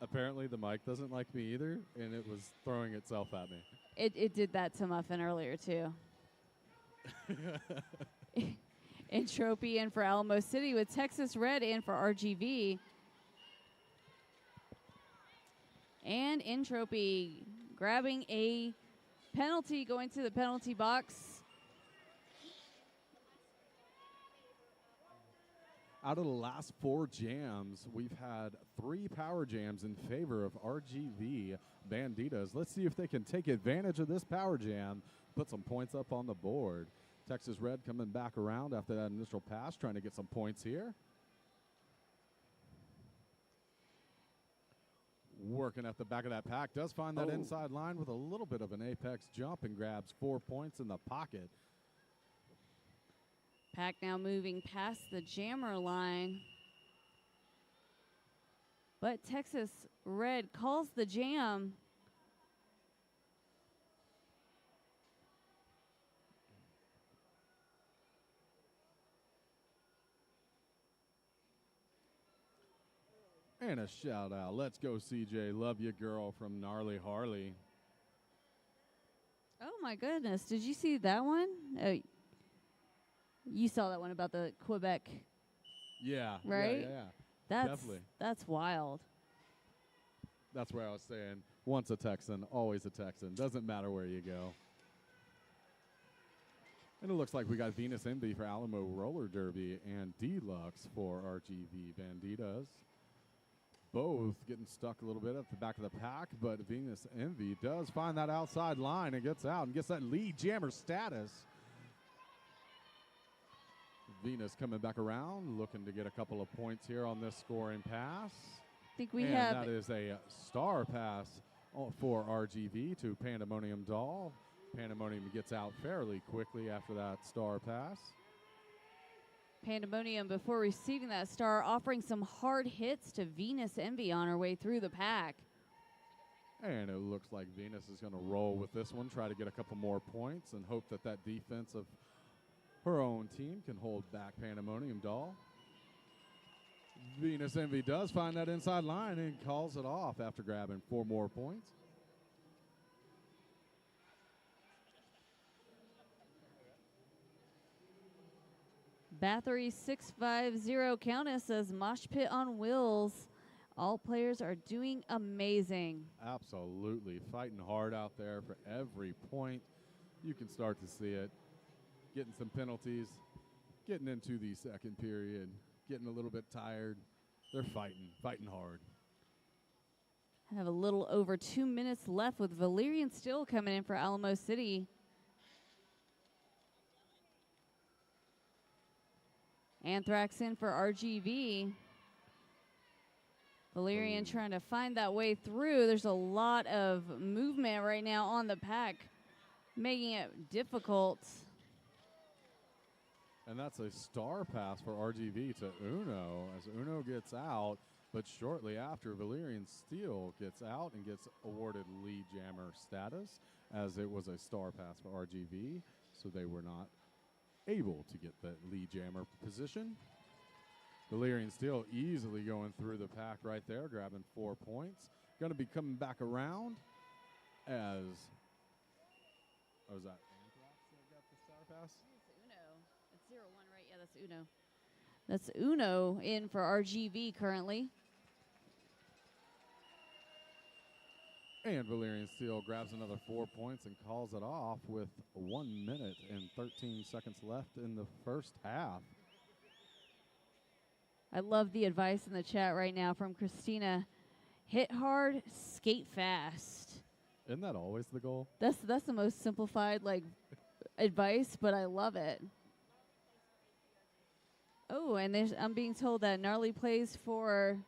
Apparently the mic doesn't like me either, and it was throwing itself at me. It did that to Muffin earlier, too. Entropy in for Alamo City with Texas Red in for RGV. And Entropy grabbing a penalty, going to the penalty box. Out of the last 4 jams, we've had 3 power jams in favor of RGV Banditas. Let's see if they can take advantage of this power jam, put some points up on the board. Texas Red coming back around after that initial pass, trying to get some points here. Working at the back of that pack, does find that inside line with a little bit of an apex jump and grabs 4 points in the pocket. Pack now moving past the jammer line. But Texas Red calls the jam. And a shout out. Let's go, CJ. Love you, girl, from Gnarly Harley. Oh, my goodness. Did you see that one? You saw that one about the Quebec. Yeah. Right? Yeah. Definitely. That's wild. That's where I was saying, once a Texan, always a Texan. Doesn't matter where you go. And it looks like we got Venus Envy for Alamo Roller Derby and Deluxe for RGV Banditas. Both getting stuck a little bit at the back of the pack, but Venus Envy does find that outside line and gets out and gets that lead jammer status. Venus coming back around, looking to get a couple of points here on this scoring pass. I think we have. That is a star pass for RGV to Pandemonium Doll. Pandemonium gets out fairly quickly after that star pass. Pandemonium, before receiving that star, offering some hard hits to Venus Envy on her way through the pack. And it looks like Venus is going to roll with this one, try to get a couple more points, and hope that that defense of her own team can hold back Pandemonium Doll. Venus Envy does find that inside line and calls it off after grabbing 4 more points. Bathory 650 Countess says Mosh Pit on Wheels. All players are doing amazing. Absolutely. Fighting hard out there for every point. You can start to see it. Getting some penalties. Getting into the second period. Getting a little bit tired. They're fighting hard. I have a little over 2 minutes left with Valerian Steel coming in for Alamo City. Anthrax in for RGV. Valerian trying to find that way through. There's a lot of movement right now on the pack, making it difficult. And that's a star pass for RGV to Uno as Uno gets out, but shortly after, Valerian Steel gets out and gets awarded lead jammer status as it was a star pass for RGV, so they were not able to get the lead jammer position. Valerian Steel easily going through the pack right there, grabbing 4 points. Going to be coming back around as, was that Anthrax that got the star pass? It's Uno. It's 0-1, right? Yeah, that's Uno. That's Uno in for RGV currently. And Valerian Steel grabs another 4 points and calls it off with 1 minute and 13 seconds left in the first half. I love the advice in the chat right now from Christina. Hit hard, skate fast. Isn't that always the goal? That's the most simplified advice, but I love it. Oh, and I'm being told that Gnarly plays for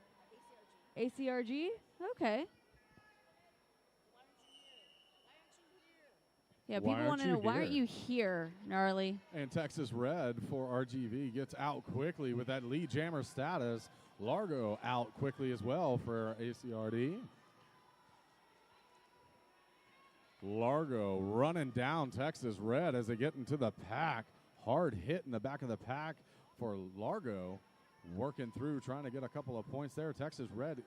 ACRG. Okay. Yeah, Why people want to aren't know, you why aren't here? you here, Gnarly? And Texas Red for RGV gets out quickly with that lead jammer status. Largo out quickly as well for ACRD. Largo running down Texas Red as they get into the pack. Hard hit in the back of the pack for Largo. Working through, trying to get a couple of points there. Texas Red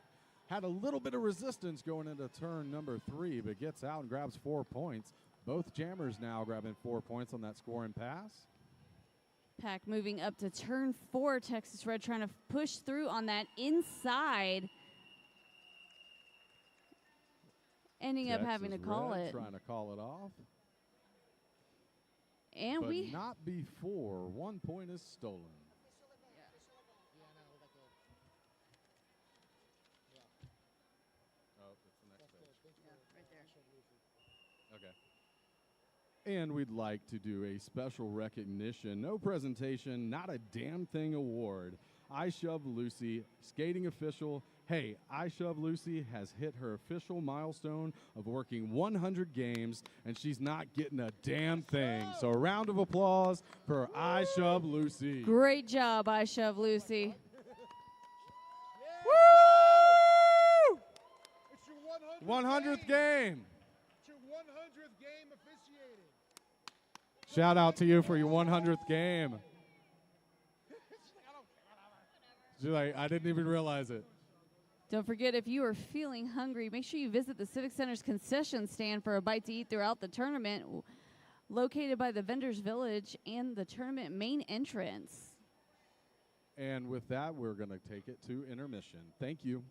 had a little bit of resistance going into turn number 3, but gets out and grabs 4 points. Both jammers now grabbing 4 points on that score and pass. Pack moving up to turn 4. Texas Red trying to push through on that inside. Ending up having to Texas call Red it. Trying to call it off. And But we not before 1 point is stolen. Oh, it's the next page. Okay. And we'd like to do a special recognition, no presentation, not a damn thing award. I Shove Lucy, skating official. Hey, I Shove Lucy has hit her official milestone of working 100 games, and she's not getting a damn thing. So a round of applause for I Shove Lucy. great job, I Shove Lucy. Woo! It's your 100th game. It's your 100th game officiating. Shout out to you for your 100th game. She's like, I didn't even realize it. Don't forget, if you are feeling hungry, make sure you visit the Civic Center's concession stand for a bite to eat throughout the tournament, located by the Vendors Village and the tournament main entrance. And with that, we're going to take it to intermission. Thank you.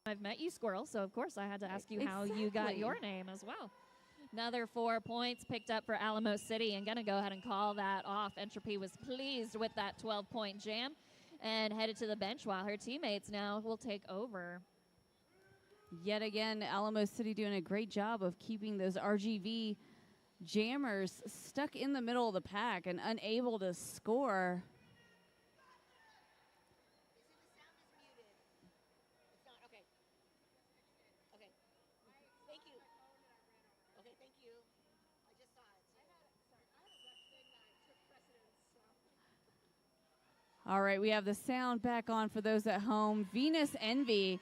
I've met you, Squirrel, so of course I had to ask you how you got Exactly. your name as well. Another 4 points picked up for Alamo City, and going to go ahead and call that off. Entropy was pleased with that 12-point jam and headed to the bench while her teammates now will take over. Yet again, Alamo City doing a great job of keeping those RGV jammers stuck in the middle of the pack and unable to score. All right, we have the sound back on for those at home. Venus Envy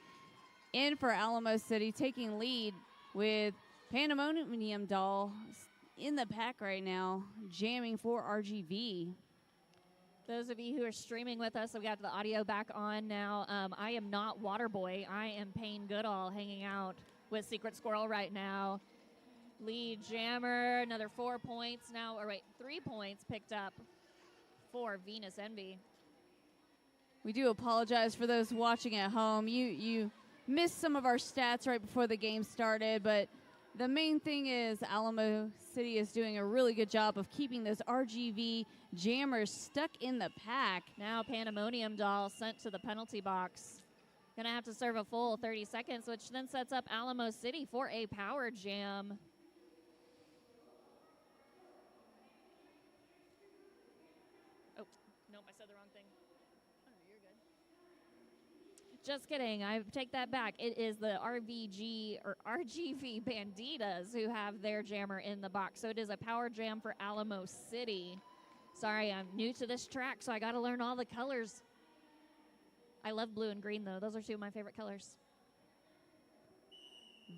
in for Alamo City, taking lead with Pandemonium Doll in the pack right now, jamming for RGV. Those of you who are streaming with us, we got the audio back on now. I am not Waterboy. I am Payne Goodall hanging out with Secret Squirrel right now. Lead jammer, another 4 points now, or wait, 3 points picked up for Venus Envy. We do apologize for those watching at home. You missed some of our stats right before the game started, but the main thing is Alamo City is doing a really good job of keeping those RGV jammers stuck in the pack. Now Pandemonium Doll sent to the penalty box. Gonna have to serve a full 30 seconds, which then sets up Alamo City for a power jam. Oh, nope, I said the wrong thing. Just kidding. I take that back. It is the RVG or RGV Banditas who have their jammer in the box. So it is a power jam for Alamo City. Sorry, I'm new to this track, so I got to learn all the colors. I love blue and green, though. Those are 2 of my favorite colors.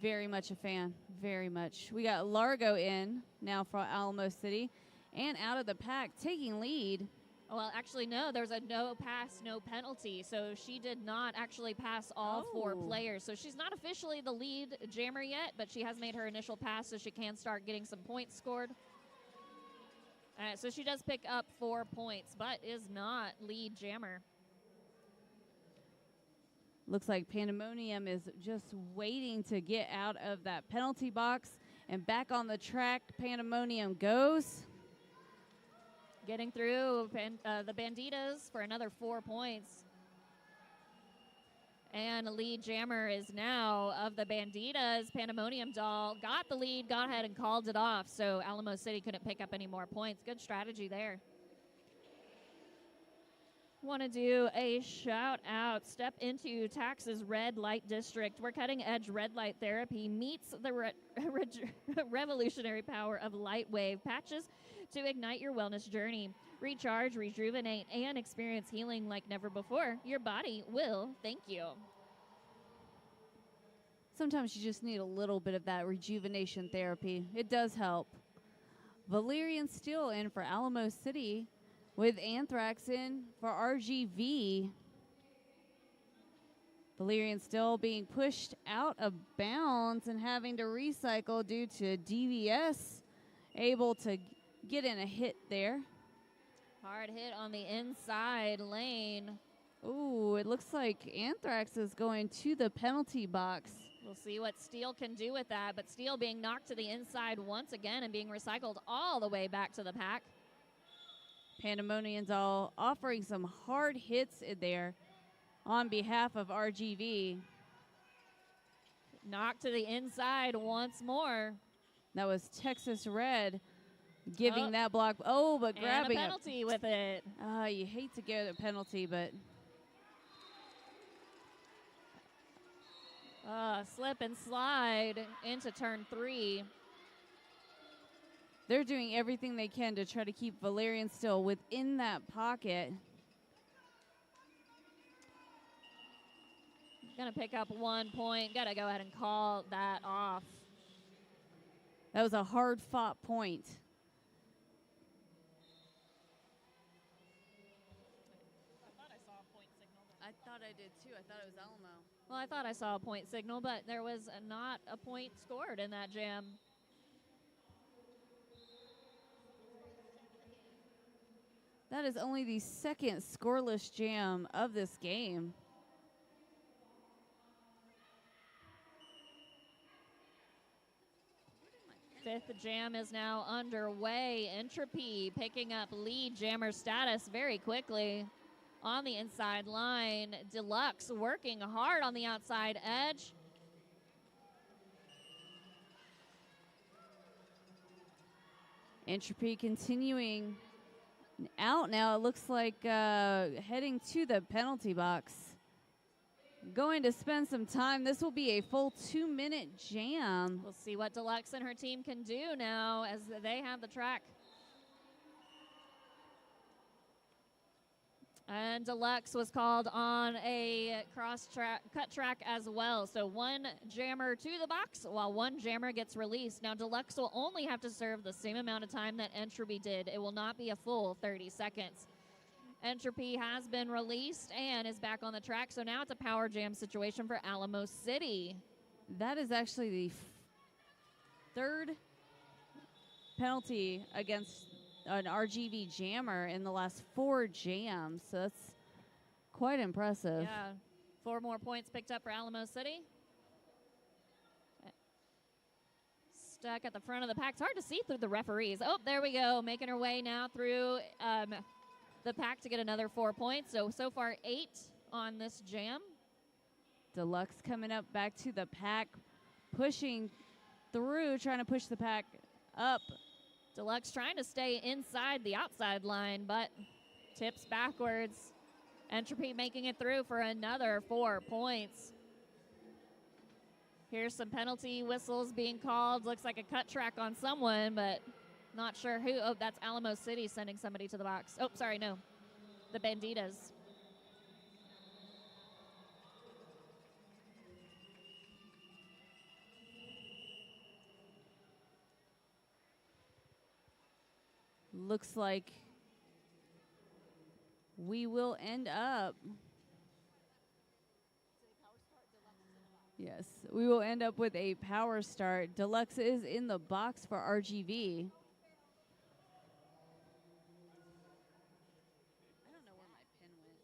Very much a fan, very much. We got Largo in now for Alamo City, and out of the pack, taking lead. Well, actually, no. There's a no pass, no penalty. So she did not actually pass all 4 players. So she's not officially the lead jammer yet, but she has made her initial pass so she can start getting some points scored. So she does pick up 4 points, but is not lead jammer. Looks like Pandemonium is just waiting to get out of that penalty box, and back on the track, Pandemonium goes. Getting through the Banditas for another 4 points. And lead jammer is now of the Banditas. Pandemonium Doll got the lead, got ahead and called it off. So Alamo City couldn't pick up any more points. Good strategy there. Want to do a shout out. Step into Tax's red light district, where cutting edge red light therapy meets the revolutionary power of light wave patches to ignite your wellness journey. Recharge, rejuvenate, and experience healing like never before. Your body will thank you. Sometimes you just need a little bit of that rejuvenation therapy. It does help. Valerian Steel in for Alamo City, with Anthrax in for RGV. Valerian still being pushed out of bounds and having to recycle due to DVS able to get in a hit there. Hard hit on the inside lane. Ooh, it looks like Anthrax is going to the penalty box. We'll see what Steel can do with that, but Steel being knocked to the inside once again and being recycled all the way back to the pack. Pandemonium's all offering some hard hits in there on behalf of RGV. Knocked to the inside once more. That was Texas Red giving that block. Oh, but grabbing and a penalty with it. You hate to get a penalty, but slip and slide into turn 3. They're doing everything they can to try to keep Valerian Steel within that pocket. Gonna pick up 1 point. Gotta go ahead and call that off. That was a hard-fought point. I thought I saw a point signal. I thought I did too. I thought it was Alamo. Well, I thought I saw a point signal, but there was not a point scored in that jam. That is only the second scoreless jam of this game. Fifth jam is now underway. Entropy picking up lead jammer status very quickly on the inside line. Deluxe working hard on the outside edge. Entropy continuing out now. It looks like heading to the penalty box. Going to spend some time. This will be a full 2-minute jam. We'll see what Deluxe and her team can do now as they have the track. And Deluxe was called on a cut track as well. So one jammer to the box while one jammer gets released. Now Deluxe will only have to serve the same amount of time that Entropy did. It will not be a full 30 seconds. Entropy has been released and is back on the track. So now it's a power jam situation for Alamo City. That is actually the third penalty against an RGV jammer in the last 4 jams. So that's quite impressive. Yeah, 4 more points picked up for Alamo City. Stuck at the front of the pack. It's hard to see through the referees. Oh, there we go. Making her way now through the pack to get another 4 points. So far 8 on this jam. Deluxe coming up back to the pack, pushing through, trying to push the pack up. Deluxe trying to stay inside the outside line, but tips backwards. Entropy making it through for another 4 points. Here's some penalty whistles being called. Looks like a cut track on someone, but not sure who. Oh, that's Alamo City sending somebody to the box. Oh, sorry, no. The Banditas. Looks like we will end up. Yes, we will end up with a power start. Deluxe is in the box for RGV. I don't know where my pen went.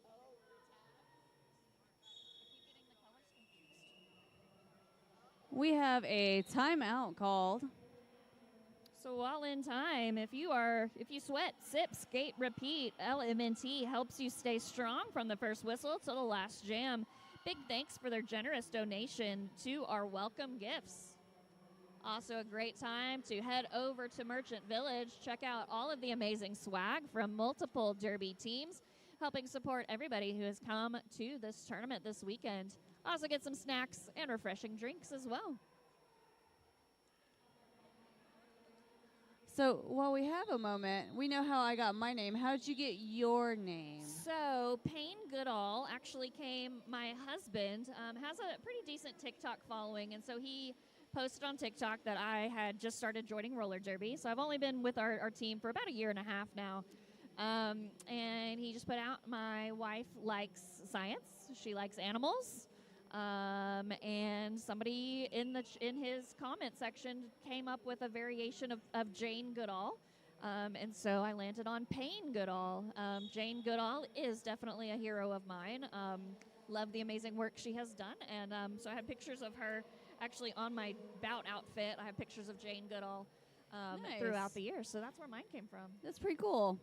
We have a timeout called. So while in time, if you sweat, sip, skate, repeat, LMNT helps you stay strong from the first whistle to the last jam. Big thanks for their generous donation to our welcome gifts. Also a great time to head over to Merchant Village, check out all of the amazing swag from multiple Derby teams, helping support everybody who has come to this tournament this weekend. Also get some snacks and refreshing drinks as well. So while we have a moment, we know how I got my name. How did you get your name? So Payne Goodall actually came. My husband has a pretty decent TikTok following, and so he posted on TikTok that I had just started joining roller derby. So I've only been with our team for about 1.5 years now. And he just put out, my wife likes science. She likes animals. And somebody in his comment section came up with a variation of Jane Goodall. And so I landed on Payne Goodall. Jane Goodall is definitely a hero of mine. Love the amazing work she has done. And so I have pictures of her actually on my bout outfit. I have pictures of Jane Goodall Nice. throughout the year. So that's where mine came from. That's pretty cool.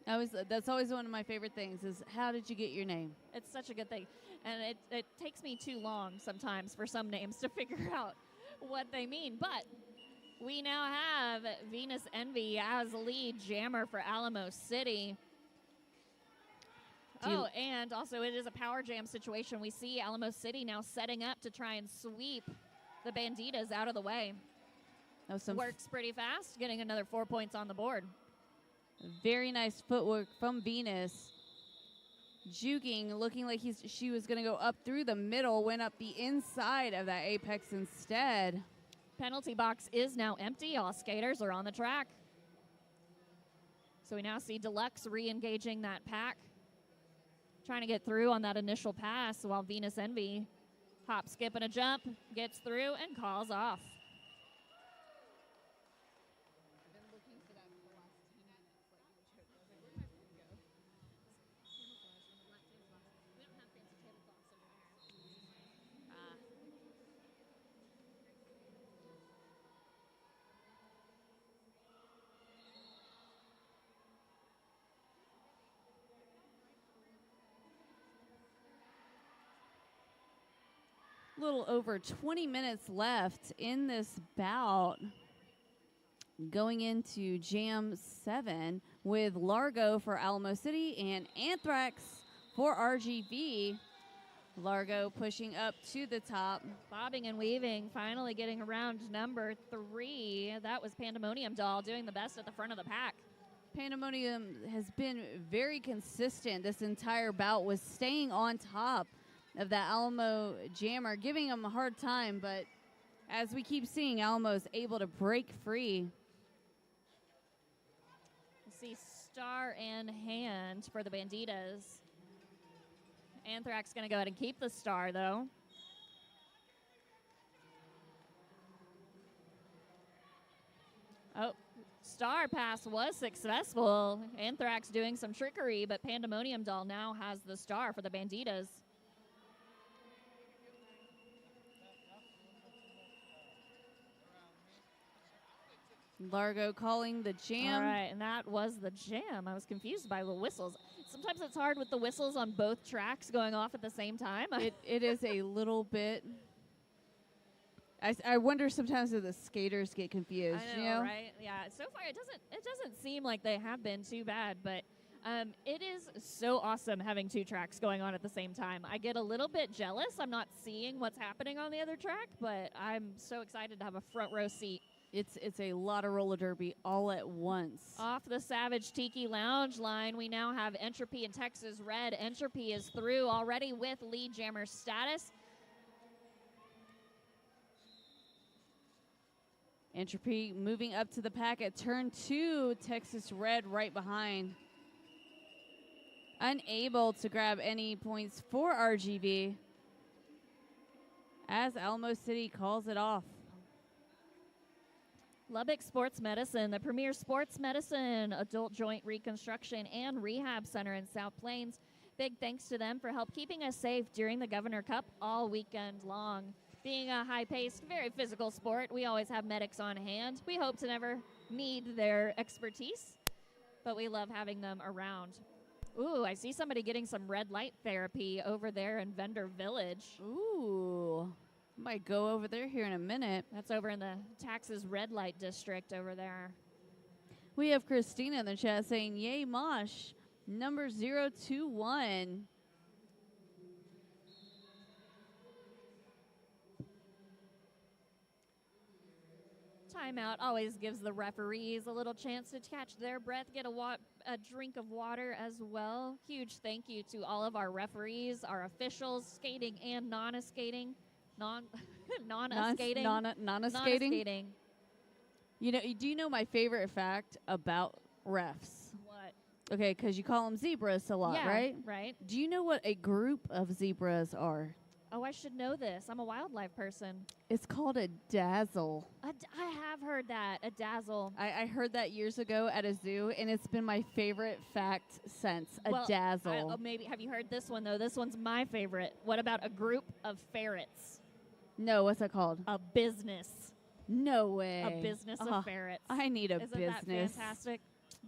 That's always one of my favorite things is how did you get your name? It's such a good thing. And it takes me too long sometimes for some names to figure out what they mean. But we now have Venus Envy as lead jammer for Alamo City. Oh, and also it is a power jam situation. We see Alamo City now setting up to try and sweep the Banditas out of the way. Works pretty fast, getting another 4 points on the board. Very nice footwork from Venus. Juking, looking like she was going to go up through the middle, went up the inside of that apex instead. Penalty box is now empty. All skaters are on the track. So we now see Deluxe re-engaging that pack, trying to get through on that initial pass while Venus Envy hop, skip, and a jump, gets through and calls off. little over 20 minutes left in this bout. Going into Jam 7 with Largo for Alamo City and Anthrax for RGV. Largo pushing up to the top. Bobbing and weaving, finally getting around number 3. That was Pandemonium Doll doing the best at the front of the pack. Pandemonium has been very consistent this entire bout, was staying on top of that Alamo jammer, giving him a hard time, but as we keep seeing, Alamo's able to break free. We'll see star in hand for the Banditas. Anthrax going to go ahead and keep the star, though. Oh, star pass was successful. Anthrax doing some trickery, but Pandemonium Doll now has the star for the Banditas. Largo calling the jam. All right, and that was the jam. I was confused by the whistles. Sometimes it's hard with the whistles on both tracks going off at the same time. It is a little bit. I wonder sometimes if the skaters get confused. I know, you know? right? Yeah. So far, it doesn't seem like they have been too bad, but it is so awesome having 2 tracks going on at the same time. I get a little bit jealous. I'm not seeing what's happening on the other track, but I'm so excited to have a front row seat. It's a lot of roller derby all at once. Off the Savage Tiki Lounge line, we now have Entropy and Texas Red. Entropy is through already with lead jammer status. Entropy moving up to the pack at turn 2. Texas Red right behind. Unable to grab any points for RGV as Alamo City calls it off. Lubbock Sports Medicine, the premier sports medicine, adult joint reconstruction, and rehab center in South Plains. Big thanks to them for help keeping us safe during the Governor Cup all weekend long. Being a high-paced, very physical sport, we always have medics on hand. We hope to never need their expertise, but we love having them around. Ooh, I see somebody getting some red light therapy over there in Vendor Village. Ooh, might go over there here in a minute. That's over in the Taxes red light district over there. We have Christina in the chat saying, yay, Mosh, number 021. Timeout always gives the referees a little chance to catch their breath, get a drink of water as well. Huge thank you to all of our referees, our officials, skating and non-skating. Non-skating. Non-skating. You know, do you know my favorite fact about refs? What? Okay, because you call them zebras a lot, Yeah, right? right. Do you know what a group of zebras are? Oh, I should know this. I'm a wildlife person. It's called a dazzle. I have heard that, a dazzle. I heard that years ago at a zoo, and it's been my favorite fact since, a dazzle. Maybe, have you heard this one, though? This one's my favorite. What about a group of ferrets? No, what's it called? A business. No way. A business of ferrets. I need a Isn't business. that fantastic?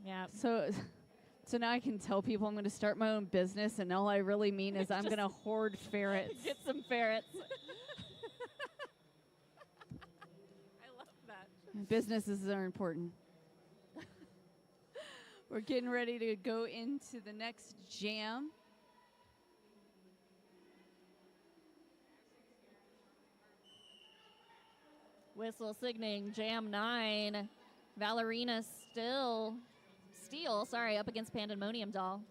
Yeah. So now I can tell people I'm going to start my own business, and all I really mean is I'm going to hoard ferrets. Get some ferrets. I love that. Businesses are important. We're getting ready to go into the next jam. Whistle signaling Jam 9. Valerina Steel, up against Pandemonium Doll.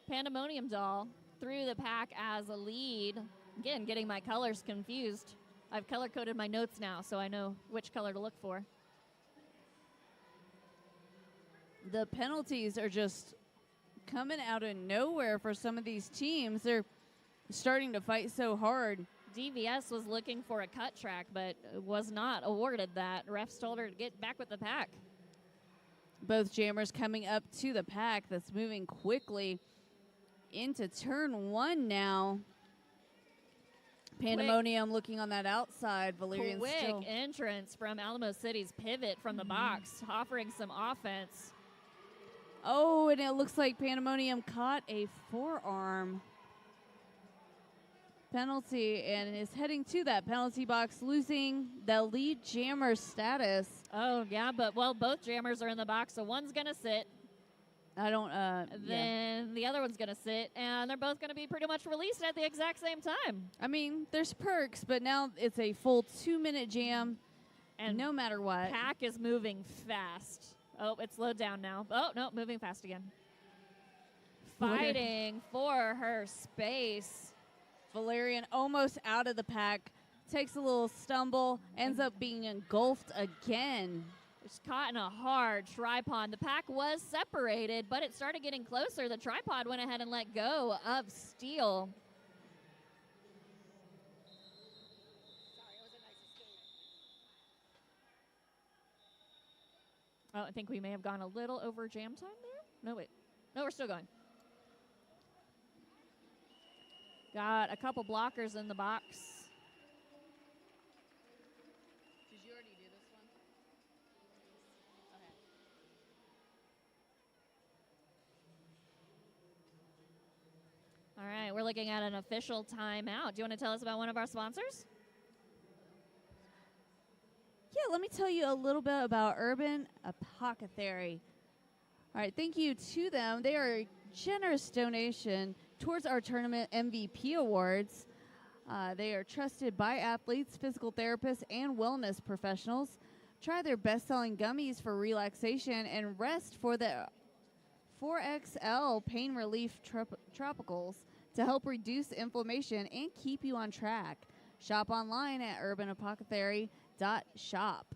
Pandemonium Doll through the pack as a lead. Again, getting my colors confused. I've color-coded my notes now, so I know which color to look for. The penalties are just coming out of nowhere for some of these teams. They're starting to fight so hard. DVS was looking for a cut track, but was not awarded that. Refs told her to get back with the pack. Both jammers coming up to the pack that's moving quickly into turn 1 now. Pandemonium looking on that outside. Valerian Quick still. entrance from Alamo City's pivot from the box, offering some offense. Oh, and it looks like Pandemonium caught a forearm. penalty and is heading to that penalty box, losing the lead jammer status. Oh, yeah, but, well, both jammers are in the box, so one's going to sit. I don't, Then the other one's going to sit, and they're both going to be pretty much released at the exact same time. I mean, there's perks, but now it's a full 2-minute jam, and no matter what. Pack is moving fast. Oh, it slowed down now. Oh, no, moving fast again. Fighting for her space. Valerian almost out of the pack, takes a little stumble, ends up being engulfed again. It's caught in a hard tripod. The pack was separated, but it started getting closer. The tripod went ahead and let go of Steele. Oh, I think we may have gone a little over jam time there. No, wait. No, we're still going. Got a couple blockers in the box. Did you already do this one? All right, we're looking at an official timeout. Do you want to tell us about one of our sponsors? Yeah, let me tell you a little bit about Urban Apothecary. All right, thank you to them. They are a generous donation towards our tournament MVP awards. They are trusted by athletes, physical therapists, and wellness professionals. Try their best-selling gummies for relaxation and rest for the 4XL pain relief tropicals to help reduce inflammation and keep you on track. Shop online at urbanapothecary.shop.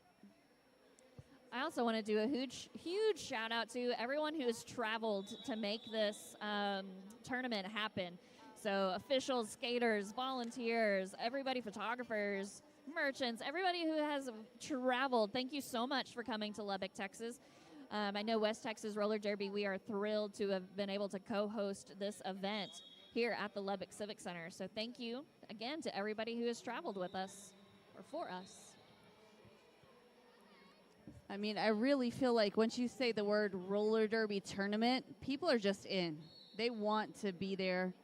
I also want to do a huge shout out to everyone who has traveled to make this tournament happen. So officials, skaters, volunteers, everybody, photographers, merchants, everybody who has traveled. Thank you so much for coming to Lubbock, Texas. I know West Texas Roller Derby, we are thrilled to have been able to co-host this event here at the Lubbock Civic Center. So thank you again to everybody who has traveled with us or for us. I mean, I really feel like once you say the word roller derby tournament, people are just in. They want to be there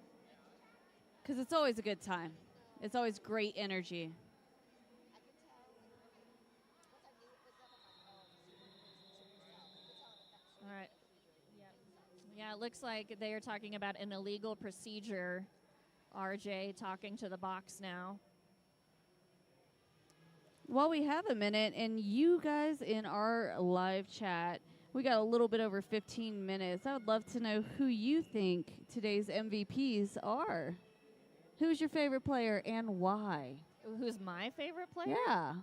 because it's always a good time. It's always great energy. All right. Yeah, it looks like they are talking about an illegal procedure. RJ talking to the box now. While we have a minute, and you guys in our live chat, we got a little bit over 15 minutes. I would love to know who you think today's MVPs are. Who's your favorite player and why? Who's my favorite player? Yeah.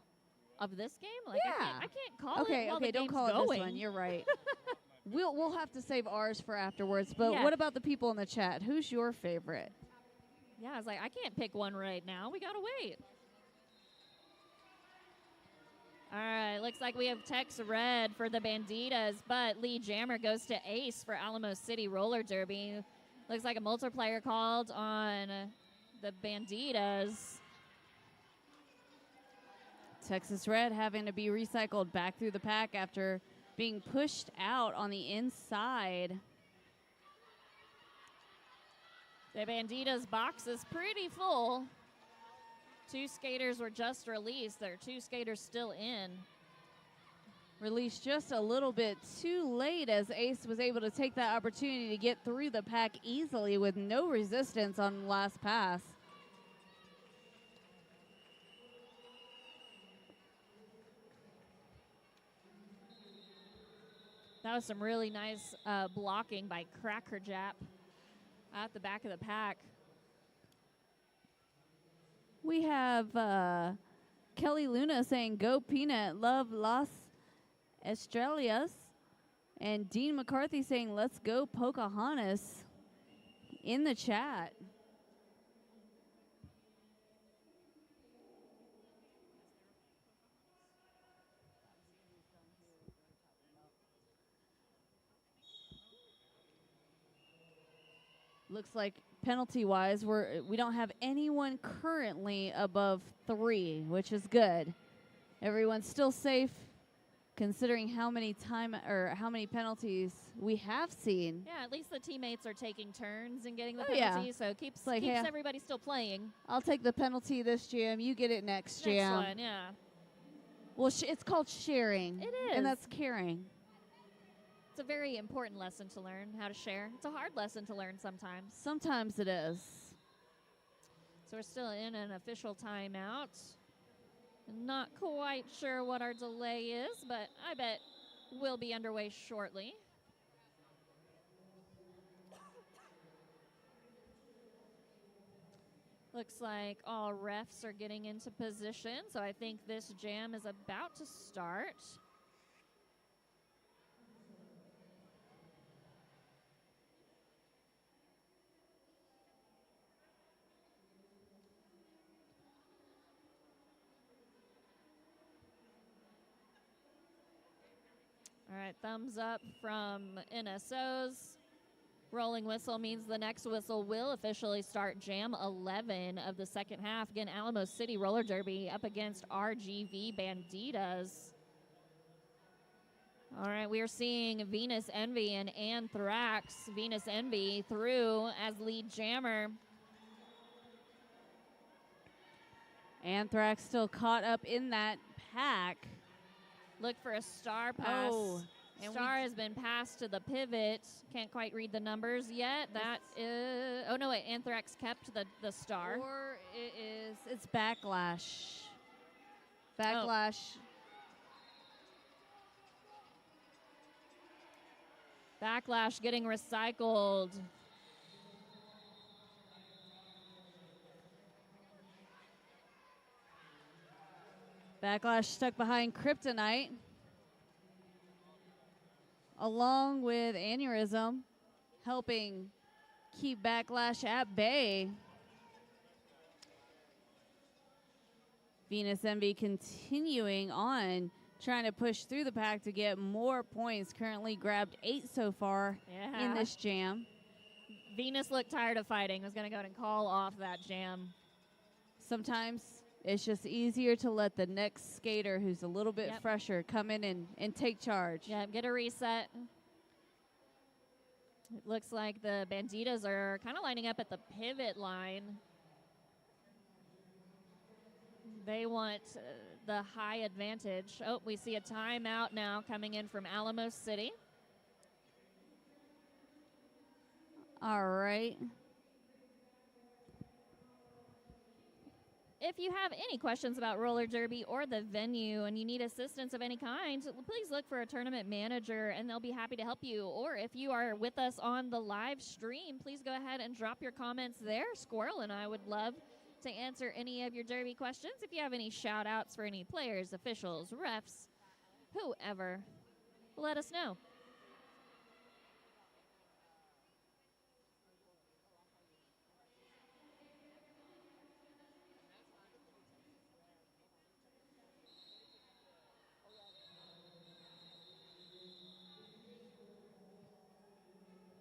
Of this game? Like, Yeah. I can't call it Okay, while the don't game's call it going. this one. You're right. We'll have to save ours for afterwards. But Yeah. what about the people in the chat? Who's your favorite? Yeah, I was like, I can't pick one right now. We got to wait. All right, looks like we have Tex Red for the Banditas, but Lee Jammer goes to Ace for Alamo City Roller Derby. Looks like a multiplier called on the Banditas. Texas Red having to be recycled back through the pack after being pushed out on the inside. The Banditas box is pretty full. 2 skaters were just released. There are 2 skaters still in. Released just a little bit too late as Ace was able to take that opportunity to get through the pack easily with no resistance on the last pass. That was some really nice blocking by Crackerjap at the back of the pack. We have Kelly Luna saying, "Go Peanut, love Las Estrellas." And Dean McCarthy saying, "Let's go Pocahontas," in the chat. Looks like penalty-wise, we don't have anyone currently above 3, which is good. Everyone's still safe considering how many penalties we have seen. Yeah, at least the teammates are taking turns and getting the Oh, yeah. penalty, so keeps like, hey, everybody still playing. I'll take the penalty this jam. You get it next jam. Next one, yeah. Well, it's called sharing. It And is. that's caring. It's a very important lesson to learn, how to share. It's a hard lesson to learn sometimes. Sometimes it is. So we're still in an official timeout. Not quite sure what our delay is, but I bet we'll be underway shortly. Looks like all refs are getting into position, so I think this jam is about to start. All right, thumbs up from NSOs. Rolling whistle means the next whistle will officially start Jam 11 of the second half. Again, Alamo City Roller Derby up against RGV Banditas. All right, we are seeing Venus Envy and Anthrax. Venus Envy through as lead jammer. Anthrax still caught up in that pack. Look for a star pass. Oh, and Star has been passed to the pivot. Can't quite read the numbers yet. That is, oh no, wait, Anthrax kept the star. Or it's Backlash. Backlash. Backlash getting recycled. Backlash stuck behind Kryptonite, along with Aneurysm, helping keep Backlash at bay. Venus Envy continuing on, trying to push through the pack to get more points. Currently grabbed 8 so far in this jam. Venus looked tired of fighting. Was going to go ahead and call off that jam. Sometimes it's just easier to let the next skater who's a little bit fresher come in and take charge. Yeah, get a reset. It looks like the Banditas are kind of lining up at the pivot line. They want the high advantage. Oh, we see a timeout now coming in from Alamo City. All right. If you have any questions about roller derby or the venue and you need assistance of any kind, please look for a tournament manager and they'll be happy to help you. Or if you are with us on the live stream, please go ahead and drop your comments there. Squirrel and I would love to answer any of your derby questions. If you have any shout outs for any players, officials, refs, whoever, let us know.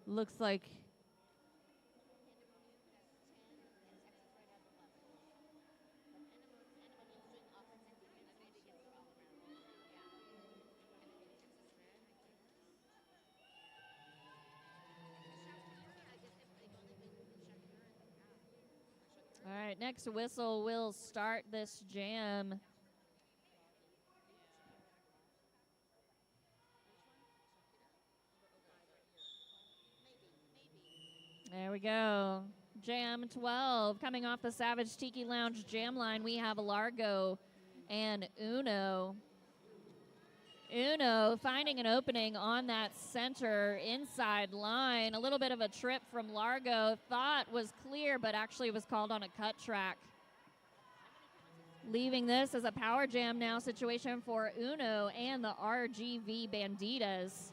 Looks like All right, next whistle will start this jam. There we go. Jam 12. Coming off the Savage Tiki Lounge jam line, we have Largo and Uno. Uno finding an opening on that center inside line. A little bit of a trip from Largo. Thought was clear, but actually was called on a cut track. Leaving this as a power jam now situation for Uno and the RGV Banditas.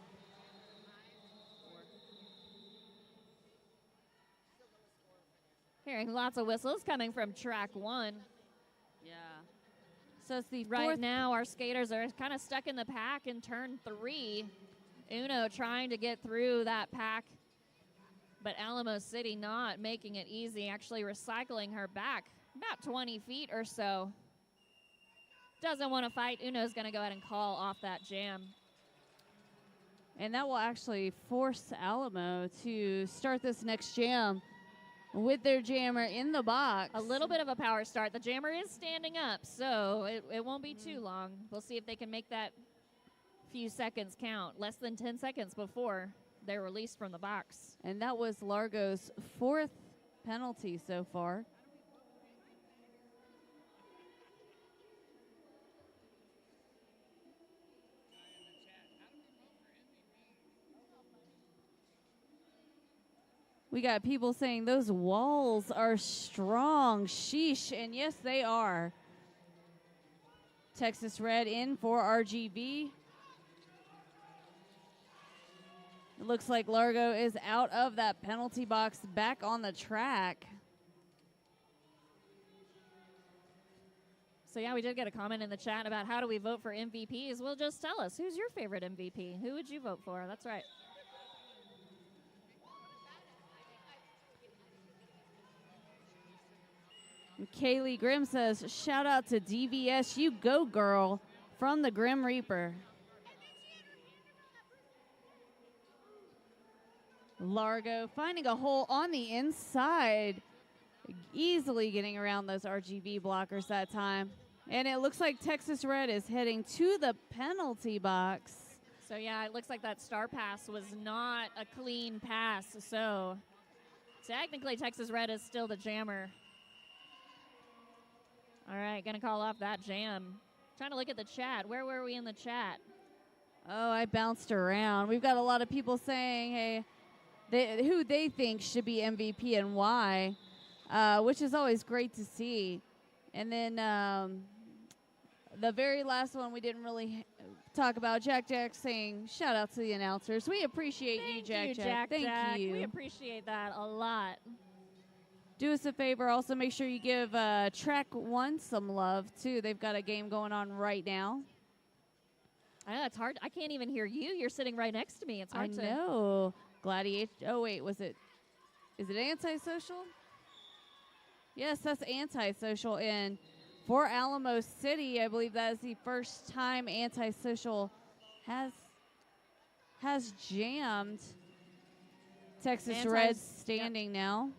Hearing lots of whistles coming from track 1. Yeah. So it's the right now our skaters are kind of stuck in the pack in turn 3. Uno trying to get through that pack, but Alamo City not making it easy, actually recycling her back about 20 feet or so doesn't want to fight, Uno's going to go ahead and call off that jam. And that will actually force Alamo to start this next jam with their jammer in the box. A little bit of a power start. The jammer is standing up, so it won't be too long. We'll see if they can make that few seconds count. Less than 10 seconds before they're released from the box. And that was Largo's 4th penalty so far. We got people saying those walls are strong. Sheesh. And yes, they are. Texas Red in for RGV. It looks like Largo is out of that penalty box, back on the track. So, yeah, we did get a comment in the chat about how do we vote for MVPs. Well, just tell us, who's your favorite MVP? Who would you vote for? That's right. Kaylee Grimm says, shout out to DVS, you go girl, from the Grim Reaper. Largo finding a hole on the inside, easily getting around those RGB blockers that time. And it looks like Texas Red is heading to the penalty box. So, yeah, it looks like that star pass was not a clean pass. So, technically, Texas Red is still the jammer. All right, going to call off that jam. Trying to look at the chat. Where were we in the chat? Oh, I bounced around. We've got a lot of people saying, hey, who they think should be MVP and why, which is always great to see. And then the very last one we didn't really talk about, Jack saying, shout out to the announcers. We appreciate you, Jack. Thank you. We appreciate that a lot. Do us a favor. Also, make sure you give Track 1 some love, too. They've got a game going on right now. I know, it's hard. I can't even hear you. You're sitting right next to me. It's hard to. I know. Gladiator. Oh, wait. Is it Antisocial? Yes, that's Antisocial. And for Alamo City, I believe that is the first time Antisocial has jammed. Texas Reds standing now.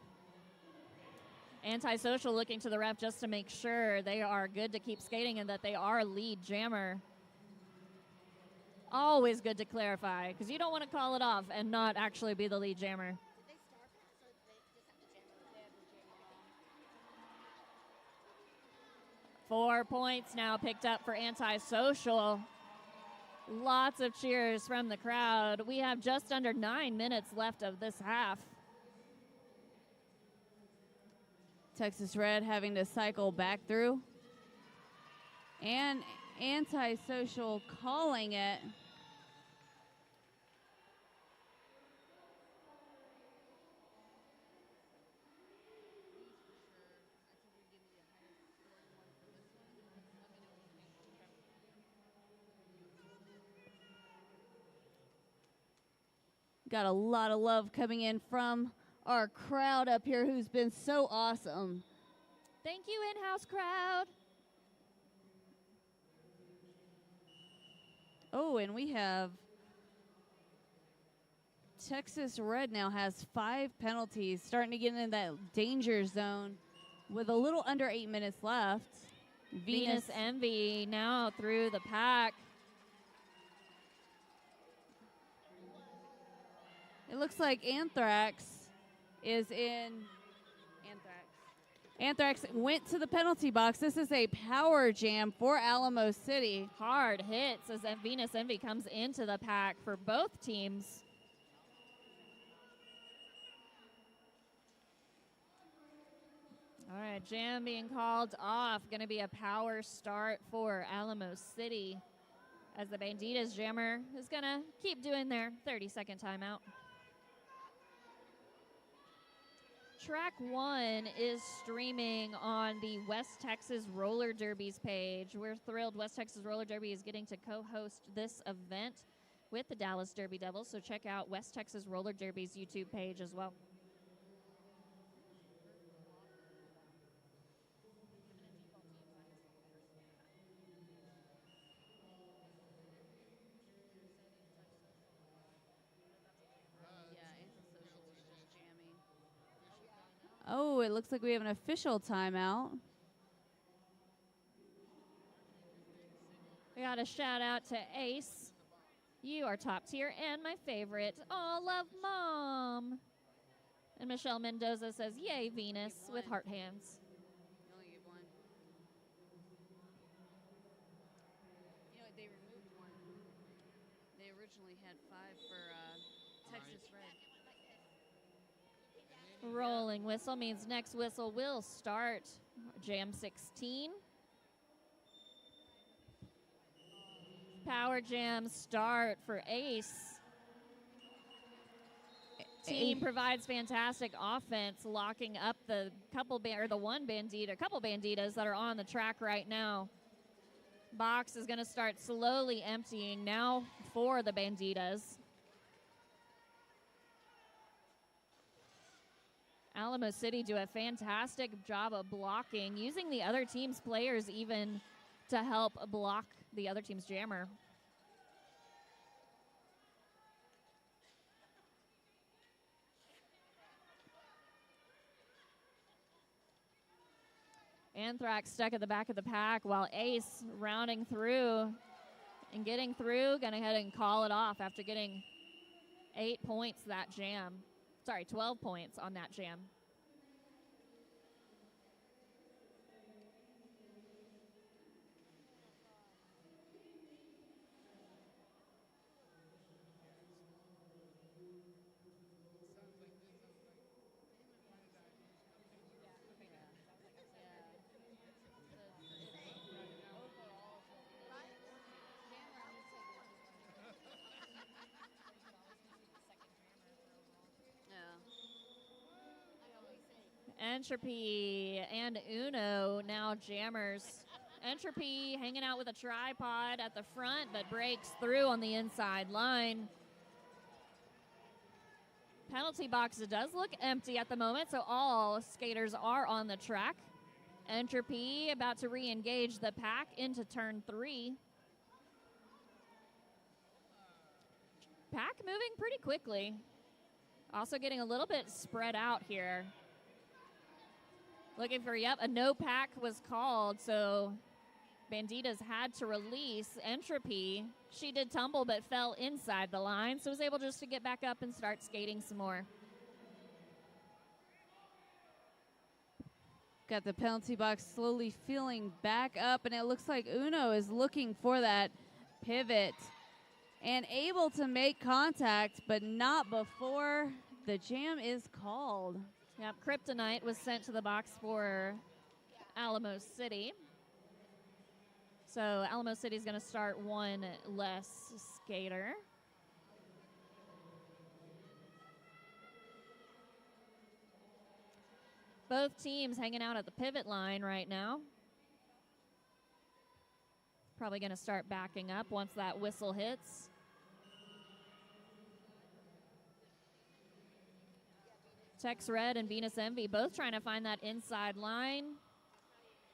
Antisocial looking to the ref just to make sure they are good to keep skating and that they are lead jammer. Always good to clarify, because you don't want to call it off and not actually be the lead jammer. 4 points now picked up for Antisocial. Lots of cheers from the crowd. We have just under 9 minutes left of this half. Texas Red having to cycle back through. And Antisocial calling it. Got a lot of love coming in from our crowd up here who's been so awesome. Thank you, in-house crowd. Oh, and we have Texas Red now has 5 penalties, starting to get in that danger zone with a little under 8 minutes left. Venus Envy now through the pack. It looks like Anthrax is in. Anthrax went to the penalty box. This is a power jam for Alamo City. Hard hits as Venus Envy comes into the pack for both teams. All right, jam being called off. Going to be a power start for Alamo City as the Banditas jammer is going to keep doing their 30-second timeout. Track 1 is streaming on the West Texas Roller Derbies page. We're thrilled West Texas Roller Derby is getting to co-host this event with the Dallas Derby Devils, so check out West Texas Roller Derby's YouTube page as well. Oh, it looks like we have an official timeout. We got a shout out to Ace. You are top tier and my favorite. Oh, love mom. And Michelle Mendoza says, yay, Venus, with heart hands. You only get one. You know, they removed one. They originally had 5 for Texas Red. Rolling whistle means next whistle will start Jam 16. Power Jam start for Ace. Team provides fantastic offense, locking up the couple banditas that are on the track right now. Box is going to start slowly emptying now for the banditas. Alamo City do a fantastic job of blocking, using the other team's players even to help block the other team's jammer. Anthrax stuck at the back of the pack while Ace rounding through and getting through. Gonna go ahead and call it off after getting 8 points that jam. Sorry, 12 points on that jam. Entropy and Uno now jammers. Entropy hanging out with a tripod at the front, but breaks through on the inside line. Penalty box does look empty at the moment, so all skaters are on the track. Entropy about to re-engage the pack into turn 3. Pack moving pretty quickly. Also getting a little bit spread out here. Looking for, a no pack was called, so Banditas had to release Entropy. She did tumble but fell inside the line, so was able just to get back up and start skating some more. Got the penalty box slowly filling back up, and it looks like Uno is looking for that pivot and able to make contact, but not before the jam is called. Yep, Kryptonite was sent to the box for Alamo City. So Alamo City is going to start one less skater. Both teams hanging out at the pivot line right now. Probably going to start backing up once that whistle hits. Tex Red and Venus Envy both trying to find that inside line.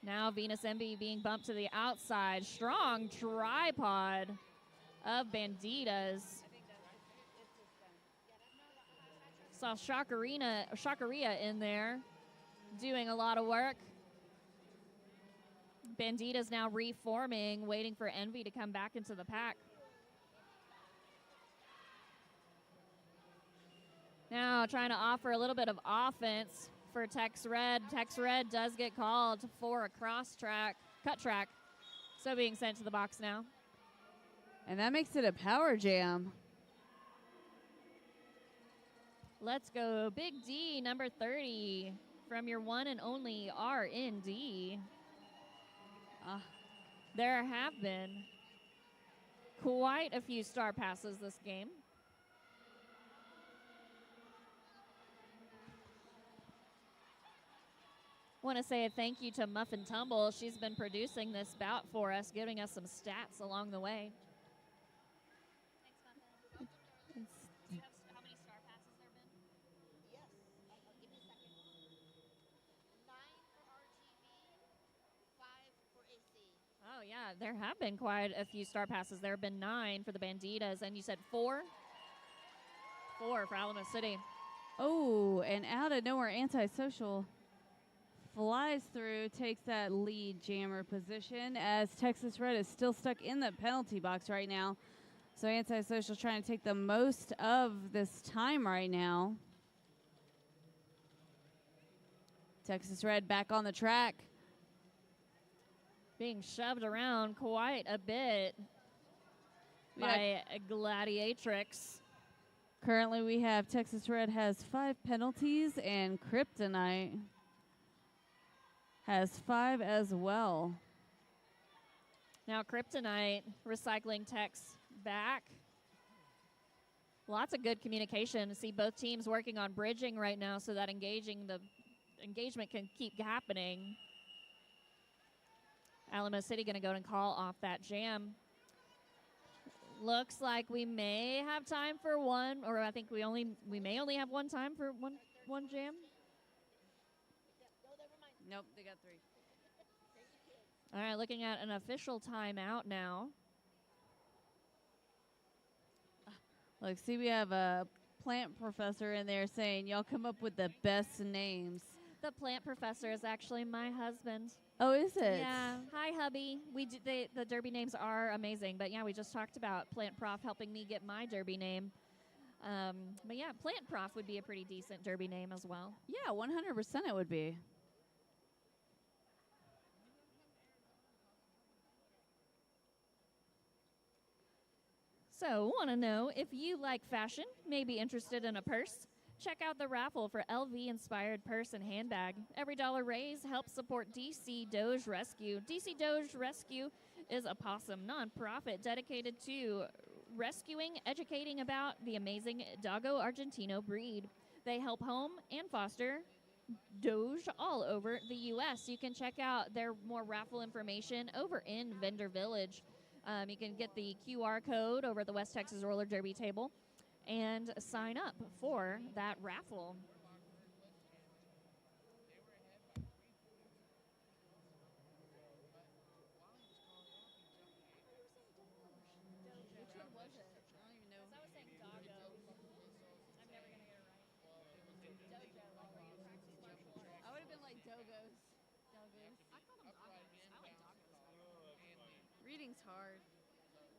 Now Venus Envy being bumped to the outside. Strong tripod of Banditas. Saw Shakaria in there doing a lot of work. Banditas now reforming, waiting for Envy to come back into the pack. Now trying to offer a little bit of offense for Tex Red. Tex Red does get called for a cut track. So being sent to the box now. And that makes it a power jam. Let's go. Big D, number 30, from your one and only RND. There have been quite a few star passes this game. Want to say a thank you to Muffin Tumble. She's been producing this bout for us, giving us some stats along the way. Thanks, Muffin. Do you have how many star passes there been? Yes. Give me a second. 9 for RGB, 5 for AC. Oh, yeah, there have been quite a few star passes. There have been 9 for the Banditas, and you said 4? 4 for Alamo City. Oh, and out of nowhere, Antisocial flies through, takes that lead jammer position as Texas Red is still stuck in the penalty box right now. So Antisocial trying to take the most of this time right now. Texas Red back on the track. Being shoved around quite a bit by Gladiatrix. Currently we have Texas Red has 5 penalties and Kryptonite has 5 as well. Now Kryptonite recycling techs back. Lots of good communication. To see both teams working on bridging right now so that engagement can keep happening. Alamo City going to go and call off that jam. Looks like we may have time for one, or I think we may only have one time for one jam. Nope, they got 3. All right, looking at an official timeout now. Look, see, we have a plant professor in there saying, y'all come up with the best names. The plant professor is actually my husband. Oh, is it? Yeah. Hi, hubby. The Derby names are amazing, but yeah, we just talked about Plant Prof helping me get my Derby name. But yeah, Plant Prof would be a pretty decent Derby name as well. Yeah, 100% it would be. So, want to know if you like fashion, may be interested in a purse? Check out the raffle for LV-inspired purse and handbag. Every dollar raised helps support DC Doge Rescue. DC Doge Rescue is a possum nonprofit dedicated to rescuing, educating about the amazing Dogo Argentino breed. They help home and foster Doge all over the U.S. You can check out their more raffle information over in Vendor Village. You can get the QR code over at the West Texas Roller Derby table and sign up for that raffle. I would have been like Dogos. Reading's hard.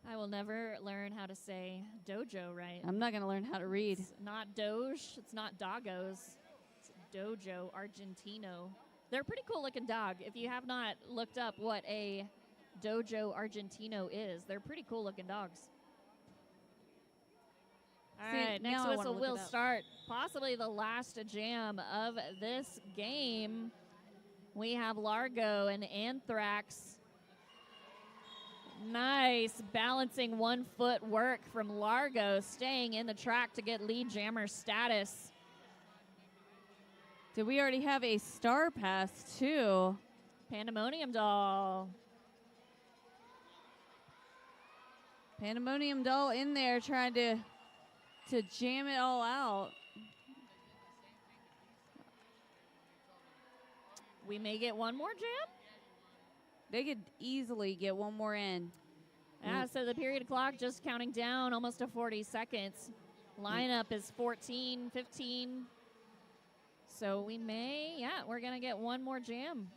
I will never learn how to say dojo right. I'm not going to learn how to read. It's not Doge. It's not Doggos. It's Dojo Argentino. They're a pretty cool looking dog. If you have not looked up what a Dojo Argentino is, they're pretty cool looking dogs. All right, next whistle will start possibly the last jam of this game. We have Largo and Anthrax. Nice balancing 1 foot work from Largo, staying in the track to get lead jammer status. Did we already have a star pass too? Pandemonium Doll. Pandemonium Doll in there trying to jam it all out. We may get one more jam. They could easily get one more in. Yeah, so the period clock just counting down almost to 40 seconds. Lineup is 14, 15. So we're going to get one more jam.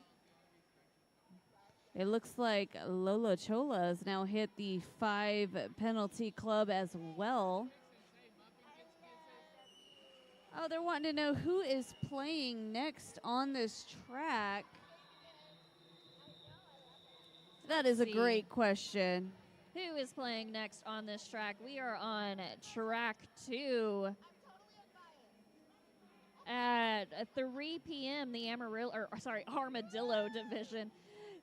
It looks like Lola Chola has now hit the 5 penalty club as well. Oh, they're wanting to know who is playing next on this track. That is a great question. Who is playing next on this track? We are on track 2. At 3 p.m., the Armadillo division.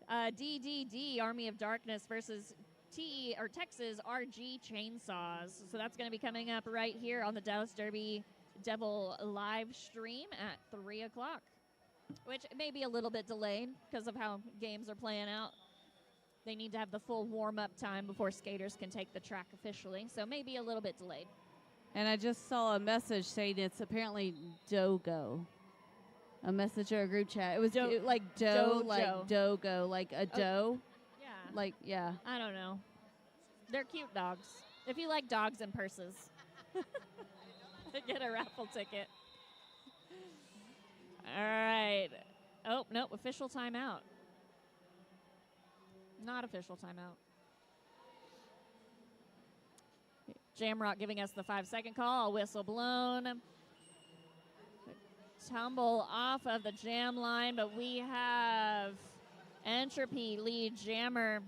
DDD, Army of Darkness versus Texas RG Chainsaws. So that's going to be coming up right here on the Dallas Derby Devil live stream at 3 o'clock, which may be a little bit delayed because of how games are playing out. They need to have the full warm-up time before skaters can take the track officially, so maybe a little bit delayed. And I just saw a message saying it's apparently Dogo. A message or a group chat. It was like dough, like Dogo, like a dough. Yeah. Like, yeah. I don't know. They're cute dogs. If you like dogs and purses, get a raffle ticket. All right. Oh, no, official timeout. Not official timeout. Jamrock giving us the 5-second call. Whistle blown. Tumble off of the jam line, but we have Entropy lead jammer.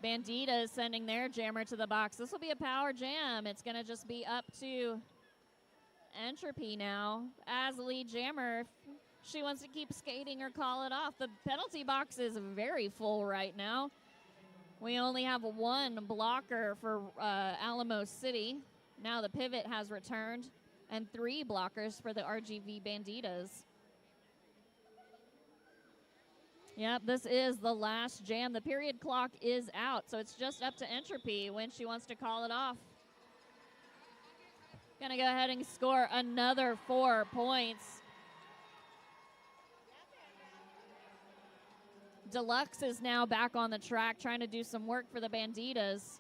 Bandita is sending their jammer to the box. This will be a power jam. It's going to just be up to Entropy now as the lead jammer. If she wants to keep skating or call it off. The penalty box is very full right now. We only have one blocker for Alamo City. Now the pivot has returned. And 3 blockers for the RGV Banditas. Yep, this is the last jam. The period clock is out, so it's just up to Entropy when she wants to call it off. Gonna go ahead and score another 4 points. Deluxe is now back on the track trying to do some work for the Banditas.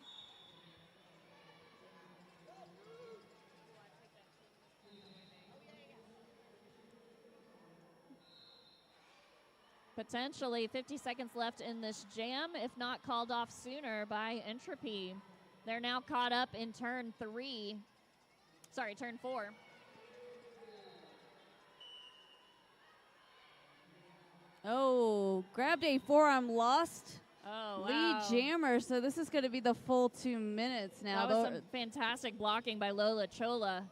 Potentially 50 seconds left in this jam, if not called off sooner by Entropy. They're now caught up in turn 4. Oh, grabbed a forearm, lost Oh, wow. lead jammer. So this is going to be the full 2 minutes now. That was some fantastic blocking by Lola Chola.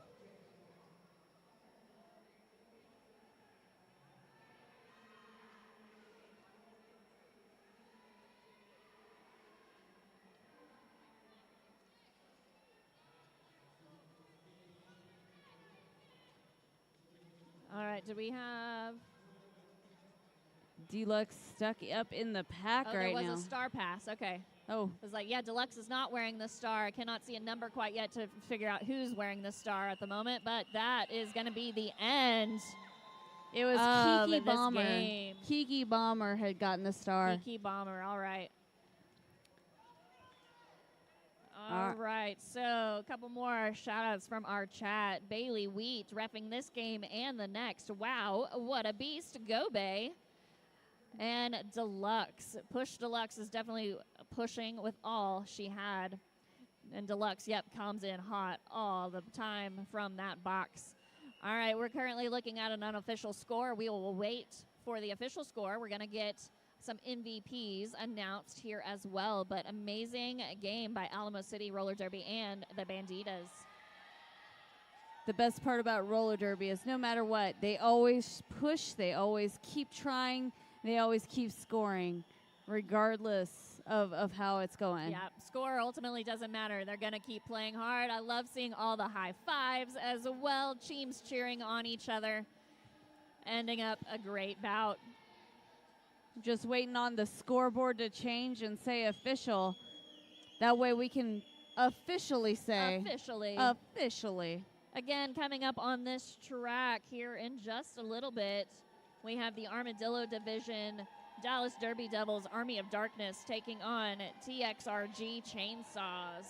All right, do we have... Deluxe stuck up in the pack right now. There was a star pass. Okay. Oh. I was like, yeah, Deluxe is not wearing the star. I cannot see a number quite yet to figure out who's wearing the star at the moment, but that is going to be the end. It was of Kiki this Bomber. game. Kiki Bomber had gotten the star. Kiki Bomber, all right. All right, so a couple more shout-outs from our chat. Bailey Wheat reffing this game and the next. Wow, what a beast. Go Bay. And Deluxe. Push Deluxe is definitely pushing with all she had. And Deluxe, yep, comes in hot all the time from that box. All right, we're currently looking at an unofficial score. We will wait for the official score. We're going to get some MVPs announced here as well. But amazing game by Alamo City Roller Derby and the Banditas. The best part about roller derby is no matter what, they always push, they always keep trying, they always keep scoring, regardless of how it's going. Yeah, score ultimately doesn't matter. They're going to keep playing hard. I love seeing all the high fives as well. Teams cheering on each other. Ending up a great bout. Just waiting on the scoreboard to change and say official. That way we can officially say. Officially. Again, coming up on this track here in just a little bit, we have the Armadillo Division Dallas Derby Devils Army of Darkness taking on TXRG Chainsaws.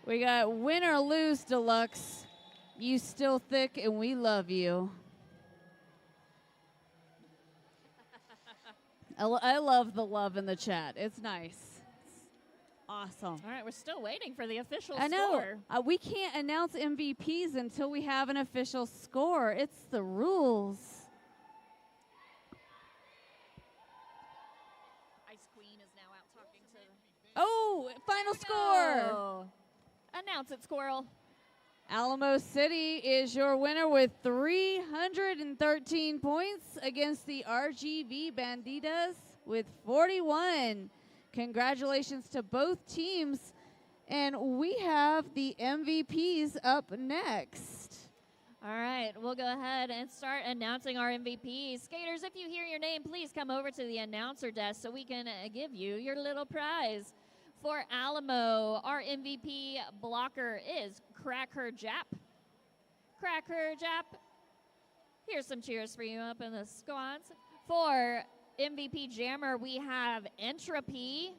We got win or lose, Deluxe. You still thick and we love you. I love the love in the chat. It's nice. Awesome. All right, we're still waiting for the official I know. score. We can't announce MVPs until we have an official score. It's the rules. Ice Queen is now out talking to... Oh, final score. Oh. Announce it, Squirrel. Alamo City is your winner with 313 points against the RGV Banditas with 41. Congratulations to both teams. And we have the MVPs up next. All right, we'll go ahead and start announcing our MVPs. Skaters, if you hear your name, please come over to the announcer desk so we can give you your little prize. For Alamo, our MVP blocker is Cracker Jap. Cracker Jap. Here's some cheers for you up in the squads. For MVP Jammer, we have Entropy.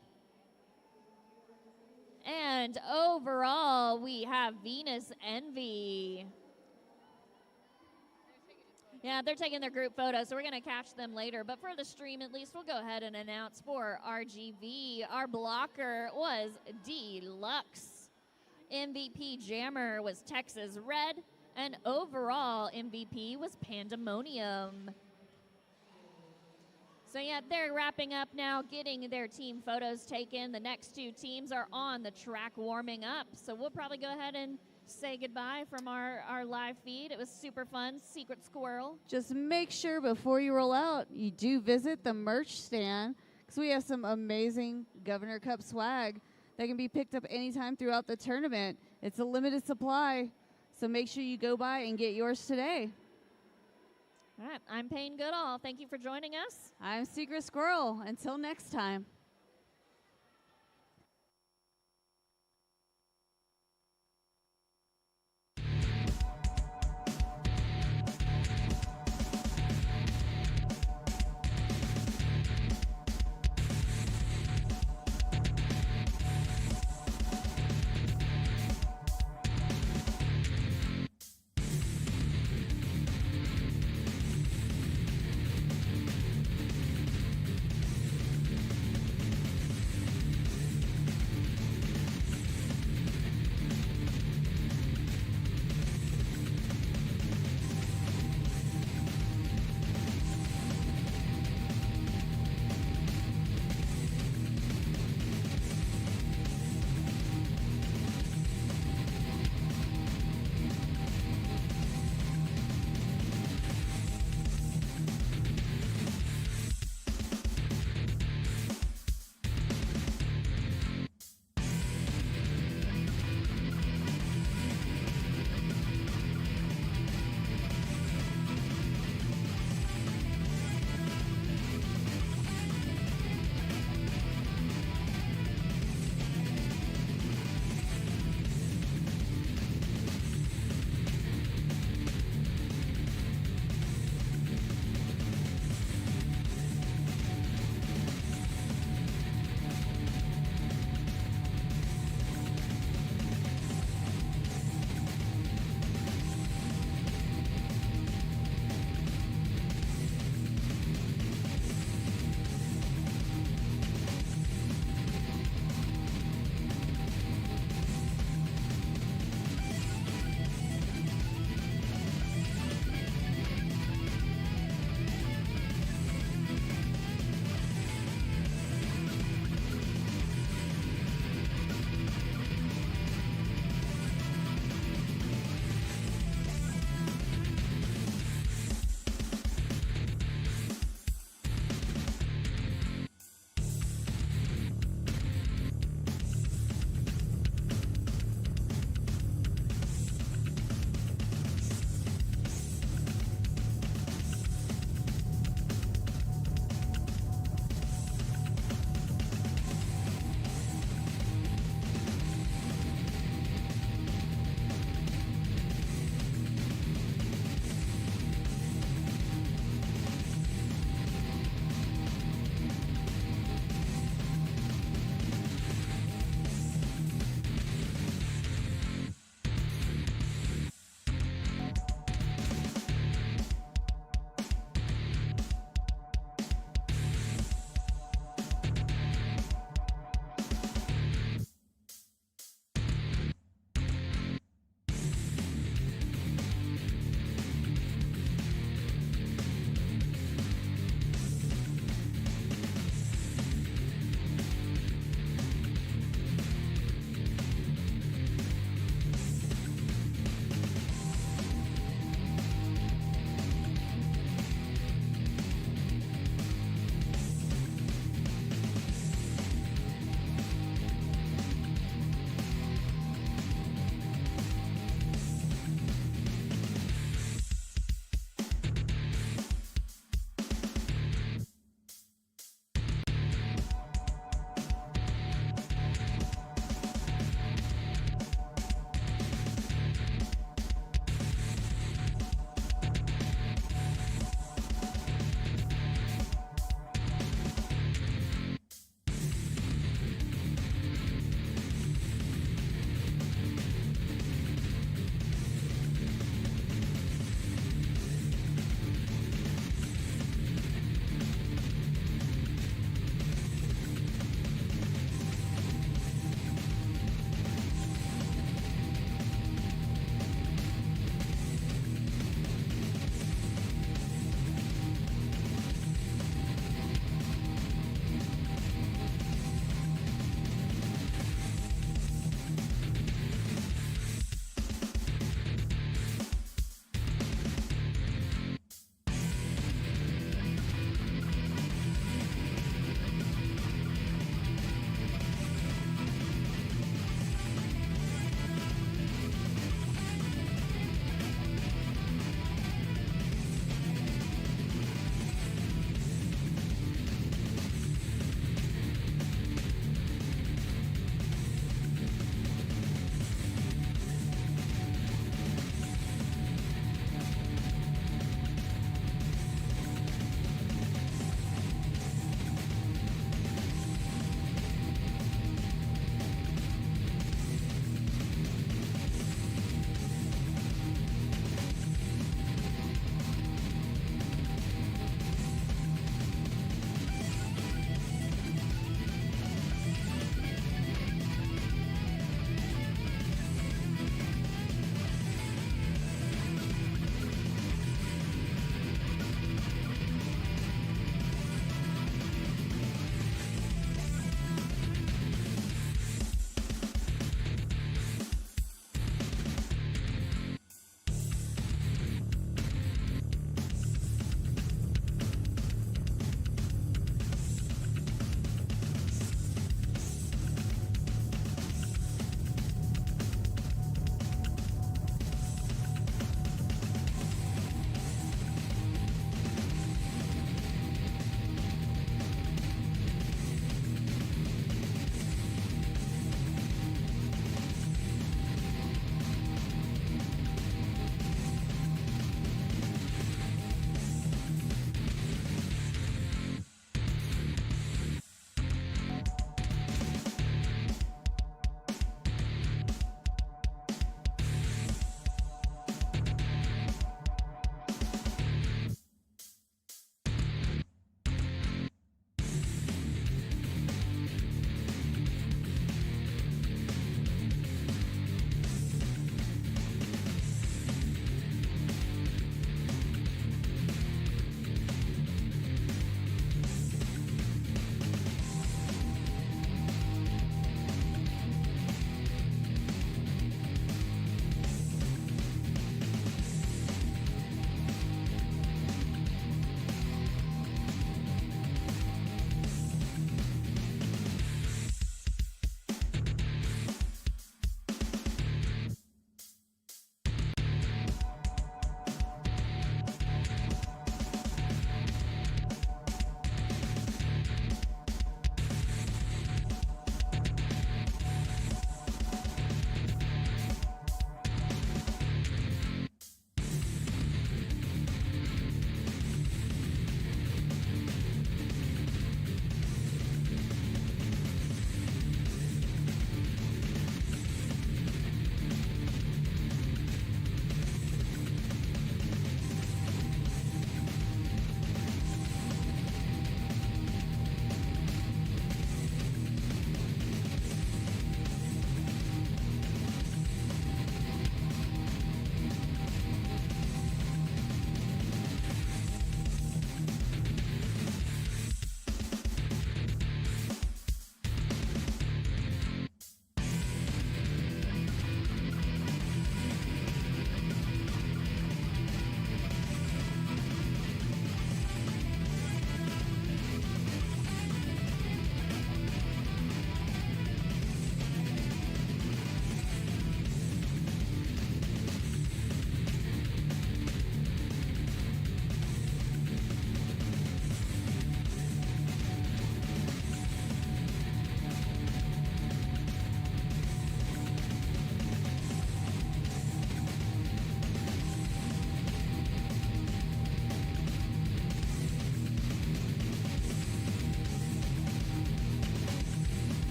And overall, we have Venus Envy. Yeah, they're taking their group photos, so we're going to catch them later. But for the stream, at least, we'll go ahead and announce for RGV. Our blocker was Deluxe. MVP Jammer was Texas Red. And overall MVP was Pandemonium. So yeah, they're wrapping up now, getting their team photos taken. The next two teams are on the track warming up. So we'll probably go ahead and say goodbye from our live feed. It was super fun. Secret Squirrel. Just make sure before you roll out, you do visit the merch stand because we have some amazing Governor Cup swag that can be picked up anytime throughout the tournament. It's a limited supply, so make sure you go by and get yours today. All right, I'm Payne Goodall. Thank you for joining us. I'm Secret Squirrel. Until next time.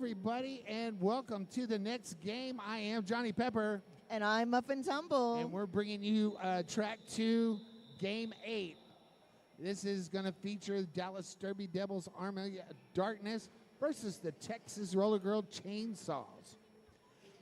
everybody, and welcome to the next game. I am Johnny Pepper. And I'm Muffin Tumble. And we're bringing you track 2, game 8. This is going to feature Dallas Derby Devils Army of Darkness versus the Texas Roller Girl Chainsaws.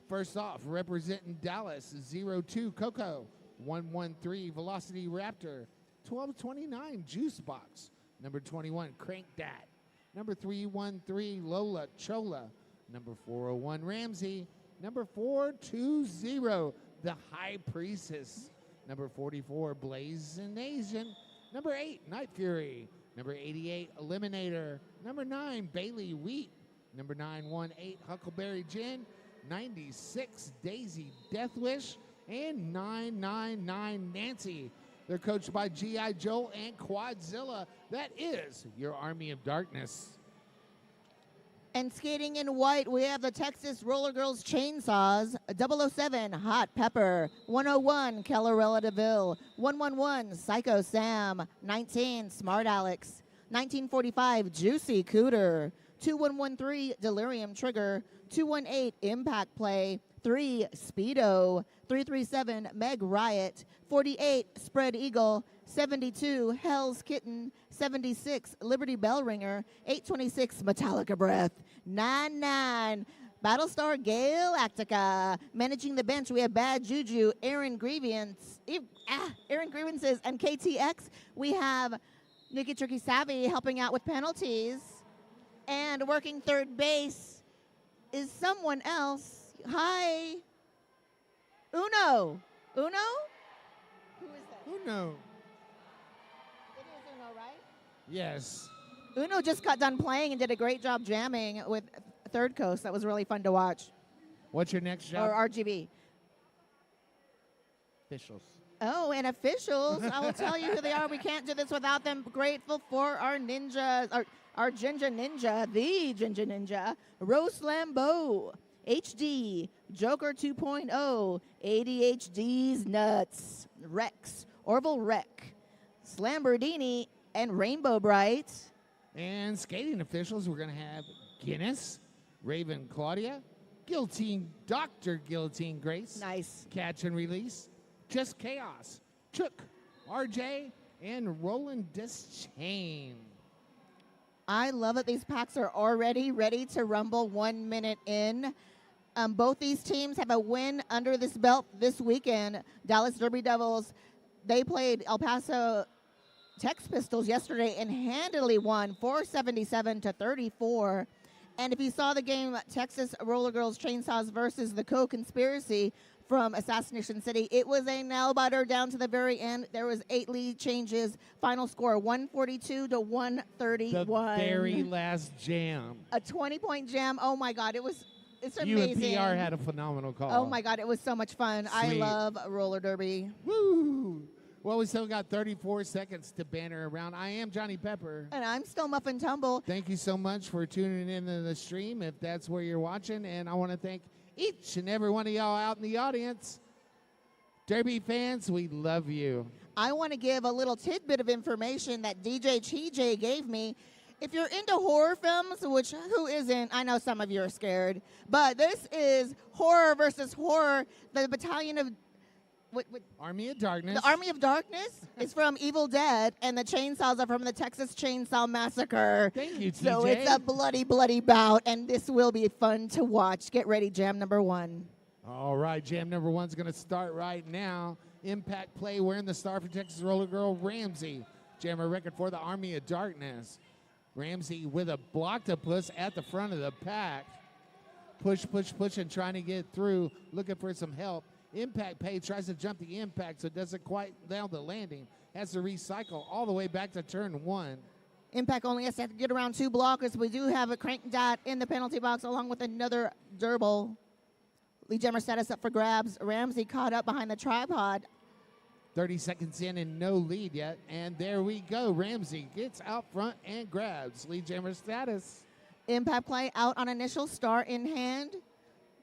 First off, representing Dallas, 02 Coco, 113 Velocity Raptor, 1229 Juice Box, number 21 Crank Dat, number 313 Lola Chola, number 401 Ramsey, number 420 The High Priestess, number 44 Blazing Asian, number 8 Night Fury, number 88 Eliminator, number 9 Bailey Wheat, number 918 Huckleberry Gin, 96 Daisy Deathwish, and 999 Nancy. They're coached by G.I. Joe and Quadzilla. That is your Army of Darkness. And skating in white, we have the Texas Roller Girls Chainsaws, 007 Hot Pepper, 101 Kellerella DeVille, 111 Psycho Sam, 19 Smart Alex, 1945 Juicy Cooter, 2113 Delirium Trigger, 218 Impact Play, 3 Speedo, 337 Meg Riot, 48 Spread Eagle, 72 Hell's Kitten, 76 Liberty Bell Ringer, 826 Metallica Breath, 99 Battlestar Galactica. Managing the bench, we have Bad Juju, Aaron Grievances, and KTX. We have Nikki Tricky Savvy helping out with penalties. And working third base is someone else. Hi. Uno. Uno? Who is that? Uno. It is Uno, right? Yes. Uno just got done playing and did a great job jamming with Third Coast. That was really fun to watch. What's your next job? Or RGB. Officials. Oh, and officials. I will tell you who they are. We can't do this without them. Grateful for our ninjas, our Ginger Ninja, the Ginger Ninja, Rose Lambeau, HD, Joker 2.0, ADHD's Nuts, Rex, Orville Rec, Slamberdini, and Rainbow Bright. And skating officials, we're going to have Guinness, Raven Claudia, Guillotine, Dr. Guillotine Grace. Nice. Catch and Release, Just Chaos, Chook, RJ, and Roland Deschain. I love that these packs are already ready to rumble 1 minute in. Both these teams have a win under this belt this weekend. Dallas Derby Devils, they played El Paso Tex Pistols yesterday and handily won 477 to 34. And if you saw the game, Texas Roller Girls Chainsaws versus the Co-Conspiracy from Assassination City, it was a nail-biter down to the very end. There was 8 lead changes. Final score, 142 to 131. The very last jam. A 20-point jam. Oh, my God. It's You and amazing. PR had a phenomenal call. Oh, my God. It was so much fun. I Sweet. love roller derby. Woo! Well, we still got 34 seconds to banter around. I am Johnny Pepper. And I'm still Muffin Tumble. Thank you so much for tuning into the stream, if that's where you're watching. And I want to thank each and every one of y'all out in the audience. Derby fans, we love you. I want to give a little tidbit of information that DJ TJ gave me. If you're into horror films, which who isn't? I know some of you are scared. But this is horror versus horror. The battalion of... Army of Darkness. The Army of Darkness is from Evil Dead, and the Chainsaws are from the Texas Chainsaw Massacre. Thank you, TJ. So it's a bloody, bloody bout, and this will be fun to watch. Get ready, jam number 1. All right, jam number 1's going to start right now. Impact Play wearing the star for Texas Roller Girl, Ramsey. Jammer record for the Army of Darkness. Ramsey with a Blocktopus at the front of the pack. Push, push, push, and trying to get through, looking for some help. Impact Pay tries to jump the impact, so it doesn't quite nail the landing. Has to recycle all the way back to turn 1. Impact only has to get around 2 blockers. We do have a Crank Dot in the penalty box along with another Durable. Lee Jemmer set us up for grabs. Ramsey caught up behind the tripod. 30 seconds in and no lead yet. And there we go. Ramsey gets out front and grabs Lee Jammer status. Impact Play out on initial, star in hand.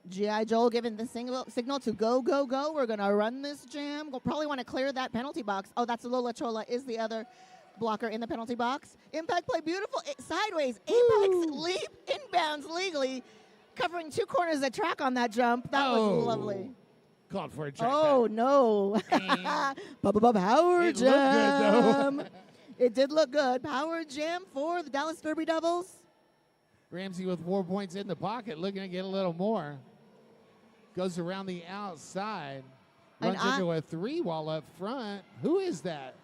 G.I. Joel giving the signal to go, go, go. We're going to run this jam. We'll probably want to clear that penalty box. Oh, that's Lola Chola is the other blocker in the penalty box. Impact Play, beautiful. Sideways. Apex leap inbounds legally. covering 2 corners of the track on that jump. That was lovely. Called for a track Oh, no. Power It looked good, jam. though. It did look good. Power jam for the Dallas Derby Devils. Ramsey with 4 points in the pocket, looking to get a little more. Goes around the outside. And Runs into a 3-wall up front. Who is that?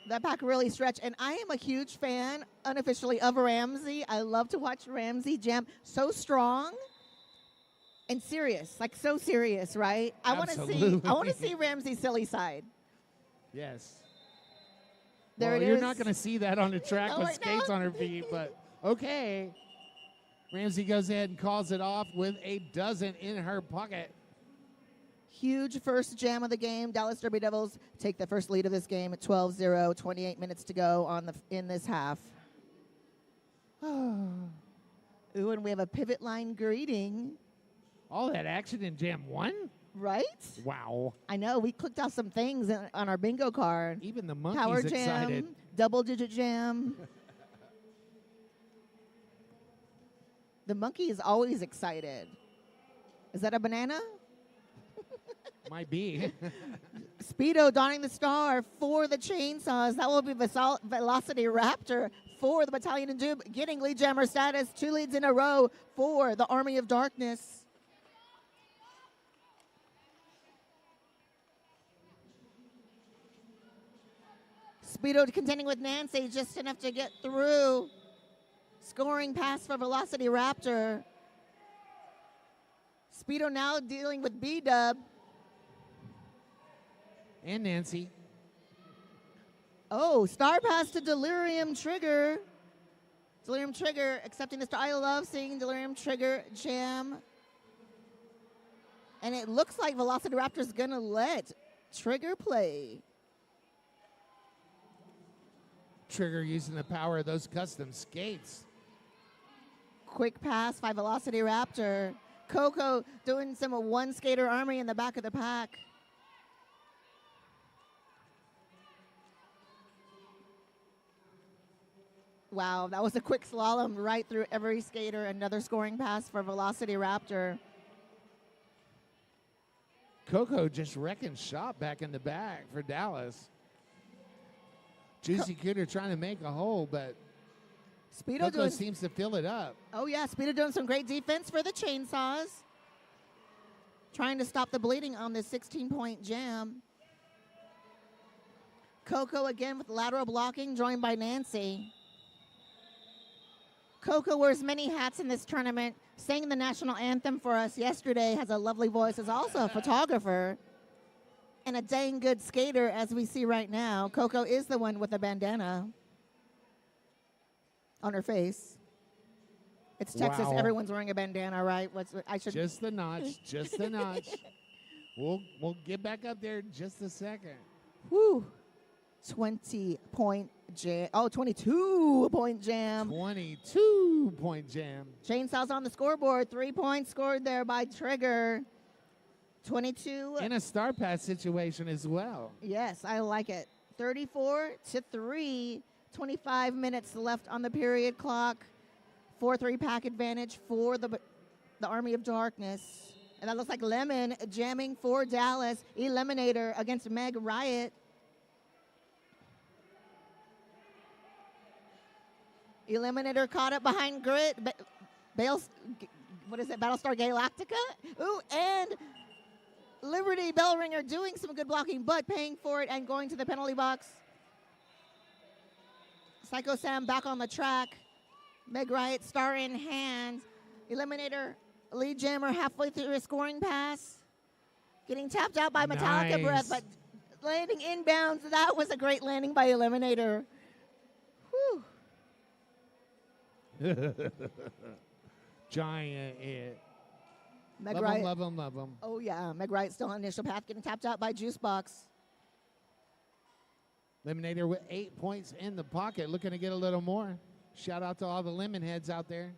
That pack really stretched. And I am a huge fan, unofficially, of Ramsey. I love to watch Ramsey jam. So strong and serious. Like, so serious, right? I want to see Ramsey's silly side. Yes. There well, it you're is. not going to see that on the track No, with right skates now. on her feet, but okay. Ramsey goes ahead and calls it off with a dozen in her pocket. Huge first jam of the game. Dallas Derby Devils take the first lead of this game at 12-0, 28 minutes to go in this half. Ooh, and we have a pivot line greeting. All that action in Jam 1? Right? Wow. I know. We clicked off some things on our bingo card. Even the monkey's Power excited. jam, double-digit jam. The monkey is always excited. Is that a banana? Might be. Speedo donning the star for the chainsaws. That will be Velocity Raptor for the Battalion of Doom, getting lead jammer status. 2 leads in a row for the Army of Darkness. Speedo contending with Nancy, just enough to get through. Scoring pass for Velocity Raptor. Speedo now dealing with B-Dub. And Nancy. Oh, star pass to Delirium Trigger. Delirium Trigger accepting this. I love seeing Delirium Trigger jam. And it looks like Velocity Raptor's going to let Trigger play. Trigger using the power of those custom skates. Quick pass by Velocity Raptor. Coco doing some one skater army in the back of the pack. Wow, that was a quick slalom right through every skater. Another scoring pass for Velocity Raptor. Coco just wrecking shop back in the back for Dallas. Juicy Cooter trying to make a hole, but Speedo Coco seems to fill it up. Oh, yeah, Speedo doing some great defense for the chainsaws. Trying to stop the bleeding on this 16-point jam. Coco again with lateral blocking, joined by Nancy. Coco wears many hats in this tournament, sang the national anthem for us yesterday, has a lovely voice, is also a photographer, and a dang good skater, as we see right now. Coco is the one with a bandana on her face. It's Texas. Wow. Everyone's wearing a bandana, right? Just the notch, just the notch. We'll get back up there in just a second. Woo. 20-point jam. Oh, 22-point jam. 22-point jam. Chainsaws on the scoreboard. 3 points scored there by Trigger. 22. In a star pass situation as well. Yes, I like it. 34-3. 25 minutes left on the period clock. 4-3 pack advantage for the Army of Darkness. And that looks like Lemon jamming for Dallas. Eliminator against Meg Riot. Eliminator caught up behind Grit. Battlestar Galactica? Ooh, and Liberty Bellringer doing some good blocking, but paying for it and going to the penalty box. Psycho Sam back on the track. Meg Riot, star in hand. Eliminator, lead jammer halfway through a scoring pass. Getting tapped out by Metallica Nice. Breath, but landing inbounds. That was a great landing by Eliminator. Whew. Giant it. Meg Love Riot. him, love him, love him. Oh, yeah. Meg Riot still on initial path, getting tapped out by Juicebox. Eliminator with 8 points in the pocket, looking to get a little more. Shout out to all the lemon heads out there.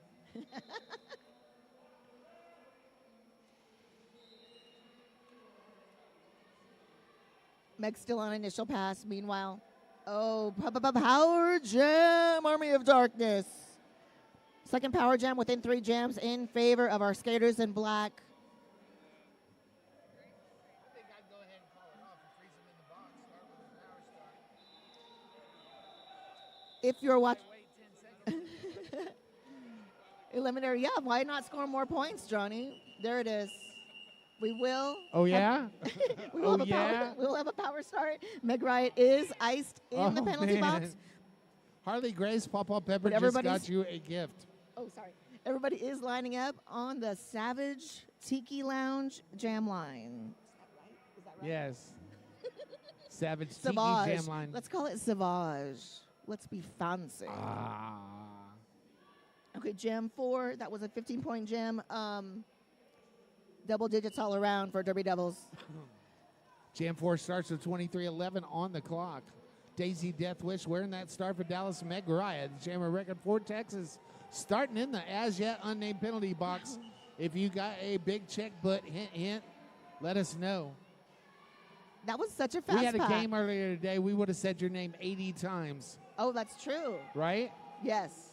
Meg still on initial pass. Meanwhile, Power Jam, Army of Darkness. Second power jam within 3 jams in favor of our skaters in black. I think I'd go ahead and call it off and freeze them in the box. Start with the power start. If you're watching, Wait 10 seconds. eliminary, yeah, why not score more points, Johnny? There it is. We will. Oh, yeah? We will, Oh, have a yeah? power, we will have a power start. Meg Riot is iced in Oh, the penalty man. box. Harley Grace, Papa Pepper But just everybody's- got you a gift. Oh, sorry. Everybody is lining up on the Savage Tiki Lounge jam line. Is that right? Yes. Savage Tiki Savage. Jam Line. Let's call it Savage. Let's be fancy. Ah. Okay, jam 4. That was a 15-point jam. Double digits all around for Derby Devils. Jam 4 starts with 23:11 on the clock. Daisy Deathwish wearing that star for Dallas. Meg Riot, the jammer record for Texas, starting in the as yet unnamed penalty box. If you got a big check, but hint, hint, let us know. That was such a fast We had a pack. game earlier today. We would have said your name 80 times, Oh, that's true. right? Yes.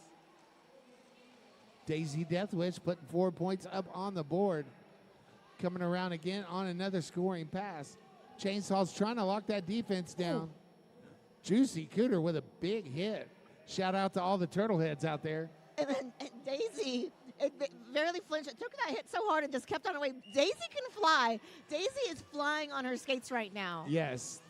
Daisy Deathwish putting 4 points up on the board. Coming around again on another scoring pass. Chainsaw's trying to lock that defense down. Juicy Cooter with a big hit. Shout out to all the turtle heads out there. And then Daisy, it barely flinched. It took that hit so hard and just kept on her way. Daisy can fly. Daisy is flying on her skates right now. Yes,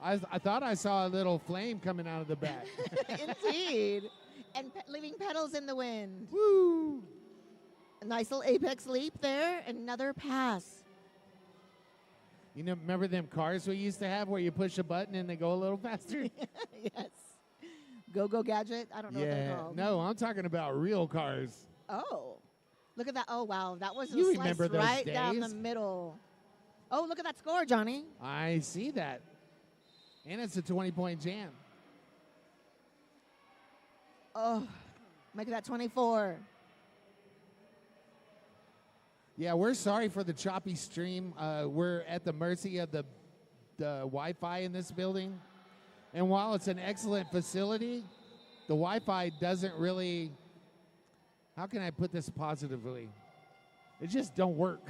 I thought I saw a little flame coming out of the back. Indeed. And leaving pedals in the wind. Woo! A nice little apex leap there. Another pass. You know, remember them cars we used to have where you push a button and they go a little faster? Yes. Go Gadget. I don't know what they're called. No, I'm talking about real cars. Oh. Look at that. Oh, wow. That was You sliced remember those right down the days. middle. Oh, look at that score, Johnny. I see that. And it's a 20-point jam. Oh, make that 24. Yeah, we're sorry for the choppy stream. We're at the mercy of the Wi-Fi in this building. And while it's an excellent facility, the Wi-Fi doesn't really, how can I put this positively? It just don't work.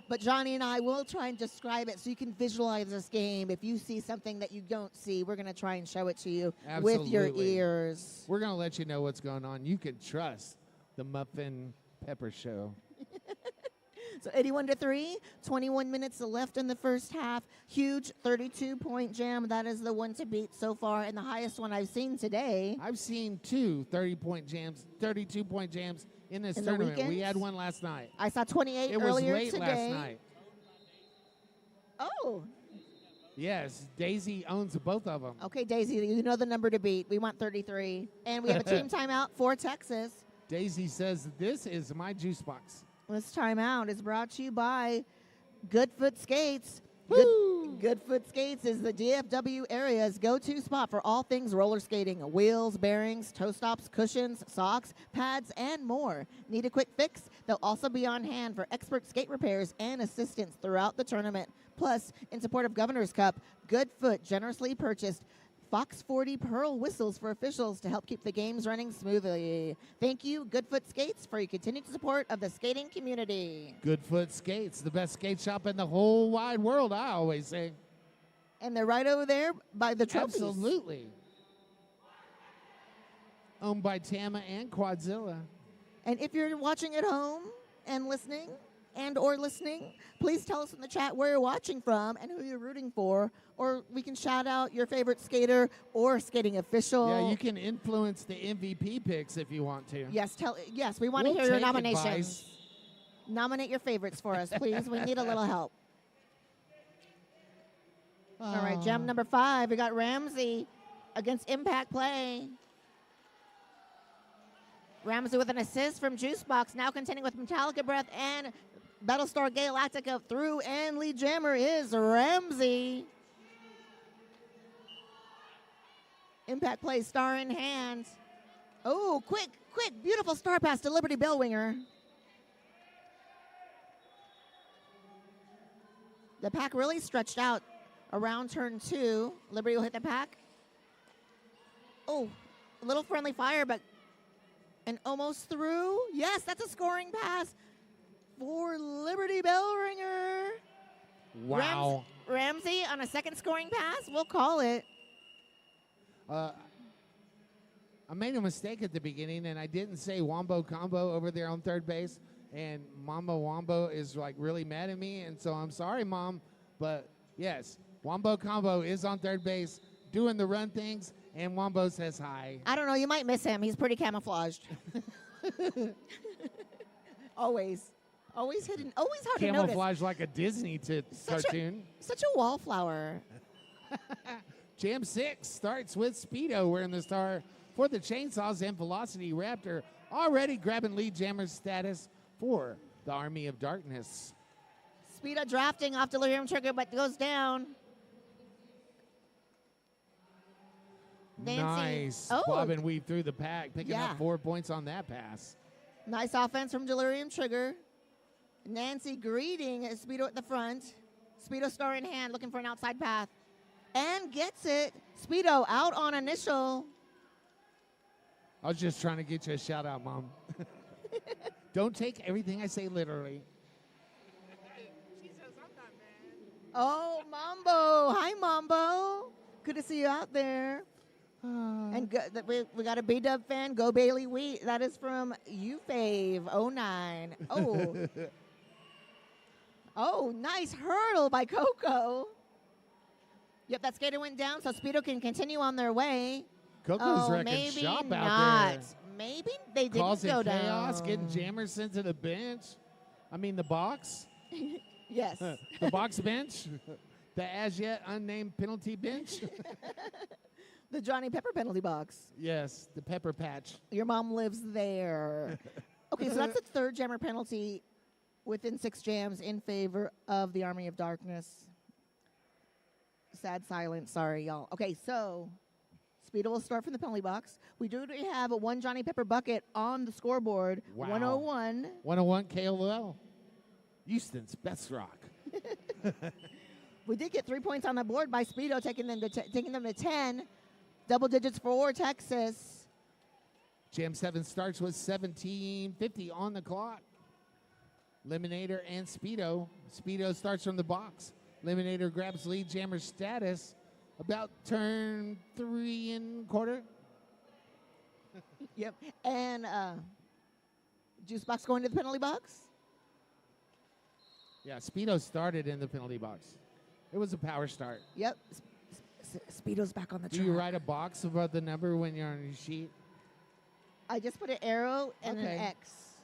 But Johnny and I will try and describe it so you can visualize this game. If you see something that you don't see, we're going to try and show it to you with your Absolutely. ears. We're going to let you know what's going on. You can trust the Muffin Pepper Show. So 81-3, 21 minutes left in the first half. Huge 32-point jam. That is the one to beat so far, and the highest one I've seen today. I've seen two 30-point jams, 32-point jams in this In the tournament. We weekends? had one last night. I saw 28 It was earlier late today. last night. Oh, Yes, Daisy owns both of them. okay, Daisy, you know the number to beat. We want 33. And we have a team timeout for Texas. Daisy says, "This is my juice box." This timeout is brought to you by Goodfoot Skates. Goodfoot Skates is the DFW area's go-to spot for all things roller skating. Wheels, bearings, toe stops, cushions, socks, pads, and more. Need a quick fix? They'll also be on hand for expert skate repairs and assistance throughout the tournament. Plus, in support of Governor's Cup, Goodfoot generously purchased Fox 40 Pearl whistles for officials to help keep the games running smoothly. Thank you, Goodfoot Skates, for your continued support of the skating community. Goodfoot Skates, the best skate shop in the whole wide world, I always say. And they're right over there by the trophies. Absolutely. Owned by Tama and Quadzilla. And if you're watching at home and listening, please tell us in the chat where you're watching from and who you're rooting for, or we can shout out your favorite skater or skating official. Yeah, you can influence the MVP picks if you want to. Yes, we want to We'll hear your take nominations. advice. Nominate your favorites for us, please. We need a little help. All right, gem number 5. We got Ramsey against Impact Play. Ramsey with an assist from Juicebox, now contending with Metallica Breath and Battlestar Galactica through, and lead jammer is Ramsey. Impact Play, star in hand. Oh, quick, beautiful star pass to Liberty Bellwinger. The pack really stretched out around turn 2. Liberty will hit the pack. Oh, A little friendly fire, but and almost through. Yes, that's a scoring pass for Liberty Bellringer. Wow. Ramsey on a second scoring pass. We'll call it. I made a mistake at the beginning, and I didn't say Wombo Combo over there on third base. And Mama Wombo is like really mad at me, and so I'm sorry, Mom. But yes, Wombo Combo is on third base doing the run things, and Wombo says hi. I don't know. You might miss him. He's pretty camouflaged. Always hidden. Always hard to notice. Camouflage like a Disney cartoon. Such a wallflower. Jam 6 starts with Speedo wearing the star for the Chainsaws, and Velocity Raptor already grabbing lead jammer status for the Army of Darkness. Speedo drafting off Delirium Trigger, but goes down. Nancy. Nice. Oh. Bob and weave through the pack, picking Yeah. up 4 points on that pass. Nice offense from Delirium Trigger. Nancy greeting Speedo at the front. Speedo star in hand, looking for an outside path. And gets it. Speedo out on initial. I was just trying to get you a shout out, Mom. Don't take everything I say literally. She says I'm not mad. Oh, Mambo. Hi, Mambo. Good to see you out there. And we got a B-Dub fan, Go Bailey Wheat. That is from UFave09. Oh. Oh, nice hurdle by Coco. Yep, that skater went down, so Speedo can continue on their way. Coco's wrecking maybe shop not. out there. Maybe they didn't Causing go chaos, down. getting jammers sent to the bench. I mean, the box. Yes. The box bench. The as yet unnamed penalty bench. The Johnny Pepper penalty box. Yes, the pepper patch. Your mom lives there. Okay, so that's the third jammer penalty within 6 jams in favor of the Army of Darkness. Sad silence. Sorry, y'all. Okay, so Speedo will start from the penalty box. We do have a 1 Johnny Pepper bucket on the scoreboard. Wow. 101. 101 KOL. Houston's best rock. We did get 3 points on the board by Speedo, taking them to 10. Double digits for Texas. Jam 7 starts with 17:50 on the clock. Eliminator and Speedo. Speedo starts from the box. Eliminator grabs lead jammer status about turn 3 1/4. Yep. And Juice Box going to the penalty box. Yeah, Speedo started in the penalty box. It was a power start. Yep. Speedo's back on the Do track. you write a box above the number when you're on your sheet? I just put an arrow and Okay. an X.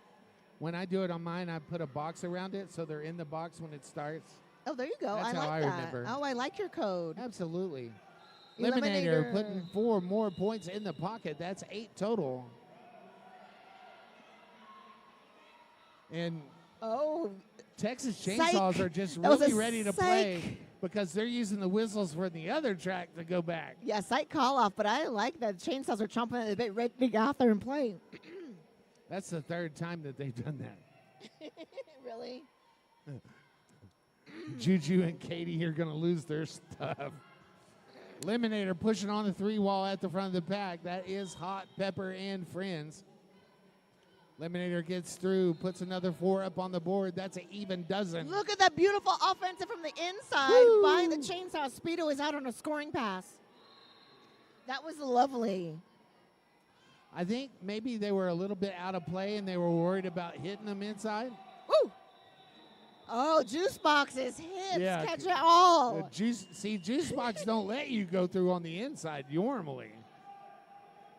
When I do it on mine, I put a box around it so they're in the box when it starts. Oh, there you go. That's I how like I that. remember. Oh, I like your code. Absolutely. Eliminator. Eliminator putting 4 more points in the pocket. That's 8 total. And Oh, Texas Psych. Chainsaws are just That was really a ready to psych. play because they're using the whistles for the other track to go back. yeah, sight call off, but I like that chainsaws are chomping at the bit, ready to get out there and play. That's the 3rd time that they've done that. Really? Juju and Katie are going to lose their stuff. Eliminator pushing on the 3 wall at the front of the pack. That is Hot Pepper and Friends. Eliminator gets through, puts another 4 up on the board. That's an even dozen. Look at that beautiful offensive from the inside Woo. by the chainsaw. Speedo is out on a scoring pass. That was lovely. I think maybe they were a little bit out of play and they were worried about hitting them inside. Woo! Oh, Juice Box's hits Yeah. catch it all. Juice Box don't let you go through on the inside normally.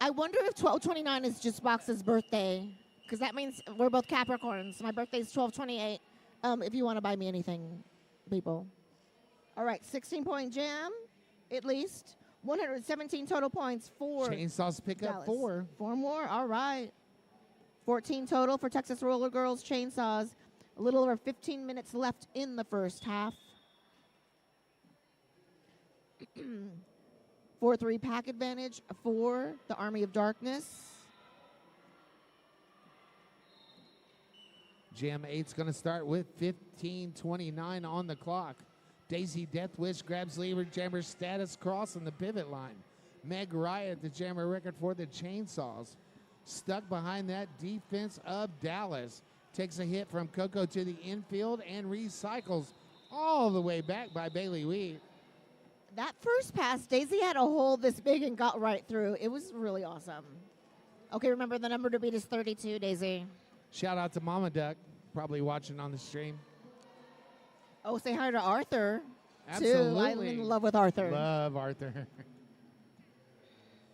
I wonder if 12/29 is Juice Box's birthday, because that means we're both Capricorns. My birthday's 12/28. If you want to buy me anything, people. All right, 16-point jam, at least. 117 total points for Chainsaws pick up Dallas. 4. 4 more, all right. 14 total for Texas Roller Girls Chainsaws. A little over 15 minutes left in the first half. 4-3 pack advantage for the Army of Darkness. Jam 8's going to start with 15:29 on the clock. Daisy Deathwish grabs lever jammer status crossing the pivot line. Meg Riot, the jammer record for the Chainsaws. Stuck behind that defense of Dallas. Takes a hit from Coco to the infield and recycles all the way back by Bailey Wheat. That first pass, Daisy had a hole this big and got right through. It was really awesome. Okay, remember the number to beat is 32, Daisy. Shout out to Mama Duck, probably watching on the stream. Oh, say hi to Arthur, too. Absolutely. I'm in love with Arthur. Love Arthur.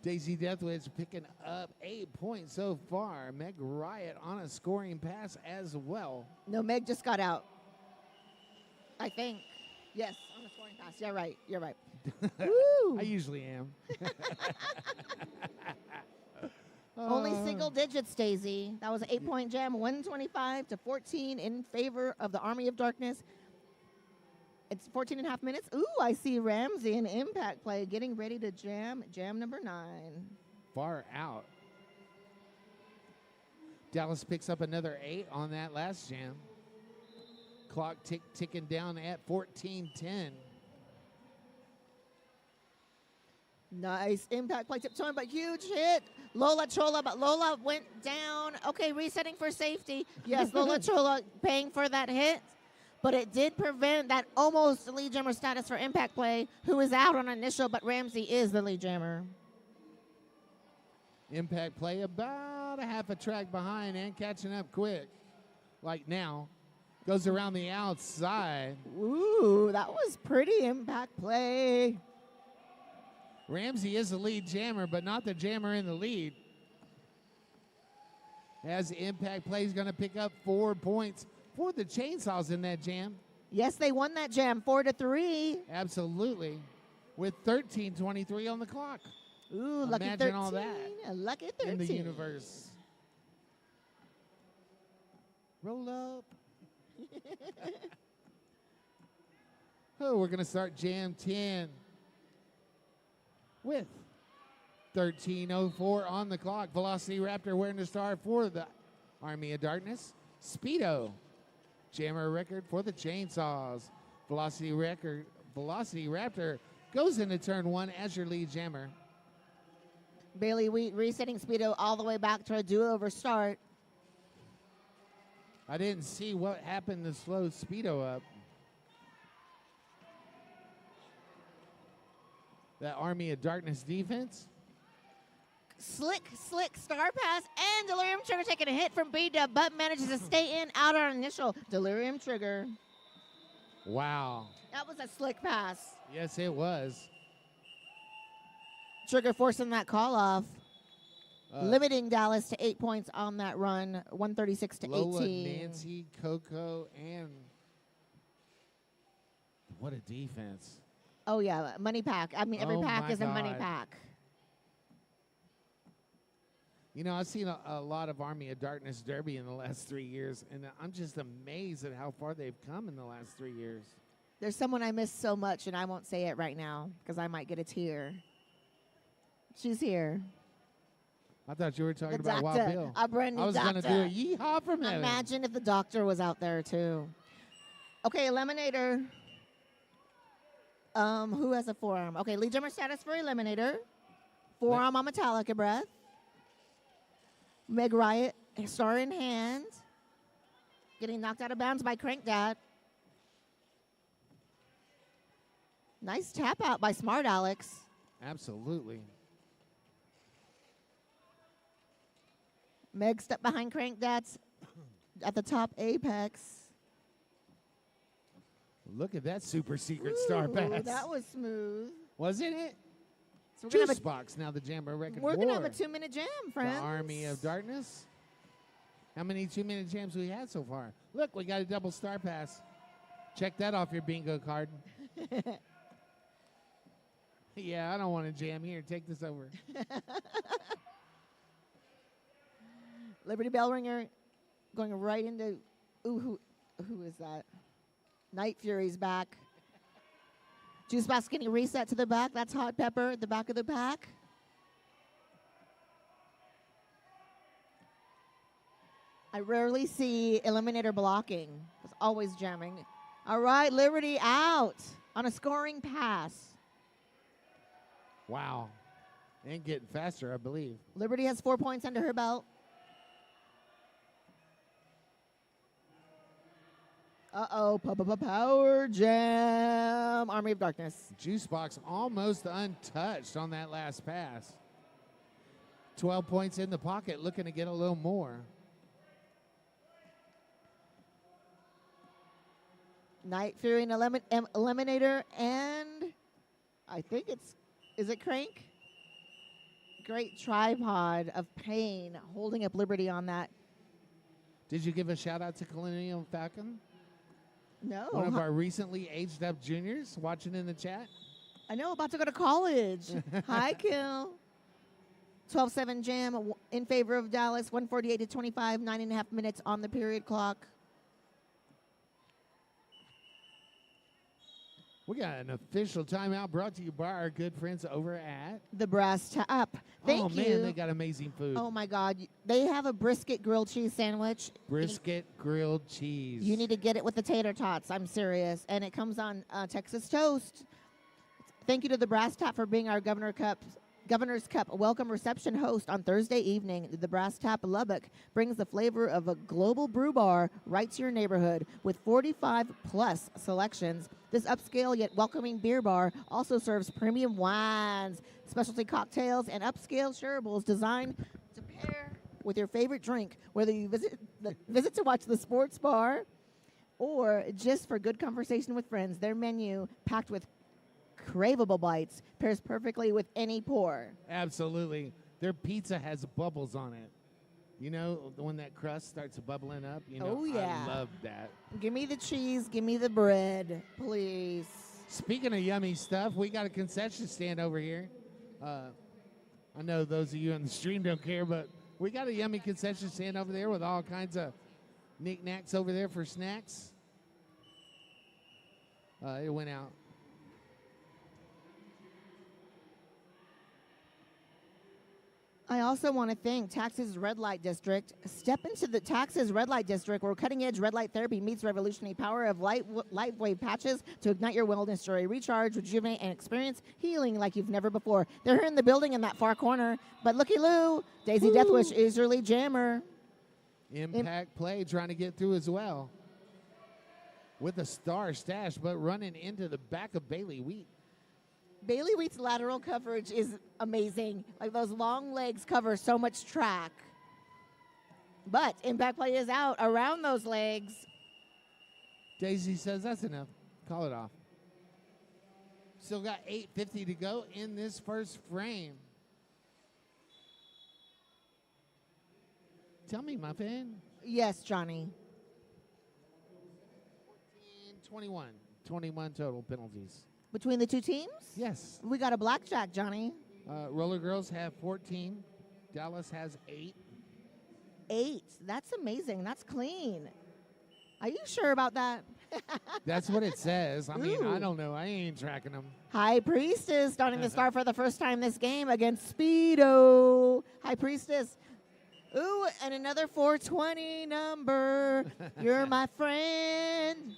Daisy Deathwish picking up 8 points so far. Meg Riot on a scoring pass as well. No, Meg just got out. I think. Yes, on a scoring pass. Yeah, right. You're right. Woo! I usually am. Only single digits, Daisy. That was an 8-point jam, 125 to 14 in favor of the Army of Darkness. It's 14 and a half minutes. Ooh, I see Ramsey in impact play getting ready to jam number 9. Far out. Dallas picks up another 8 on that last jam. Clock ticking down at 14:10. Nice impact play, tiptoeing, but huge hit. Lola Chola, but Lola went down. Okay, resetting for safety. Yes, Lola Chola paying for that hit, but it did prevent that almost lead jammer status for impact play, who is out on initial, but Ramsey is the lead jammer. Impact play about a half a track behind and catching up quick. Like now. Goes around the outside. Ooh, that was pretty impact play. Ramsey is the lead jammer, but not the jammer in the lead. As impact play is going to pick up 4 points for the Chainsaws in that jam. Yes, they won that jam 4-3. Absolutely. With 13:23 on the clock. Ooh, lucky Imagine 13. all that A lucky 13. in the universe. Roll up. Oh, we're going to start jam 10 with 13:04 on the clock. Velocity Raptor wearing the star for the Army of Darkness. Speedo, jammer record for the Chainsaws. Velocity Raptor goes into turn 1 as your lead jammer. Bailey Wheat resetting Speedo all the way back to a do-over start. I didn't see what happened to slow Speedo up. That Army of Darkness defense. Slick star pass, and Delirium Trigger taking a hit from B-Dub, but manages to stay in out on initial. Delirium Trigger. Wow. That was a slick pass. Yes, it was. Trigger forcing that call off. Limiting Dallas to 8 points on that run, 136 to 18. Lola, Nancy, Coco, and what a defense. Oh, yeah, money pack. I mean, every Oh, pack my is a money God. pack. You know, I've seen a lot of Army of Darkness Derby in the last 3 years, and I'm just amazed at how far they've come in the last 3 years. There's someone I miss so much, and I won't say it right now because I might get a tear. She's here. I thought you were talking The about doctor, Wild Bill. a brand new I was going to doctor. do a yeehaw from heaven. Imagine if the doctor was out there, too. Okay, Eliminator. Who has a forearm? Okay, lead jammer status for Eliminator. Forearm on Metallica Breath. Meg Riot, star in hand. Getting knocked out of bounds by Crank Dad. Nice tap out by Smart Alex. Absolutely. Meg stepped behind Crank Dad's at the top apex. Look at that super secret star Ooh, pass. that was smooth. Wasn't it? So we're gonna Juice have Box now the jammer record we're gonna have a for 2-minute jam, the friends. Army of Darkness. How many 2-minute jams we had so far? Look, we got a double star pass. Check that off your bingo card. Yeah, I don't want to jam here. Take this over. Liberty Bell Ringer going right into. Ooh, who is that? Night Fury's back. Juice Box getting reset to the back. That's Hot Pepper at the back of the pack. I rarely see Eliminator blocking. It's always jamming. All right, Liberty out on a scoring pass. Wow. And getting faster, I believe. Liberty has 4 points under her belt. Uh-oh, Power Jam. Army of Darkness. Juice Box almost untouched on that last pass. 12 points in the pocket, looking to get a little more. Night Fury and Eliminator, and I think is it Crank? Great tripod of pain holding up Liberty on that. Did you give a shout out to Colonial Falcon? No. One of our recently aged up juniors watching in the chat. I know, about to go to college. Hi, Kill. 12-7 jam in favor of Dallas, 148 to 25, 9.5 minutes on the period clock. We got an official timeout brought to you by our good friends over at The Brass Tap. Thank oh, you. man, they got amazing food. Oh, my God. They have a brisket grilled cheese sandwich. Brisket grilled cheese. You need to get it with the tater tots. I'm serious. And it comes on Texas toast. Thank you to the Brass Tap for being our Governor's Cup welcome reception host on Thursday evening. The Brass Tap Lubbock brings the flavor of a global brew bar right to your neighborhood with 45 plus selections. This upscale yet welcoming beer bar also serves premium wines, specialty cocktails, and upscale shareables designed to pair with your favorite drink, whether you visit to watch the sports bar or just for good conversation with friends. Their menu, packed with craveable bites, pairs perfectly with any pour. Absolutely. Their pizza has bubbles on it. You know, when that crust starts bubbling up, you know, Oh, yeah. I love that. Give me the cheese, give me the bread, please. Speaking of yummy stuff, we got a concession stand over here. I know those of you on the stream don't care, but we got a yummy concession stand over there with all kinds of knickknacks over there for snacks. It went out. I also want to thank Tax's Red Light District. Step into the Tax's Red Light District, where cutting-edge red light therapy meets revolutionary power of light wave patches to ignite your wellness journey. Recharge, rejuvenate, and experience healing like you've never before. They're here in the building in that far corner. But looky-loo, Daisy Deathwish is your lead jammer. Impact play trying to get through as well. With a star stash, but running into the back of Bailey Wheat. Bailey Wheat's lateral coverage is amazing. Like, those long legs cover so much track. But impact play is out around those legs. Daisy says that's enough. Call it off. Still got 8:50 to go in this first frame. Tell me, Muffin. Yes, Johnny. 21. 21 total penalties. Between the two teams? Yes. We got a blackjack, Johnny. Roller Girls have 14. Dallas has 8. 8. That's amazing. That's clean. Are you sure about that? That's what it says. I mean, Ooh. I don't know. I ain't tracking them. High Priestess starting the star for the first time this game against Speedo. High Priestess. Ooh, and another 420 number. You're my friend.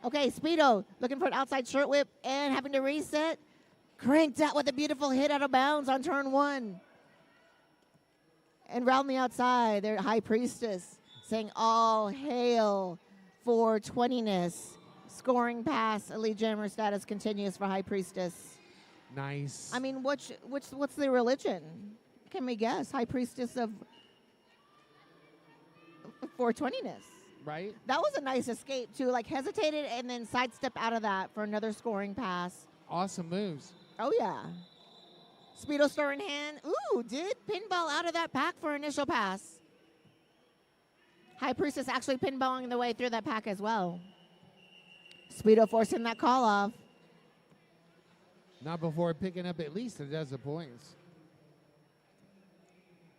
Okay, Speedo looking for an outside shirt whip and having to reset. Cranked out with a beautiful hit out of bounds on turn 1. And round the outside, their High Priestess saying all hail for 20ness. Scoring pass, Elite Jammer status continues for High Priestess. Nice. I mean, what's the religion? Can we guess? High Priestess of 420ness. Right? That was a nice escape, too. Like, hesitated and then sidestep out of that for another scoring pass. Awesome moves. Oh, yeah. Speedo star in hand. Ooh, did pinball out of that pack for initial pass. High Priestess actually pinballing the way through that pack as well. Speedo forcing that call off. Not before picking up at least a dozen points.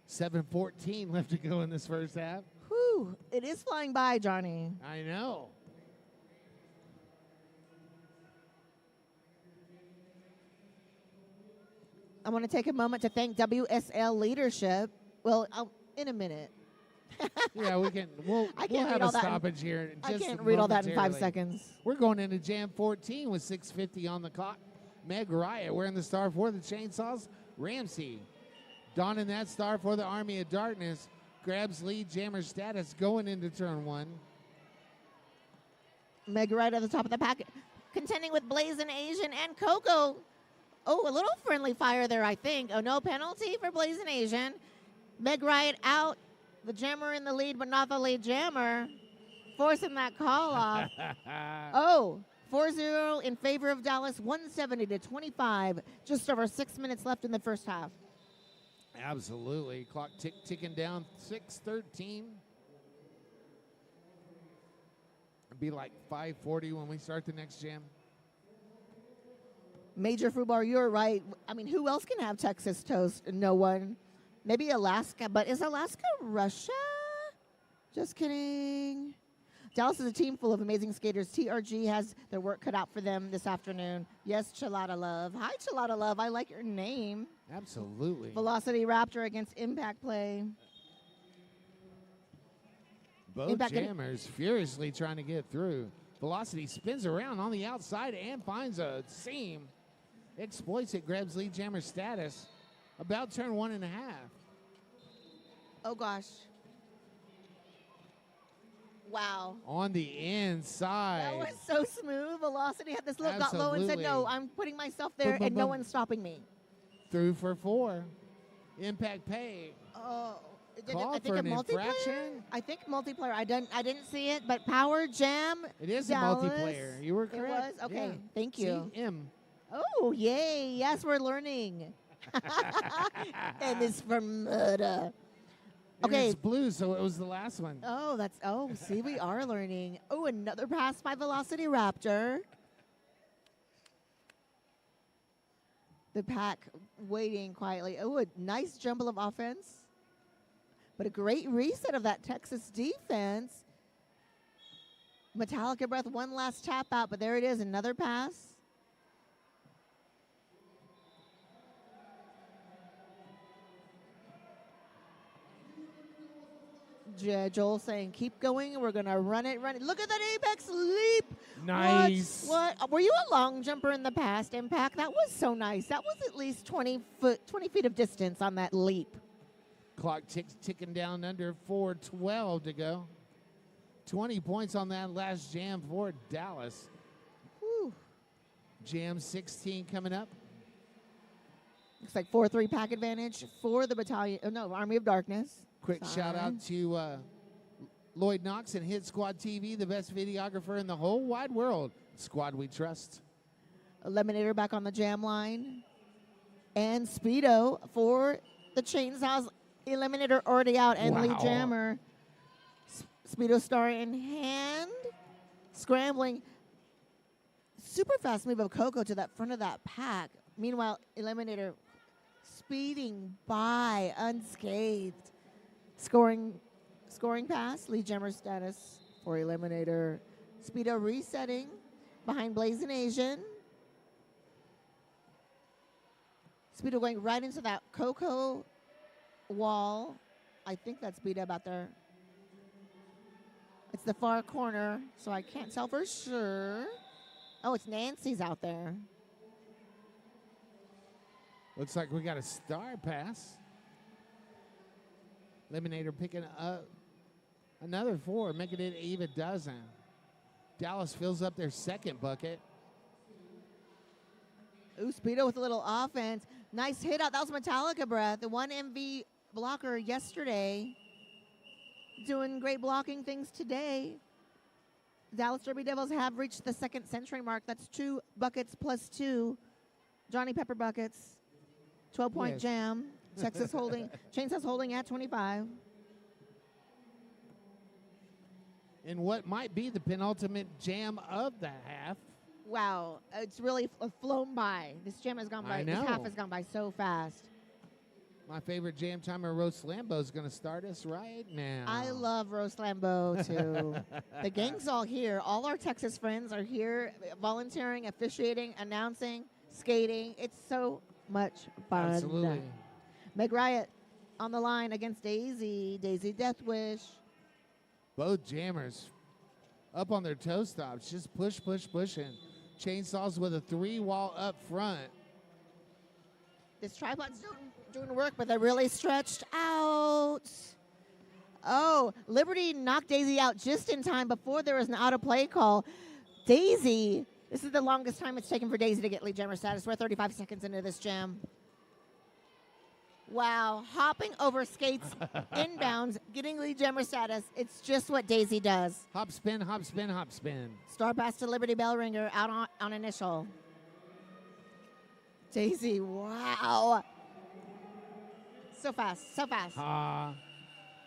7:14 left to go in this first half. Whew, it is flying by, Johnny. I know. I want to take a moment to thank WSL leadership. Well, in a minute. Yeah, we can. We'll I can't we'll read have all a that in- stoppage here. In I just can't read all that in 5 momentarily. seconds. We're going into Jam 14 with 6:50 on the clock. Meg Riot wearing the star for the Chainsaws. Ramsey donning that star for the Army of Darkness. Grabs lead jammer status going into turn 1. Meg right at the top of the pack, contending with Blazing Asian and Coco. Oh, a little friendly fire there, I think. Oh, no penalty for Blazing Asian. Meg Riot out. The jammer in the lead, but not the lead jammer. Forcing that call off. Oh, 4-0 in favor of Dallas, 170 to 25. Just over 6 minutes left in the first half. Absolutely. Clock ticking down, 6:13. It'll be like 5:40 when we start the next jam. Major Fubar, you're right. I mean, who else can have Texas toast? No one. Maybe Alaska, but is Alaska Russia? Just kidding. Dallas is a team full of amazing skaters. TRG has their work cut out for them this afternoon. Yes, Chelada Love. Hi, Chelada Love. I like your name. Absolutely. Velocity Raptor against Impact Play. Both Impact jammers furiously trying to get through. Velocity spins around on the outside and finds a seam. Exploits it, grabs lead jammer status. About turn 1.5. Oh, gosh. Wow. On the inside. That was so smooth. Velocity had this look, got low and said, Absolutely. no, I'm putting myself there Boom, boom, and no boom. one's stopping me. Through for 4. Impact pay. Oh. Call I think for a an multiplayer. infraction? I think multiplayer. I didn't see it, but Power Jam. It is Dallas. a multiplayer. You were It correct. was? Okay, Yeah. thank you. CM. Oh, yay. Yes, we're learning. And it's from murder. And Okay. it's blue, so it was the last one. See, we are learning. Oh, another pass by Velocity Raptor. The pack waiting quietly. Oh, a nice jumble of offense. But a great reset of that Texas defense. Metallica Breath, one last tap out, but there it is, another pass. Joel saying, keep going. We're going to run it. Look at that Apex leap. Nice. What? Were you a long jumper in the past, Impact? That was so nice. That was at least 20 feet of distance on that leap. Clock ticking down under 4:12 to go. 20 points on that last jam for Dallas. Whew. Jam 16 coming up. Looks like 4-3 pack advantage for the battalion. Oh, no, Army of Darkness. Quick shout out to Lloyd Knox and Hit Squad TV, the best videographer in the whole wide world. Squad we trust. Eliminator back on the jam line. And Speedo for the Chainsaws. Eliminator already out and lead Wow. jammer. Speedo star in hand. Scrambling. Super fast move of Coco to that front of that pack. Meanwhile, Eliminator speeding by unscathed. Scoring pass, lead jammer status for Eliminator. Speedo resetting behind Blazing Asian. Speedo going right into that Coco wall. I think that's Speedo about there. It's the far corner, so I can't tell for sure. Oh, it's Nancy's out there. Looks like we got a star pass. Eliminator picking up another 4, making it an even dozen. Dallas fills up their second bucket. Ooh, Speedo with a little offense. Nice hit out. That was Metallica Breath, the one MV blocker yesterday. Doing great blocking things today. Dallas Derby Devils have reached the second century mark. That's 2 buckets plus 2 Johnny Pepper buckets. 12-point Yes. jam. Texas holding, Chainsaws holding at 25. In what might be the penultimate jam of the half. Wow, it's really flown by. This jam has gone by. I This half know. has gone by so fast. My favorite jam timer, Roast Lambo, is going to start us right now. I love Roast Lambeau too. The gang's all here. All our Texas friends are here, volunteering, officiating, announcing, skating. It's so much fun. Absolutely. Meg Riot on the line against Daisy. Daisy Deathwish. Both jammers up on their toe stops, just pushing. chainsaws with a 3-wall up front. This tripod's doing work, but they're really stretched out. Oh, Liberty knocked Daisy out just in time before there was an out-of-play call. Daisy, this is the longest time it's taken for Daisy to get lead jammer status. We're 35 seconds into this jam. Wow, hopping over skates, inbounds, getting lead jammer status. It's just what Daisy does. Hop, spin, hop, spin, hop, spin. Star pass to Liberty Bellringer out on initial. Daisy, wow. So fast, so fast.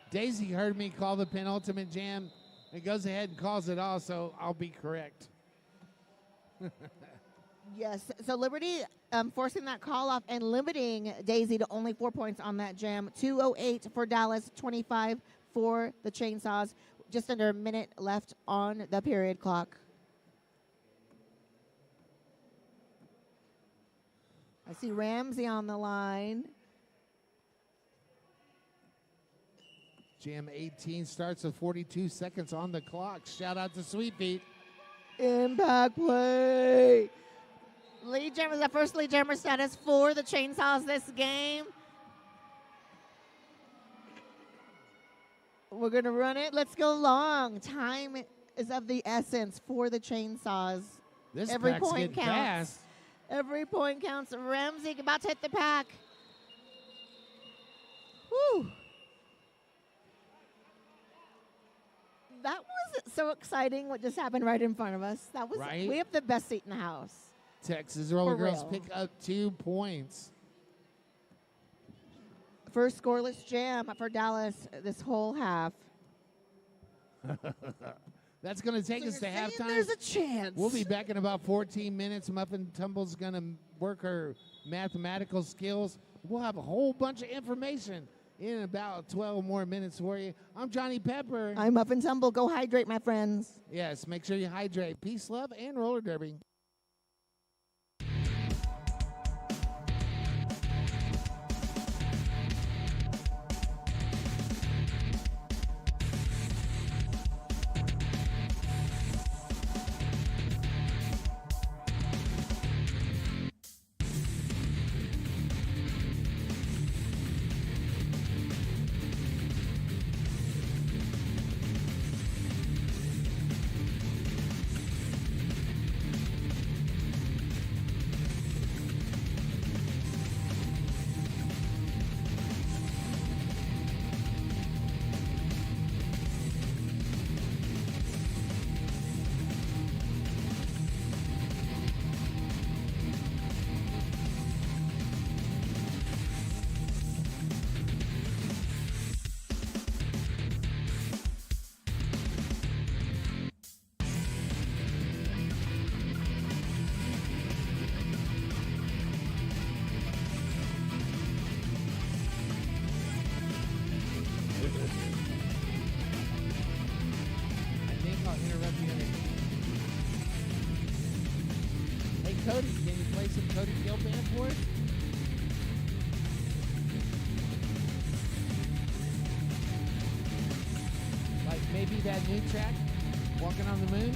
Daisy heard me call the penultimate jam and goes ahead and calls it all, so I'll be correct. Yes, so Liberty forcing that call off and limiting Daisy to only 4 points on that jam. 2:08 for Dallas, 25 for the Chainsaws. Just under a minute left on the period clock. I see Ramsey on the line. Jam 18 starts with 42 seconds on the clock. Shout out to Sweet Feet. Impact play. Lead jammer, the first lead jammer status for the Chainsaws this game. We're going to run it. Let's go long. Time is of the essence for the Chainsaws. This Every pack's point getting counts. fast. Every point counts. Ramsey about to hit the pack. Whew. That was so exciting what just happened right in front of us. That was Right? We have the best seat in the house. Texas Roller For Girls real. pick up 2 points. First scoreless jam for Dallas this whole half. That's going to take us to halftime. There's a chance. We'll be back in about 14 minutes. Muffin Tumble's going to work her mathematical skills. We'll have a whole bunch of information in about 12 more minutes for you. I'm Johnny Pepper. I'm Muffin Tumble. Go hydrate, my friends. Yes, make sure you hydrate. Peace, love, and roller derby. Cody, can you play some Cody Gilband for us? Like maybe that new track, Walking on the Moon?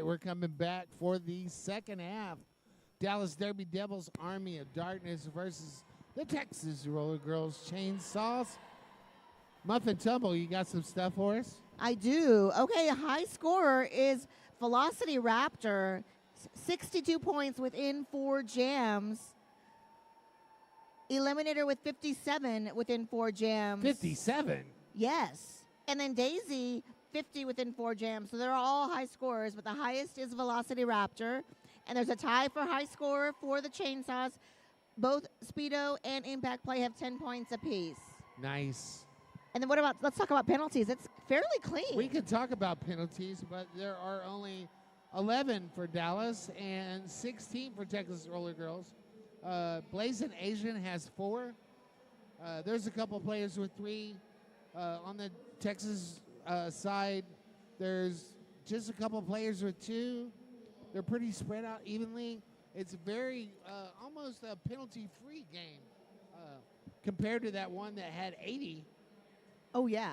right, we're coming back for the second half. Dallas Derby Devils Army of Darkness versus the Texas Roller Girls Chainsaws. Muffin Tumble, you got some stuff for us? I do. Okay, high scorer is Velocity Raptor, 62 points within 4 jams. Eliminator with 57 within 4 jams. 57? Yes. And then Daisy, 50 within 4 jams. So they're all high scorers, but the highest is Velocity Raptor. And there's a tie for high scorer for the Chainsaws. Both Speedo and Impact Play have 10 points apiece. Nice. And then let's talk about penalties. It's fairly clean. We could talk about penalties, but there are only 11 for Dallas and 16 for Texas Roller Girls. Blazing Asian has 4. There's a couple players with 3. On the Texas side, there's just a couple players with 2. They're pretty spread out evenly. It's very almost a penalty-free game compared to that one that had 80. Oh, yeah.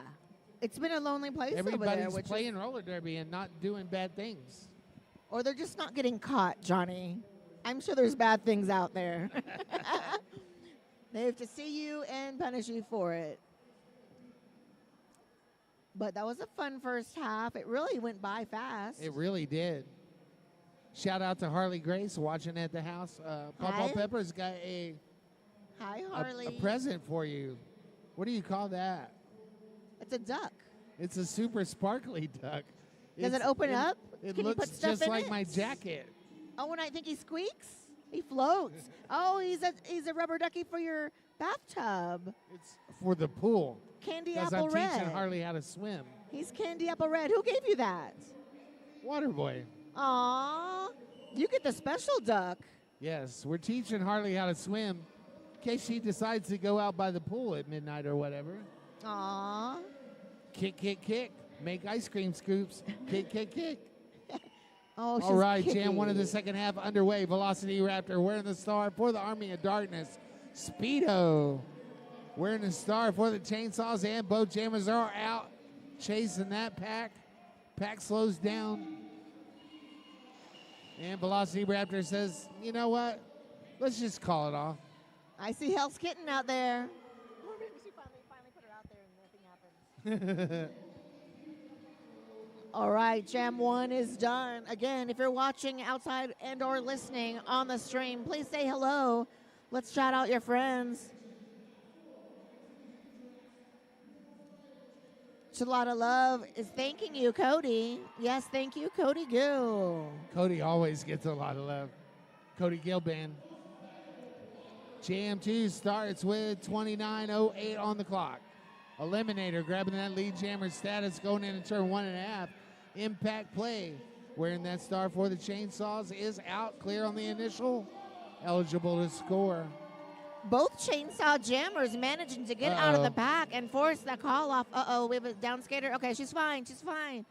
It's been a lonely place over there. Everybody's playing roller derby and not doing bad things. Or they're just not getting caught, Johnny. I'm sure there's bad things out there. They have to see you and punish you for it. But that was a fun first half. It really went by fast. It really did. Shout out to Harley Grace watching at the house. Pawpaw Pepper's got Hi, Harley. a present for you. What do you call that? It's a duck. It's a super sparkly duck. Does it open up? It Can you looks put stuff just in like it? my jacket. Oh, and I think he squeaks? He floats. Oh, he's a rubber ducky for your bathtub. It's for the pool. Candy Because apple I'm red. teaching Harley how to swim. He's candy apple red. Who gave you that? Waterboy. Aw. You get the special duck. Yes, we're teaching Harley how to swim in case she decides to go out by the pool at midnight or whatever. Aw. Kick, kick, kick. Make ice cream scoops. Kick, kick, kick. Oh, she's All right, kicky. Jam 1 of the second half underway. Velocity Raptor wearing the star for the Army of Darkness. Speedo wearing the star for the Chainsaws, and both jammers are out chasing that pack. Pack slows down. And Velocity Raptor says, you know what? Let's just call it off. I see Hell's Kitten out there. Or maybe she finally put her out there and nothing happens. All right, Jam 1 is done. Again, if you're watching outside and or listening on the stream, please say hello. Let's shout out your friends. Chalada Love is thanking you, Cody. Yes, thank you, Cody Gill. Cody always gets a lot of love. Cody Gilband. Jam 2 starts with 29:08 on the clock. Eliminator grabbing that lead jammer status going into turn 1.5. Impact Play wearing that star for the Chainsaws is out, clear on the initial, eligible to score. Both Chainsaw Jammers managing to get out of the pack and force that call off. Uh-oh, we have a down skater. Okay, she's fine. She's fine.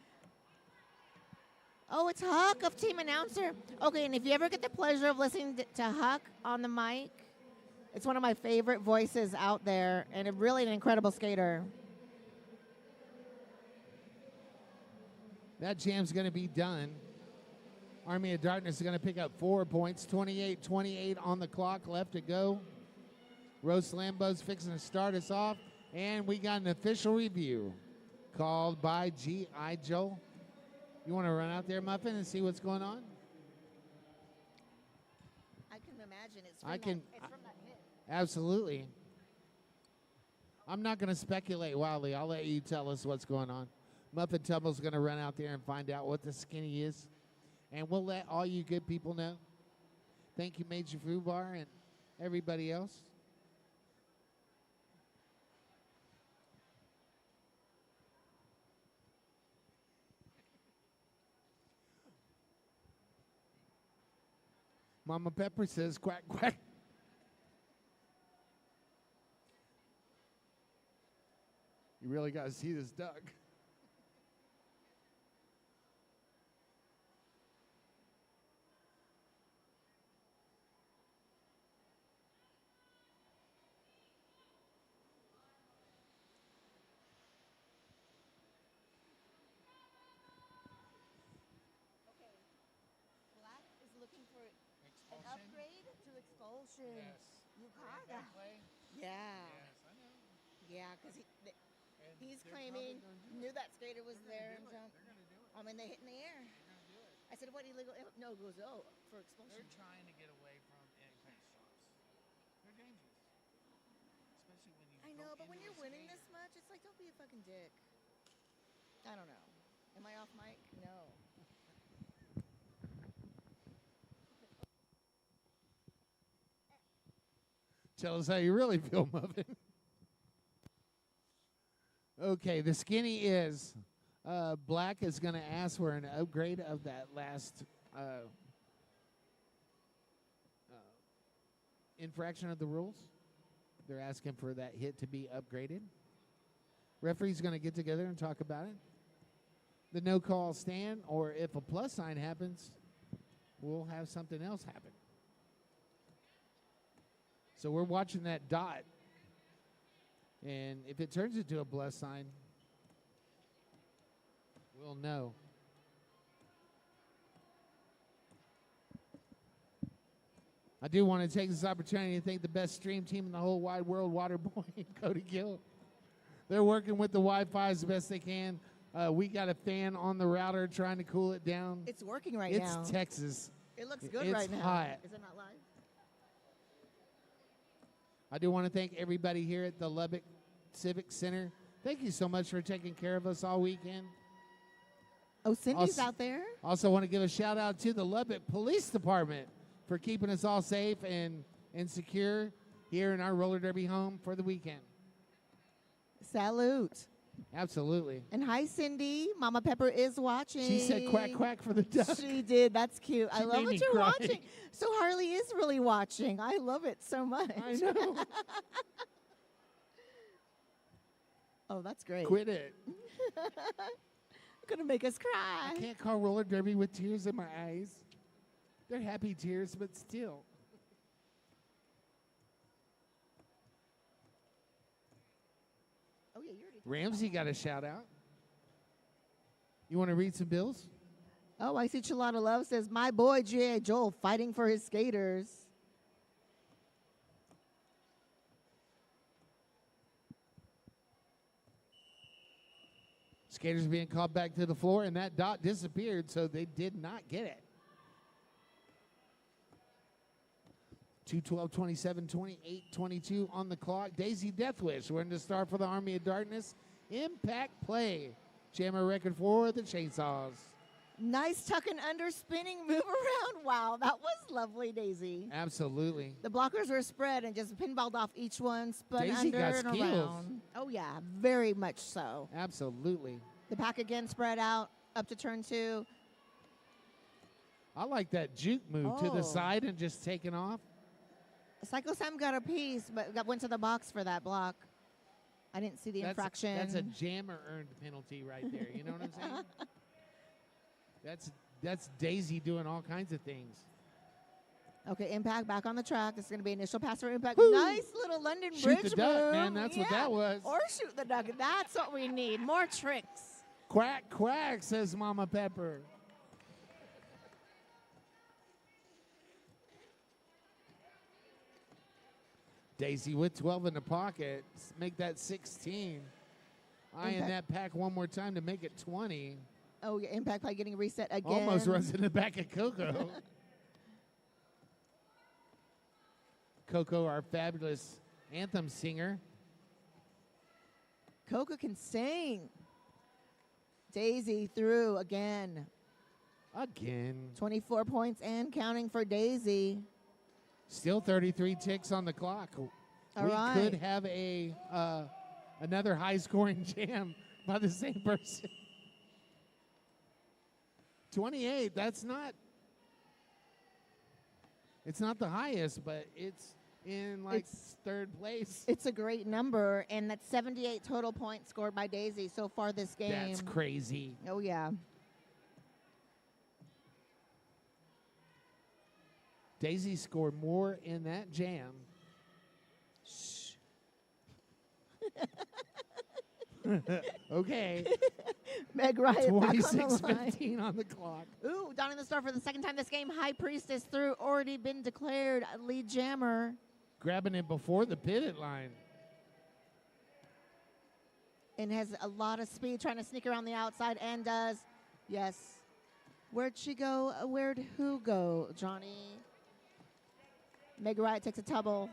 Oh, it's Huck of Team Announcer. Okay, and if you ever get the pleasure of listening to Huck on the mic, it's one of my favorite voices out there and really an incredible skater. That jam's going to be done. Army of Darkness is going to pick up 4 points. 28-28 on the clock, left to go. Rose Lambo's fixing to start us off. And we got an official review called by G.I. Joe. You want to run out there, Muffin, and see what's going on? I can imagine it's from that hit. Absolutely. I'm not going to speculate wildly. I'll let you tell us what's going on. Muffin Tumble's going to run out there and find out what the skinny is. And we'll let all you good people know. Thank you, Major Food Bar, and everybody else. Mama Pepper says, quack, quack. You really got to see this duck. expulsion. Yes. You caught That that. play? Yeah. Yes, I know. Yeah, because And he's they're claiming, probably gonna do knew it. that skater was They're there and gonna do it. jumped. They're gonna do it. I mean, they hit in the air. They're gonna do it. I said, what illegal? No, it goes, oh, for expulsion. They're trying to get away from impact shots. They're dangerous. Especially when you I go know, but when into you're a winning skater. this much, it's like, don't be a fucking dick. I don't know. Am I off mic? No. Tell us how you really feel, Muffin. Okay, the skinny is. Black is going to ask for an upgrade of that last infraction of the rules. They're asking for that hit to be upgraded. Referee's going to get together and talk about it. The no call stand, or if a plus sign happens, we'll have something else happen. So we're watching that dot. And if it turns into a plus sign, we'll know. I do want to take this opportunity to thank the best stream team in the whole wide world, Waterboy and Cody Gill. They're working with the Wi-Fi as best they can. We got a fan on the router trying to cool it down. It's working right It's now. Texas. It looks good It's right now. hot. Is it not live? I do want to thank everybody here at the Lubbock Civic Center. Thank you so much for taking care of us all weekend. Oh, Cindy's out there. Also want to give a shout out to the Lubbock Police Department for keeping us all safe and secure here in our roller derby home for the weekend. Salute. Absolutely. And hi, Cindy. Mama Pepper is watching. She said quack, quack for the duck. She did. That's cute. I She love made that me you're cry. watching. So Harley is really watching. I love it so much. I know. Oh, that's great. Quit it. Gonna make us cry. I can't call roller derby with tears in my eyes. They're happy tears, but still. Oh yeah, you already. Ramsey got a shout out. You want to read some bills? Oh, I see. Chilada Love says, "My boy G.A. Joel fighting for his skaters." Skaters being called back to the floor, and that dot disappeared, so they did not get it. 2:12, 27, 28, 22 on the clock. Daisy Deathwish, we're in the start for the Army of Darkness. Impact play. Jammer record for the Chainsaws. Nice tuck and under spinning move around. Wow, that was lovely, Daisy. Absolutely. The blockers were spread and just pinballed off each one, spun Daisy under got and skills. around. Oh yeah, very much so. Absolutely. The pack again spread out up to turn 2. I like that juke move to the Oh. side and just taking off. Psycho Sam got a piece, but went to the box for that block. I didn't see the infraction. That's a jammer earned penalty right there. You know what I'm saying? That's Daisy doing all kinds of things. Okay, Impact back on the track. This is going to be initial pass for Impact. Woo! Nice little London Shoot Bridge the duck, move. man. That's what that was. Or shoot the duck. That's what we need. More tricks. Quack, quack, says Mama Pepper. Daisy with 12 in the pocket. Make that 16. Eyeing Impact. that pack one more time to make it 20. Oh, yeah, Impact play getting reset again. Almost runs in the back of Coco. Coco, our fabulous anthem singer. Coco can sing. Daisy through again. Again. 24 points and counting for Daisy. Still 33 ticks on the clock. All we right. could have a another high-scoring jam by the same person. 28. That's not. It's not the highest, but it's in third place. It's a great number, and that's 78 total points scored by Daisy so far this game. That's crazy. Oh, yeah. Daisy scored more in that jam. Shh. Okay. Meg Riot back on the line. 26:15 on the clock. Ooh, donning the star for the second time this game. High Priestess through, already been declared a lead jammer. Grabbing it before the pivot line. And has a lot of speed, trying to sneak around the outside, and does. Yes. Where'd she go? Where'd who go, Johnny? Meg Riot takes a tumble.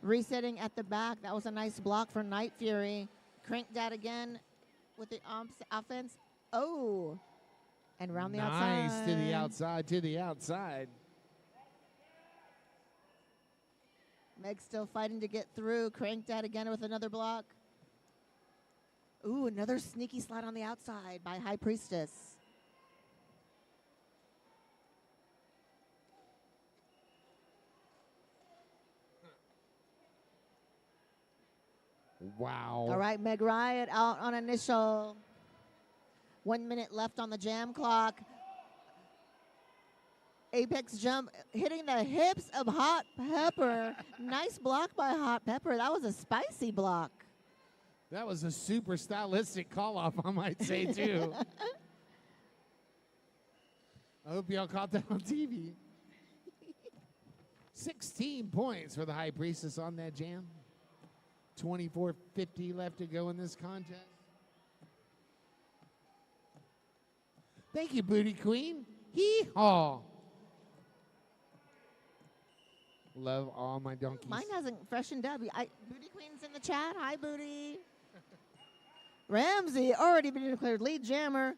Resetting at the back. That was a nice block for Night Fury. Crank that again with the offense. Oh. And around the outside. Nice to the outside, to the outside. Meg still fighting to get through. Crank that again with another block. Ooh, another sneaky slide on the outside by High Priestess. Wow. All right, Meg Riot out on initial. 1 minute left on the jam clock. Apex jump hitting the hips of Hot Pepper. Nice block by Hot Pepper. That was a spicy block. That was a super stylistic call-off, I might say, too. I hope y'all caught that on TV. 16 points for the High Priestess on that jam. 24:50 left to go in this contest. Thank you, Booty Queen. Hee-haw. Love all my donkeys. Mine hasn't freshened up. Booty Queen's in the chat. Hi, Booty. Ramsey already been declared lead jammer.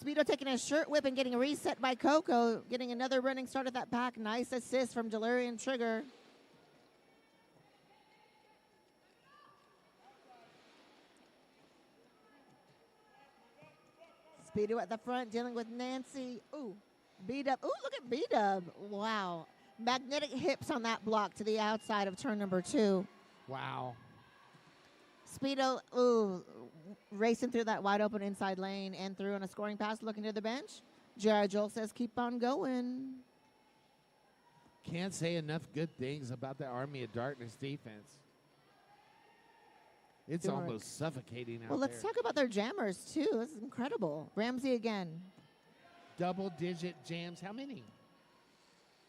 Speedo taking a shirt whip and getting a reset by Coco. Getting another running start at that pack. Nice assist from Delirium Trigger. Speedo at the front dealing with Nancy. Ooh, B-Dub. Ooh, look at B-Dub. Wow. Magnetic hips on that block to the outside of turn number 2. Wow. Speedo, ooh, racing through that wide open inside lane and through on a scoring pass, looking to the bench. Jared Joel says, keep on going. Can't say enough good things about the Army of Darkness defense. It's Doing almost suffocating out Well, let's there. talk about their jammers, too. This is incredible. Ramsey again. Double-digit jams. How many?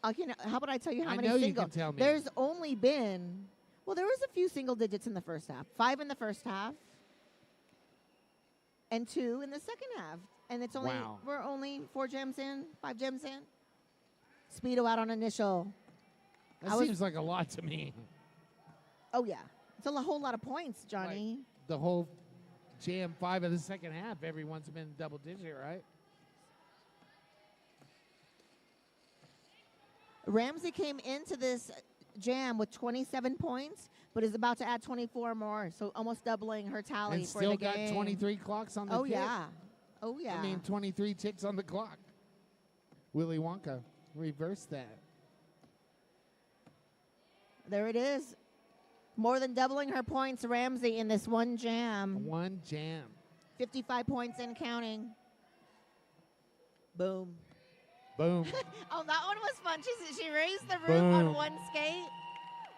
How about I tell you how I many know you single? can tell me. There's only been, well, there was a few single digits in the first half. 5 in the first half. And 2 in the second half. And it's only, Wow. we're only 4 gems in, 5 gems in. Speedo out on initial. That seems like a lot to me. Oh, yeah. It's a whole lot of points, Johnny. Like the whole jam 5 of the second half, everyone's been double-digit, right? Ramsey came into this jam with 27 points, but is about to add 24 more, so almost doubling her tally And for still the got game. 23 clocks on the Oh, tick. yeah. Oh, yeah. I mean, 23 ticks on the clock. Willy Wonka, reverse that. There it is. More than doubling her points, Ramsey, in this one jam. One jam. 55 points and counting. Boom. Boom. Oh, that one was fun. She raised the roof on Boom. one skate.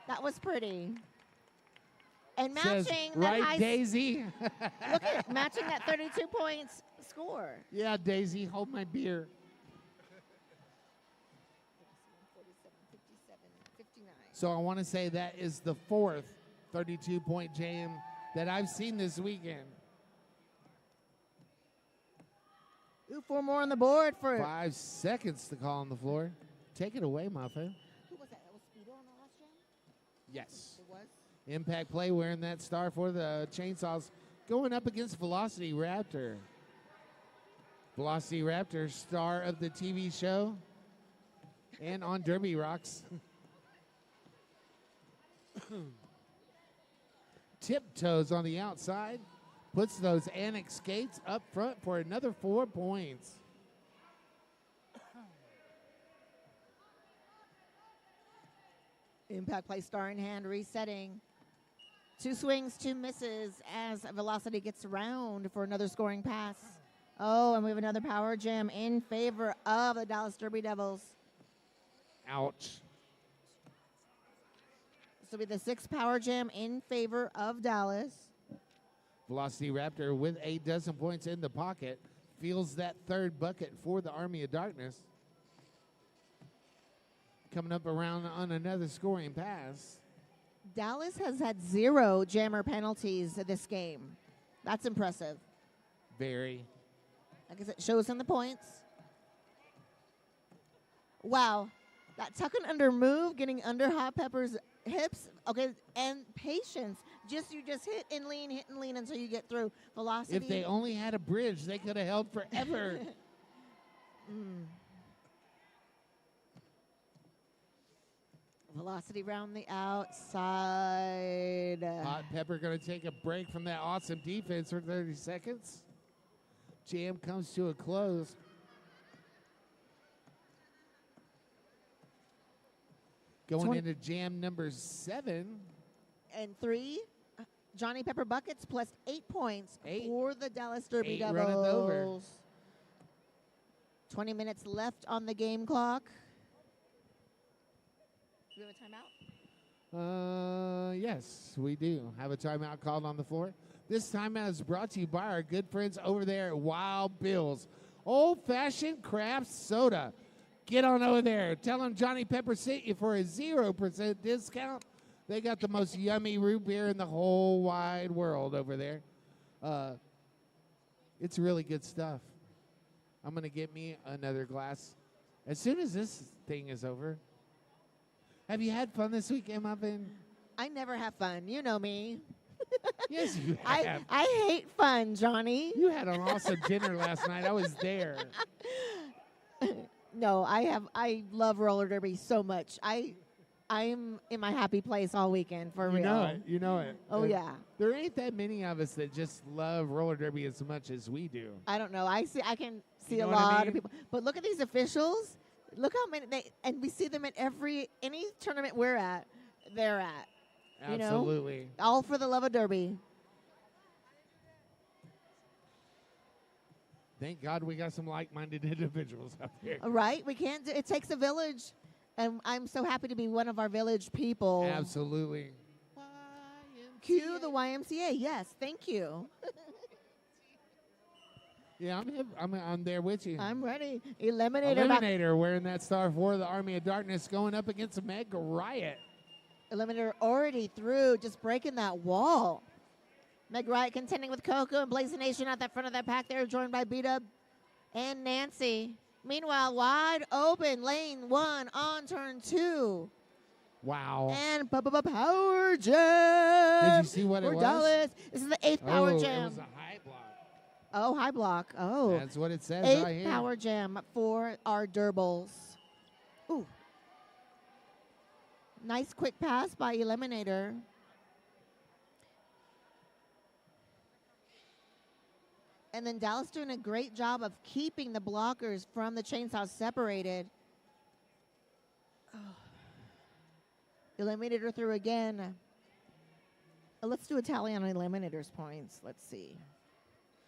That was pretty. And Says, matching that right, high Daisy? look at matching that 32 points score. Yeah, Daisy, hold my beer. 47, 57, 59. So I want to say that is the 4th 32-point jam that I've seen this weekend. Ooh, 4 more on the board for 5 seconds to call on the floor. Take it away, Muffin. who was that? That was Speedo on the last jam? Yes. It was? Impact Play wearing that star for the Chainsaws, going up against Velocity Raptor. Velocity Raptor, star of the TV show and on Derby Rocks. Tiptoes on the outside, puts those annex skates up front for another 4 points. Impact Play star in hand, resetting. 2 swings, 2 misses as Velocity gets around for another scoring pass. Oh, and we have another power jam in favor of the Dallas Derby Devils. Ouch. This will be the 6th power jam in favor of Dallas. Velocity Raptor with 8 dozen points in the pocket. Feels that third bucket for the Army of Darkness. Coming up around on another scoring pass. Dallas has had 0 jammer penalties this game. That's impressive. Very. I guess it shows in the points. Wow. That tuck and under move, getting under Hot Pepper's hips. Okay, and patience. You just hit and lean until you get through. Velocity. If they only had a bridge, they could have held forever. Velocity round the outside. Hot Pepper going to take a break from that awesome defense for 30 seconds. Jam comes to a close. Going into jam number 7. And 3, Johnny Pepper Buckets plus 8 points for the Dallas Derby 8 runneth over. Devils. 20 minutes left on the game clock. Do we have a timeout? Yes, we do have a timeout called on the floor. This timeout is brought to you by our good friends over there at Wild Bill's Old-Fashioned Craft Soda. Get on over there. Tell them Johnny Pepper sent you for a 0% discount. They got the most yummy root beer in the whole wide world over there. It's really good stuff. I'm going to get me another glass as soon as this thing is over. Have you had fun this weekend, Muffin? I never have fun. You know me. Yes, you have. I hate fun, Johnny. You had an awesome dinner last night. I was there. No, I love roller derby so much. I'm in my happy place all weekend for real. You know it. Oh, yeah. There ain't that many of us that just love roller derby as much as we do. I don't know. I can see know a what I lot mean? of people. But look at these officials. Look how many and we see them at any tournament we're at, they're at. You know? Absolutely. All for the love of derby. Thank God we got some like-minded individuals out there. Right? We can't it takes a village. And I'm so happy to be one of our village people. Absolutely. Cue the YMCA. Yes, thank you. Yeah, I'm there with you. I'm ready. Eliminator wearing that star for the Army of Darkness going up against Meg Riot. Eliminator already through, just breaking that wall. Meg Riot contending with Coco and Blazing Nation at the front of that pack there, joined by B-Dub and Nancy. Meanwhile, wide open, lane 1 on turn 2. Wow. And Power Jam. Did you see what it for was? Dallas. This is the 8th Power It Jam. was a high block. Oh, high block. Oh. That's what it says 8th right here. Power Jam for our Derbles. Ooh. Nice quick pass by Eliminator. And then Dallas doing a great job of keeping the blockers from the chainsaw separated. Oh. Eliminator through again. Let's do a tally on Eliminator's points. Let's see.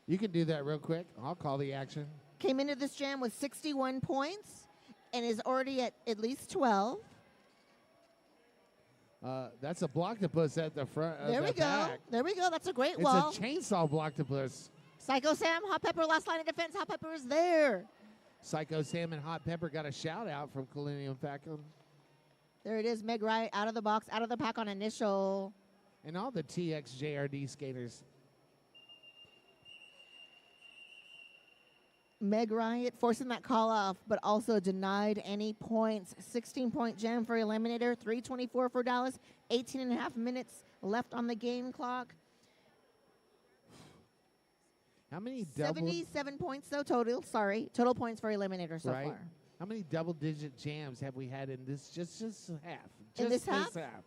You can do that real quick. I'll call the action. Came into this jam with 61 points and is already at least 12. That's a blocktopus at the front of There the we go. pack. There we go. That's a great It's wall. a chainsaw blocktopus. Psycho Sam, Hot Pepper, last line of defense. Hot Pepper is there. Psycho Sam and Hot Pepper got a shout out from Colinium Factum. There it is. Meg Riot out of the box, out of the pack on initial. And all the TXJRD skaters. Meg Riot forcing that call off, but also denied any points. 16-point jam for Eliminator, 3:24 for Dallas, 18 and a half minutes left on the game clock. How many double 77 points, though, total. Sorry. Total points for Eliminator so right? far. How many double-digit jams have we had in this? Just half. In Just this half? half.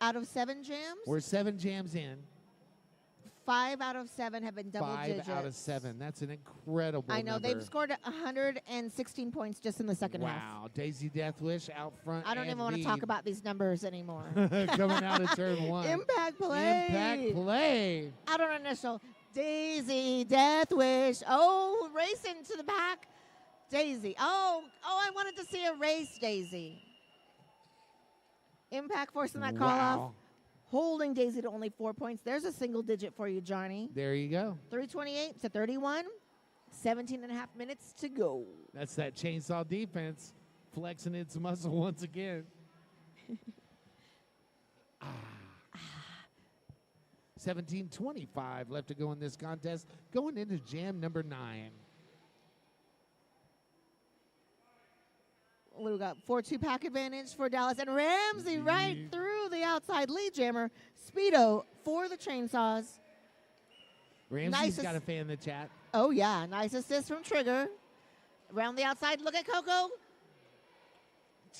Out of 7 jams, We're 7 jams in. 5 out of 7 have been double 5 digits. out of 7. That's an incredible I know. number. They've scored 116 points just in the second half. Wow. Daisy Deathwish out front. I don't even want to talk about these numbers anymore. coming out of turn 1. Impact play. Impact play. Out on initial. Daisy, Deathwish. Oh, racing to the back. Daisy. Oh, I wanted to see a race, Daisy. Impact forcing that call off. holding Daisy to only 4 points. There's a single digit for you, Johnny. There you go. 3:28 to 31. 17 and a half minutes to go. That's that chainsaw defense flexing its muscle once again. 17:25 left to go in this contest. Going into jam number 9. We got 4-2 pack advantage for Dallas. And Ramsey right through the outside lead jammer. Speedo for the chainsaws. Ramsey's got a fan in the chat. Oh, yeah. Nice assist from Trigger. Around the outside. Look at Coco.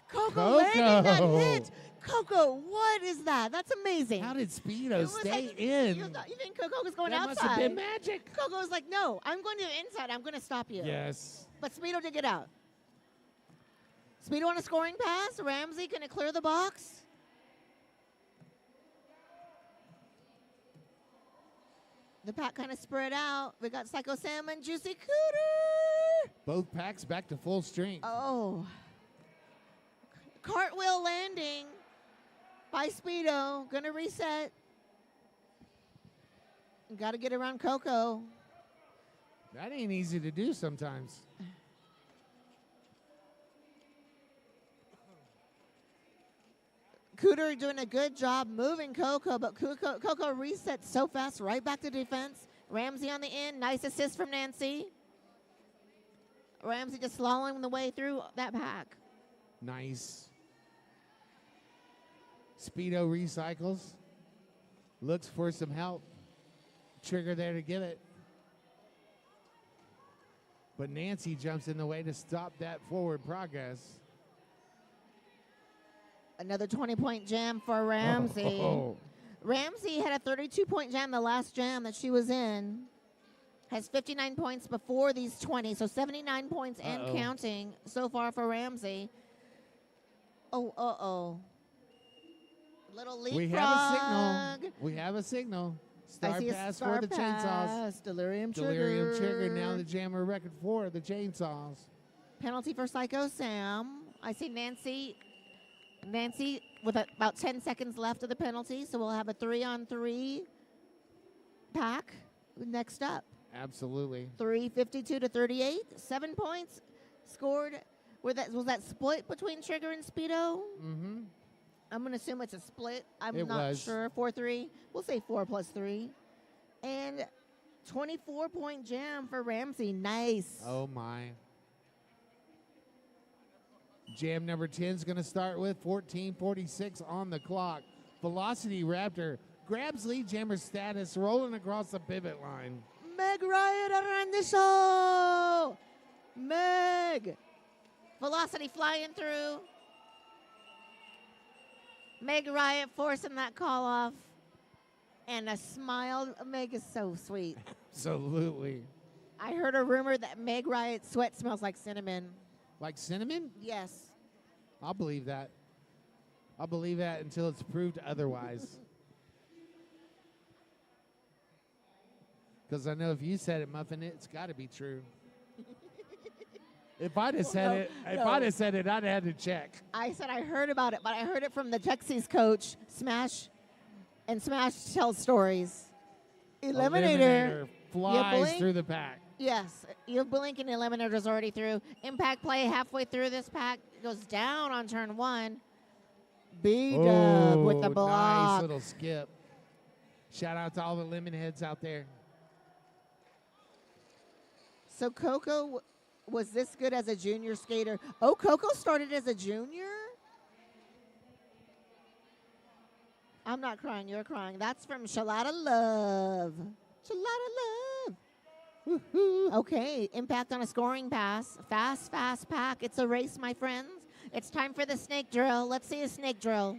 Coco landing that hit. Coco, what is that? That's amazing. How did Speedo stay in? You think Coco was going That outside? must have been magic. Coco was like, no, I'm going to the inside. I'm going to stop you. Yes. But Speedo did get out. Speedo on a scoring pass. Ramsey going to clear the box. The pack kind of spread out. We got Psycho Sam and Juicy Cooter. Both packs back to full strength. Oh. Cartwheel landing by Speedo. Gonna reset. Got to get around Coco. That ain't easy to do sometimes. Cooter doing a good job moving Coco, but Coco resets so fast, right back to defense. Ramsey on the end. Nice assist from Nancy. Ramsey just slaloming the way through that pack. Nice. Speedo recycles. Looks for some help. Trigger there to get it. But Nancy jumps in the way to stop that forward progress. Another 20-point jam for Ramsey. Ramsey had a 32-point jam the last jam that she was in. Has 59 points before these 20, so 79 points and counting so far for Ramsey. Oh. Little leapfrog. We have a signal. We have a signal. Star pass for the chainsaws. Delirium Trigger. Now the jammer record for the chainsaws. Penalty for Psycho Sam. I see Nancy with about 10 seconds left of the penalty, so we'll have a 3-on-3 pack next up. Absolutely. 3:52 to 38. 7 points scored. Was that split between Trigger and Speedo? Mm-hmm. I'm going to assume it's a split. I'm It not was. sure. 4-3. We'll say 4 plus 3. And 24-point jam for Ramsey. Nice. Oh, my. Jam number 10 is going to start with 14:46 on the clock. Velocity Raptor grabs lead jammer status, rolling across the pivot line. Meg Riot around the show. Meg. Velocity flying through. Meg Riot forcing that call off. And a smile. Meg is so sweet. Absolutely. I heard a rumor that Meg Riot's sweat smells like cinnamon. Like cinnamon? Yes. I'll believe that. I'll believe that until it's proved otherwise. Because I know if you said it, Muffin, it's got to be true. If I'd have said I'd have had to check. I said I heard about it, but I heard it from the Texas coach, Smash, and Smash tells stories. Eliminator flies through the pack. Yes, you blink and Eliminator's already through. Impact play halfway through this pack goes down on turn 1. B-Dub with the block. Nice little skip. Shout out to all the lemon heads out there. So Coco was this good as a junior skater. Oh, Coco started as a junior? I'm not crying, you're crying. That's from Shalada Love. Shalada Love. Woo-hoo. Okay, impact on a scoring pass. Fast pack. It's a race, my friends. It's time for the snake drill. Let's see a snake drill.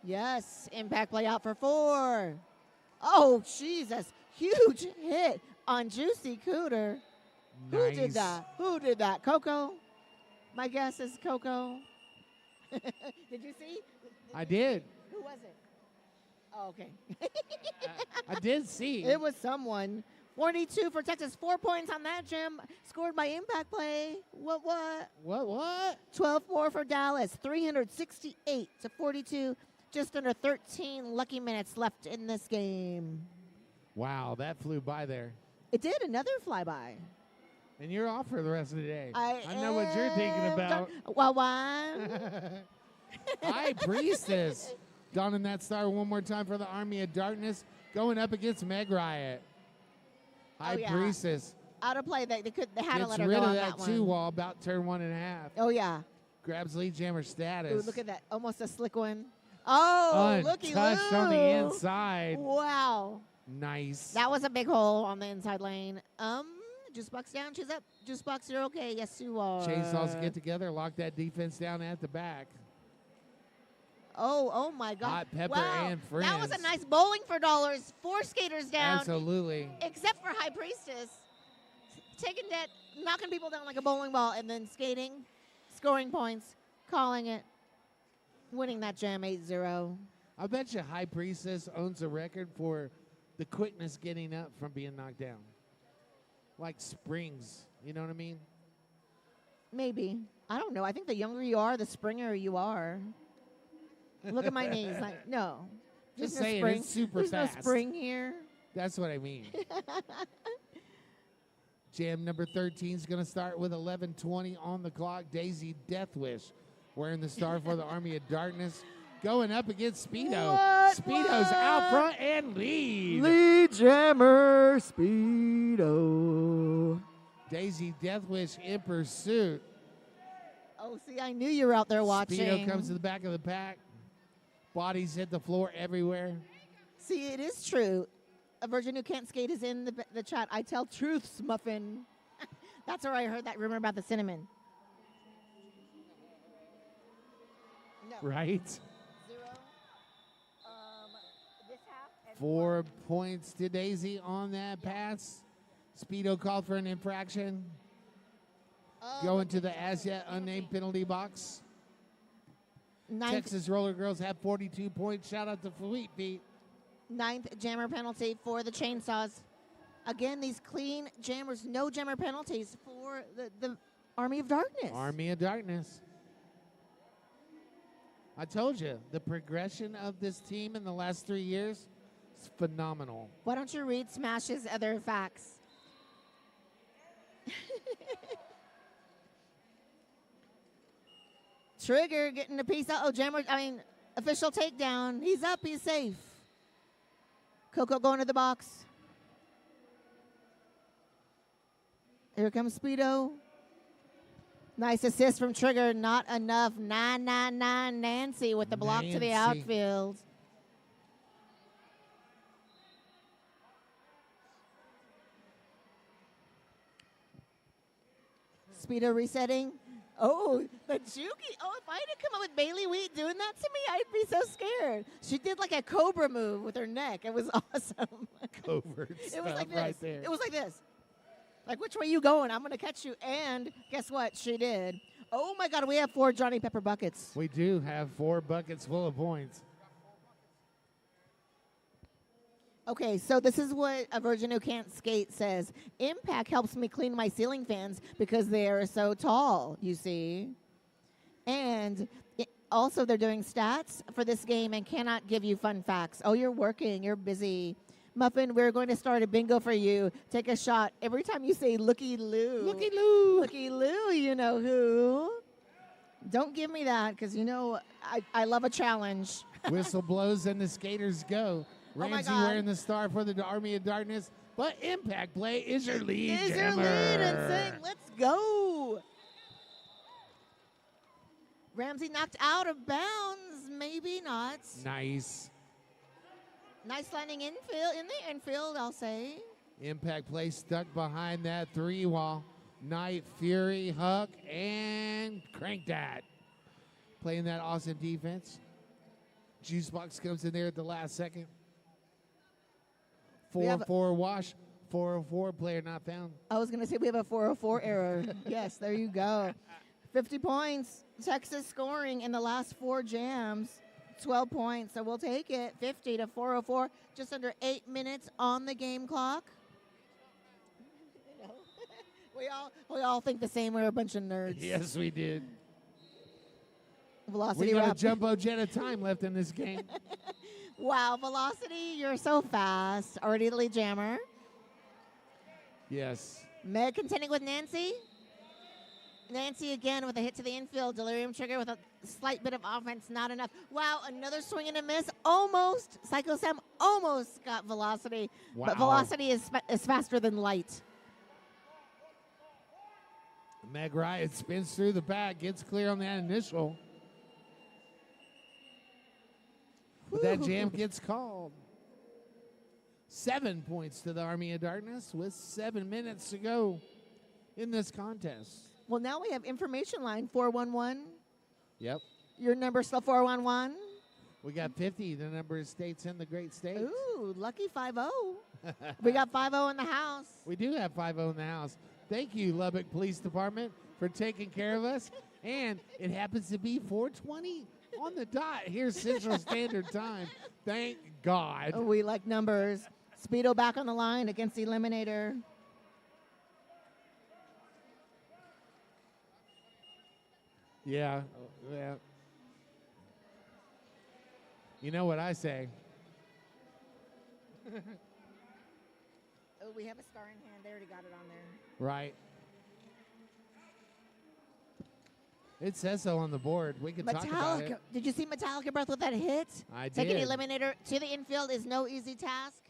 Yes, impact play out for 4. Oh, Jesus. Huge hit on Juicy Cooter. Nice. Who did that? Who did that? Coco? My guess is Coco. Did you see? I did. Who was it? Oh, okay. I did see. It was someone. 42 for Texas. 4 points on that gem. Scored by impact play. What? What? 12-4 for Dallas. 368 to 42. Just under 13 lucky minutes left in this game. Wow, that flew by there. It did another flyby. And you're off for the rest of the day. I know what you're thinking am about. Well, one. High Priestess donning that star one more time for the Army of Darkness, going up against Meg Riot. High yeah. Priestess Out of play. They had to gets let her rid go of on that that two one. wall about turn 1.5. Oh, yeah. Grabs lead jammer status. Ooh, look at that. Almost a slick one. Oh, looky Untouched on the inside. Wow. Nice. That was a big hole on the inside lane. Juice box down, choose up. Juice box, you're okay. Yes, you are. Chainsaws get together, lock that defense down at the back. Oh my God. Hot Pepper wow. and Friends. That was a nice bowling for dollars. 4 skaters down. Absolutely. Except for High Priestess. Taking that, knocking people down like a bowling ball, and then skating, scoring points, calling it, winning that jam 8-0. I bet you High Priestess owns a record for the quickness getting up from being knocked down. Like springs. You know what I mean? Maybe. I don't know. I think the younger you are, the springer you are. Look at my knees. Like, no. Just There's no saying, spring. it's super There's fast. no spring here. That's what I mean. Jam number 13 is going to start with 11:20 on the clock. Daisy Deathwish wearing the star for the Army of Darkness. Going up against Speedo. Speedo's out front and lead. Lead jammer Speedo. Daisy Deathwish in pursuit. Oh, see, I knew you were out there watching. Speedo comes to the back of the pack. Bodies hit the floor everywhere. See, it is true. A virgin who can't skate is in the chat. I tell truths, Muffin. That's where I heard that rumor about the cinnamon. No. Right? 0. This half and 4 points to Daisy on that pass. Speedo called for an infraction. Going to the as yet unnamed penalty box. Texas Roller Girls have 42 points. Shout out to Sweet Feet. 9th jammer penalty for the Chainsaws. Again, these clean jammers, no jammer penalties for the Army of Darkness. Army of Darkness. I told you, the progression of this team in the last 3 years is phenomenal. Why don't you read Smash's other facts? Trigger getting a piece out. Oh, jammer, official takedown. He's up, he's safe. Coco going to the box. Here comes Speedo. Nice assist from Trigger. Not enough. 999 Nancy with the block to the Nancy. outfield. Speedo resetting. Oh, the Juki. Oh, if I had come up with Bailey Wheat doing that to me, I'd be so scared. She did like a cobra move with her neck. It was awesome. Covert It was stuff like this. right there. It was like this. Like, which way you going? I'm going to catch you. And guess what? She did. Oh, my God. We have 4 Johnny Pepper buckets. We do have 4 buckets full of points. Okay, so this is what a virgin who can't skate says. Impact helps me clean my ceiling fans because they are so tall, you see. And also they're doing stats for this game and cannot give you fun facts. Oh, you're working. You're busy. Muffin, we're going to start a bingo for you. Take a shot. Every time you say looky loo. Looky loo. Looky loo, you know who. Don't give me that because, you know, I love a challenge. Whistle blows and the skaters go. Oh my Ramsey God. wearing the star for the Army of Darkness, but Impact Play is your lead Is your jammer. lead and saying, let's go. Ramsey knocked out of bounds. Maybe not. Nice. Nice landing infield in the infield, I'll say. Impact Play stuck behind that 3 wall. Night Fury, Huck, and Crank that. Playing that awesome defense. Juicebox comes in there at the last second. We have 4-4 wash. 404 player not found. I was going to say we have a 404 error. Yes, there you go. 50 points. Texas scoring in the last 4 jams. 12 points, so we'll take it. 50 to 404. Just under 8 minutes on the game clock. we all think the same. We're a bunch of nerds. Yes, we did. Velocity We got a wrap. jumbo jet of time left in this game. Wow, Velocity, you're so fast. Already the lead jammer. Yes. Meg contending with Nancy. Nancy again with a hit to the infield. Delirium Trigger with a slight bit of offense, not enough. Wow, another swing and a miss. Almost. Psycho Sam almost got Velocity. Wow. But Velocity is faster than Light. Meg Riot spins through the back, gets clear on that initial. But that jam gets called. 7 points to the Army of Darkness with 7 minutes to go in this contest. Well, now we have information line 411. Yep. Your number still 411. We got 50, the number of states in the great states. Ooh, lucky 5-0. We got 5-0 in the house. We do have 5-0 in the house. Thank you, Lubbock Police Department, for taking care of us. And it happens to be 4:20 on the dot. Here's Central Standard Time. Thank God. Oh, we like numbers. Speedo back on the line against Eliminator. Yeah. Yeah. You know what I say? Oh, we have a star in hand. They already got it on there. Right. It says so on the board. We can talk about it. Metallica. Did you see Metallica Breath with that hit? I Taking did. Eliminator to the infield is no easy task.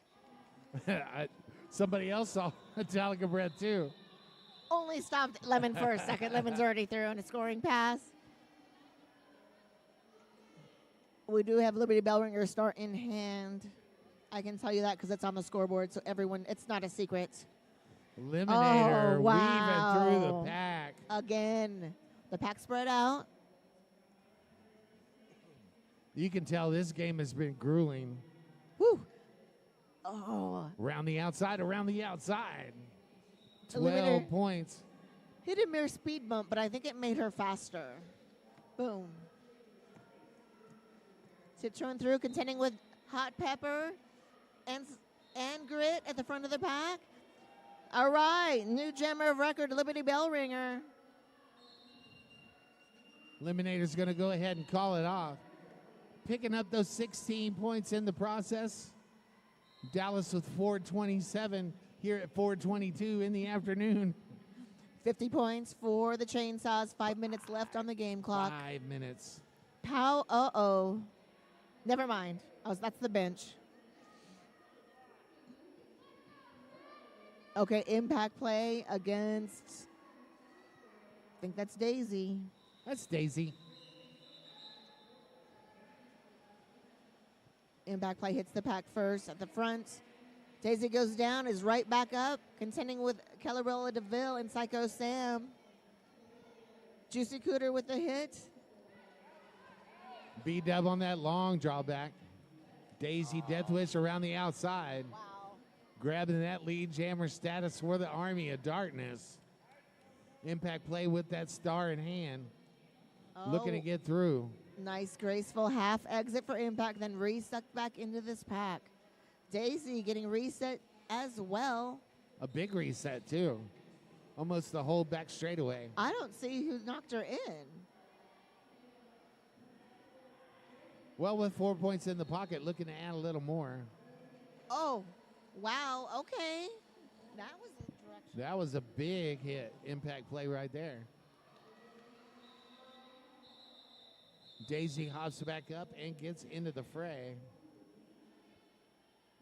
Somebody else saw Metallica Breath too. Only stopped Lemon for a second. Lemon's already through on a scoring pass. We do have Liberty Bellringer star in hand. I can tell you that because it's on the scoreboard, so everyone, it's not a secret. Eliminator Oh, wow. weaving through the pack. Again, the pack spread out. You can tell this game has been grueling. Whew. Oh, Around the outside, around the outside. 12 Eliminator. points. hit a mere speed bump, but I think it made her faster. Boom. Citron through, contending with Hot Pepper and Grit at the front of the pack. All right, new gemmer of record, Liberty Bellringer. Eliminator's going to go ahead and call it off. Picking up those 16 points in the process. Dallas with 427 here at 422 in the afternoon. 50 points for the Chainsaws. 5 minutes left on the game clock. 5 minutes. Pow, uh-oh. Never mind. That's the bench. Okay, impact play against, I think that's Daisy. That's Daisy. Impact play hits the pack first at the front. Daisy goes down, is right back up, contending with Kellerella DeVille and Psycho Sam. Juicy Cooter with the hit. B-Dub on that long drawback. Daisy Deathwish around the outside. Wow. Grabbing that lead jammer status for the Army of Darkness. Impact play with that star in hand. Looking to get through. Nice, graceful half exit for Impact, then resucked back into this pack. Daisy getting reset as well. A big reset, too. Almost the whole back straightaway. I don't see who knocked her in. Well, with 4 points in the pocket, looking to add a little more. Oh, wow, okay. That was the direction. That was a big hit. Impact play right there. Daisy hops back up and gets into the fray.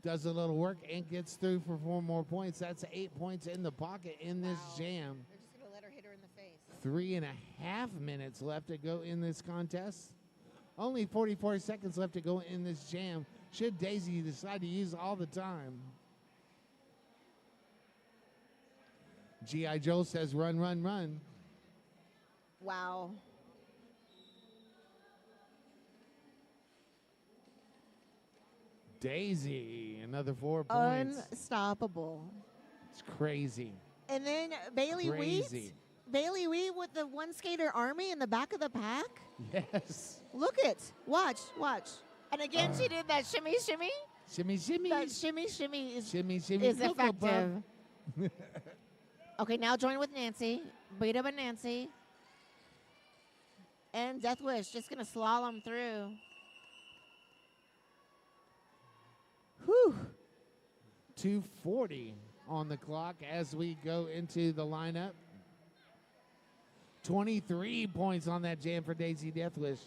Does a little work and gets through for 4 more points. That's 8 points in the pocket in this jam. They're just going to let her hit her in the face. 3.5 minutes left to go in this contest. Only 44 seconds left to go in this jam. Should Daisy decide to use all the time. G.I. Joe says run, run, run. Wow. Daisy, another 4 points. Unstoppable. It's crazy. And then Bailey Crazy. Wheat. Bailey Wheat with the one skater army in the back of the pack. Yes. Look it. Watch, watch. And again, she did that shimmy, shimmy. Shimmy, shimmy. That shimmy, shimmy is, Shimmy, shimmy. is Cocoa effective. Puff. Okay, now join with Nancy. Beat up and Nancy. And Death Wish just going to slalom through. Whew. 2:40 on the clock as we go into the lineup. 23 points on that jam for Daisy Deathwish.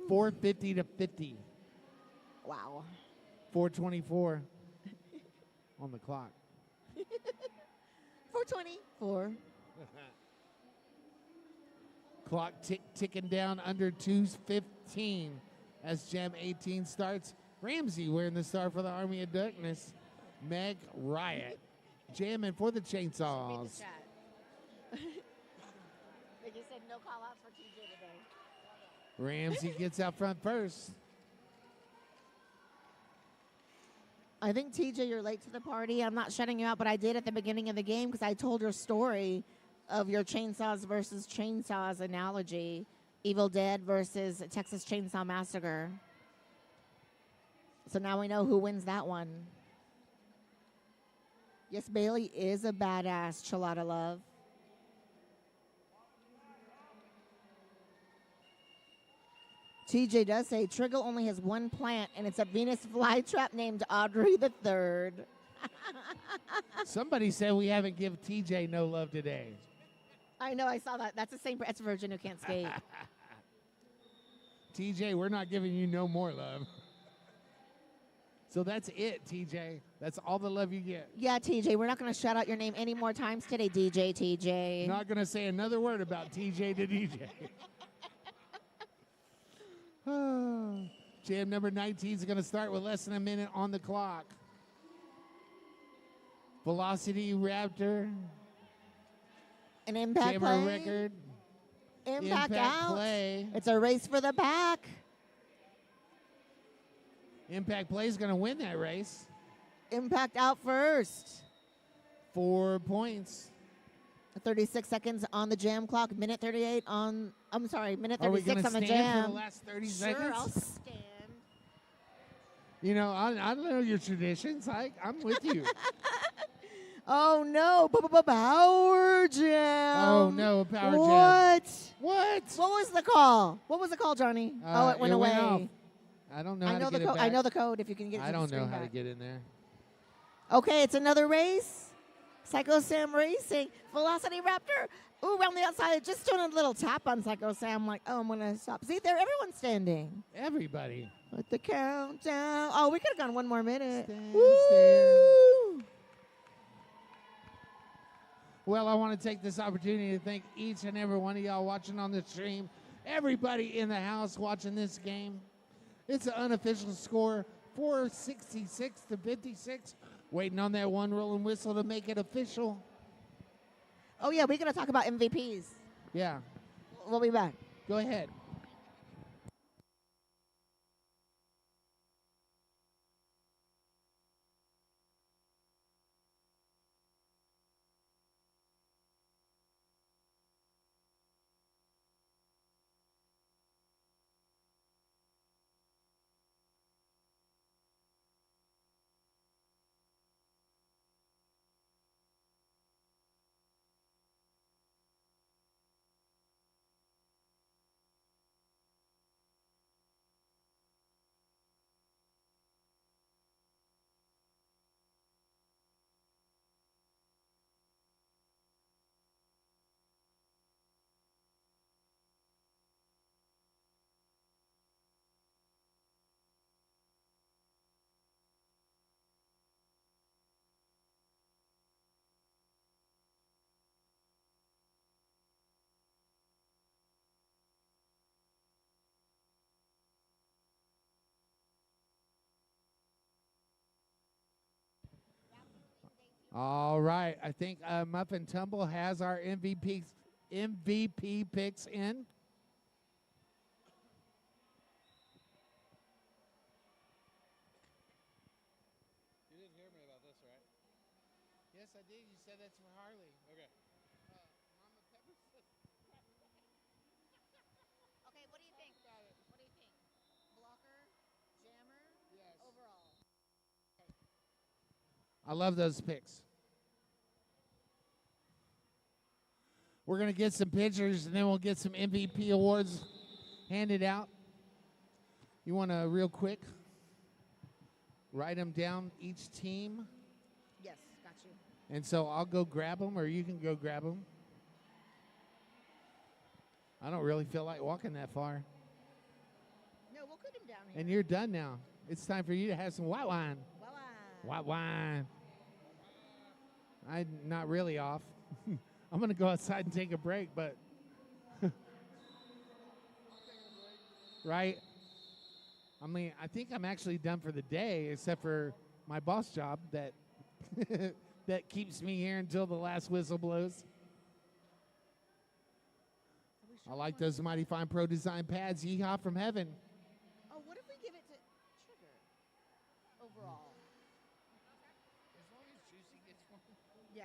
450 to 50. Wow. 424 on the clock. 424. Clock ticking down under 2:15 as Jam 18 starts. Ramsey wearing the star for the Army of Darkness. Meg Riot jamming for the Chainsaws. They just said no call outs for TJ today. Ramsey gets out front first. I think TJ, you're late to the party. I'm not shutting you out, but I did at the beginning of the game because I told your story of your Chainsaws versus Chainsaws analogy. Evil Dead versus Texas Chainsaw Massacre. So now we know who wins that one. Yes, Bailey is a badass, Chelada Love. TJ does say Triggle only has one plant, and it's a Venus flytrap named Audrey the Third. Somebody said we haven't given TJ no love today. I know, I saw that. That's the same. That's Virgin who can't skate. TJ, we're not giving you no more love. So that's it, TJ. That's all the love you get. Yeah, TJ, we're not going to shout out your name any more times today, DJ, TJ. Not going to say another word about TJ to DJ. Jam number 19 is going to start with less than a minute on the clock. Velocity Raptor. An impact Jammer play. record. Impact out. Play. It's a race for the back. Impact Play is going to win that race. Impact out first. 4 points. 36 seconds on the jam clock. Minute 38 on, I'm sorry, minute Are we 36 gonna on the stand jam. for the last 30 Sure, seconds? I'll stand. You know, I don't know your traditions. I'm with you. Oh no, Power Jam. Oh no, Power Jam. What? What? What was the call? What was the call, Johnny? Oh, it went away. off. I don't know how to the get it code. back. I know the code if you can get it to I the don't know screen how to back. get in there. Okay, it's another race. Psycho Sam Racing. Velocity Raptor. Ooh, around the outside. Just doing a little tap on Psycho Sam. Like, oh, I'm going to stop. See, there, everyone's standing. Everybody. Let the countdown. Oh, we could have gone one more minute. Stand, Woo! Well, I want to take this opportunity to thank each and every one of y'all watching on the stream. Everybody in the house watching this game. It's an unofficial score, 466 to 56. Waiting on that one rolling whistle to make it official. Oh, yeah, we're going to talk about MVPs. Yeah, We'll be back. go ahead. All right, I think Muffin Tumble has our MVP picks in. You didn't hear me about this, right? Yes, I did. You said that's for Harley. Okay. Mama Pepper said. Okay, what do you think? What do you think? Blocker, jammer, Yes. overall. I love those picks. We're going to get some pictures, and then we'll get some MVP awards handed out. You want to, real quick, write them down, each team? Yes, got you. And so I'll go grab them, or you can go grab them. I don't really feel like walking that far. No, we'll put him down here. And you're done now. It's time for you to have some white wine. White wine. I'm not really off. I'm going to go outside and take a break, but... right? I mean, I think I'm actually done for the day, except for my boss job that that keeps me here until the last whistle blows. I like those Mighty Fine Pro Design pads. Yeehaw from heaven. Oh, what if we give it to Trigger overall? As long as Juicy gets one. Yeah.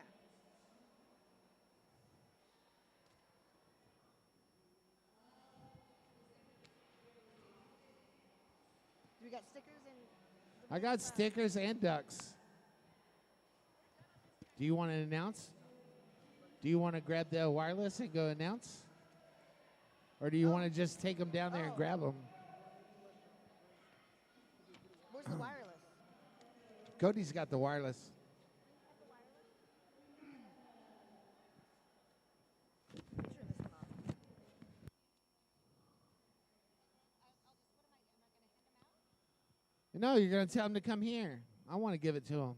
Do we got stickers and? I got stickers and ducks. Do you want to announce? Do you want to grab the wireless and go announce? Or do you want to just take them down there and grab them? Where's the wireless? Cody's got the wireless. Turn this one off. No, you're going to tell them to come here. I want to give it to them.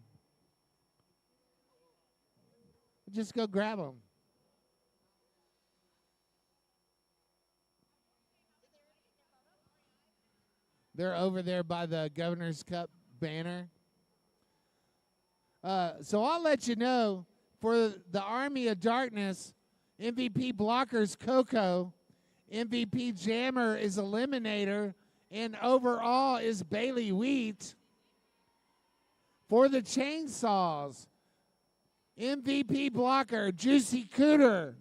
Just go grab them. They're over there by the Governor's Cup banner. So I'll let you know, for the Army of Darkness, MVP blockers Coco, MVP jammer is Eliminator, and overall is Bailey Wheat. For the chainsaws, MVP blocker Juicy Cooter,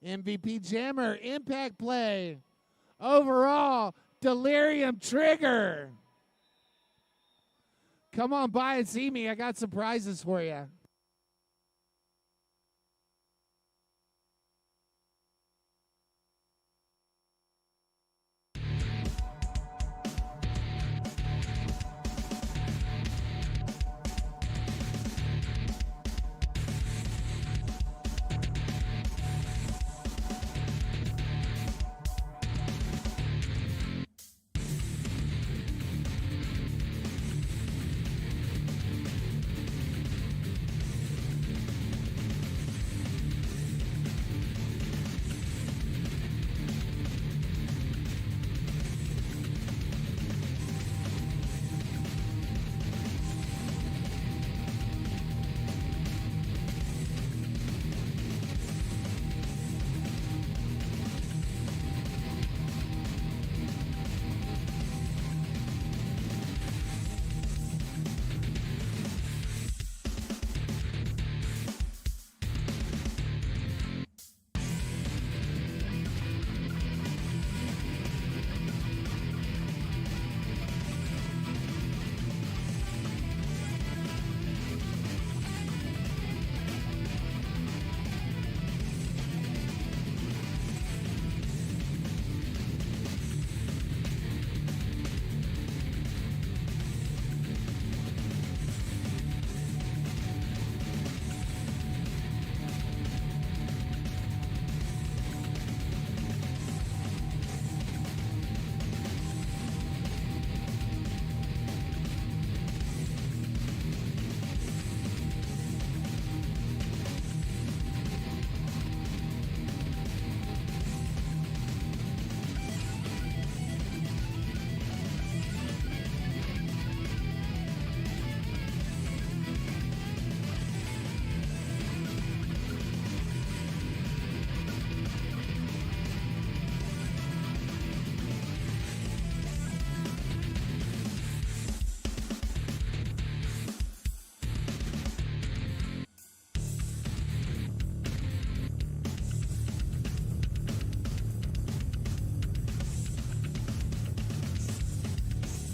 MVP jammer Impact Play, overall Delirium Trigger. Come on by and see me. I got some prizes for you.